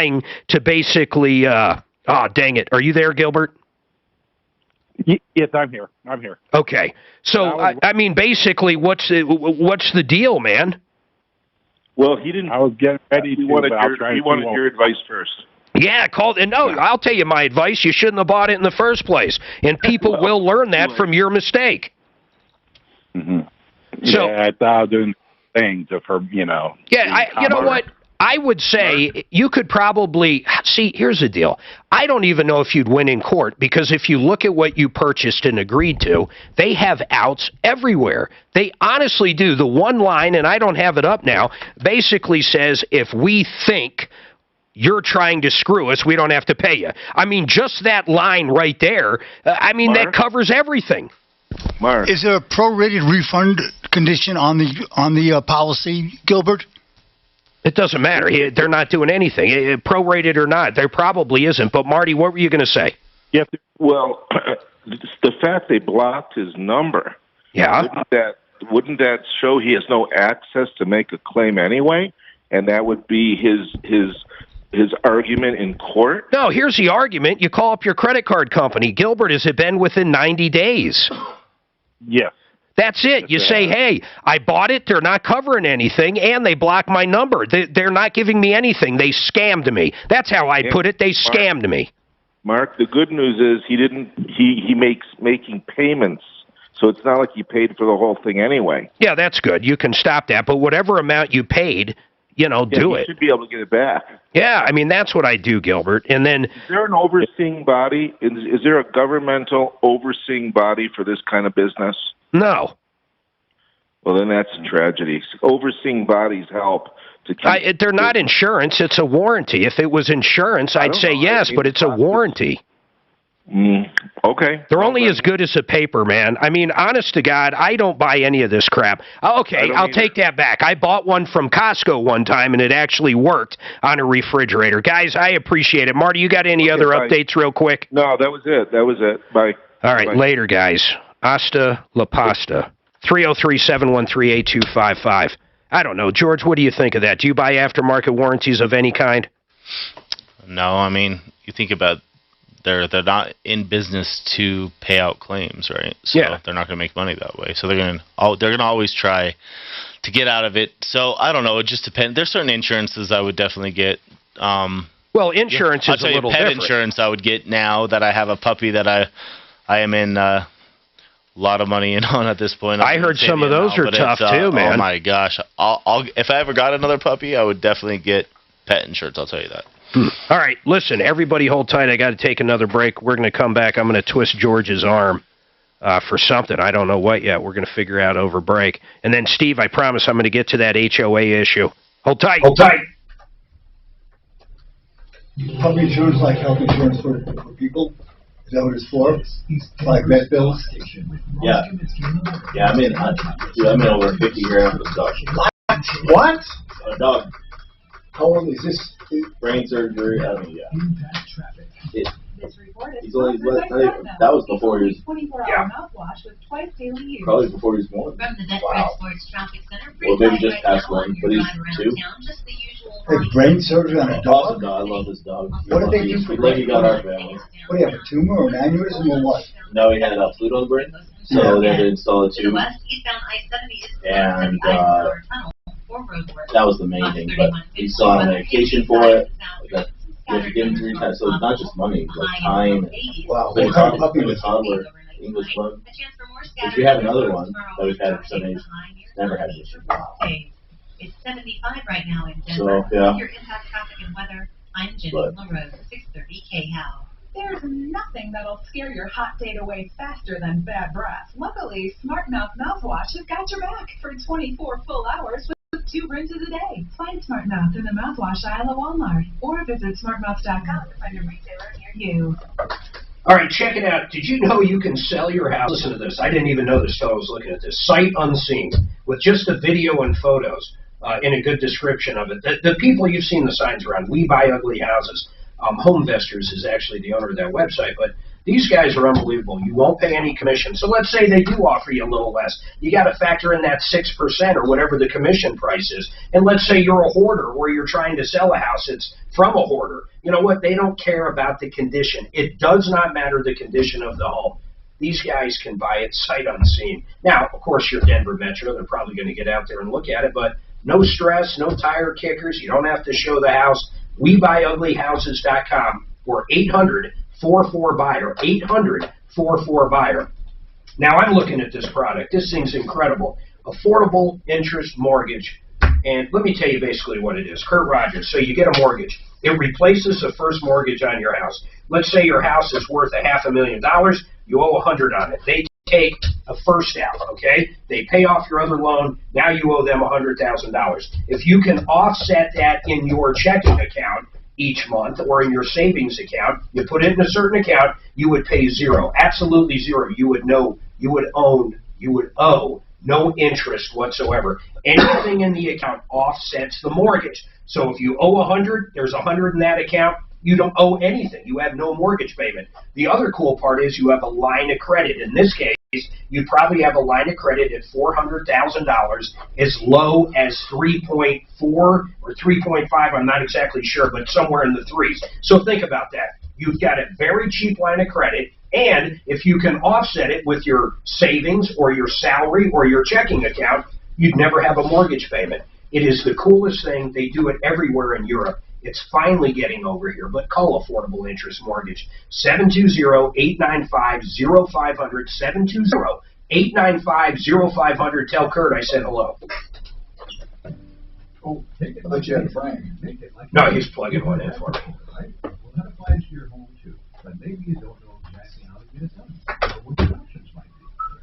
Speaker 15: to basically, dang it. Are you there, Gilbert?
Speaker 10: Yes, I'm here.
Speaker 15: Okay. So, I mean, basically, what's the deal, man?
Speaker 10: Well, he didn't. I was getting ready to.
Speaker 8: He wanted your advice first.
Speaker 15: Yeah, I'll tell you my advice. You shouldn't have bought it in the first place. And people will learn that from your mistake.
Speaker 10: Mm-hmm. So, yeah, I thought I was doing things for, Yeah,
Speaker 15: you know what? I would say you could probably see. Here's the deal. I don't even know if you'd win in court because if you look at what you purchased and agreed to, they have outs everywhere. They honestly do. The one line, and I don't have it up now, basically says if we think you're trying to screw us, we don't have to pay you. I mean, just that line right there. That covers everything.
Speaker 5: Mark, is there a prorated refund condition on the policy, Gilbert?
Speaker 15: It doesn't matter. They're not doing anything. Prorated or not, there probably isn't. But, Marty, what were you going to say?
Speaker 8: Yeah. Well, the fact they blocked his number, wouldn't that show he has no access to make a claim anyway? And that would be his argument in court?
Speaker 15: No, here's the argument. You call up your credit card company. Gilbert, has it been within 90 days?
Speaker 10: Yes.
Speaker 15: That's it. You say, hey, I bought it. They're not covering anything, and they blocked my number. They're not giving me anything. They scammed me. That's how I put it. They scammed me.
Speaker 8: Mark, the good news is he makes making payments, so it's not like he paid for the whole thing anyway.
Speaker 15: Yeah, that's good. You can stop that. But whatever amount you paid, do it.
Speaker 8: You should be able to get it back.
Speaker 15: Yeah, that's what I do, Gilbert. And then,
Speaker 8: is there an overseeing body? Is there a governmental overseeing body for this kind of business?
Speaker 15: No.
Speaker 8: Well, then that's a tragedy. Overseeing bodies help to keep...
Speaker 15: They're not insurance. It's a warranty. If it was insurance, I'd say yes, but it's a warranty.
Speaker 8: Okay.
Speaker 15: They're only as good as the paper, man. Honest to God, I don't buy any of this crap. Okay, I'll take that back. I bought one from Costco one time, and it actually worked on a refrigerator. Guys, I appreciate it. Marty, you got any other updates real quick?
Speaker 8: No, that was it. Bye.
Speaker 15: All right, later, guys. Hasta la pasta. 303-713-8255. I don't know. George, what do you think of that? Do you buy aftermarket warranties of any kind?
Speaker 6: No, you think about they're not in business to pay out claims, right? So they're not going to make money that way. So they're going to always try to get out of it. So I don't know. It just depends. There's certain insurances I would definitely get.
Speaker 15: Well, insurance is a little different.
Speaker 6: Pet insurance I would get now that I have a puppy that I am in a lot of money in on at this point.
Speaker 15: I heard some of those are tough too, man.
Speaker 6: Oh my gosh! I'll if I ever got another puppy, I would definitely get pet insurance. I'll tell you that.
Speaker 15: All right, listen, everybody hold tight. I got to take another break. We're going to come back. I'm going to twist George's arm for something. I don't know what yet. We're going to figure out over break. And then, Steve, I promise I'm going to get to that HOA issue. Hold tight.
Speaker 3: Hold tight.
Speaker 5: Puppy insurance like health insurance for people? Is that what it's for? Like vet bills?
Speaker 17: Yeah. Yeah, I'm in over 50 grand for the dog.
Speaker 5: What?
Speaker 17: A dog.
Speaker 5: How old is this?
Speaker 17: Brain surgery. Yeah. That was before he was.
Speaker 12: 24-hour mouthwash with twice daily use.
Speaker 17: Probably before he was born. Wow. Well, maybe just past one, but he's 2.
Speaker 5: Hey, brain surgery on a dog?
Speaker 17: Awesome dog. I love this dog.
Speaker 5: What did they do for
Speaker 17: brain? He got our family.
Speaker 5: What do you have, a tumor or an aneurysm or what?
Speaker 17: No, he had a fluid on the brain, so they had to install a tube. And that was the main thing, but he's on medication for it. You have to give him 3 times, so it's not just money, it's like time.
Speaker 5: Wow,
Speaker 17: what kind of puppy was toddler, English one? If you have another one that we've had for some age, never had an issue.
Speaker 7: It's 75 right now in Denver.
Speaker 17: So, yeah.
Speaker 7: Your impact traffic and weather. I'm Jenny LaRose, 630 KHAL.
Speaker 12: There's nothing that'll scare your hot date away faster than bad breath. Luckily, Smart Mouth mouthwash has got your back for 24 full hours with with 2 rinses a day. Find Smart Mouth in the mouthwash aisle at Walmart or visit smartmouth.com to find a retailer near you.
Speaker 2: All right, check it out. Did you know you can sell your house? Listen to this. I didn't even know this till I was looking at this. Sight unseen, with just a video and photos and a good description of it. The people, you've seen the signs around, We Buy Ugly Houses. Homevestors is actually the owner of that website, but these guys are unbelievable. You won't pay any commission. So let's say they do offer you a little less. You got to factor in that 6% or whatever the commission price is. And let's say you're a hoarder or you're trying to sell a house that's from a hoarder. You know what? They don't care about the condition. It does not matter the condition of the home. These guys can buy it sight unseen. Now, of course, you're Denver Metro. They're probably going to get out there and look at it, but no stress, no tire kickers. You don't have to show the house. WeBuyUglyHouses.com or 800-44-BUYER. 800-44-BUYER. Now, I'm looking at this product. This thing's incredible. Affordable interest mortgage. And let me tell you basically what it is. Kurt Rogers. So you get a mortgage. It replaces the first mortgage on your house. Let's say your house is worth $500,000. You owe $100 on it. They take a first out, okay? They pay off your other loan. Now you owe them $100,000. If you can offset that in your checking account each month or in your savings account, you put it in a certain account, you would pay zero, absolutely zero. You would owe no interest whatsoever. Anything in the account offsets the mortgage. So if you owe 100, there's 100 in that account. You don't owe anything. You have no mortgage payment. The other cool part is you have a line of credit. In this case, you probably have a line of credit at $400,000, as low as 3.4 or 3.5. I'm not exactly sure, but somewhere in the threes. So think about that. You've got a very cheap line of credit, and if you can offset it with your savings or your salary or your checking account, you'd never have a mortgage payment. It is the coolest thing. They do it everywhere in Europe. It's finally getting over here, but call Affordable Interest Mortgage. 720-895-0500, 720-895-0500. Tell Kurt I said hello.
Speaker 3: Oh, I thought you had a Frank.
Speaker 2: No, he's plugging one in for me.
Speaker 4: Well, that applies to your home too, but maybe you don't know exactly how to get it done, or what your options might be.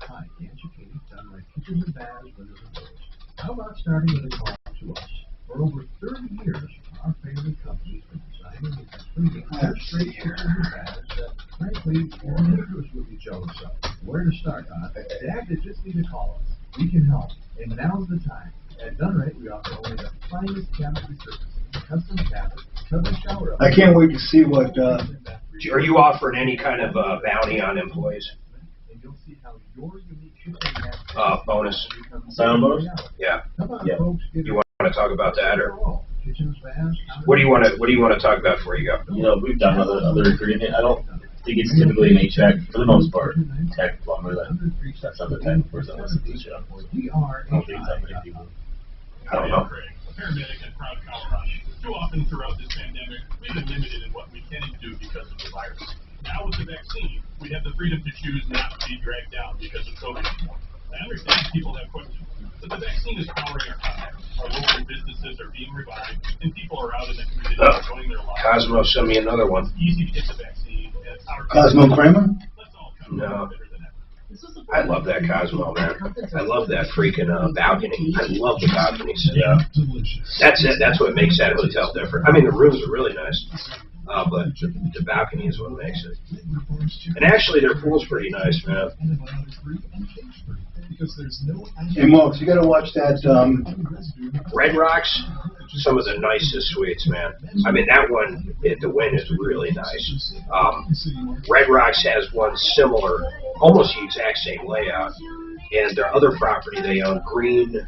Speaker 4: Hi, can't you Katie, done like kitchens and baths, windows and doors. How about starting with a call to us? For over 30 years, our family company's been designing and completing straight kitchens and baths that, frankly, are neighbors with each other. So, where to start, huh? Dad, you just need to call us. We can help, and now's the time. At Done Right, we offer only the finest cabinetry services, custom cabinets, tub and shower.
Speaker 5: I can't wait to see what.
Speaker 2: Are you offering any kind of bounty on employees?
Speaker 4: And you'll see how your unique kitchen
Speaker 2: bonus.
Speaker 17: Asylum bonus?
Speaker 2: Yeah.
Speaker 17: Yeah.
Speaker 2: You want to talk about that, or what do you want to talk about before you go?
Speaker 17: You know, we've done other recruiting. I don't think it's typically an HVAC for the most part. Tech, plumber, that's not the type of person that listens to the show. I don't think that many people.
Speaker 2: I don't know.
Speaker 13: A paramedic at Proud Colorado. Too often throughout this pandemic, we've been limited in what we can do because of the virus. Now with the vaccine, we have the freedom to choose not to be dragged down because of COVID anymore. I understand people have questions, but the vaccine is powering our economy. Our local businesses are being revived, and people are out in the community enjoying their lives.
Speaker 2: Cosmo sent me another one.
Speaker 13: It's easy to get the vaccine. And our
Speaker 5: Cosmo Kramer?
Speaker 2: No. I love that Cosmo, man. I love that freaking balcony. I love the balconies.
Speaker 17: Yeah.
Speaker 2: That's it. That's what makes that hotel different. I mean, the rooms are really nice, but the balcony is what makes it. And actually, their pool's pretty nice, man.
Speaker 5: Hey, Marks, you got to watch that.
Speaker 2: Red Rocks, some of the nicest suites, man. I mean, that one at the Wynn is really nice. Red Rocks has one similar, almost the exact same layout. And their other property they own, Green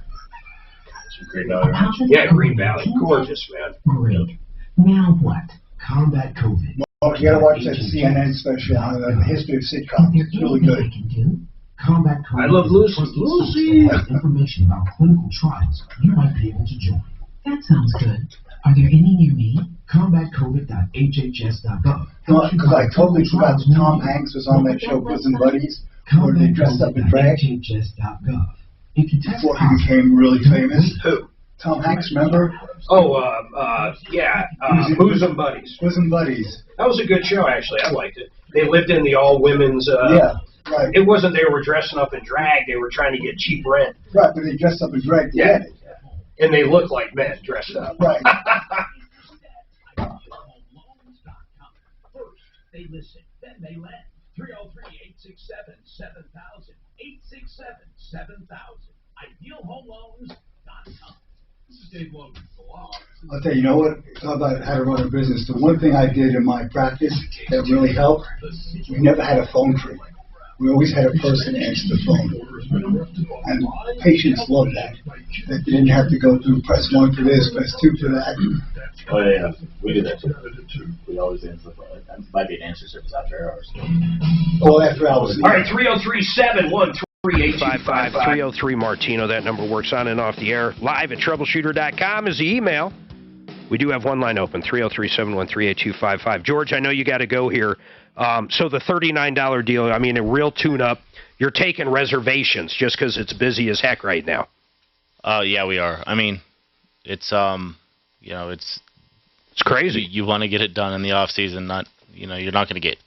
Speaker 2: Valley. Yeah, Green Valley. Gorgeous, man.
Speaker 22: Great. Now what? Combat COVID.
Speaker 5: Mark, you got to watch that CNN special on the history of sitcoms. It's really good.
Speaker 22: Combat COVID.
Speaker 2: I love Lucy.
Speaker 22: Lucy has information about clinical trials you might be able to join. That sounds good. Are there any near me? CombatCovid.hhs.gov.
Speaker 5: Because I totally forgot that Tom Hanks was on that show, Prison Buddies, where they dressed up in drag.
Speaker 22: HHS.gov. If you test
Speaker 5: Before he became really famous.
Speaker 2: Who?
Speaker 5: Tom Hanks, remember?
Speaker 2: Oh, yeah, Bosom Buddies.
Speaker 5: Bosom Buddies.
Speaker 2: That was a good show, actually. I liked it. They lived in the all-women's...
Speaker 5: yeah, right.
Speaker 2: It wasn't they were dressing up in drag. They were trying to get cheap rent.
Speaker 5: Right, but they dressed up in drag to get it.
Speaker 2: and they look like men dressed up.
Speaker 3: Right.
Speaker 4: First, they listen, then they lend. 303-867-7000. 867-7000. IdealHomeLoans.com. This is Dave Logan.
Speaker 5: I'll tell you, you know what? Talk about how to run a business. The one thing I did in my practice that really helped, we never had a phone tree. We always had a person answer the phone. And patients loved that. That they didn't have to go through press 1 for this, press 2 for that.
Speaker 17: Oh, yeah. We do that too. We always answer the phone. It might be an answer service after hours.
Speaker 5: Oh, after hours.
Speaker 2: All right, 303-713-8255.
Speaker 15: 303 Martino. That number works on and off the air. Live at troubleshooter.com is the email. We do have one line open, 303-713-8255. George, I know you got to go here. So the $39 deal, I mean, a real tune-up. You're taking reservations just because it's busy as heck right now.
Speaker 6: Yeah, we are. I mean, it's it's
Speaker 15: crazy.
Speaker 6: You want to get it done in the off season. Not, you're not going to get.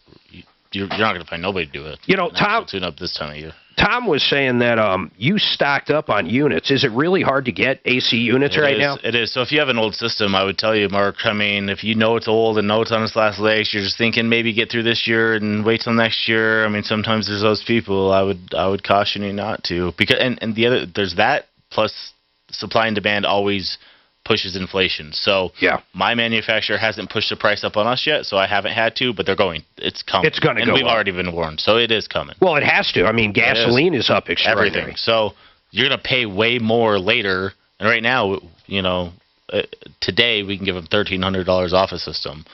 Speaker 6: You're not going to find nobody to do it.
Speaker 15: Tom,
Speaker 6: tune up this time of year.
Speaker 15: Tom was saying that you stocked up on units. Is it really hard to get AC units right now?
Speaker 6: It is. So if you have an old system, I would tell you, Mark, I mean, if you know it's old and know it's on its last legs, you're just thinking maybe get through this year and wait till next year. I mean, sometimes there's those people. I would caution you not to, because and the other, there's that, plus supply and demand always pushes inflation. So
Speaker 15: yeah,
Speaker 6: my manufacturer hasn't pushed the price up on us yet, so I haven't had to, but they're going. It's coming.
Speaker 15: It's going to go
Speaker 6: And we've
Speaker 15: up.
Speaker 6: already been warned, so it is coming.
Speaker 15: Well, it has to. I mean, gasoline is up extraordinary.
Speaker 6: Everything. So you're going to pay way more later. And right now, today we can give them $1,300 off a system.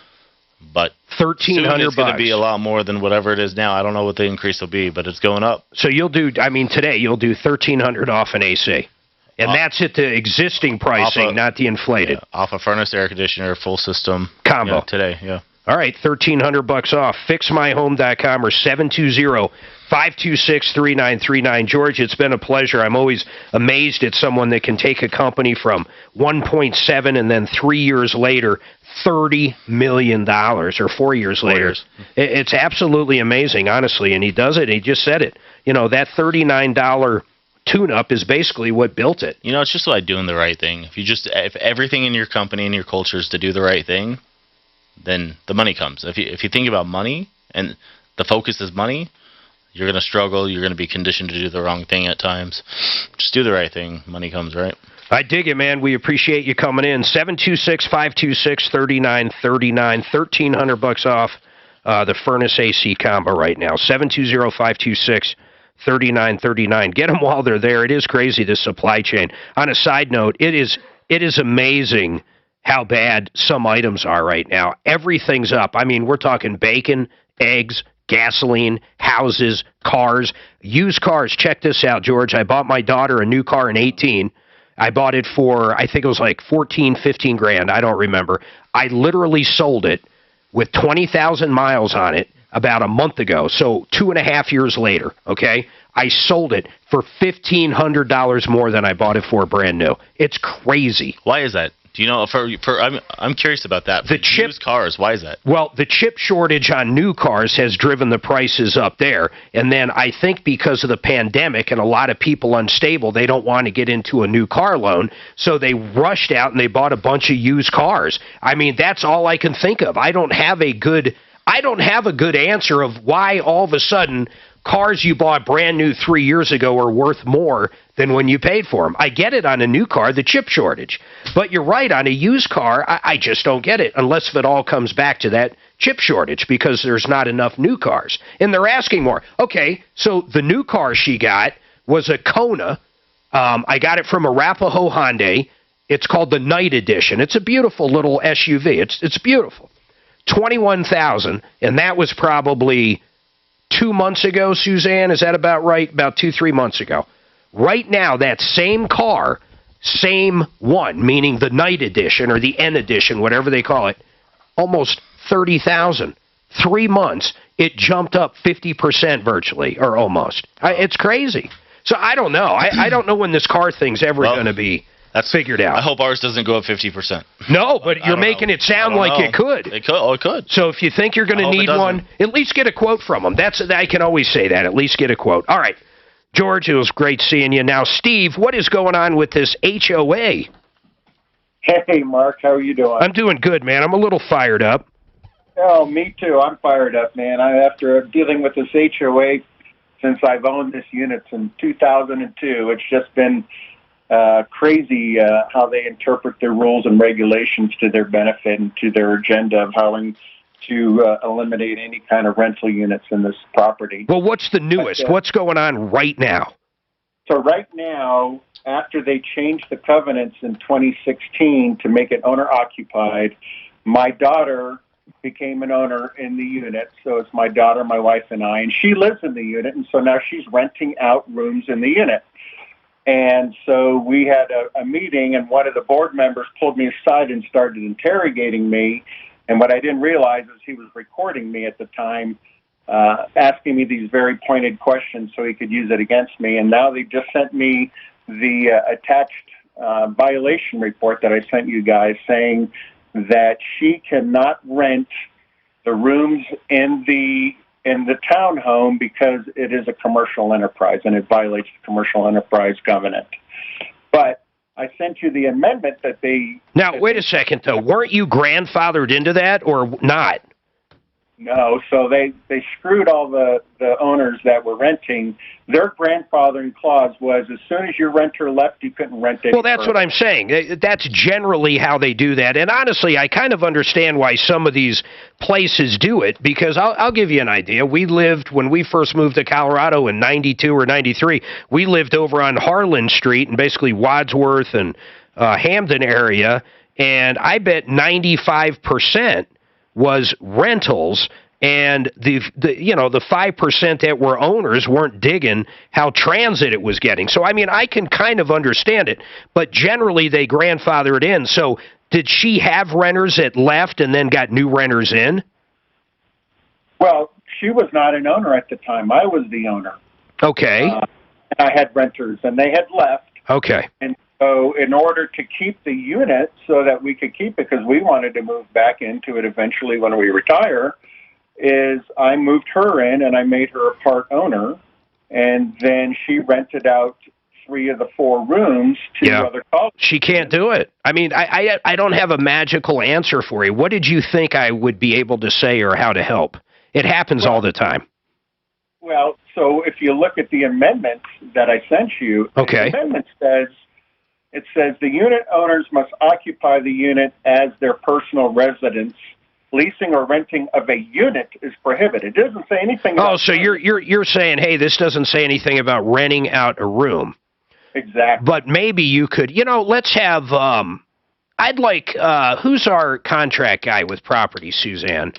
Speaker 6: But
Speaker 15: $1,300
Speaker 6: it's going to be a lot more than whatever it is now. I don't know what the increase will be, but it's going up.
Speaker 15: So today you'll do $1,300 off an AC. And that's at the existing pricing, not the inflated.
Speaker 6: Yeah, off a furnace, air conditioner, full system.
Speaker 15: Combo.
Speaker 6: Today, yeah.
Speaker 15: All right, $1,300 off. FixMyHome.com or 720-526-3939. George, it's been a pleasure. I'm always amazed at someone that can take a company from 1.7 and then 3 years later, $30 million, or 4 years later. It's absolutely amazing, honestly, and he does it. He just said it. That $39 tune-up is basically what built it.
Speaker 6: It's just like doing the right thing. If everything in your company and your culture is to do the right thing, then the money comes. If you think about money and the focus is money, you're going to struggle. You're going to be conditioned to do the wrong thing at times. Just do the right thing. Money comes, right?
Speaker 15: I dig it, man. We appreciate you coming in. 726-526-3939. $1,300 off the furnace AC combo right now. 720-526-3939. Get them while they're there. It is crazy, this supply chain. On a side note, it is amazing how bad some items are right now. Everything's up. I mean, we're talking bacon, eggs, gasoline, houses, cars, used cars. Check this out, George. I bought my daughter a new car in 2018. I bought it for, I think it was like 14, 15 grand. I don't remember. I literally sold it with 20,000 miles on it about a month ago, so 2.5 years later, okay? I sold it for $1,500 more than I bought it for brand new. It's crazy.
Speaker 6: Why is that? Do you know? I'm curious about that. For used cars, why is that?
Speaker 15: Well, the chip shortage on new cars has driven the prices up there, and then I think because of the pandemic and a lot of people unstable, they don't want to get into a new car loan, so they rushed out and they bought a bunch of used cars. I mean, that's all I can think of. I don't have a good answer of why all of a sudden cars you bought brand new 3 years ago are worth more than when you paid for them. I get it on a new car, the chip shortage. But you're right, on a used car, I just don't get it, unless if it all comes back to that chip shortage, because there's not enough new cars. And they're asking more. Okay, so the new car she got was a Kona. I got it from Arapahoe Hyundai. It's called the Night Edition. It's a beautiful little SUV. It's beautiful. $21,000, and that was probably 2 months ago, Suzanne. Is that about right? About 2-3 months ago. Right now, that same car, same one, meaning the Night Edition or the N Edition, whatever they call it, almost $30,000. 3 months, it jumped up 50% virtually, or almost. It's crazy. So I don't know. I don't know when this car thing's ever going to be figured out.
Speaker 6: I hope ours doesn't go up 50%.
Speaker 15: No, but you're making it sound like it could.
Speaker 6: It could. Oh, it could.
Speaker 15: So if you think you're going to need one, at least get a quote from them. I can always say that. At least get a quote. All right. George, it was great seeing you. Now, Steve, what is going on with this HOA?
Speaker 1: Hey, Mark, how are you doing?
Speaker 15: I'm doing good, man. I'm a little fired up.
Speaker 1: Oh, me too. I'm fired up, man. After dealing with this HOA since I've owned this unit since 2002, it's just been crazy how they interpret their rules and regulations to their benefit and to their agenda of how to eliminate any kind of rental units in this property.
Speaker 15: Well, what's the newest? What's going on right now?
Speaker 1: So right now, after they changed the covenants in 2016 to make it owner-occupied, my daughter became an owner in the unit. So it's my daughter, my wife, and I, and she lives in the unit, and so now she's renting out rooms in the unit. And so we had a meeting, and one of the board members pulled me aside and started interrogating me. And what I didn't realize is he was recording me at the time, asking me these very pointed questions so he could use it against me. And now they just sent me the attached violation report that I sent you guys, saying that she cannot rent the rooms in the townhome because it is a commercial enterprise and it violates the commercial enterprise covenant. But I sent you the amendment that they...
Speaker 15: Now, wait a second, though. Weren't you grandfathered into that or not?
Speaker 1: No, so they screwed all the owners that were renting. Their grandfathering clause was as soon as your renter left, you couldn't rent it.
Speaker 15: Well, that's what I'm saying. That's generally how they do that. And honestly, I kind of understand why some of these places do it, because I'll give you an idea. We lived, when we first moved to Colorado in 92 or 93, we lived over on Harlan Street in basically Wadsworth and Hamden area, and I bet 95% was rentals, and the 5% that were owners weren't digging how transit it was getting. So, I mean, I can kind of understand it, but generally they grandfather it in. So did she have renters that left and then got new renters in?
Speaker 1: Well, she was not an owner at the time. I was the owner.
Speaker 15: Okay.
Speaker 1: And I had renters, and they had left.
Speaker 15: Okay.
Speaker 1: And so in order to keep the unit so that we could keep it, because we wanted to move back into it eventually when we retire, is I moved her in and I made her a part owner, and then she rented out 3 of the 4 rooms to other college.
Speaker 15: She can't do it. I mean, I don't have a magical answer for you. What did you think I would be able to say or how to help? It happens all the time.
Speaker 1: Well, so if you look at the amendment that I sent you,
Speaker 15: okay.
Speaker 1: The amendment says, it says the unit owners must occupy the unit as their personal residence. Leasing or renting of a unit is prohibited. It doesn't say anything about...
Speaker 15: Oh, so you're saying, hey, this doesn't say anything about renting out a room.
Speaker 1: Exactly.
Speaker 15: But maybe you could, let's have, I'd like, who's our contract guy with property, Suzanne?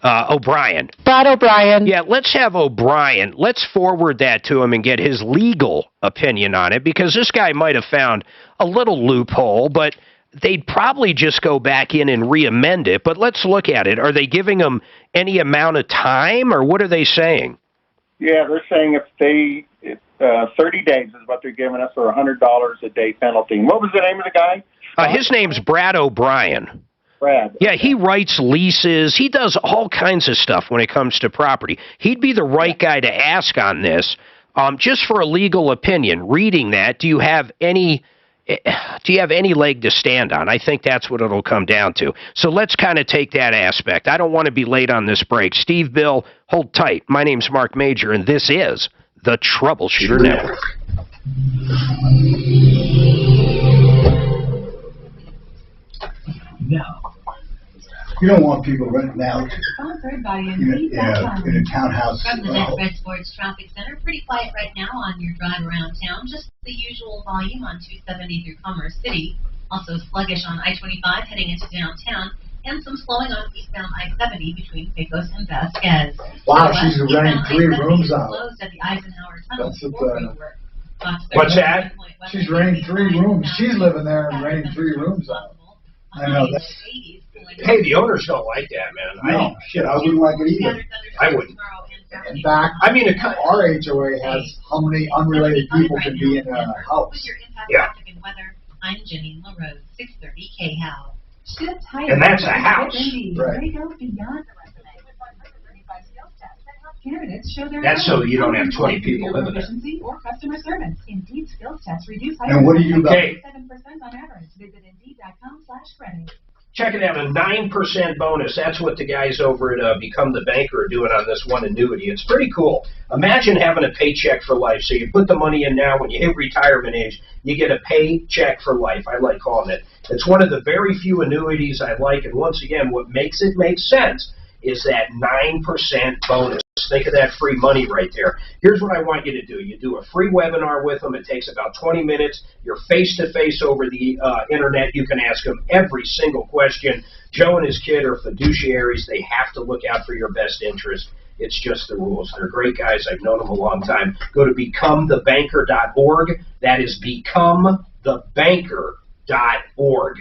Speaker 15: O'Brien.
Speaker 14: Brad O'Brien.
Speaker 15: Yeah, let's have O'Brien. Let's forward that to him and get his legal opinion on it, because this guy might have found a little loophole, but they'd probably just go back in and re-amend it. But let's look at it. Are they giving them any amount of time, or what are they saying?
Speaker 1: Yeah, they're saying if they, 30 days is what they're giving us, or $100 a day penalty. And what was the name of the guy?
Speaker 15: His name's Brad O'Brien.
Speaker 1: Brad.
Speaker 15: Yeah, he writes leases. He does all kinds of stuff when it comes to property. He'd be the right guy to ask on this. Just for a legal opinion, reading that, do you have any leg to stand on? I think that's what it'll come down to. So let's kind of take that aspect. I don't want to be late on this break. Steve, Bill, hold tight. My name's Mark Major, and this is the Troubleshooter Network.
Speaker 5: Now, you don't want people renting out in a townhouse.
Speaker 16: From the Red Sports Traffic Center, pretty quiet right now on your drive around town. Just the usual volume on 270 through Commerce City. Also sluggish on I-25 heading into downtown, and some slowing on eastbound I-70 between Pecos and Vasquez.
Speaker 3: Wow, she's renting 3 rooms out.
Speaker 16: Closed at the Eisenhower Tunnel
Speaker 3: That's
Speaker 16: for
Speaker 3: what,
Speaker 16: rework.
Speaker 3: what's that? She's renting 3 rooms. She's living there and renting 3 rooms out. I know that.
Speaker 2: Hey, the owners don't like that, man.
Speaker 3: No, I wouldn't like it either.
Speaker 2: I wouldn't.
Speaker 3: In fact,
Speaker 2: I mean,
Speaker 3: our HOA has how many unrelated people can be in a house.
Speaker 16: Yeah. I'm Jenny LaRose, 630 KHAL.
Speaker 2: And that's a house.
Speaker 3: Right.
Speaker 12: Candidates show their
Speaker 2: That's so you don't have 20 people living there.
Speaker 12: efficiency or customer service. Indeed skills tests reduce
Speaker 5: And what do you do about it?
Speaker 12: 7% on average. Visit Indeed.com/credit.
Speaker 2: Check it out, a 9% bonus. That's what the guys over at Become the Banker are doing on this one annuity. It's pretty cool. Imagine having a paycheck for life. So you put the money in now. When you hit retirement age, you get a paycheck for life. I like calling it. It's one of the very few annuities I like. And once again, what makes it make sense is that 9% bonus. Think of that free money right there. Here's what I want you to do. You do a free webinar with them. It takes about 20 minutes. You're face-to-face over the internet. You can ask them every single question. Joe and his kid are fiduciaries. They have to look out for your best interest. It's just the rules. They're great guys. I've known them a long time. Go to becomethebanker.org. That is becomethebanker.org.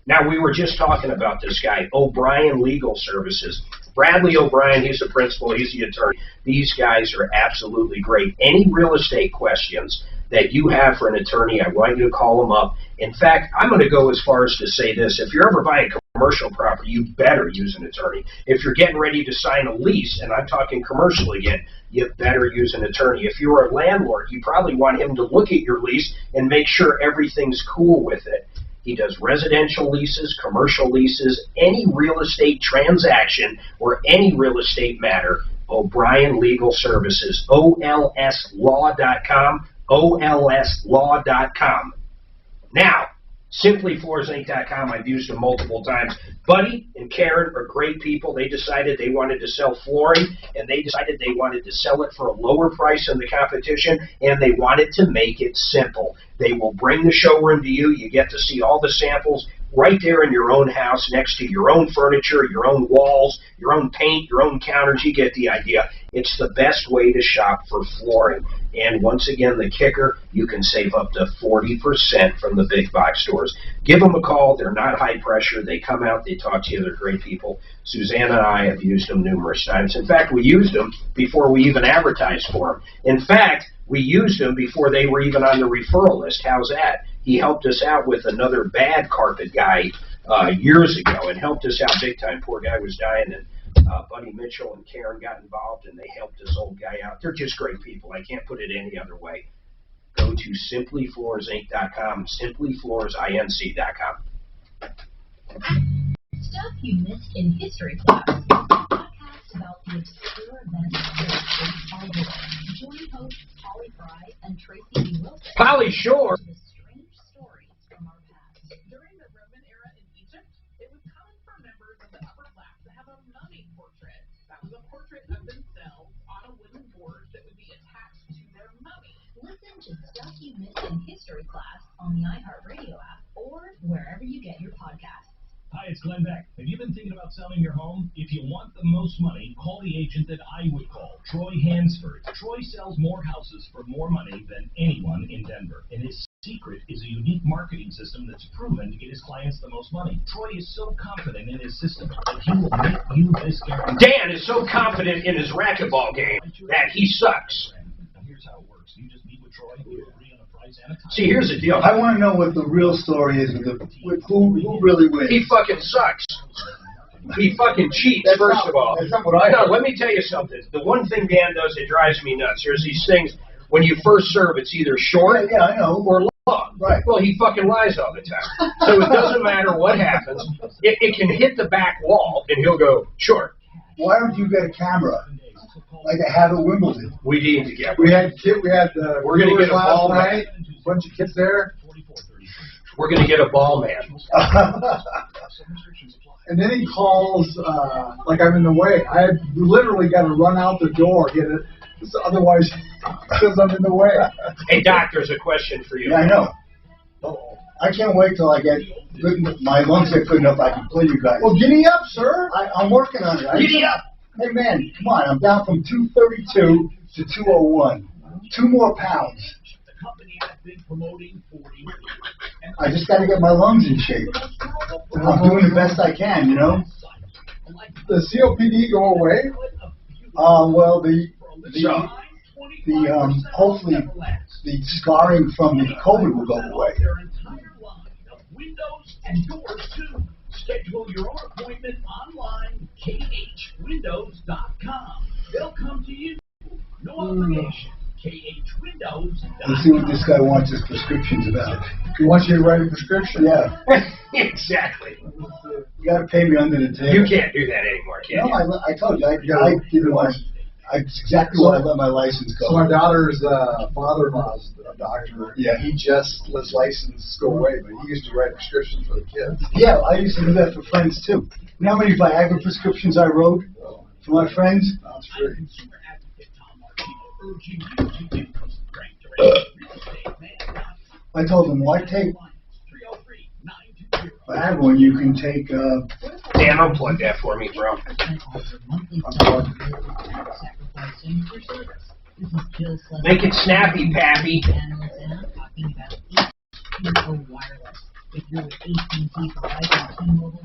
Speaker 2: Now, we were just talking about this guy, O'Brien Legal Services. Bradley O'Brien, he's the principal, he's the attorney. These guys are absolutely great. Any real estate questions that you have for an attorney, I want you to call them up. In fact, I'm going to go as far as to say this. If you're ever buying commercial property, you better use an attorney. If you're getting ready to sign a lease, and I'm talking commercial again, you better use an attorney. If you're a landlord, you probably want him to look at your lease and make sure everything's cool with it. He does residential leases, commercial leases, any real estate transaction or any real estate matter. O'Brien Legal Services, OLSlaw.com, OLSlaw.com. Now, SimplyFloorsInc.com, I've used them multiple times. Buddy and Karen are great people. They decided they wanted to sell flooring, and they decided they wanted to sell it for a lower price than the competition, and they wanted to make it simple. They will bring the showroom to you. You get to see all the samples right there in your own house, next to your own furniture, your own walls, your own paint, your own counters. You get the idea. It's the best way to shop for flooring. And once again, the kicker, you can save up to 40% from the big box stores. Give them a call. They're not high pressure. They come out. They talk to you. They're great people. Suzanne and I have used them numerous times. In fact, we used them before we even advertised for them. In fact, we used them before they were even on the referral list. How's that? He helped us out with another bad carpet guy years ago and helped us out big time. Poor guy was dying, and Buddy Mitchell and Karen got involved, and they helped this old guy out. They're just great people. I can't put it any other way. Go to SimplyFloorsInc.com, SimplyFloorsInc.com.
Speaker 7: Stuff you missed in history class. Podcast about the obscure events that shaped our world. Join hosts Polly Fry and Tracy B. Wilson.
Speaker 2: Polly Shore.
Speaker 7: The strange stories from our past.
Speaker 18: During the Roman era in Egypt, it was common for members of the upper class to have a mummy portrait. That was a portrait of themselves on a wooden board that would be attached to their mummy.
Speaker 7: Listen to Stuff You Missed in History Class on the iHeartRadio app or wherever you get your podcasts.
Speaker 19: Hi, it's Glenn Beck. Have you been thinking about selling your home? If you want the most money, call the agent that I would call, Troy Hansford. Troy sells more houses for more money than anyone in Denver. And his secret is a unique marketing system that's proven to get his clients the most money. Troy is so confident in his system that he will make you this guarantee.
Speaker 2: Dan is so confident in his racquetball game that he sucks.
Speaker 19: Now, here's how it works. You just meet with Troy. You agree on a price and a time.
Speaker 2: See, here's the deal.
Speaker 5: I want to know what the real story is with who really wins.
Speaker 2: He fucking sucks. He fucking cheats,
Speaker 5: That's
Speaker 2: first
Speaker 5: not-
Speaker 2: of all.
Speaker 5: that's not what I
Speaker 2: No,
Speaker 5: heard.
Speaker 2: let me tell you something. The one thing Dan does that drives me nuts, there's these things, when you first serve, it's either short
Speaker 5: Yeah, I know.
Speaker 2: or long.
Speaker 5: Right.
Speaker 2: Well, he fucking lies all the time. So it doesn't matter what happens. It can hit the back wall, and he'll go, short.
Speaker 5: Why don't you get a camera like I have at Wimbledon?
Speaker 2: We need to get
Speaker 3: We
Speaker 2: one.
Speaker 3: had
Speaker 2: We're gonna get a ball
Speaker 3: last
Speaker 2: man.
Speaker 3: night. Bunch of kids there,
Speaker 2: We're going to get a ball man.
Speaker 3: and then he calls like I'm in the way. I literally got to run out the door, get it, otherwise because I'm in the way.
Speaker 2: Hey, Doc, there's a question for you.
Speaker 5: Yeah, I know. I can't wait till I get good. My lungs get good enough I can play you guys.
Speaker 3: Well, giddy up, sir.
Speaker 5: I'm working on it.
Speaker 2: Giddy up.
Speaker 5: Hey, man, come on. I'm down from 232 to 201. 2 more pounds. I just got to get my lungs in shape. I'm doing the best I can, you know.
Speaker 3: Does COPD go away?
Speaker 5: Well, hopefully the scarring from the COVID will go away.
Speaker 19: Windows and doors too. Schedule your own appointment online, khwindows.com. They'll come to you. No obligation. KHWindows.
Speaker 5: Let's see what this guy wants his prescriptions about.
Speaker 3: He wants you to write a prescription.
Speaker 5: Yeah.
Speaker 2: Exactly.
Speaker 5: You gotta pay me under the table.
Speaker 2: You can't do that anymore, can you?
Speaker 5: No, I told you, I didn't want. It's exactly why I let my license go.
Speaker 3: So my daughter's father-in-law's a doctor.
Speaker 5: Yeah.
Speaker 3: He just let his license go away, but he used to write prescriptions for the kids.
Speaker 5: Yeah, I used to do that for friends too. You know how many Viagra prescriptions I wrote for my friends?
Speaker 3: That's free.
Speaker 5: I told them, why take Viagra when you can take,
Speaker 2: Dan, unplug that for me, bro. Make it snappy, Pappy.
Speaker 7: If you're with AT&T, Verizon, T-Mobile,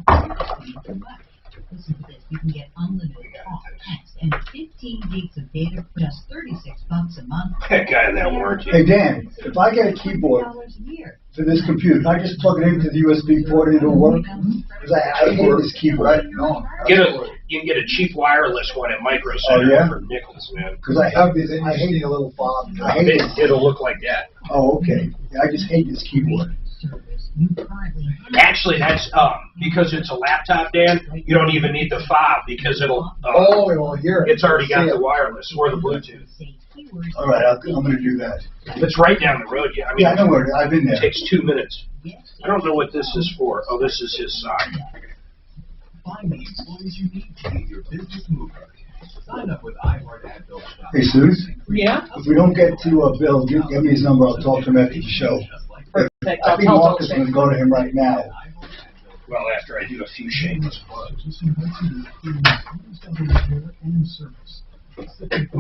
Speaker 7: listen to this. You can get unlimited talk, text, and 15 gigs of data for just $36 a month.
Speaker 2: That guy in that warranty.
Speaker 5: hey Dan, if I get a keyboard for this computer, can I just plug it into the USB port and it'll work? Because I hate this keyboard.
Speaker 3: No.
Speaker 2: You can get a cheap wireless one at Micro
Speaker 5: Oh,
Speaker 2: Center
Speaker 5: yeah?
Speaker 2: for nickels, man.
Speaker 5: Because I hate a little fob. I hate it.
Speaker 2: It'll look like that.
Speaker 5: Oh, okay. Yeah, I just hate this keyboard.
Speaker 2: Actually, that's because it's a laptop, Dan. You don't even need the fob because it'll.
Speaker 3: It will hear it.
Speaker 2: It's already got the wireless or the Bluetooth.
Speaker 5: All right, I'm going to do that.
Speaker 2: It's right down the road. Yeah, I mean,
Speaker 5: I know where I've been there.
Speaker 2: It takes 2 minutes. I don't know what this is for. Oh, this is his side.
Speaker 19: Find the employees you need to get your business moving. Sign up with iHeartAdVille.com.
Speaker 5: Hey, Suze?
Speaker 2: Yeah?
Speaker 5: If we don't get to Bill, give me his number. I'll talk to him after the show.
Speaker 2: Perfect.
Speaker 5: I think Marcus is going to go to him right now.
Speaker 2: Well, after I do a few shameless plugs. I'm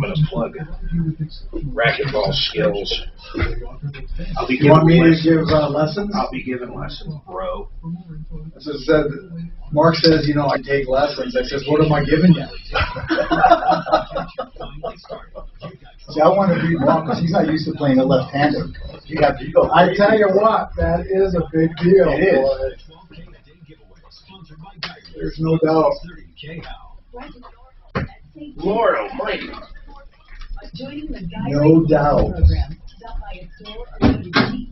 Speaker 2: going to plug racquetball skills. I'll be
Speaker 3: You want me to
Speaker 2: lessons.
Speaker 3: give lessons?
Speaker 2: I'll be giving lessons, bro.
Speaker 3: I just said, Mark says, you know, I take lessons. I says, what am I giving you?
Speaker 5: See, I want to beat Marcus. He's not used to playing a left-hander. You have to go.
Speaker 3: I tell you what, that is a big deal.
Speaker 5: It is.
Speaker 3: Boy. There's no doubt.
Speaker 2: Lord almighty.
Speaker 12: Joining the
Speaker 5: No doubt.
Speaker 12: program. Stop by a store or